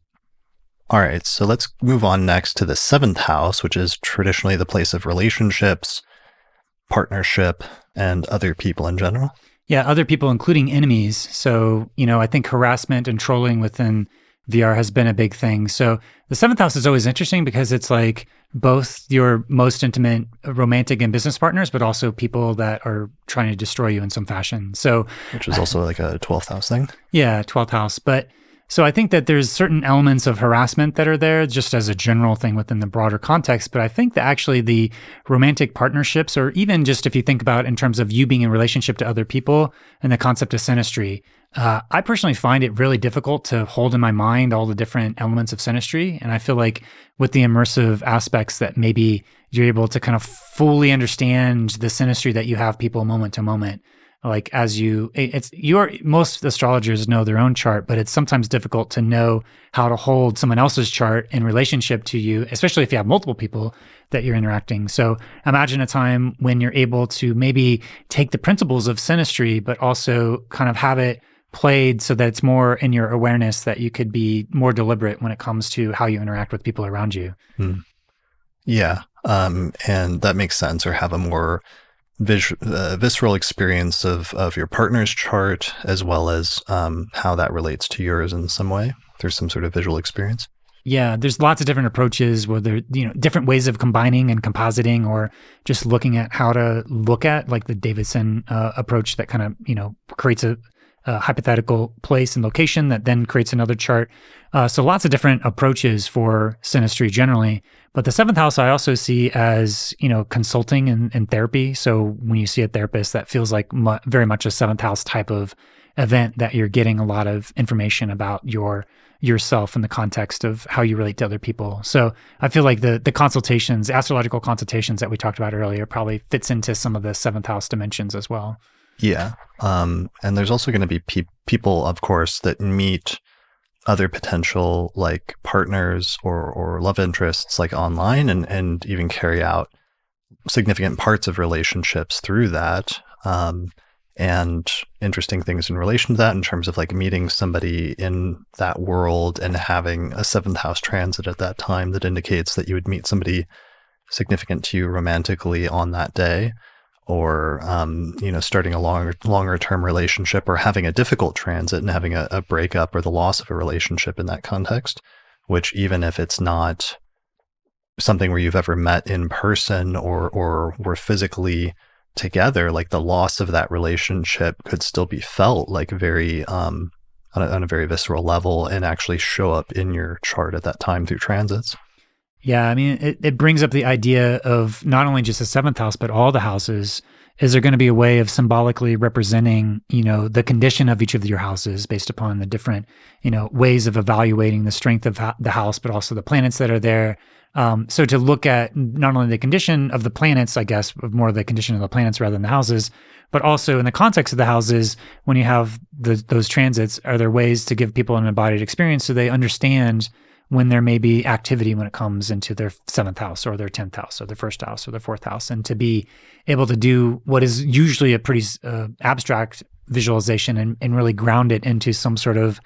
All right, so let's move on next to the 7th house, which is traditionally the place of relationships, partnership, and other people in general. Yeah, other people, including enemies. So, I think harassment and trolling within VR has been a big thing. So the 7th house is always interesting because it's like both your most intimate romantic and business partners, but also people that are trying to destroy you in some fashion. So, which is also like a 12th house thing. Yeah, 12th house. But so I think that there's certain elements of harassment that are there just as a general thing within the broader context. But I think that actually the romantic partnerships, or even just if you think about in terms of you being in relationship to other people and the concept of synastry, I personally find it really difficult to hold in my mind all the different elements of synastry. And I feel like with the immersive aspects that maybe you're able to kind of fully understand the synastry that you have people moment to moment. Like most astrologers know their own chart, but it's sometimes difficult to know how to hold someone else's chart in relationship to you, especially if you have multiple people that you're interacting. So imagine a time when you're able to maybe take the principles of synastry, but also kind of have it played so that it's more in your awareness that you could be more deliberate when it comes to how you interact with people around you. Yeah. And that makes sense, or have a more visceral experience of your partner's chart, as well as how that relates to yours in some way. There's some sort of visual experience. Yeah, there's lots of different approaches, whether different ways of combining and compositing, or just looking at how to look at like the Davidson approach that kind of creates a hypothetical place and location that then creates another chart. So lots of different approaches for synastry generally. But the 7th house I also see as, consulting and therapy. So when you see a therapist, that feels like very much a 7th house type of event, that you're getting a lot of information about yourself in the context of how you relate to other people. So I feel like the consultations, astrological consultations that we talked about earlier probably fits into some of the 7th house dimensions as well. Yeah. And there's also going to be people, of course, that meet other potential like partners or love interests like online, and even carry out significant parts of relationships through that. And interesting things in relation to that in terms of like meeting somebody in that world and having a 7th house transit at that time that indicates that you would meet somebody significant to you romantically on that day. Or, starting a longer term relationship, or having a difficult transit and having a breakup or the loss of a relationship in that context, which even if it's not something where you've ever met in person or were physically together, like the loss of that relationship could still be felt like very, on a very visceral level, and actually show up in your chart at that time through transits. Yeah, I mean, it brings up the idea of not only just the 7th house, but all the houses. Is there going to be a way of symbolically representing, the condition of each of your houses based upon the different, ways of evaluating the strength of the house, but also the planets that are there? So to look at not only the condition of the planets, I guess, more the condition of the planets rather than the houses, but also in the context of the houses, when you have those transits, are there ways to give people an embodied experience so they understand when there may be activity when it comes into their 7th house or their 10th house or their 1st house or their 4th house, and to be able to do what is usually a pretty abstract visualization and really ground it into some sort of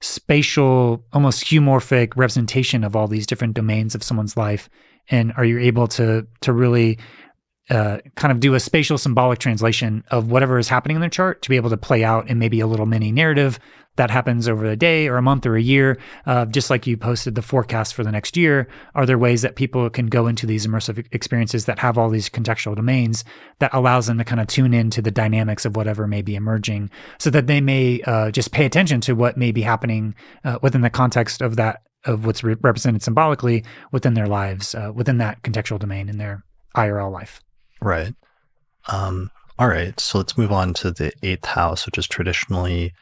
spatial, almost humorphic representation of all these different domains of someone's life. And are you able to really kind of do a spatial symbolic translation of whatever is happening in their chart to be able to play out in maybe a little mini narrative that happens over a day or a month or a year, just like you posted the forecast for the next year. Are there ways that people can go into these immersive experiences that have all these contextual domains that allows them to kind of tune into the dynamics of whatever may be emerging, so that they may just pay attention to what may be happening within the context of that, of what's represented symbolically within their lives, within that contextual domain in their IRL life. Right. All right. So let's move on to the 8th house, which is traditionally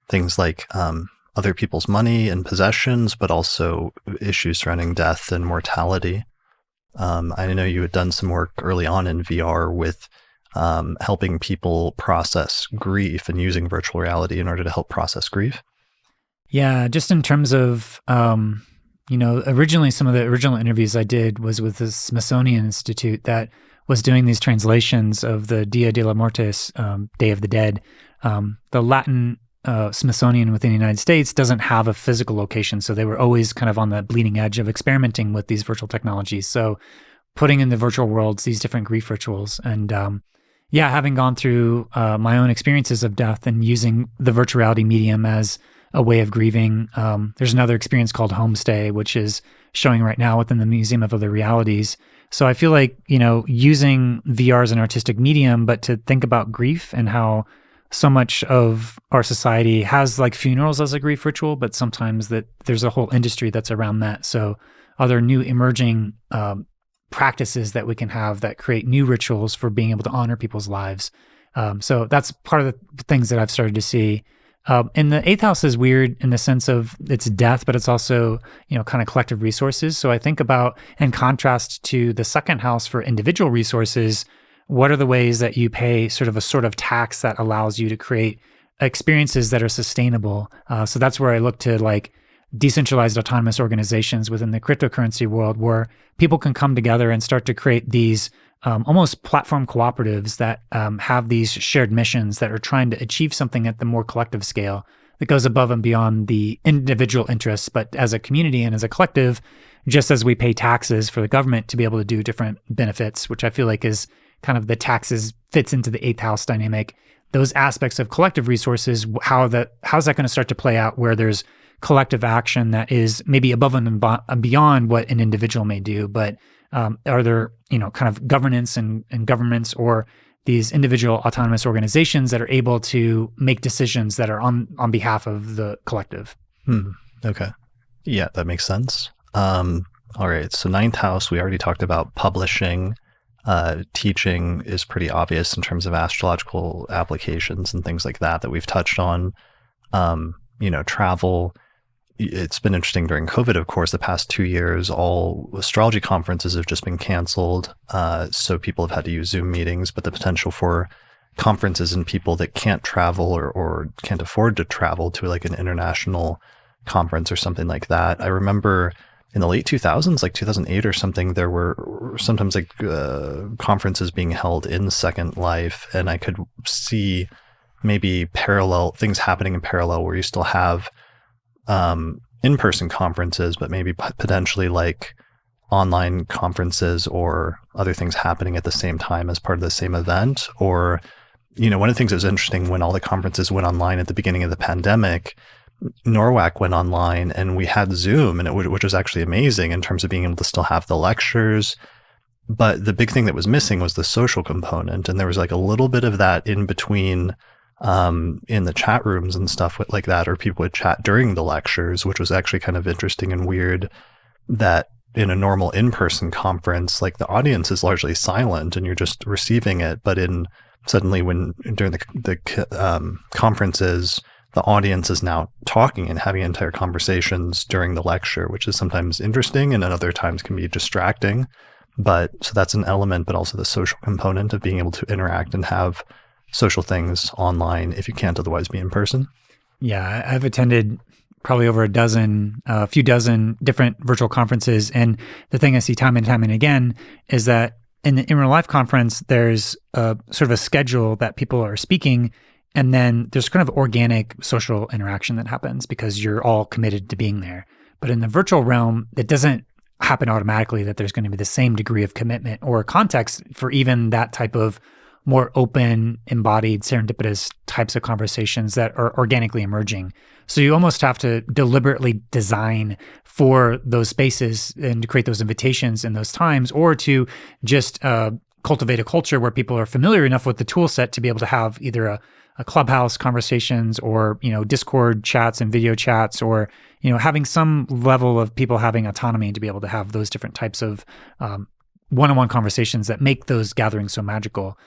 things like other people's money and possessions, but also issues surrounding death and mortality. I know you had done some work early on in VR with helping people process grief and using virtual reality in order to help process grief. Yeah, just in terms of, Originally some of the original interviews I did was with the Smithsonian Institute that was doing these translations of the Dia de la Muertes, Day of the Dead. The Latin Smithsonian within the United States doesn't have a physical location, so they were always kind of on the bleeding edge of experimenting with these virtual technologies. So putting in the virtual worlds these different grief rituals. And having gone through my own experiences of death and using the virtual reality medium as a way of grieving. There's another experience called Homestay, which is showing right now within the Museum of Other Realities. So I feel like, using VR as an artistic medium, but to think about grief and how so much of our society has like funerals as a grief ritual, but sometimes that there's a whole industry that's around that. So are there new emerging practices that we can have that create new rituals for being able to honor people's lives? So that's part of the things that I've started to see. And the eighth house is weird in the sense of it's death, but it's also, kind of collective resources. So I think about, in contrast to the second house for individual resources, what are the ways that you pay sort of tax that allows you to create experiences that are sustainable? So that's where I look to like decentralized autonomous organizations within the cryptocurrency world, where people can come together and start to create these almost platform cooperatives that have these shared missions that are trying to achieve something at the more collective scale that goes above and beyond the individual interests, but as a community and as a collective, just as we pay taxes for the government to be able to do different benefits, which I feel like is kind of the taxes fits into the eighth house dynamic. Those aspects of collective resources, how's that going to start to play out where there's collective action that is maybe above and beyond what an individual may do, but are there, kind of governance and governments or these individual autonomous organizations that are able to make decisions that are on behalf of the collective? Okay. Yeah, that makes sense. All right. So ninth house, we already talked about publishing. Teaching is pretty obvious in terms of astrological applications and things like that we've touched on. Travel. It's been interesting during COVID, of course, the past 2 years, all astrology conferences have just been canceled. So people have had to use Zoom meetings, but the potential for conferences and people that can't travel or can't afford to travel to like an international conference or something like that. I remember in the late 2000s, like 2008 or something, there were sometimes like conferences being held in Second Life, and I could see maybe parallel things happening in parallel where you still have in-person conferences, but maybe potentially like online conferences or other things happening at the same time as part of the same event. Or, one of the things that was interesting when all the conferences went online at the beginning of the pandemic, NORWAC went online and we had Zoom, and which was actually amazing in terms of being able to still have the lectures. But the big thing that was missing was the social component. And there was like a little bit of that in between in the chat rooms and stuff like that, or people would chat during the lectures, which was actually kind of interesting and weird that in a normal in-person conference, like the audience is largely silent and you're just receiving it. But suddenly during the conferences, the audience is now talking and having entire conversations during the lecture, which is sometimes interesting and at other times can be distracting. So that's an element, but also the social component of being able to interact and have social things online if you can't otherwise be in person. Yeah, I've attended probably over a few dozen different virtual conferences. And the thing I see time and time and again is that in the in real life conference, there's a sort of a schedule that people are speaking. And then there's kind of organic social interaction that happens because you're all committed to being there. But in the virtual realm, it doesn't happen automatically that there's going to be the same degree of commitment or context for even that type of more open, embodied, serendipitous types of conversations that are organically emerging. So you almost have to deliberately design for those spaces and to create those invitations in those times, or to just cultivate a culture where people are familiar enough with the tool set to be able to have either a Clubhouse conversations or, Discord chats and video chats, or, having some level of people having autonomy to be able to have those different types of one-on-one conversations that make those gatherings so magical.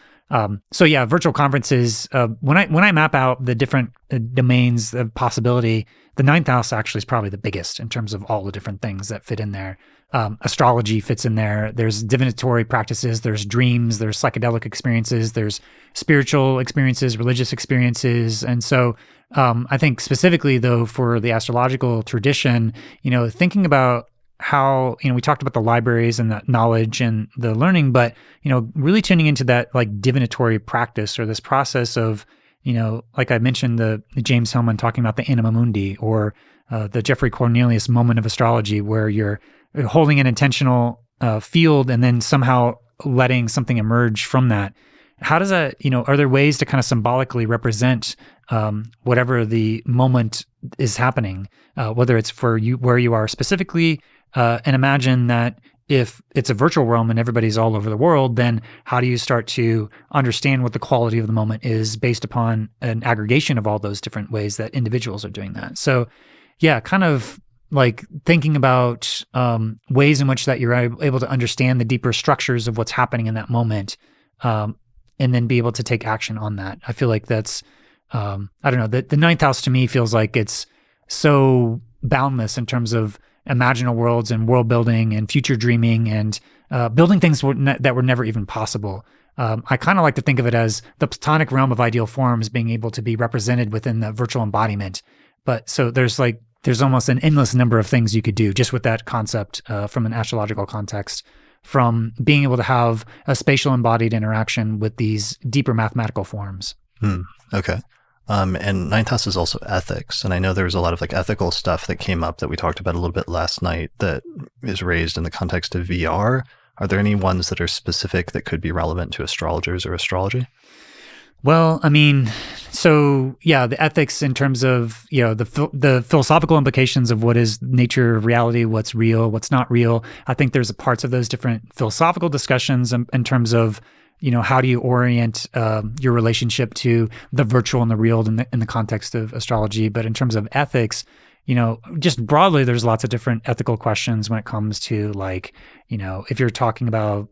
So yeah, virtual conferences, when I map out the different domains of possibility, the ninth house actually is probably the biggest in terms of all the different things that fit in there. Astrology fits in there. There's divinatory practices, there's dreams, there's psychedelic experiences, there's spiritual experiences, religious experiences. And so I think specifically though, for the astrological tradition, thinking about how, we talked about the libraries and the knowledge and the learning, but, really tuning into that like divinatory practice or this process of, like I mentioned, the James Hillman talking about the anima mundi, or the Jeffrey Cornelius moment of astrology, where you're holding an intentional field and then somehow letting something emerge from that. How does that, are there ways to kind of symbolically represent whatever the moment is happening, whether it's for you, where you are specifically, and imagine that if it's a virtual realm and everybody's all over the world, then how do you start to understand what the quality of the moment is based upon an aggregation of all those different ways that individuals are doing that? So yeah, kind of like thinking about ways in which that you're able to understand the deeper structures of what's happening in that moment, and then be able to take action on that. I feel like that's, I don't know, the ninth house to me feels like it's so boundless in terms of imaginal worlds and world building and future dreaming and building things that were never even possible. I kind of like to think of it as the platonic realm of ideal forms being able to be represented within the virtual embodiment. But so there's almost an endless number of things you could do just with that concept from an astrological context, from being able to have a spatial embodied interaction with these deeper mathematical forms. Okay. And ninth house is also ethics. And I know there was a lot of like ethical stuff that came up that we talked about a little bit last night that is raised in the context of VR. Are there any ones that are specific that could be relevant to astrologers or astrology? Well, I mean, so yeah, the ethics in terms of, the philosophical implications of what is nature of reality, what's real, what's not real. I think there's parts of those different philosophical discussions in terms of, how do you orient your relationship to the virtual and the real in the context of astrology? But in terms of ethics, just broadly, there's lots of different ethical questions when it comes to like, if you're talking about,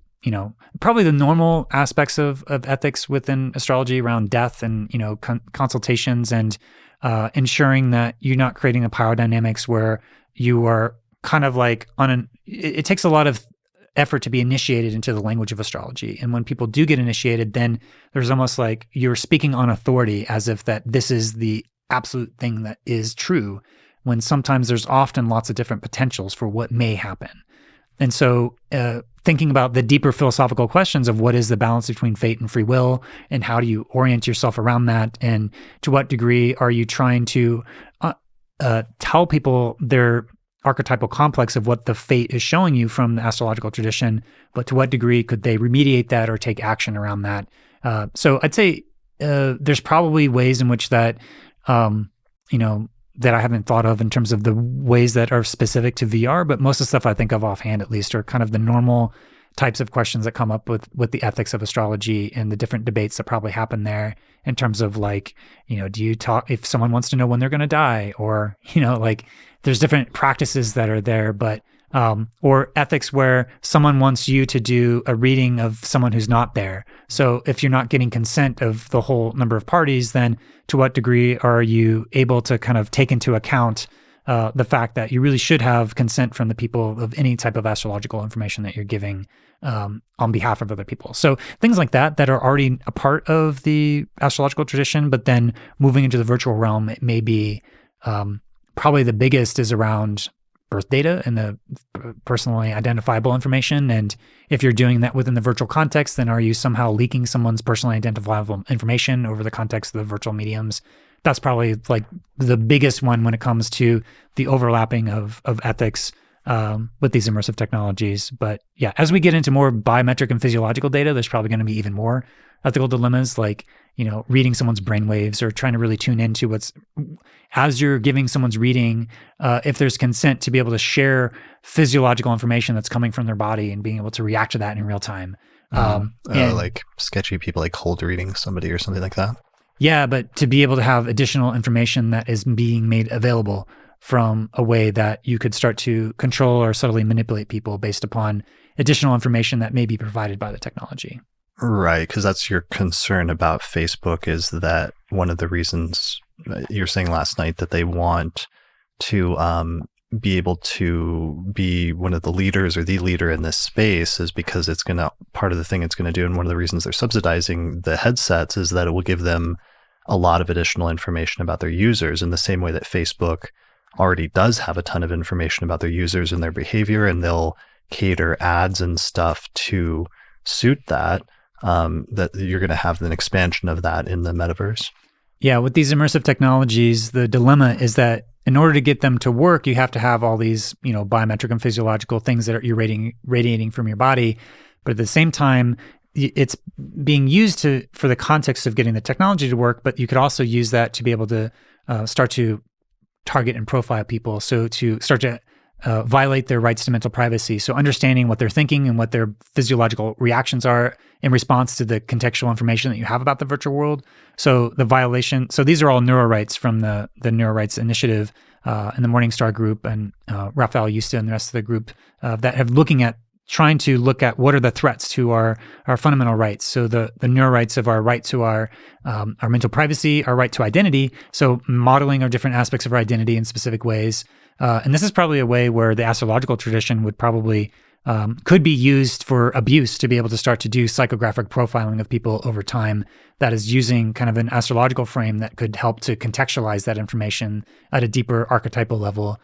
probably the normal aspects of ethics within astrology around death and, consultations and ensuring that you're not creating a power dynamics where you are kind of like it takes a lot of effort to be initiated into the language of astrology. And when people do get initiated, then there's almost like you're speaking on authority as if that this is the absolute thing that is true, when sometimes there's often lots of different potentials for what may happen. And so thinking about the deeper philosophical questions of what is the balance between fate and free will, and how do you orient yourself around that, and to what degree are you trying to tell people their archetypal complex of what the fate is showing you from the astrological tradition, but to what degree could they remediate that or take action around that? So I'd say there's probably ways in which that, that I haven't thought of in terms of the ways that are specific to VR, but most of the stuff I think of offhand at least are kind of the normal types of questions that come up with the ethics of astrology and the different debates that probably happen there in terms of like, do you talk, if someone wants to know when they're going to die, or, like there's different practices that are there, but, or ethics where someone wants you to do a reading of someone who's not there. So if you're not getting consent of the whole number of parties, then to what degree are you able to kind of take into account the fact that you really should have consent from the people of any type of astrological information that you're giving on behalf of other people. So things like that are already a part of the astrological tradition, but then moving into the virtual realm, it may be probably the biggest is around birth data and the personally identifiable information. And if you're doing that within the virtual context, then are you somehow leaking someone's personally identifiable information over the context of the virtual mediums? That's probably like the biggest one when it comes to the overlapping of ethics with these immersive technologies. But yeah, as we get into more biometric and physiological data, there's probably going to be even more ethical dilemmas, like, reading someone's brainwaves or trying to really tune into as you're giving someone's reading, if there's consent to be able to share physiological information that's coming from their body and being able to react to that in real time. Like sketchy people like cold reading somebody or something like that. Yeah, but to be able to have additional information that is being made available from a way that you could start to control or subtly manipulate people based upon additional information that may be provided by the technology. Right, because that's your concern about Facebook, is that one of the reasons you were saying last night that they want to be able to be one of the leaders or the leader in this space is because it's going to, part of the thing it's going to do, and one of the reasons they're subsidizing the headsets is that it will give them a lot of additional information about their users in the same way that Facebook already does have a ton of information about their users and their behavior, and they'll cater ads and stuff to suit that, that you're going to have an expansion of that in the metaverse. Yeah, with these immersive technologies, the dilemma is that in order to get them to work, you have to have all these, biometric and physiological things that you're radiating from your body. But at the same time, it's being used for the context of getting the technology to work, but you could also use that to be able to start to target and profile people. So to start to violate their rights to mental privacy. So understanding what they're thinking and what their physiological reactions are in response to the contextual information that you have about the virtual world. So the violation, so these are all neuro rights from the Neuro Rights Initiative and the Morningstar Group and Raphael Yusta and the rest of the group that have trying to look at what are the threats to our fundamental rights. So the neuro rights of our right to our mental privacy, our right to identity. So modeling our different aspects of our identity in specific ways. And this is probably a way where the astrological tradition would probably could be used for abuse to be able to start to do psychographic profiling of people over time that is using kind of an astrological frame that could help to contextualize that information at a deeper archetypal level.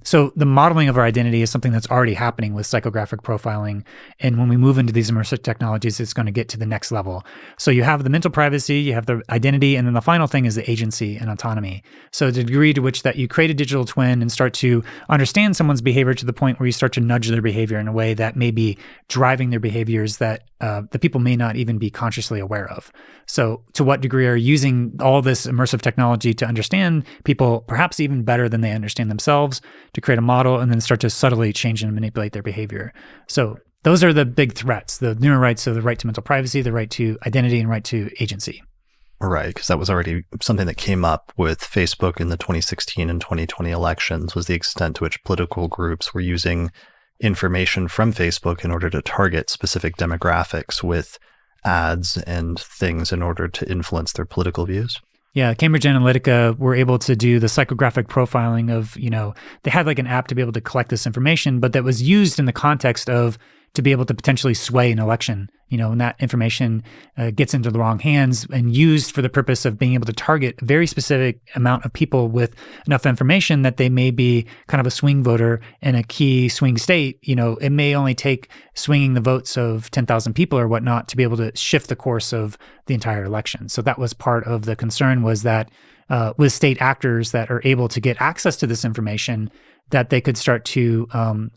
So the modeling of our identity is something that's already happening with psychographic profiling. And when we move into these immersive technologies, it's going to get to the next level. So you have the mental privacy, you have the identity, and then the final thing is the agency and autonomy. So the degree to which that you create a digital twin and start to understand someone's behavior to the point where you start to nudge their behavior in a way that may be driving their behaviors that the people may not even be consciously aware of. So to what degree are you using all this immersive technology to understand people perhaps even better than they understand themselves, to create a model and then start to subtly change and manipulate their behavior? So those are the big threats, the neuro rights, so the right to mental privacy, the right to identity, and right to agency. Right, because that was already something that came up with Facebook in the 2016 and 2020 elections, was the extent to which political groups were using information from Facebook in order to target specific demographics with ads and things in order to influence their political views. Yeah, Cambridge Analytica were able to do the psychographic profiling of, they had like an app to be able to collect this information, but that was used in the context of to be able to potentially sway an election, and that information gets into the wrong hands and used for the purpose of being able to target a very specific amount of people with enough information that they may be kind of a swing voter in a key swing state. It may only take swinging the votes of 10,000 people or whatnot to be able to shift the course of the entire election. So that was part of the concern, was that with state actors that are able to get access to this information, that they could start to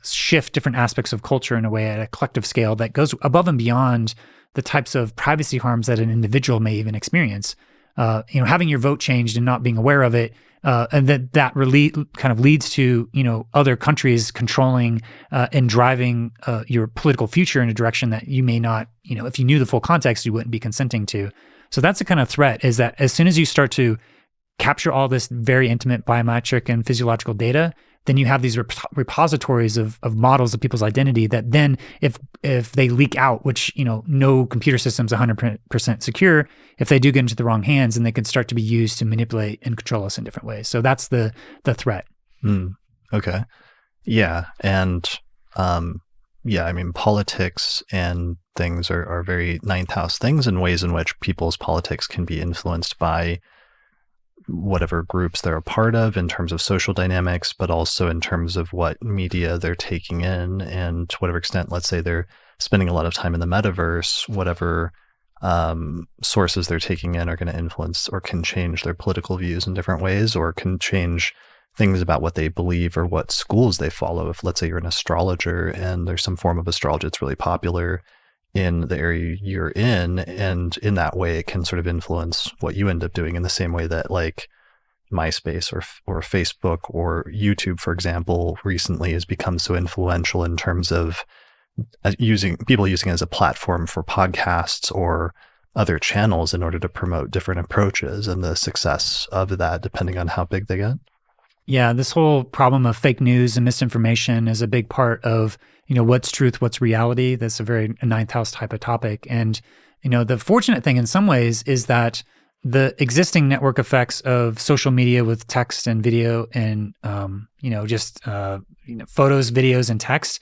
shift different aspects of culture in a way at a collective scale that goes above and beyond the types of privacy harms that an individual may even experience. Having your vote changed and not being aware of it, and that really kind of leads to other countries controlling and driving your political future in a direction that you may not, if you knew the full context, you wouldn't be consenting to. So that's a kind of threat, is that as soon as you start to capture all this very intimate biometric and physiological data, then you have these repositories of models of people's identity that then if they leak out, which, no computer system's 100% secure, if they do get into the wrong hands, then they can start to be used to manipulate and control us in different ways. So that's the threat. Okay. Yeah. And politics and things are very ninth house things, in ways in which people's politics can be influenced by whatever groups they're a part of in terms of social dynamics, but also in terms of what media they're taking in, and to whatever extent, let's say they're spending a lot of time in the metaverse, whatever sources they're taking in are going to influence or can change their political views in different ways, or can change things about what they believe or what schools they follow. If, let's say, you're an astrologer and there's some form of astrology that's really popular in the area you're in, and in that way it can sort of influence what you end up doing, in the same way that like MySpace or Facebook or YouTube, for example, recently has become so influential in terms of using it as a platform for podcasts or other channels in order to promote different approaches, and the success of that depending on how big they get. Yeah, this whole problem of fake news and misinformation is a big part of, what's truth, what's reality. That's a very ninth house type of topic. And, the fortunate thing in some ways is that the existing network effects of social media with text and video and, photos, videos, and text,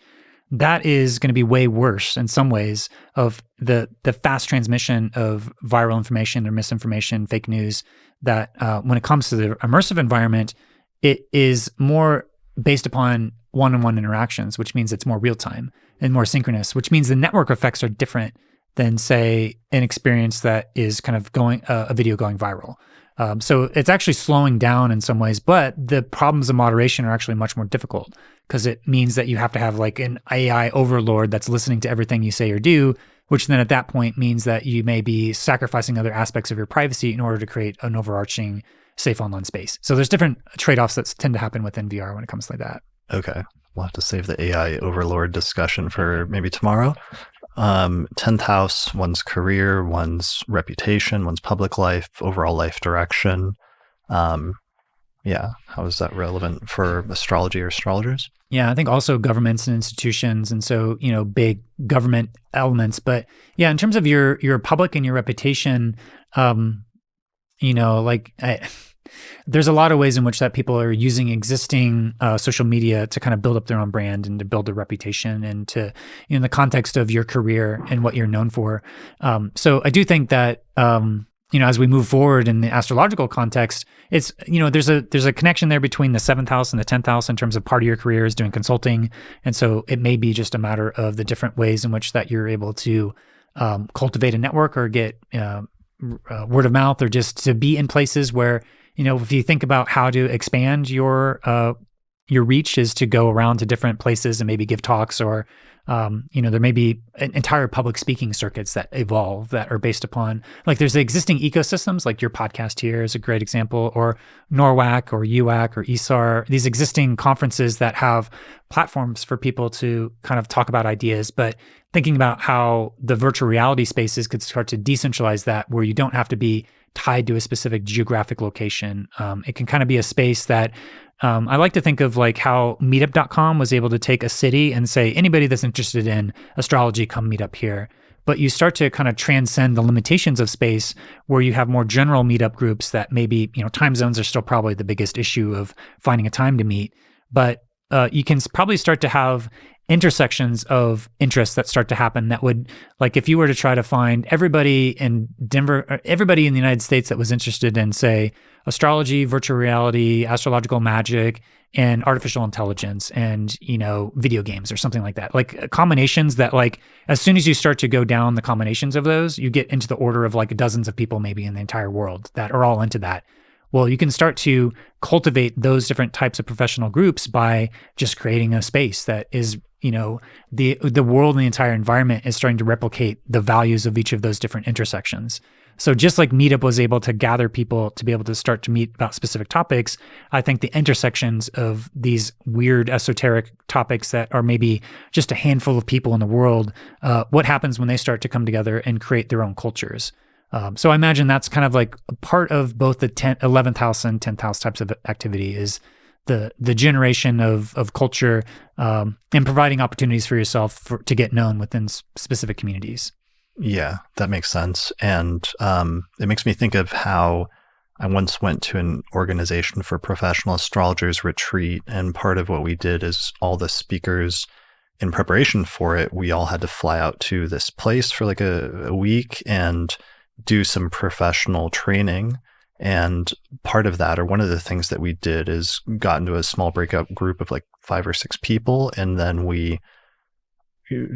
that is going to be way worse in some ways of the fast transmission of viral information or misinformation, fake news, that when it comes to the immersive environment, it is more based upon one-on-one interactions, which means it's more real-time and more synchronous, which means the network effects are different than, say, an experience that is kind of going a video going viral. So it's actually slowing down in some ways, but the problems of moderation are actually much more difficult because it means that you have to have like an AI overlord that's listening to everything you say or do, which then at that point means that you may be sacrificing other aspects of your privacy in order to create an overarching safe online space. So there's different trade-offs that tend to happen within VR when it comes to that. Okay. We'll have to save the AI overlord discussion for maybe tomorrow. 10th house, one's career, one's reputation, one's public life, overall life direction. Yeah. How is that relevant for astrology or astrologers? Yeah, I think also governments and institutions, and so, big government elements. But yeah, in terms of your public and your reputation, there's a lot of ways in which that people are using existing social media to kind of build up their own brand and to build a reputation and to, in the context of your career and what you're known for. So I do think that, as we move forward in the astrological context, it's, there's a connection there between the 7th house and the 10th house in terms of part of your career is doing consulting. And so it may be just a matter of the different ways in which that you're able to cultivate a network or get word of mouth or just to be in places where, if you think about how to expand your reach is to go around to different places and maybe give talks or, there may be entire public speaking circuits that evolve that are based upon, like there's the existing ecosystems, like your podcast here is a great example, or NORWAC or UAC or ESAR, these existing conferences that have platforms for people to kind of talk about ideas, but thinking about how the virtual reality spaces could start to decentralize that where you don't have to be tied to a specific geographic location. It can kind of be a space that I like to think of like how meetup.com was able to take a city and say, anybody that's interested in astrology, come meet up here. But you start to kind of transcend the limitations of space where you have more general meetup groups that maybe, time zones are still probably the biggest issue of finding a time to meet. But you can probably start to have intersections of interests that start to happen that would, like if you were to try to find everybody in Denver, or everybody in the United States that was interested in, say, astrology, virtual reality, astrological magic, and artificial intelligence and, video games or something like that. Like combinations that like, as soon as you start to go down the combinations of those, you get into the order of like dozens of people maybe in the entire world that are all into that. Well, you can start to cultivate those different types of professional groups by just creating a space that is, the world and the entire environment is starting to replicate the values of each of those different intersections. So just like Meetup was able to gather people to be able to start to meet about specific topics, I think the intersections of these weird esoteric topics that are maybe just a handful of people in the world, what happens when they start to come together and create their own cultures? So I imagine that's kind of like a part of both the 11th house and 10th house types of activity is the generation of culture and providing opportunities for yourself to get known within specific communities. Yeah, that makes sense. And it makes me think of how I once went to an organization for professional astrologers retreat. And part of what we did is all the speakers in preparation for it, we all had to fly out to this place for like a week and do some professional training. And part of that, or one of the things that we did is got into a small breakout group of like 5 or 6 people. And then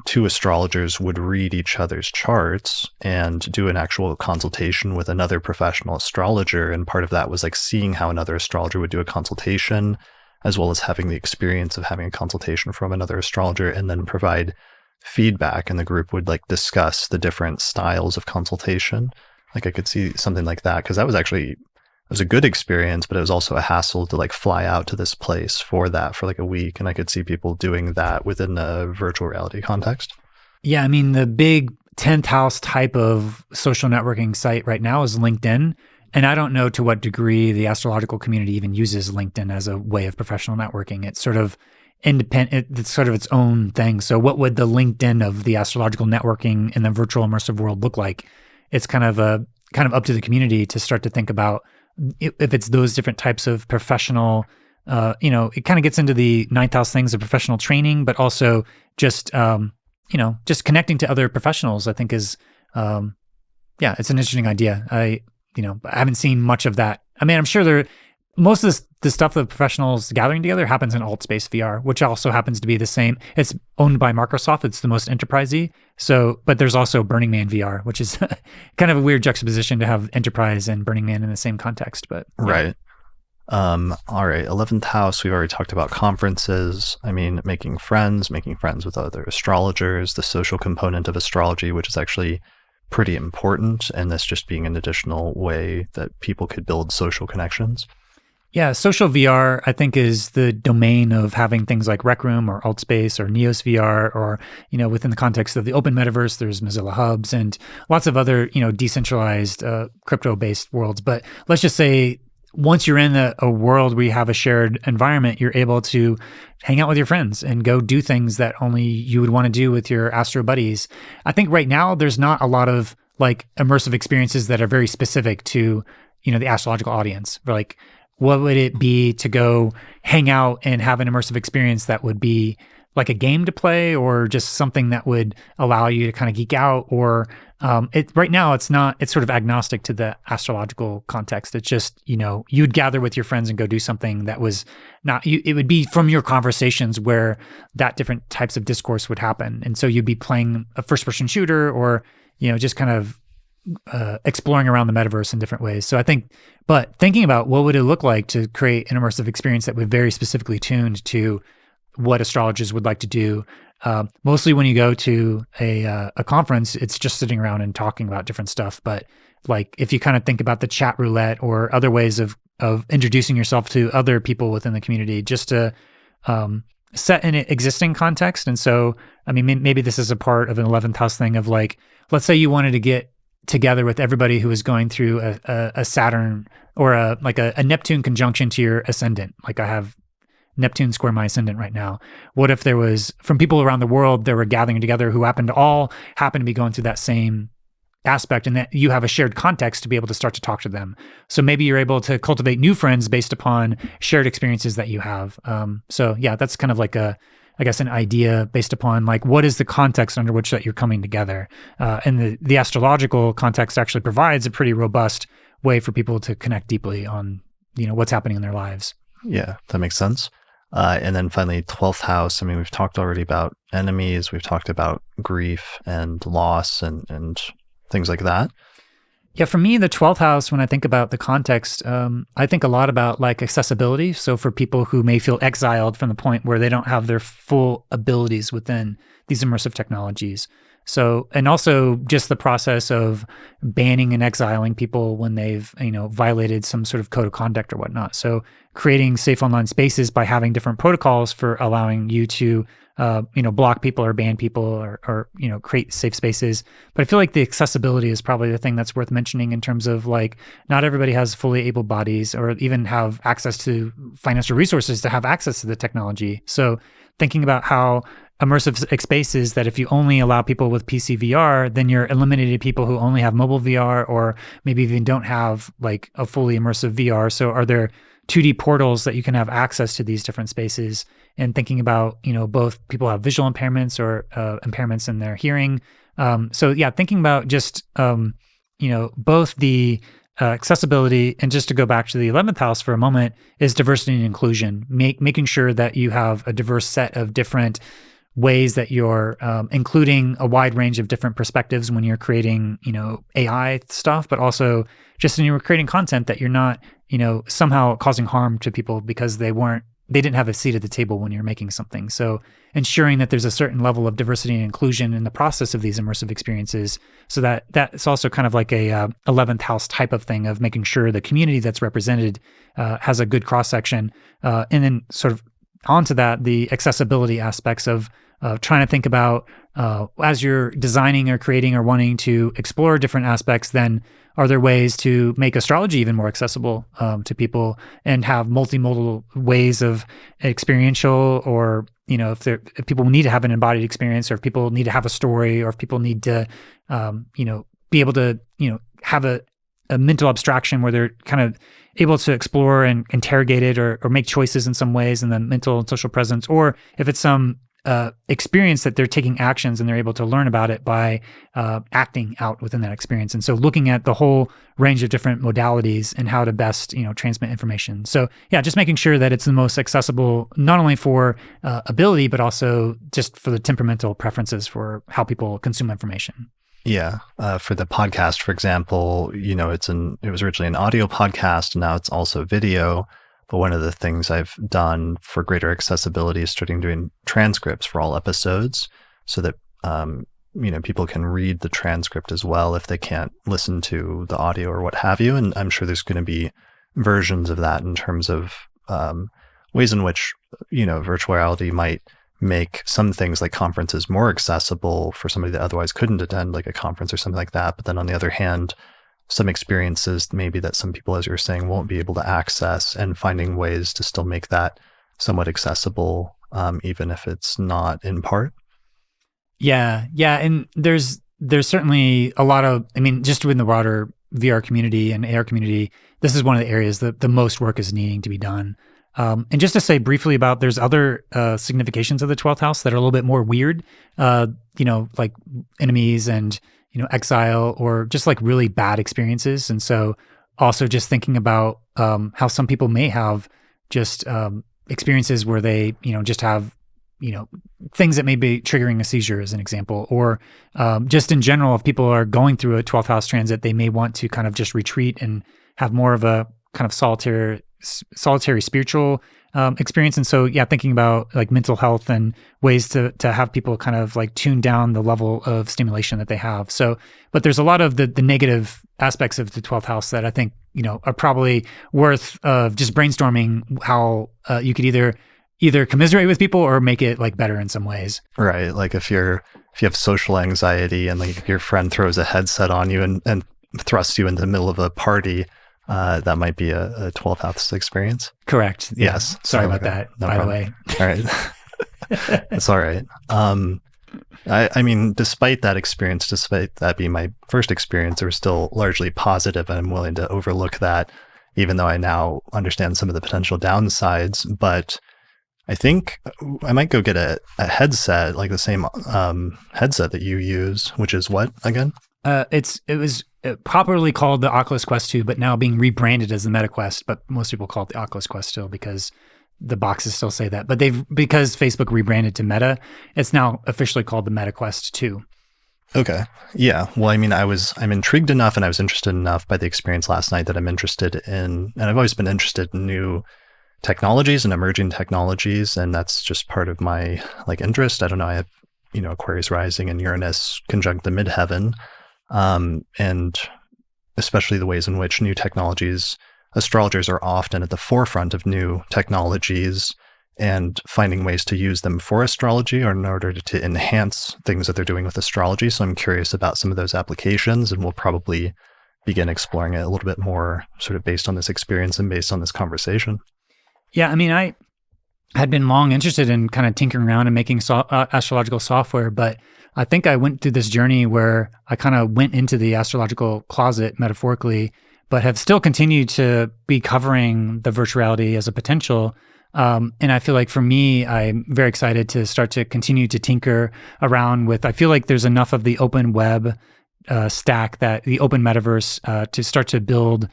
2 astrologers would read each other's charts and do an actual consultation with another professional astrologer. And part of that was like seeing how another astrologer would do a consultation, as well as having the experience of having a consultation from another astrologer and then provide feedback. And the group would like discuss the different styles of consultation. Like I could see something like that because it was a good experience, but it was also a hassle to like fly out to this place for like a week. And I could see people doing that within a virtual reality context. Yeah. I mean, the big 10th house type of social networking site right now is LinkedIn. And I don't know to what degree the astrological community even uses LinkedIn as a way of professional networking. It's sort of independent, it's sort of its own thing. So what would the LinkedIn of the astrological networking in the virtual immersive world look like? It's kind of up to the community to start to think about if it's those different types of professional, it kind of gets into the 9th house things of professional training, but also just, just connecting to other professionals, I think is, it's an interesting idea. I haven't seen much of that. I mean, I'm sure most of the stuff that professionals gathering together happens in alt space VR, which also happens to be the same. It's owned by Microsoft. It's the most enterprisey. So, but there's also Burning Man VR, which is kind of a weird juxtaposition to have enterprise and Burning Man in the same context. But yeah. Right. All right. 11th house. We've already talked about conferences. I mean, making friends with other astrologers, the social component of astrology, which is actually pretty important. And this just being an additional way that people could build social connections. Yeah, social VR, I think, is the domain of having things like Rec Room or Altspace or Neos VR, or, within the context of the open metaverse, there's Mozilla Hubs and lots of other, decentralized crypto-based worlds. But let's just say once you're in a world where you have a shared environment, you're able to hang out with your friends and go do things that only you would want to do with your astro buddies. I think right now there's not a lot of like immersive experiences that are very specific to, the astrological audience. Like, what would it be to go hang out and have an immersive experience that would be like a game to play, or just something that would allow you to kind of geek out? Or right now it's sort of agnostic to the astrological context. It's just, you'd gather with your friends and go do something that was not, it would be from your conversations where that different types of discourse would happen. And so you'd be playing a first person shooter, or, just kind of exploring around the metaverse in different ways. So I think, but thinking about what would it look like to create an immersive experience that would very specifically tuned to what astrologers would like to do. Mostly when you go to a conference, it's just sitting around and talking about different stuff. But like, if you kind of think about the chat roulette or other ways of introducing yourself to other people within the community, just to set an existing context. And so, I mean, maybe this is a part of an 11th house thing of like, let's say you wanted to get together with everybody who is going through a Saturn or a Neptune conjunction to your ascendant. Like, I have Neptune square my ascendant right now. What if there was, from people around the world, they were gathering together who happen to be going through that same aspect, and that you have a shared context to be able to start to talk to them. So maybe you're able to cultivate new friends based upon shared experiences that you have. So yeah, that's kind of like an idea based upon like, what is the context under which that you're coming together? And the astrological context actually provides a pretty robust way for people to connect deeply on, what's happening in their lives. Yeah, that makes sense. And then finally, 12th house. I mean, we've talked already about enemies. We've talked about grief and loss and things like that. Yeah, for me, the 12th house, when I think about the context, I think a lot about like accessibility. So for people who may feel exiled from the point where they don't have their full abilities within these immersive technologies. So, and also just the process of banning and exiling people when they've, violated some sort of code of conduct or whatnot. So creating safe online spaces by having different protocols for allowing you to, block people or ban people or create safe spaces. But I feel like the accessibility is probably the thing that's worth mentioning in terms of like, not everybody has fully able bodies or even have access to financial resources to have access to the technology. So thinking about how immersive spaces that if you only allow people with PC VR, then you're eliminating people who only have mobile VR or maybe even don't have like a fully immersive VR. So are there 2D portals that you can have access to these different spaces? And thinking about, both people have visual impairments or impairments in their hearing. So yeah, thinking about just, both the accessibility, and just to go back to the 11th house for a moment, is diversity and inclusion, making sure that you have a diverse set of different ways that you're including a wide range of different perspectives when you're creating, AI stuff, but also just when you're creating content that you're not, somehow causing harm to people because they didn't have a seat at the table when you're making something. So ensuring that there's a certain level of diversity and inclusion in the process of these immersive experiences, so that's also kind of like a 11th house type of thing of making sure the community that's represented has a good cross section, and then sort of onto that, the accessibility aspects of trying to think about as you're designing or creating or wanting to explore different aspects, then are there ways to make astrology even more accessible to people and have multimodal ways of experiential, or if people need to have an embodied experience, or if people need to have a story, or if people need to be able to have a mental abstraction where they're kind of able to explore and interrogate it or make choices in some ways in the mental and social presence, or if it's some experience that they're taking actions and they're able to learn about it by acting out within that experience. And so looking at the whole range of different modalities and how to best, transmit information. So yeah, just making sure that it's the most accessible, not only for ability, but also just for the temperamental preferences for how people consume information. Yeah. For the podcast, for example, it was originally an audio podcast, and now it's also video. But one of the things I've done for greater accessibility is starting doing transcripts for all episodes so that, people can read the transcript as well if they can't listen to the audio or what have you. And I'm sure there's going to be versions of that in terms of ways in which, virtual reality might make some things like conferences more accessible for somebody that otherwise couldn't attend like a conference or something like that. But then on the other hand, some experiences maybe that some people, as you're saying, won't be able to access, and finding ways to still make that somewhat accessible, even if it's not in part. Yeah. And there's certainly a lot of, just within the broader VR community and AR community, this is one of the areas that the most work is needing to be done. And just to say briefly about, there's other significations of the 12th house that are a little bit more weird, like enemies and exile, or just like really bad experiences. And so also just thinking about how some people may have just experiences where they, just have, things that may be triggering a seizure as an example, or just in general, if people are going through a 12th house transit, they may want to kind of just retreat and have more of a kind of solitary spiritual experience. And so, yeah, thinking about like mental health and ways to have people kind of like tune down the level of stimulation that they have. So, but there's a lot of the negative aspects of the 12th house that I think, are probably worth just brainstorming how you could either commiserate with people or make it like better in some ways. Right. Like if you have social anxiety and like your friend throws a headset on you and thrusts you into the middle of a party, that might be a 12th house experience. Correct. Yeah. Yes. Sorry about that, no by problem. the way. All right. It's all right. Despite that being my first experience, it was still largely positive, and I'm willing to overlook that, even though I now understand some of the potential downsides. But I think I might go get a headset, like the same headset that you use, which is what again? It was properly called the Oculus Quest 2, but now being rebranded as the Meta Quest. But most people call it the Oculus Quest still because the boxes still say that. But because Facebook rebranded to Meta, it's now officially called the Meta Quest 2. Okay. Yeah. Well, I'm intrigued enough, and I was interested enough by the experience last night that I'm interested in, and I've always been interested in new technologies and emerging technologies, and that's just part of my interest. I don't know. I have Aquarius rising and Uranus conjunct the midheaven. And especially the ways in which new technologies, astrologers are often at the forefront of new technologies and finding ways to use them for astrology or in order to enhance things that they're doing with astrology. So I'm curious about some of those applications, and we'll probably begin exploring it a little bit more sort of based on this experience and based on this conversation. Yeah. I had been long interested in kind of tinkering around and making astrological software, but I think I went through this journey where I kind of went into the astrological closet metaphorically, but have still continued to be covering the virtual reality as a potential. And I feel like for me, I'm very excited to start to continue to tinker around with, I feel like there's enough of the open web stack, that the open metaverse to start to build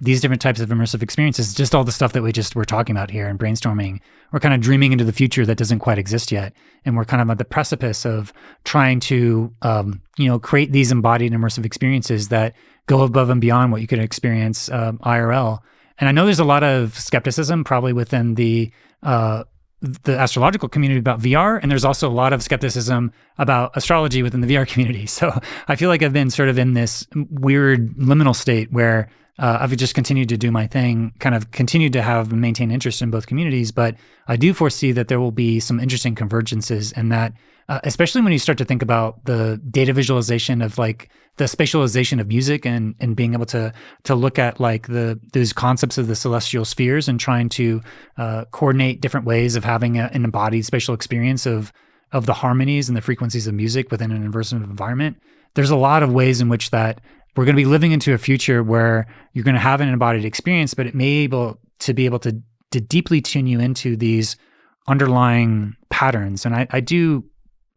these different types of immersive experiences, just all the stuff that we just were talking about here and brainstorming. We're kind of dreaming into the future that doesn't quite exist yet. And we're kind of at the precipice of trying to, create these embodied immersive experiences that go above and beyond what you could experience IRL. And I know there's a lot of skepticism probably within the astrological community about VR, and there's also a lot of skepticism about astrology within the VR community. So I feel like I've been sort of in this weird liminal state where I've just continued to do my thing, kind of continued to have and maintain interest in both communities. But I do foresee that there will be some interesting convergences, and that especially when you start to think about the data visualization of like the spatialization of music and being able to look at like those concepts of the celestial spheres and trying to coordinate different ways of having an embodied spatial experience of the harmonies and the frequencies of music within an immersive environment. There's a lot of ways in which that we're going to be living into a future where you're going to have an embodied experience, but it may be able to deeply tune you into these underlying patterns. And I do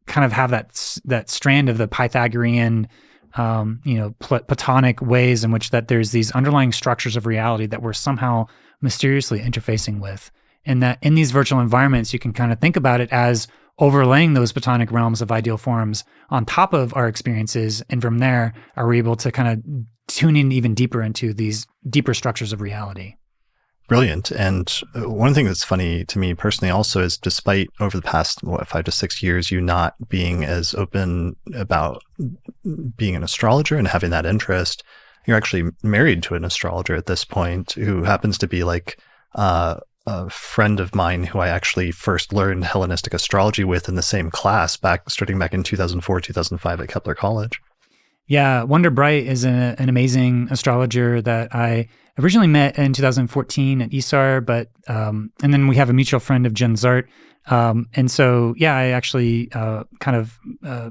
kind of have that strand of the Pythagorean, Platonic ways in which that there's these underlying structures of reality that we're somehow mysteriously interfacing with. And that in these virtual environments, you can kind of think about it as overlaying those Platonic realms of ideal forms on top of our experiences. And from there, are we able to kind of tune in even deeper into these deeper structures of reality? Brilliant. And one thing that's funny to me personally also is, despite over the past 5 to 6 years, you not being as open about being an astrologer and having that interest, you're actually married to an astrologer at this point who happens to be like a friend of mine who I actually first learned Hellenistic astrology with in the same class starting back in 2004, 2005 at Kepler College. Yeah, Wonder Bright is an amazing astrologer that I originally met in 2014 at ESAR, but and then we have a mutual friend of Jen Zart. And so, yeah, I actually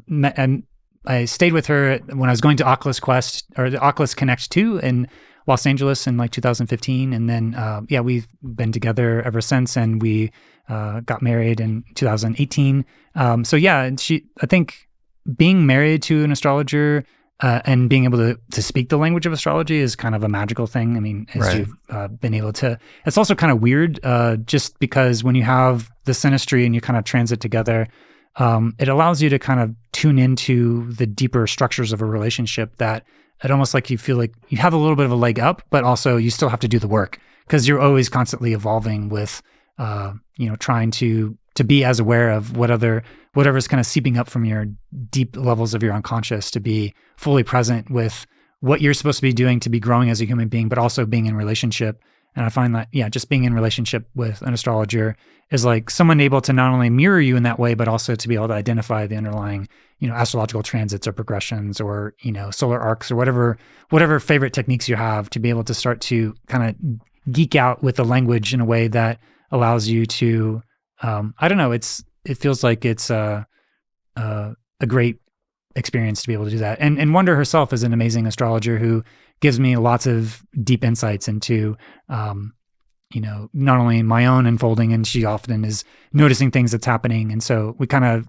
met, and I stayed with her when I was going to Oculus Quest, or the Oculus Connect 2 in Los Angeles in like 2015. And then, we've been together ever since, and we got married in 2018. I think being married to an astrologer and being able to speak the language of astrology is kind of a magical thing. I mean, as you've been able to, it's also kind of weird just because when you have the synastry and you kind of transit together, it allows you to kind of tune into the deeper structures of a relationship that it almost like you feel like you have a little bit of a leg up, but also you still have to do the work because you're always constantly evolving with, trying to be as aware of whatever's kind of seeping up from your deep levels of your unconscious, to be fully present with what you're supposed to be doing to be growing as a human being, but also being in relationship. And I find that, just being in relationship with an astrologer is like someone able to not only mirror you in that way, but also to be able to identify the underlying, astrological transits or progressions or, solar arcs or whatever favorite techniques you have, to be able to start to kind of geek out with the language in a way that allows you to, it feels like it's a great experience to be able to do that. And Wonder herself is an amazing astrologer who gives me lots of deep insights into, not only my own unfolding, and she often is noticing things that's happening. And so we kind of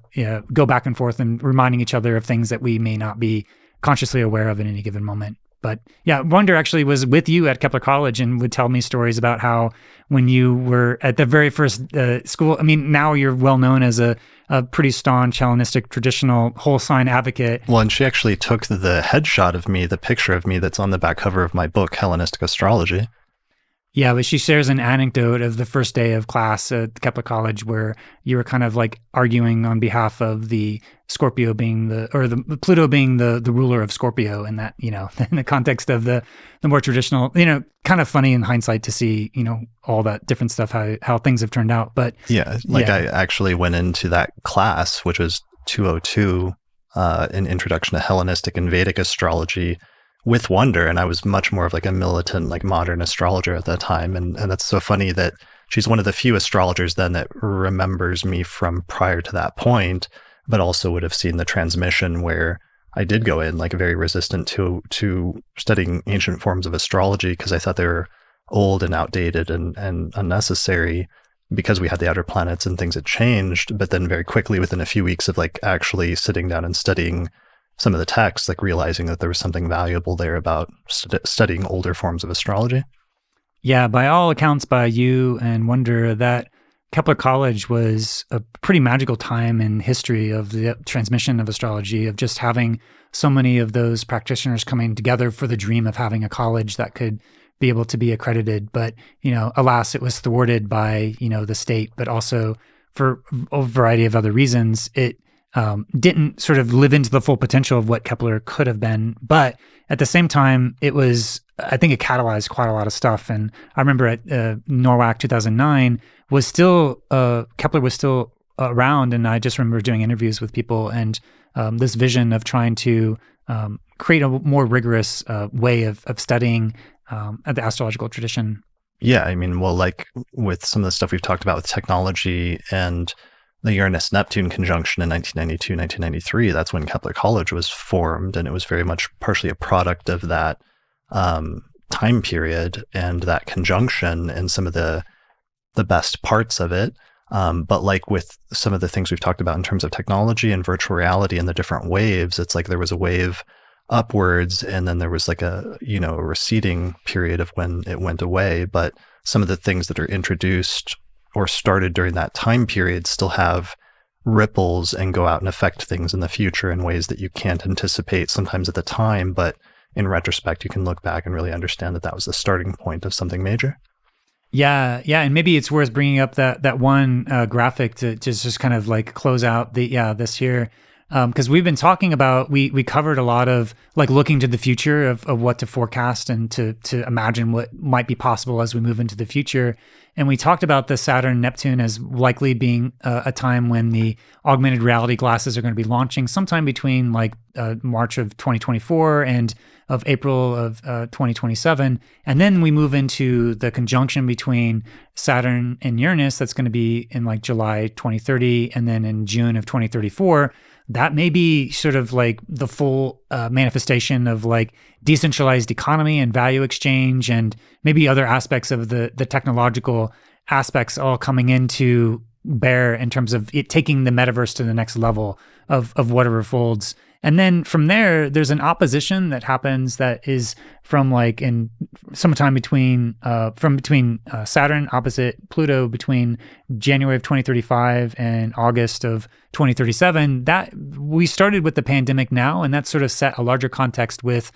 go back and forth and reminding each other of things that we may not be consciously aware of at any given moment. But yeah, Wonder actually was with you at Kepler College and would tell me stories about how when you were at the very first school, I mean, now you're well known as a pretty staunch Hellenistic traditional whole sign advocate. Well, and she actually took the headshot of me, the picture of me that's on the back cover of my book, Hellenistic Astrology. Yeah, but she shares an anecdote of the first day of class at Kepler College where you were kind of like arguing on behalf of the Scorpio being the Pluto being the ruler of Scorpio, and that, in the context of the more traditional, kind of funny in hindsight to see, all that different stuff, how things have turned out. But I actually went into that class, which was 202, an introduction to Hellenistic and Vedic astrology, with Wonder, and I was much more of like a militant, like modern astrologer at that time. And that's so funny that she's one of the few astrologers then that remembers me from prior to that point, but also would have seen the transmission where I did go in like very resistant to studying ancient forms of astrology because I thought they were old and outdated and unnecessary because we had the outer planets and things had changed. But then very quickly, within a few weeks of like actually sitting down and studying some of the texts, like realizing that there was something valuable there about studying older forms of astrology. Yeah, by all accounts, by you and Wonder, that Kepler College was a pretty magical time in history of the transmission of astrology, of just having so many of those practitioners coming together for the dream of having a college that could be able to be accredited. But, alas, it was thwarted by, the state, but also for a variety of other reasons, it didn't sort of live into the full potential of what Kepler could have been. But at the same time, I think it catalyzed quite a lot of stuff. And I remember at NORWAC 2009 Kepler was still around. And I just remember doing interviews with people and this vision of trying to create a more rigorous way of studying the astrological tradition. Yeah, I mean, well, like with some of the stuff we've talked about with technology and the Uranus-Neptune conjunction in 1992, 1993, that's when Kepler College was formed, and it was very much partially a product of that time period and that conjunction and some of the best parts of it. But like with some of the things we've talked about in terms of technology and virtual reality and the different waves, it's like there was a wave upwards and then there was like a receding period of when it went away. But some of the things that are introduced or started during that time period still have ripples and go out and affect things in the future in ways that you can't anticipate sometimes at the time, but in retrospect you can look back and really understand that that was the starting point of something major. Yeah, and maybe it's worth bringing up that one graphic to just kind of like close out this year, because we've been talking about, we covered a lot of like looking to the future of what to forecast and to imagine what might be possible as we move into the future. And we talked about the Saturn-Neptune as likely being a time when the augmented reality glasses are going to be launching sometime between like March of 2024 and of April of 2027. And then we move into the conjunction between Saturn and Uranus that's going to be in like July 2030 and then in June of 2034. That may be sort of like the full manifestation of like decentralized economy and value exchange and maybe other aspects of the technological aspects all coming into bear in terms of it taking the metaverse to the next level of whatever folds. And then from there, there's an opposition that happens that is from like in sometime between Saturn opposite Pluto between January of 2035 and August of 2037. That we started with the pandemic now, and that sort of set a larger context with,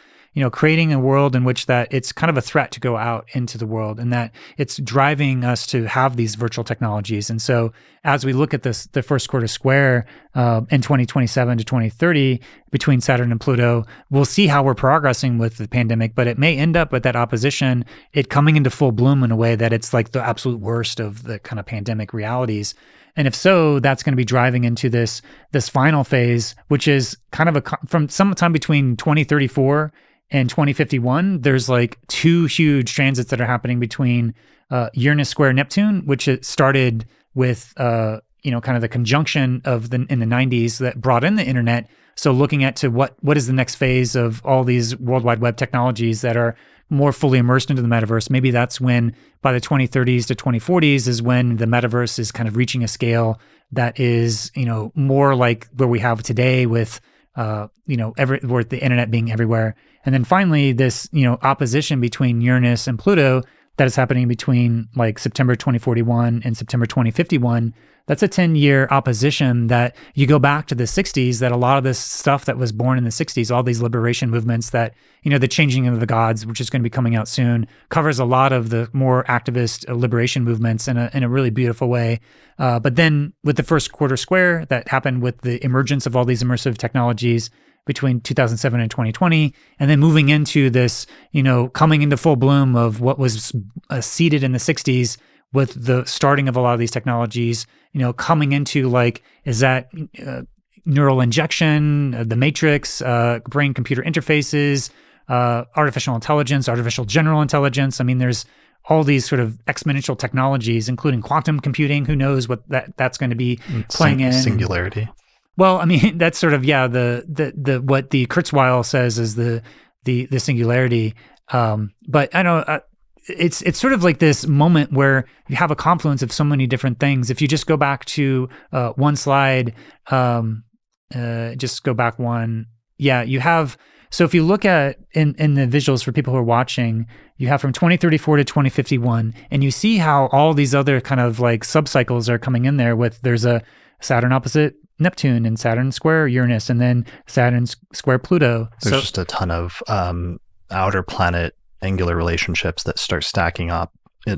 creating a world in which that it's kind of a threat to go out into the world and that it's driving us to have these virtual technologies. And so as we look at the first quarter square in 2027 to 2030 between Saturn and Pluto, we'll see how we're progressing with the pandemic, but it may end up with that opposition, it coming into full bloom in a way that it's like the absolute worst of the kind of pandemic realities. And if so, that's going to be driving into this final phase, which is kind of from sometime between 2034 and 2051. There's like two huge transits that are happening between Uranus square Neptune, which it started with kind of the conjunction of in the 90s that brought in the internet. So looking at to what is the next phase of all these World Wide Web technologies that are more fully immersed into the metaverse. Maybe that's when by the 2030s to 2040s is when the metaverse is kind of reaching a scale that is, more like where we have today with, where the internet being everywhere. And then finally, this, opposition between Uranus and Pluto that is happening between like September 2041 and September 2051. That's a 10-year opposition that you go back to the 60s, that a lot of this stuff that was born in the 60s, all these liberation movements that, the changing of the gods, which is going to be coming out soon, covers a lot of the more activist liberation movements in a really beautiful way. But then with the first quarter square that happened with the emergence of all these immersive technologies between 2007 and 2020, and then moving into this, coming into full bloom of what was seeded in the 60s with the starting of a lot of these technologies, coming into like, is that neural injection, the matrix, brain-computer interfaces, artificial intelligence, artificial general intelligence. I mean, there's all these sort of exponential technologies, including quantum computing. Who knows what that's going to be playing in. Singularity. Well, I mean, that's sort of, the what the Kurzweil says is the singularity. But I know it's sort of like this moment where you have a confluence of so many different things. If you just go back to one slide, just go back one. Yeah, you have, so if you look at in the visuals for people who are watching, you have from 2034 to 2051, and you see how all these other kind of like subcycles are coming in there with, there's a Saturn opposite Neptune and Saturn square Uranus, and then Saturn square Pluto. There's just a ton of outer planet angular relationships that start stacking up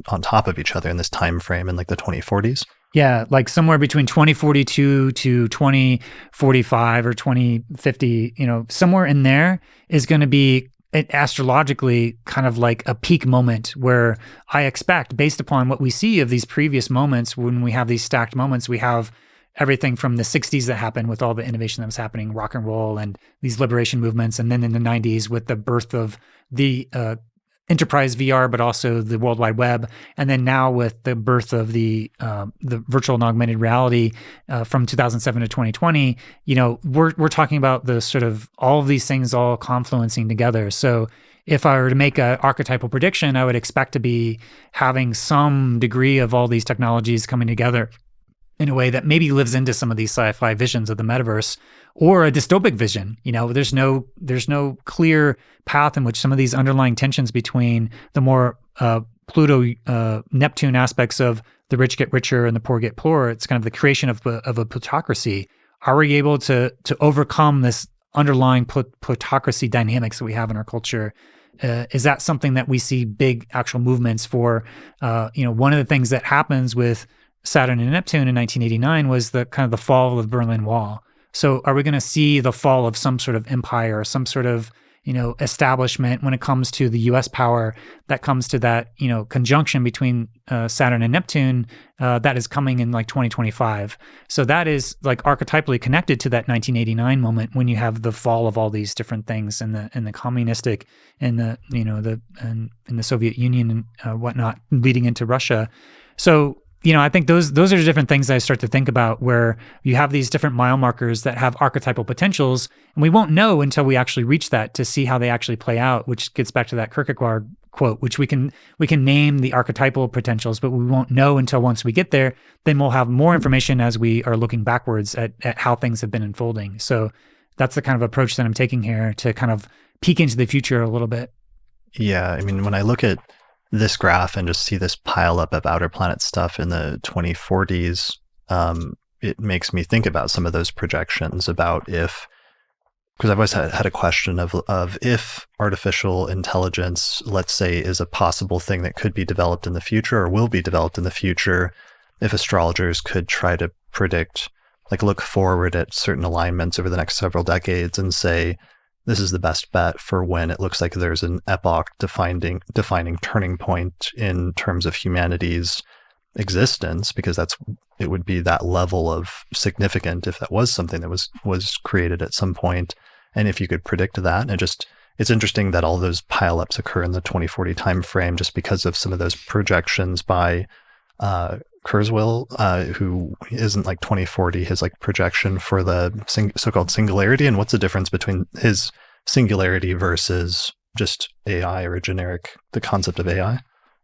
on top of each other in this time frame in like the 2040s. Yeah, like somewhere between 2042 to 2045 or 2050, somewhere in there is going to be astrologically kind of like a peak moment where I expect, based upon what we see of these previous moments, when we have these stacked moments, we have everything from the 60s that happened with all the innovation that was happening, rock and roll and these liberation movements. And then in the 90s with the birth of the enterprise VR, but also the World Wide Web. And then now with the birth of the virtual and augmented reality from 2007 to 2020, we're talking about the sort of all of these things all confluencing together. So if I were to make an archetypal prediction, I would expect to be having some degree of all these technologies coming together in a way that maybe lives into some of these sci-fi visions of the metaverse, or a dystopic vision. There's no clear path in which some of these underlying tensions between the more Pluto Neptune aspects of the rich get richer and the poor get poorer. It's kind of the creation of a plutocracy. Are we able to overcome this underlying plutocracy dynamics that we have in our culture? Is that something that we see big actual movements for? One of the things that happens with Saturn and Neptune in 1989 was the kind of the fall of the Berlin Wall. So are we going to see the fall of some sort of empire, some sort of establishment when it comes to the U.S. power that comes to that conjunction between Saturn and Neptune that is coming in like 2025? So that is like archetypally connected to that 1989 moment when you have the fall of all these different things and the communistic and the the Soviet Union and whatnot leading into Russia. So I think those are different things that I start to think about, where you have these different mile markers that have archetypal potentials, and we won't know until we actually reach that to see how they actually play out, which gets back to that Kierkegaard quote, which we can name the archetypal potentials, but we won't know until once we get there. Then we'll have more information as we are looking backwards at how things have been unfolding. So that's the kind of approach that I'm taking here, to kind of peek into the future a little bit. Yeah, I mean, when I look at this graph and just see this pile up of outer planet stuff in the 2040s, it makes me think about some of those projections about because I've always had a question of if artificial intelligence, let's say, is a possible thing that could be developed in the future or will be developed in the future, if astrologers could try to predict, like look forward at certain alignments over the next several decades and say, this is the best bet for when it looks like there's an epoch defining turning point in terms of humanity's existence, because it would be that level of significant if that was something that was created at some point. And if you could predict that, it's interesting that all those pileups occur in the 2040 timeframe, just because of some of those projections by Kurzweil, who isn't like 2040, his like projection for the so-called singularity. And what's the difference between his singularity versus just AI or the concept of AI?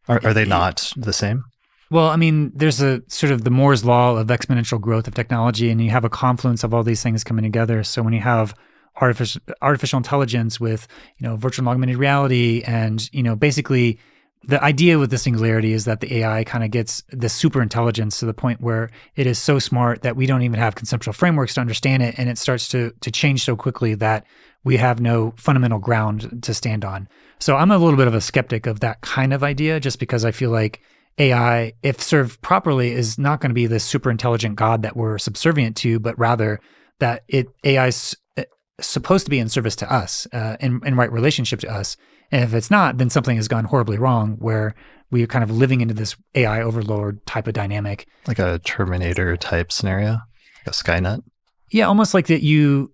Are they not the same? Well, I mean, there's a sort of the Moore's law of exponential growth of technology, and you have a confluence of all these things coming together. So when you have artificial intelligence with, virtual and augmented reality, and, basically the idea with the singularity is that the AI kind of gets the super intelligence to the point where it is so smart that we don't even have conceptual frameworks to understand it. And it starts to change so quickly that we have no fundamental ground to stand on. So I'm a little bit of a skeptic of that kind of idea, just because I feel like AI, if served properly, is not going to be this super intelligent God that we're subservient to, but rather that AI is supposed to be in service to us, in right relationship to us. And if it's not, then something has gone horribly wrong, where we are kind of living into this AI overlord type of dynamic. Like a Terminator type scenario, like a Skynet? Yeah, almost like that you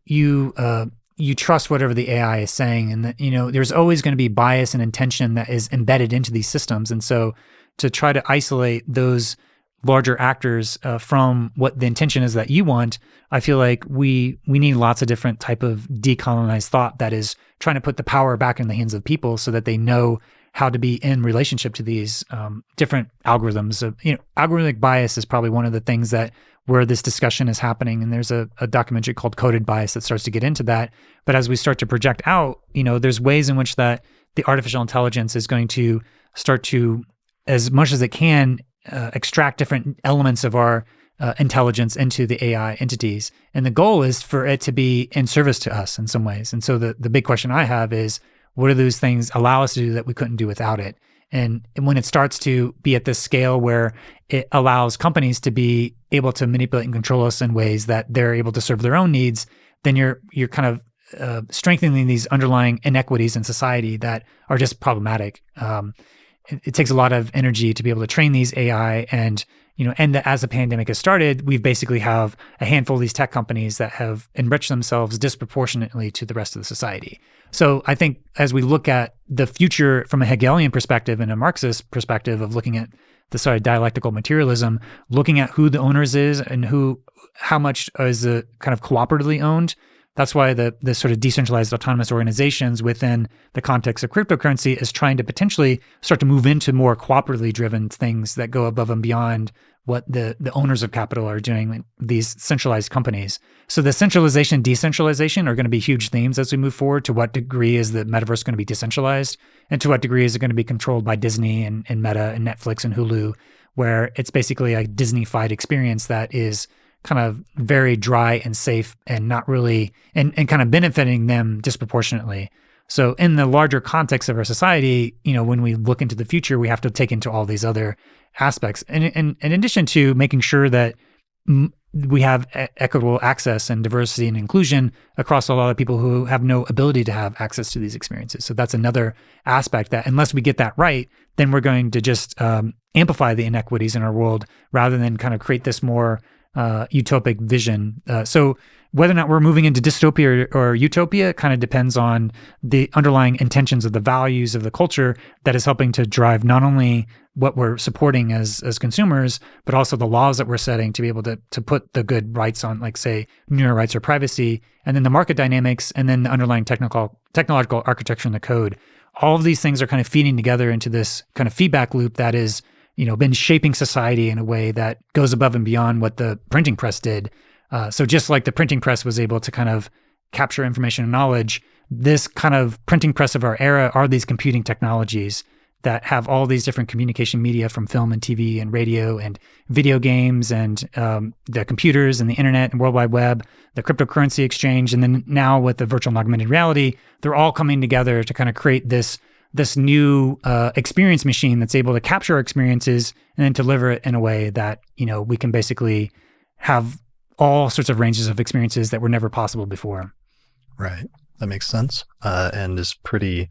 trust whatever the AI is saying, and that, there's always going to be bias and intention that is embedded into these systems. And so to try to isolate those larger actors from what the intention is that you want, I feel like we need lots of different type of decolonized thought that is trying to put the power back in the hands of people so that they know how to be in relationship to these different algorithms. Algorithmic bias is probably one of the things where this discussion is happening. And there's a documentary called Coded Bias that starts to get into that. But as we start to project out, there's ways in which that the artificial intelligence is going to start to, as much as it can, extract different elements of our intelligence into the AI entities. And the goal is for it to be in service to us in some ways. And so the big question I have is, what do those things allow us to do that we couldn't do without it? And when it starts to be at this scale where it allows companies to be able to manipulate and control us in ways that they're able to serve their own needs, then you're kind of strengthening these underlying inequities in society that are just problematic. It takes a lot of energy to be able to train these AI, and as the pandemic has started, we basically have a handful of these tech companies that have enriched themselves disproportionately to the rest of the society. So I think as we look at the future from a Hegelian perspective and a Marxist perspective of looking at the sort of dialectical materialism, looking at who the owners is and how much is the kind of cooperatively owned. That's why the sort of decentralized autonomous organizations within the context of cryptocurrency is trying to potentially start to move into more cooperatively driven things that go above and beyond what the owners of capital are doing with these centralized companies. So the centralization, decentralization are going to be huge themes as we move forward. To what degree is the metaverse going to be decentralized? And to what degree is it going to be controlled by Disney and Meta and Netflix and Hulu, where it's basically a Disney-fied experience that is kind of very dry and safe and not really, and kind of benefiting them disproportionately. So in the larger context of our society, when we look into the future, we have to take into all these other aspects. And in addition to making sure that we have equitable access and diversity and inclusion across a lot of people who have no ability to have access to these experiences. So that's another aspect that unless we get that right, then we're going to just amplify the inequities in our world rather than kind of create this more utopic vision. So whether or not we're moving into dystopia or utopia kind of depends on the underlying intentions of the values of the culture that is helping to drive not only what we're supporting as consumers, but also the laws that we're setting to be able to put the good rights on, like say neural rights or privacy, and then the market dynamics, and then the underlying technological architecture and the code. All of these things are kind of feeding together into this kind of feedback loop that is, been shaping society in a way that goes above and beyond what the printing press did. So just like the printing press was able to kind of capture information and knowledge, this kind of printing press of our era are these computing technologies that have all these different communication media from film and TV and radio and video games and the computers and the internet and World Wide Web, the cryptocurrency exchange. And then now with the virtual and augmented reality, they're all coming together to kind of create this new experience machine that's able to capture our experiences and then deliver it in a way that, we can basically have all sorts of ranges of experiences that were never possible before. Right. That makes sense. And is pretty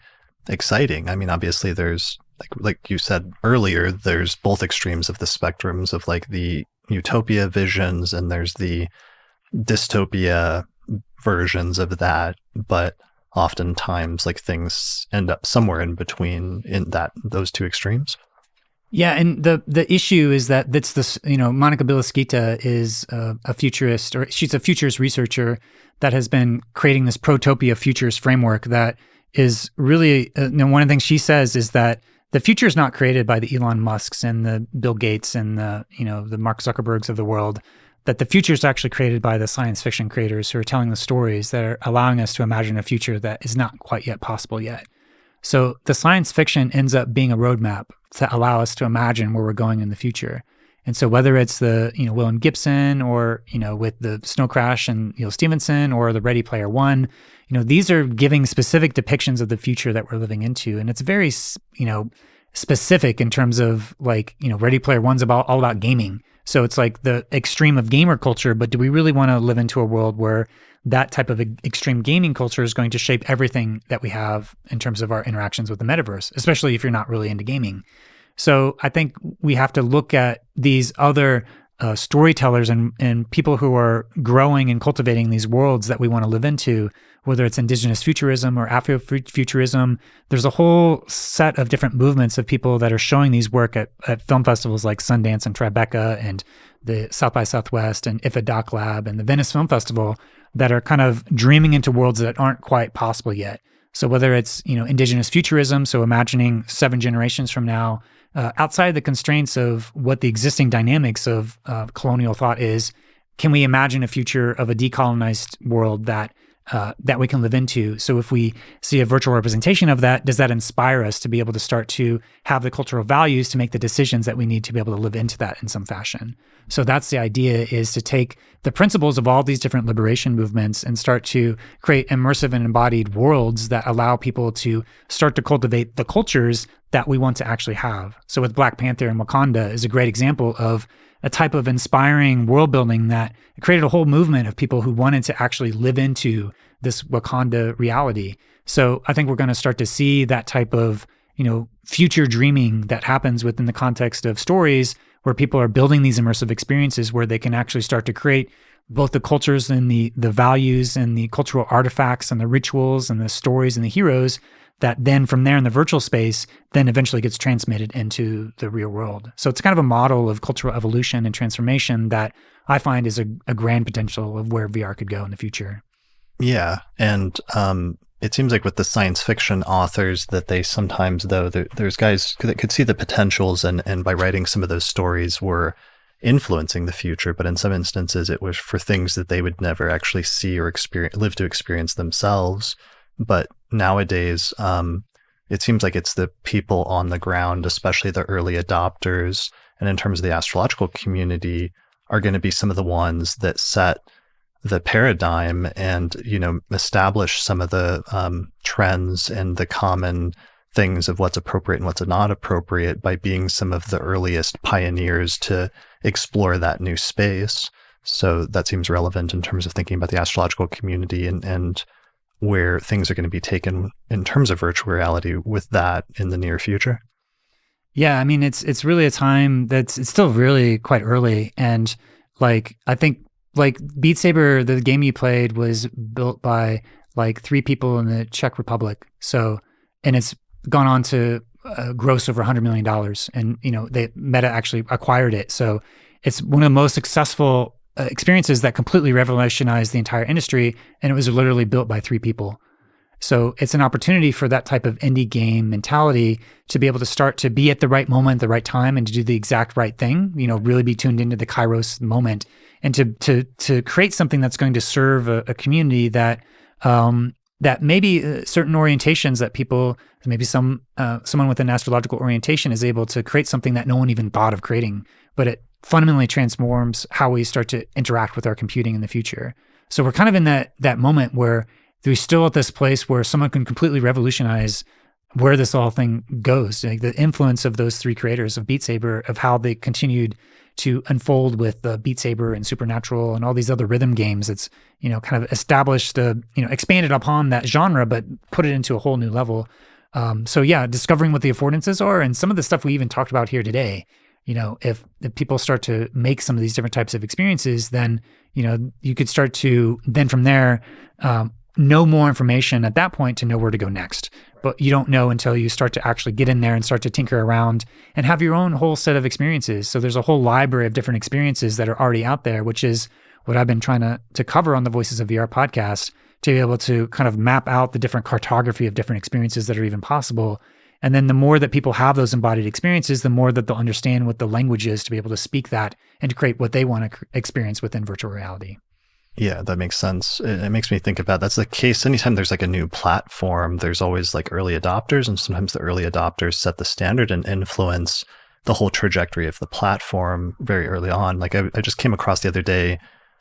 exciting. I mean, obviously there's like you said earlier, there's both extremes of the spectrums of like the utopia visions and there's the dystopia versions of that, but oftentimes like things end up somewhere in between in those two extremes. Yeah, and the issue is that that's this, Monica Bilaskita is a futurist, or she's a futurist researcher that has been creating this protopia futures framework that is really, one of the things she says is that the future is not created by the Elon Musks and the Bill Gates and the Mark Zuckerbergs of the world, that the future is actually created by the science fiction creators who are telling the stories that are allowing us to imagine a future that is not quite yet possible yet. So the science fiction ends up being a roadmap to allow us to imagine where we're going in the future. And so whether it's the, William Gibson or, with the Snow Crash and Neil Stephenson or the Ready Player One, these are giving specific depictions of the future that we're living into. And it's very, specific in terms of like, Ready Player One's all about gaming. So it's like the extreme of gamer culture, but do we really want to live into a world where that type of extreme gaming culture is going to shape everything that we have in terms of our interactions with the metaverse, especially if you're not really into gaming? So I think we have to look at these other storytellers and people who are growing and cultivating these worlds that we want to live into, whether it's indigenous futurism or Afrofuturism. There's a whole set of different movements of people that are showing these work at film festivals like Sundance and Tribeca and the South by Southwest and IFA Doc Lab and the Venice Film Festival that are kind of dreaming into worlds that aren't quite possible yet. So whether it's, indigenous futurism, so imagining 7 generations from now, outside the constraints of what the existing dynamics of colonial thought is, can we imagine a future of a decolonized world that we can live into? So if we see a virtual representation of that, does that inspire us to be able to start to have the cultural values to make the decisions that we need to be able to live into that in some fashion? So that's the idea, is to take the principles of all these different liberation movements and start to create immersive and embodied worlds that allow people to start to cultivate the cultures that we want to actually have. So with Black Panther and Wakanda is a great example of a type of inspiring world building that created a whole movement of people who wanted to actually live into this Wakanda reality. So I think we're going to start to see that type of, future dreaming that happens within the context of stories where people are building these immersive experiences where they can actually start to create both the cultures and the values and the cultural artifacts and the rituals and the stories and the heroes that then from there in the virtual space then eventually gets transmitted into the real world. So it's kind of a model of cultural evolution and transformation that I find is a grand potential of where VR could go in the future. Yeah. And it seems like with the science fiction authors that they sometimes, though, there's guys that could see the potentials and by writing some of those stories were influencing the future, but in some instances it was for things that they would never actually see or live to experience themselves. But nowadays, it seems like it's the people on the ground, especially the early adopters, and in terms of the astrological community, are going to be some of the ones that set the paradigm and, establish some of the trends and the common things of what's appropriate and what's not appropriate by being some of the earliest pioneers to explore that new space. So that seems relevant in terms of thinking about the astrological community and where things are going to be taken in terms of virtual reality with that in the near future. Yeah, I mean, it's really a time it's still really quite early. And like, I think like Beat Saber, the game you played, was built by like 3 people in the Czech Republic. So, and it's gone on to gross over $100 million. And, Meta actually acquired it. So it's one of the most successful experiences that completely revolutionized the entire industry. And it was literally built by 3 people. So it's an opportunity for that type of indie game mentality to be able to start to be at the right moment, the right time, and to do the exact right thing, really be tuned into the kairos moment, and to create something that's going to serve a community that that maybe certain orientations that people, maybe someone with an astrological orientation is able to create something that no one even thought of creating, but it fundamentally transforms how we start to interact with our computing in the future. So we're kind of in that moment where we're still at this place where someone can completely revolutionize where this whole thing goes. Like the influence of those 3 creators of Beat Saber, of how they continued to unfold with Beat Saber and Supernatural and all these other rhythm games. It's, kind of established expanded upon that genre, but put it into a whole new level. So yeah, discovering what the affordances are, and some of the stuff we even talked about here today. If people start to make some of these different types of experiences, then, you could start to, then from there, know more information at that point to know where to go next. But you don't know until you start to actually get in there and start to tinker around and have your own whole set of experiences. So there's a whole library of different experiences that are already out there, which is what I've been trying to cover on the Voices of VR podcast, to be able to kind of map out the different cartography of different experiences that are even possible. And then the more that people have those embodied experiences, the more that they'll understand what the language is to be able to speak that and to create what they want to experience within virtual reality. Yeah, that makes sense. It makes me think about that's the case anytime there's like a new platform, there's always like early adopters, and sometimes the early adopters set the standard and influence the whole trajectory of the platform very early on. Like I just came across the other day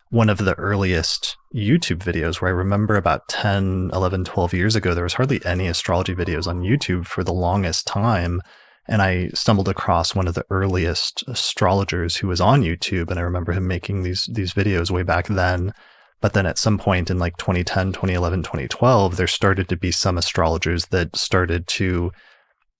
one of the earliest YouTube videos where I remember about 10, 11, 12 years ago, there was hardly any astrology videos on YouTube for the longest time. And I stumbled across one of the earliest astrologers who was on YouTube. And I remember him making these videos way back then. But then at some point in like 2010, 2011, 2012, there started to be some astrologers that started to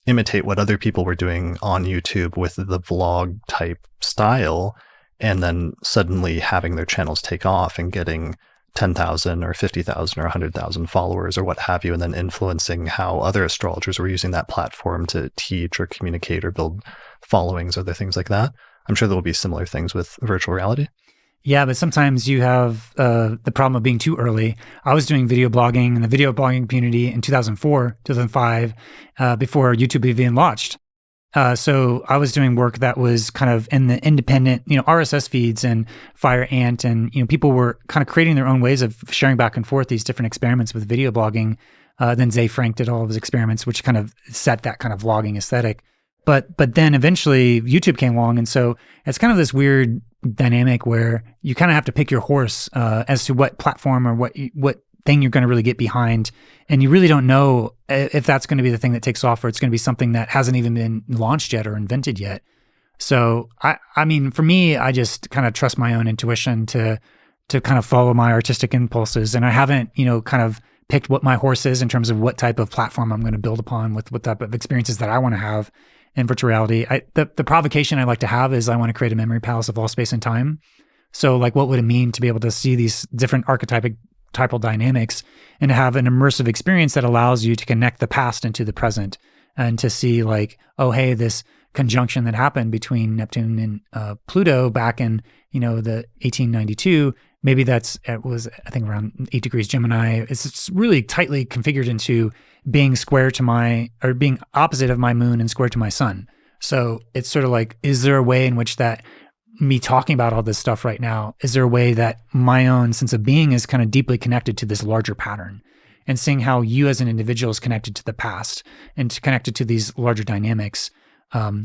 imitate what other people were doing on YouTube with the vlog type style. And then suddenly having their channels take off and getting 10,000 or 50,000 or 100,000 followers or what have you, and then influencing how other astrologers were using that platform to teach or communicate or build followings, other things like that. I'm sure there will be similar things with virtual reality. Yeah, but sometimes you have the problem of being too early. I was doing video blogging in the video blogging community in 2004, 2005, before YouTube even launched. So I was doing work that was kind of in the independent, RSS feeds and Fire Ant, and people were kind of creating their own ways of sharing back and forth these different experiments with video blogging. Then Zay Frank did all of his experiments, which kind of set that kind of vlogging aesthetic. But then eventually YouTube came along, and so it's kind of this weird dynamic where you kind of have to pick your horse as to what platform or what thing you're going to really get behind. And you really don't know if that's going to be the thing that takes off, or it's going to be something that hasn't even been launched yet or invented yet. So I mean, for me, I just kind of trust my own intuition to kind of follow my artistic impulses. And I haven't, kind of picked what my horse is in terms of what type of platform I'm going to build upon with what type of experiences that I want to have in virtual reality. The provocation I like to have is I want to create a memory palace of all space and time. So like, what would it mean to be able to see these different archetypal dynamics and to have an immersive experience that allows you to connect the past into the present and to see like, oh, hey, this conjunction that happened between Neptune and Pluto back in, the 1892, maybe it was, I think, around 8 degrees Gemini. It's really tightly configured into being being opposite of my moon and square to my sun. So it's sort of like, is there a way in which that me talking about all this stuff right now, is there a way that my own sense of being is kind of deeply connected to this larger pattern, and seeing how you as an individual is connected to the past and connected to these larger dynamics.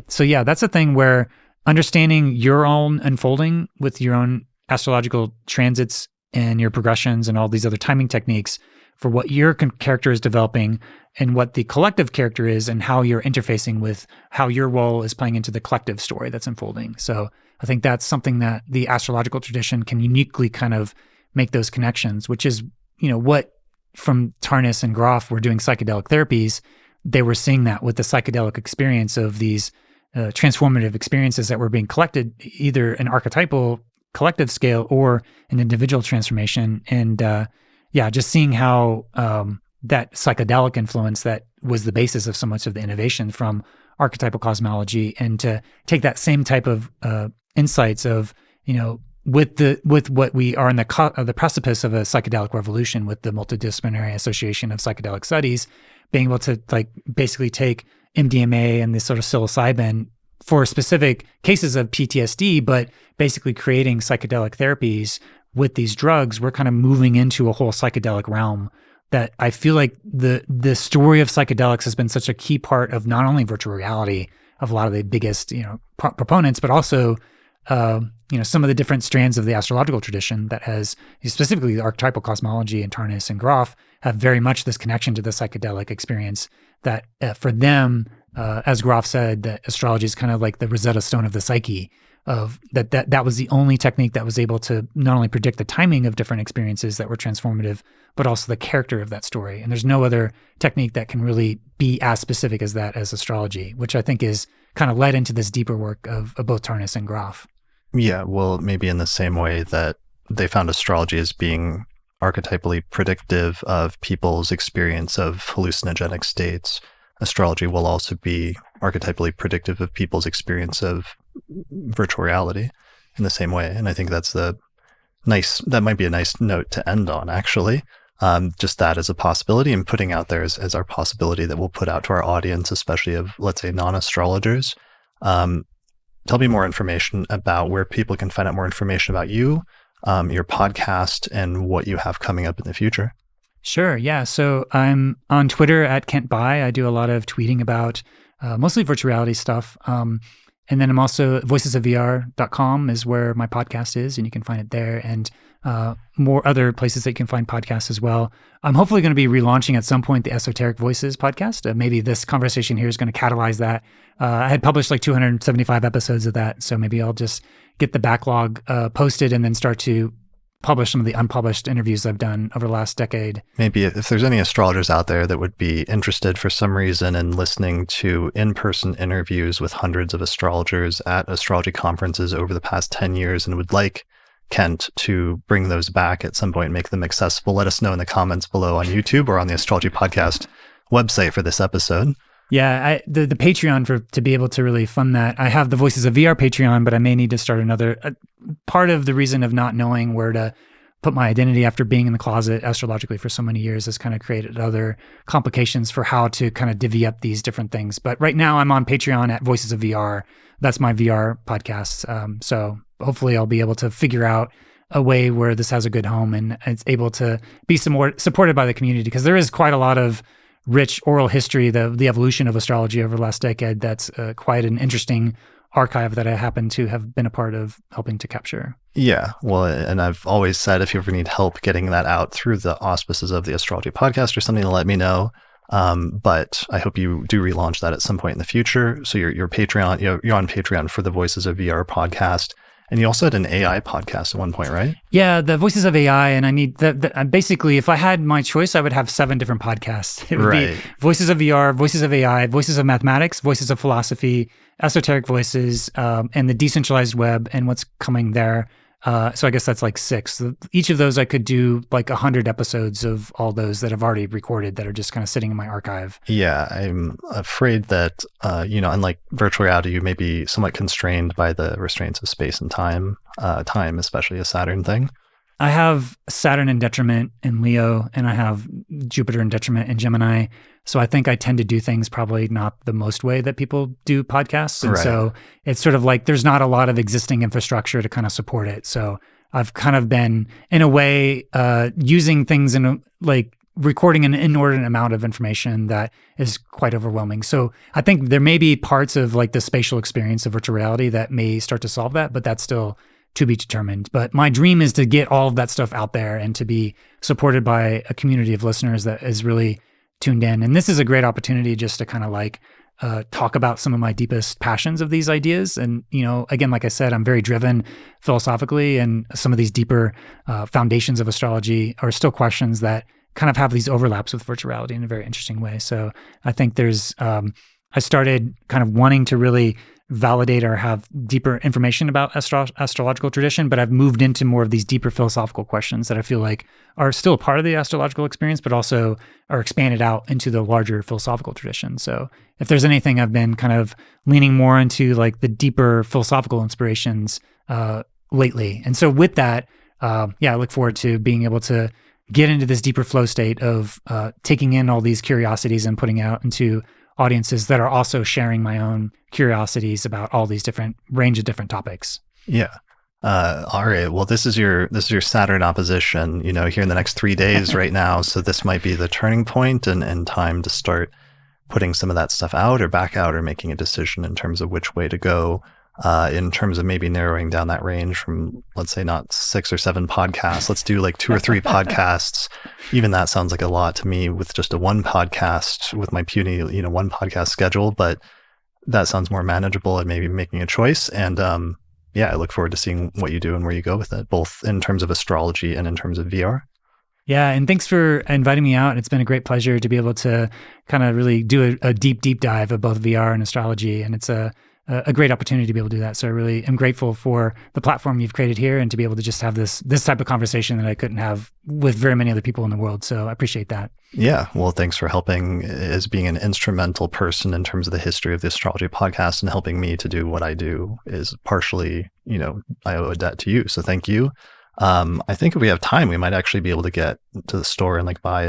So yeah, that's a thing where understanding your own unfolding with your own astrological transits and your progressions and all these other timing techniques for what your character is developing and what the collective character is, and how you're interfacing with how your role is playing into the collective story that's unfolding. So I think that's something that the astrological tradition can uniquely kind of make those connections, which is, what from Tarnas and Groff were doing psychedelic therapies. They were seeing that with the psychedelic experience of these transformative experiences that were being collected, either an archetypal collective scale or an individual transformation. And just seeing how that psychedelic influence that was the basis of so much of the innovation from archetypal cosmology, and to take that same type of insights of, with what we are in the precipice of a psychedelic revolution with the Multidisciplinary Association of Psychedelic Studies, being able to basically take MDMA and this sort of psilocybin for specific cases of PTSD, but basically creating psychedelic therapies with these drugs. We're kind of moving into a whole psychedelic realm that I feel like the story of psychedelics has been such a key part of not only virtual reality of a lot of the biggest proponents, but also some of the different strands of the astrological tradition that has, specifically the archetypal cosmology and Tarnas and Groff, have very much this connection to the psychedelic experience that for them, as Groff said, that astrology is kind of like the Rosetta Stone of the psyche, of that was the only technique that was able to not only predict the timing of different experiences that were transformative, but also the character of that story. And there's no other technique that can really be as specific as that, as astrology, which I think is kind of led into this deeper work of both Tarnas and Groff. Yeah, well, maybe in the same way that they found astrology as being archetypally predictive of people's experience of hallucinogenic states, astrology will also be archetypally predictive of people's experience of virtual reality in the same way. And I think that might be a nice note to end on, actually. Just that as a possibility, and putting out there as our possibility that we'll put out to our audience, especially of, let's say, non-astrologers. Tell me more information about where people can find out more information about you, your podcast, and what you have coming up in the future. Sure. Yeah. So I'm on Twitter at KentBy. I do a lot of tweeting about mostly virtual reality stuff. And then I'm also voicesofvr.com is where my podcast is, and you can find it there, and more other places that you can find podcasts as well. I'm hopefully going to be relaunching at some point the Esoteric Voices podcast. Maybe this conversation here is going to catalyze that. I had published like 275 episodes of that, so maybe I'll just get the backlog posted and then start to publish some of the unpublished interviews I've done over the last decade. Maybe if there's any astrologers out there that would be interested for some reason in listening to in-person interviews with hundreds of astrologers at astrology conferences over the past 10 years and would like Kent to bring those back at some point and make them accessible, let us know in the comments below on YouTube or on the Astrology Podcast website for this episode. Yeah, the Patreon to be able to really fund that. I have the Voices of VR Patreon, but I may need to start another. Part of the reason of not knowing where to put my identity after being in the closet astrologically for so many years has kind of created other complications for how to kind of divvy up these different things. But right now I'm on Patreon at Voices of VR. That's my VR podcast. So hopefully I'll be able to figure out a way where this has a good home and it's able to be some more supported by the community, because there is quite a lot of rich oral history, the evolution of astrology over the last decade. That's quite an interesting archive that I happen to have been a part of helping to capture. Yeah, well, and I've always said if you ever need help getting that out through the auspices of the Astrology Podcast or something, let me know. But I hope you do relaunch that at some point in the future. So your Patreon, you're on Patreon for the Voices of VR podcast. And you also had an AI podcast at one point, right? Yeah, the Voices of AI. And I need basically, if I had my choice, I would have 7 different podcasts. It would be Voices of VR, Voices of AI, Voices of Mathematics, Voices of Philosophy, Esoteric Voices, and the Decentralized Web and what's coming there. So I guess that's like 6. Each of those I could do like 100 episodes of all those that I've already recorded that are just kind of sitting in my archive. Yeah, I'm afraid that, unlike virtual reality, you may be somewhat constrained by the restraints of space and time, especially a Saturn thing. I have Saturn in detriment in Leo, and I have Jupiter in detriment in Gemini. So I think I tend to do things probably not the most way that people do podcasts. And so it's sort of like there's not a lot of existing infrastructure to kind of support it. So I've kind of been, in a way, using things like recording an inordinate amount of information that is quite overwhelming. So I think there may be parts of like the spatial experience of virtual reality that may start to solve that, but that's still to be determined. But my dream is to get all of that stuff out there and to be supported by a community of listeners that is really tuned in. And this is a great opportunity just to kind of like talk about some of my deepest passions of these ideas. And, again, like I said, I'm very driven philosophically, and some of these deeper foundations of astrology are still questions that kind of have these overlaps with virtual reality in a very interesting way. So I think I started kind of wanting to really validate or have deeper information about astrological tradition, but I've moved into more of these deeper philosophical questions that I feel like are still a part of the astrological experience, but also are expanded out into the larger philosophical tradition. So if there's anything, I've been kind of leaning more into like the deeper philosophical inspirations lately. And so with that, I look forward to being able to get into this deeper flow state of taking in all these curiosities and putting out into audiences that are also sharing my own curiosities about all these different range of different topics. Yeah. All right. Well, this is your Saturn opposition, here in the next 3 days right now. So this might be the turning point and time to start putting some of that stuff out or back out, or making a decision in terms of which way to go, in terms of maybe narrowing down that range from, let's say, not 6 or 7 podcasts. Let's do like 2 or 3 podcasts. Even that sounds like a lot to me with just a one podcast, with my puny, one podcast schedule, but that sounds more manageable and maybe making a choice. And I look forward to seeing what you do and where you go with it, both in terms of astrology and in terms of VR. Yeah, and thanks for inviting me out. It's been a great pleasure to be able to kind of really do a deep dive of both VR and astrology. And it's a great opportunity to be able to do that. So I really am grateful for the platform you've created here, and to be able to just have this type of conversation that I couldn't have with very many other people in the world. So I appreciate that. Yeah. Well, thanks for helping as being an instrumental person in terms of the history of the Astrology Podcast, and helping me to do what I do is partially, I owe a debt to you. So thank you. I think if we have time, we might actually be able to get to the store and like buy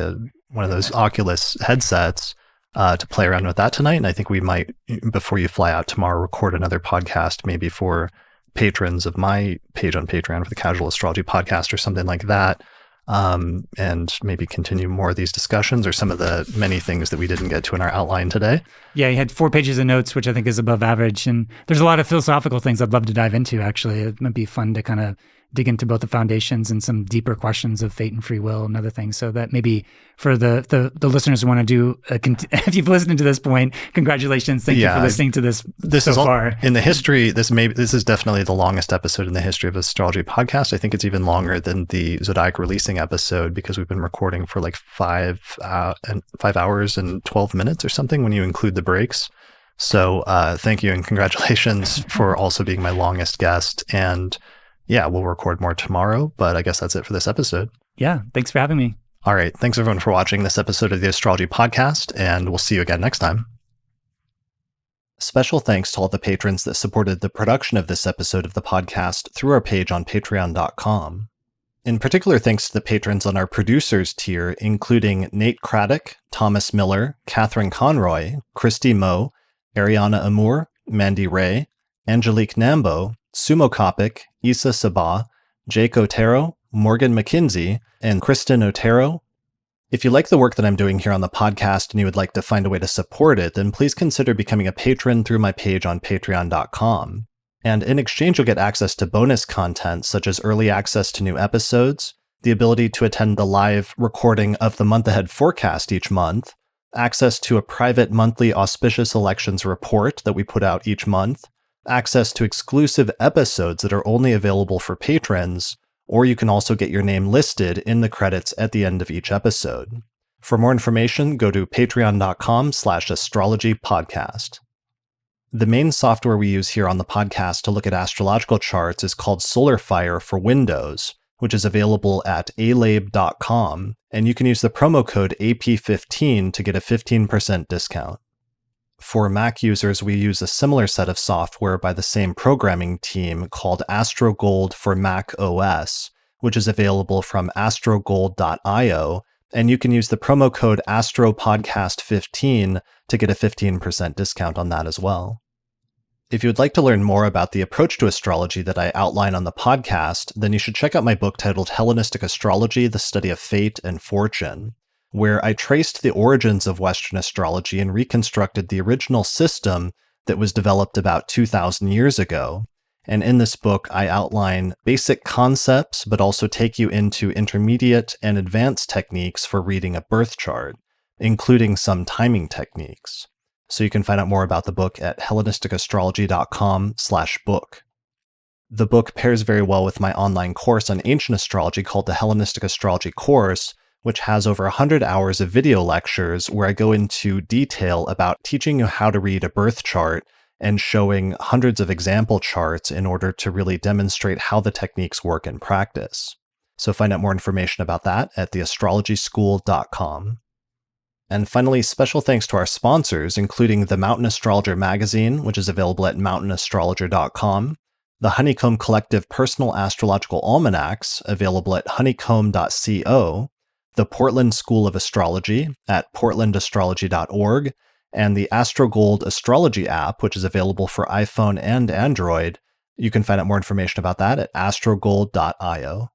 one of those Oculus headsets to play around with that tonight. And I think we might, before you fly out tomorrow, record another podcast, maybe for patrons of my page on Patreon for the Casual Astrology Podcast or something like that. And maybe continue more of these discussions, or some of the many things that we didn't get to in our outline today. Yeah, you had 4 pages of notes, which I think is above average. And there's a lot of philosophical things I'd love to dive into, actually. It might be fun to kind of dig into both the foundations and some deeper questions of fate and free will and other things. So that maybe for the listeners who want to do, if you've listened to this point, congratulations. Thank you for listening to this so far. In the history, this is definitely the longest episode in the history of Astrology Podcast. I think it's even longer than the zodiacal releasing episode, because we've been recording for like 5 hours and 12 minutes or something when you include the breaks. So thank you, and congratulations for also being my longest guest. And yeah, we'll record more tomorrow, but I guess that's it for this episode. Yeah, thanks for having me. All right. Thanks everyone for watching this episode of the Astrology Podcast, and we'll see you again next time. Special thanks to all the patrons that supported the production of this episode of the podcast through our page on patreon.com. In particular, thanks to the patrons on our producers tier, including Nate Craddock, Thomas Miller, Catherine Conroy, Christy Moe, Ariana Amour, Mandy Ray, Angelique Nambo, Sumo Kopic, Issa Sabah, Jake Otero, Morgan McKinsey, and Kristen Otero. If you like the work that I'm doing here on the podcast and you would like to find a way to support it, then please consider becoming a patron through my page on patreon.com. And in exchange, you'll get access to bonus content such as early access to new episodes, the ability to attend the live recording of the month ahead forecast each month, access to a private monthly auspicious elections report that we put out each month, access to exclusive episodes that are only available for patrons, or you can also get your name listed in the credits at the end of each episode. For more information, go to patreon.com/astrologypodcast. The main software we use here on the podcast to look at astrological charts is called SolarFire for Windows, which is available at alabe.com, and you can use the promo code AP15 to get a 15% discount. For Mac users, we use a similar set of software by the same programming team called AstroGold for Mac OS, which is available from astrogold.io, and you can use the promo code AstroPodcast15 to get a 15% discount on that as well. If you would like to learn more about the approach to astrology that I outline on the podcast, then you should check out my book titled Hellenistic Astrology, The Study of Fate and Fortune, where I traced the origins of Western astrology and reconstructed the original system that was developed about 2,000 years ago. And in this book, I outline basic concepts, but also take you into intermediate and advanced techniques for reading a birth chart, including some timing techniques. So you can find out more about the book at HellenisticAstrology.com/book. The book pairs very well with my online course on ancient astrology called the Hellenistic Astrology Course, which has over 100 hours of video lectures where I go into detail about teaching you how to read a birth chart and showing hundreds of example charts in order to really demonstrate how the techniques work in practice. So find out more information about that at theastrologyschool.com. And finally, special thanks to our sponsors, including the Mountain Astrologer magazine, which is available at mountainastrologer.com, the Honeycomb Collective Personal Astrological Almanacs, available at honeycomb.co, the Portland School of Astrology at portlandastrology.org, and the AstroGold Astrology app, which is available for iPhone and Android. You can find out more information about that at astrogold.io.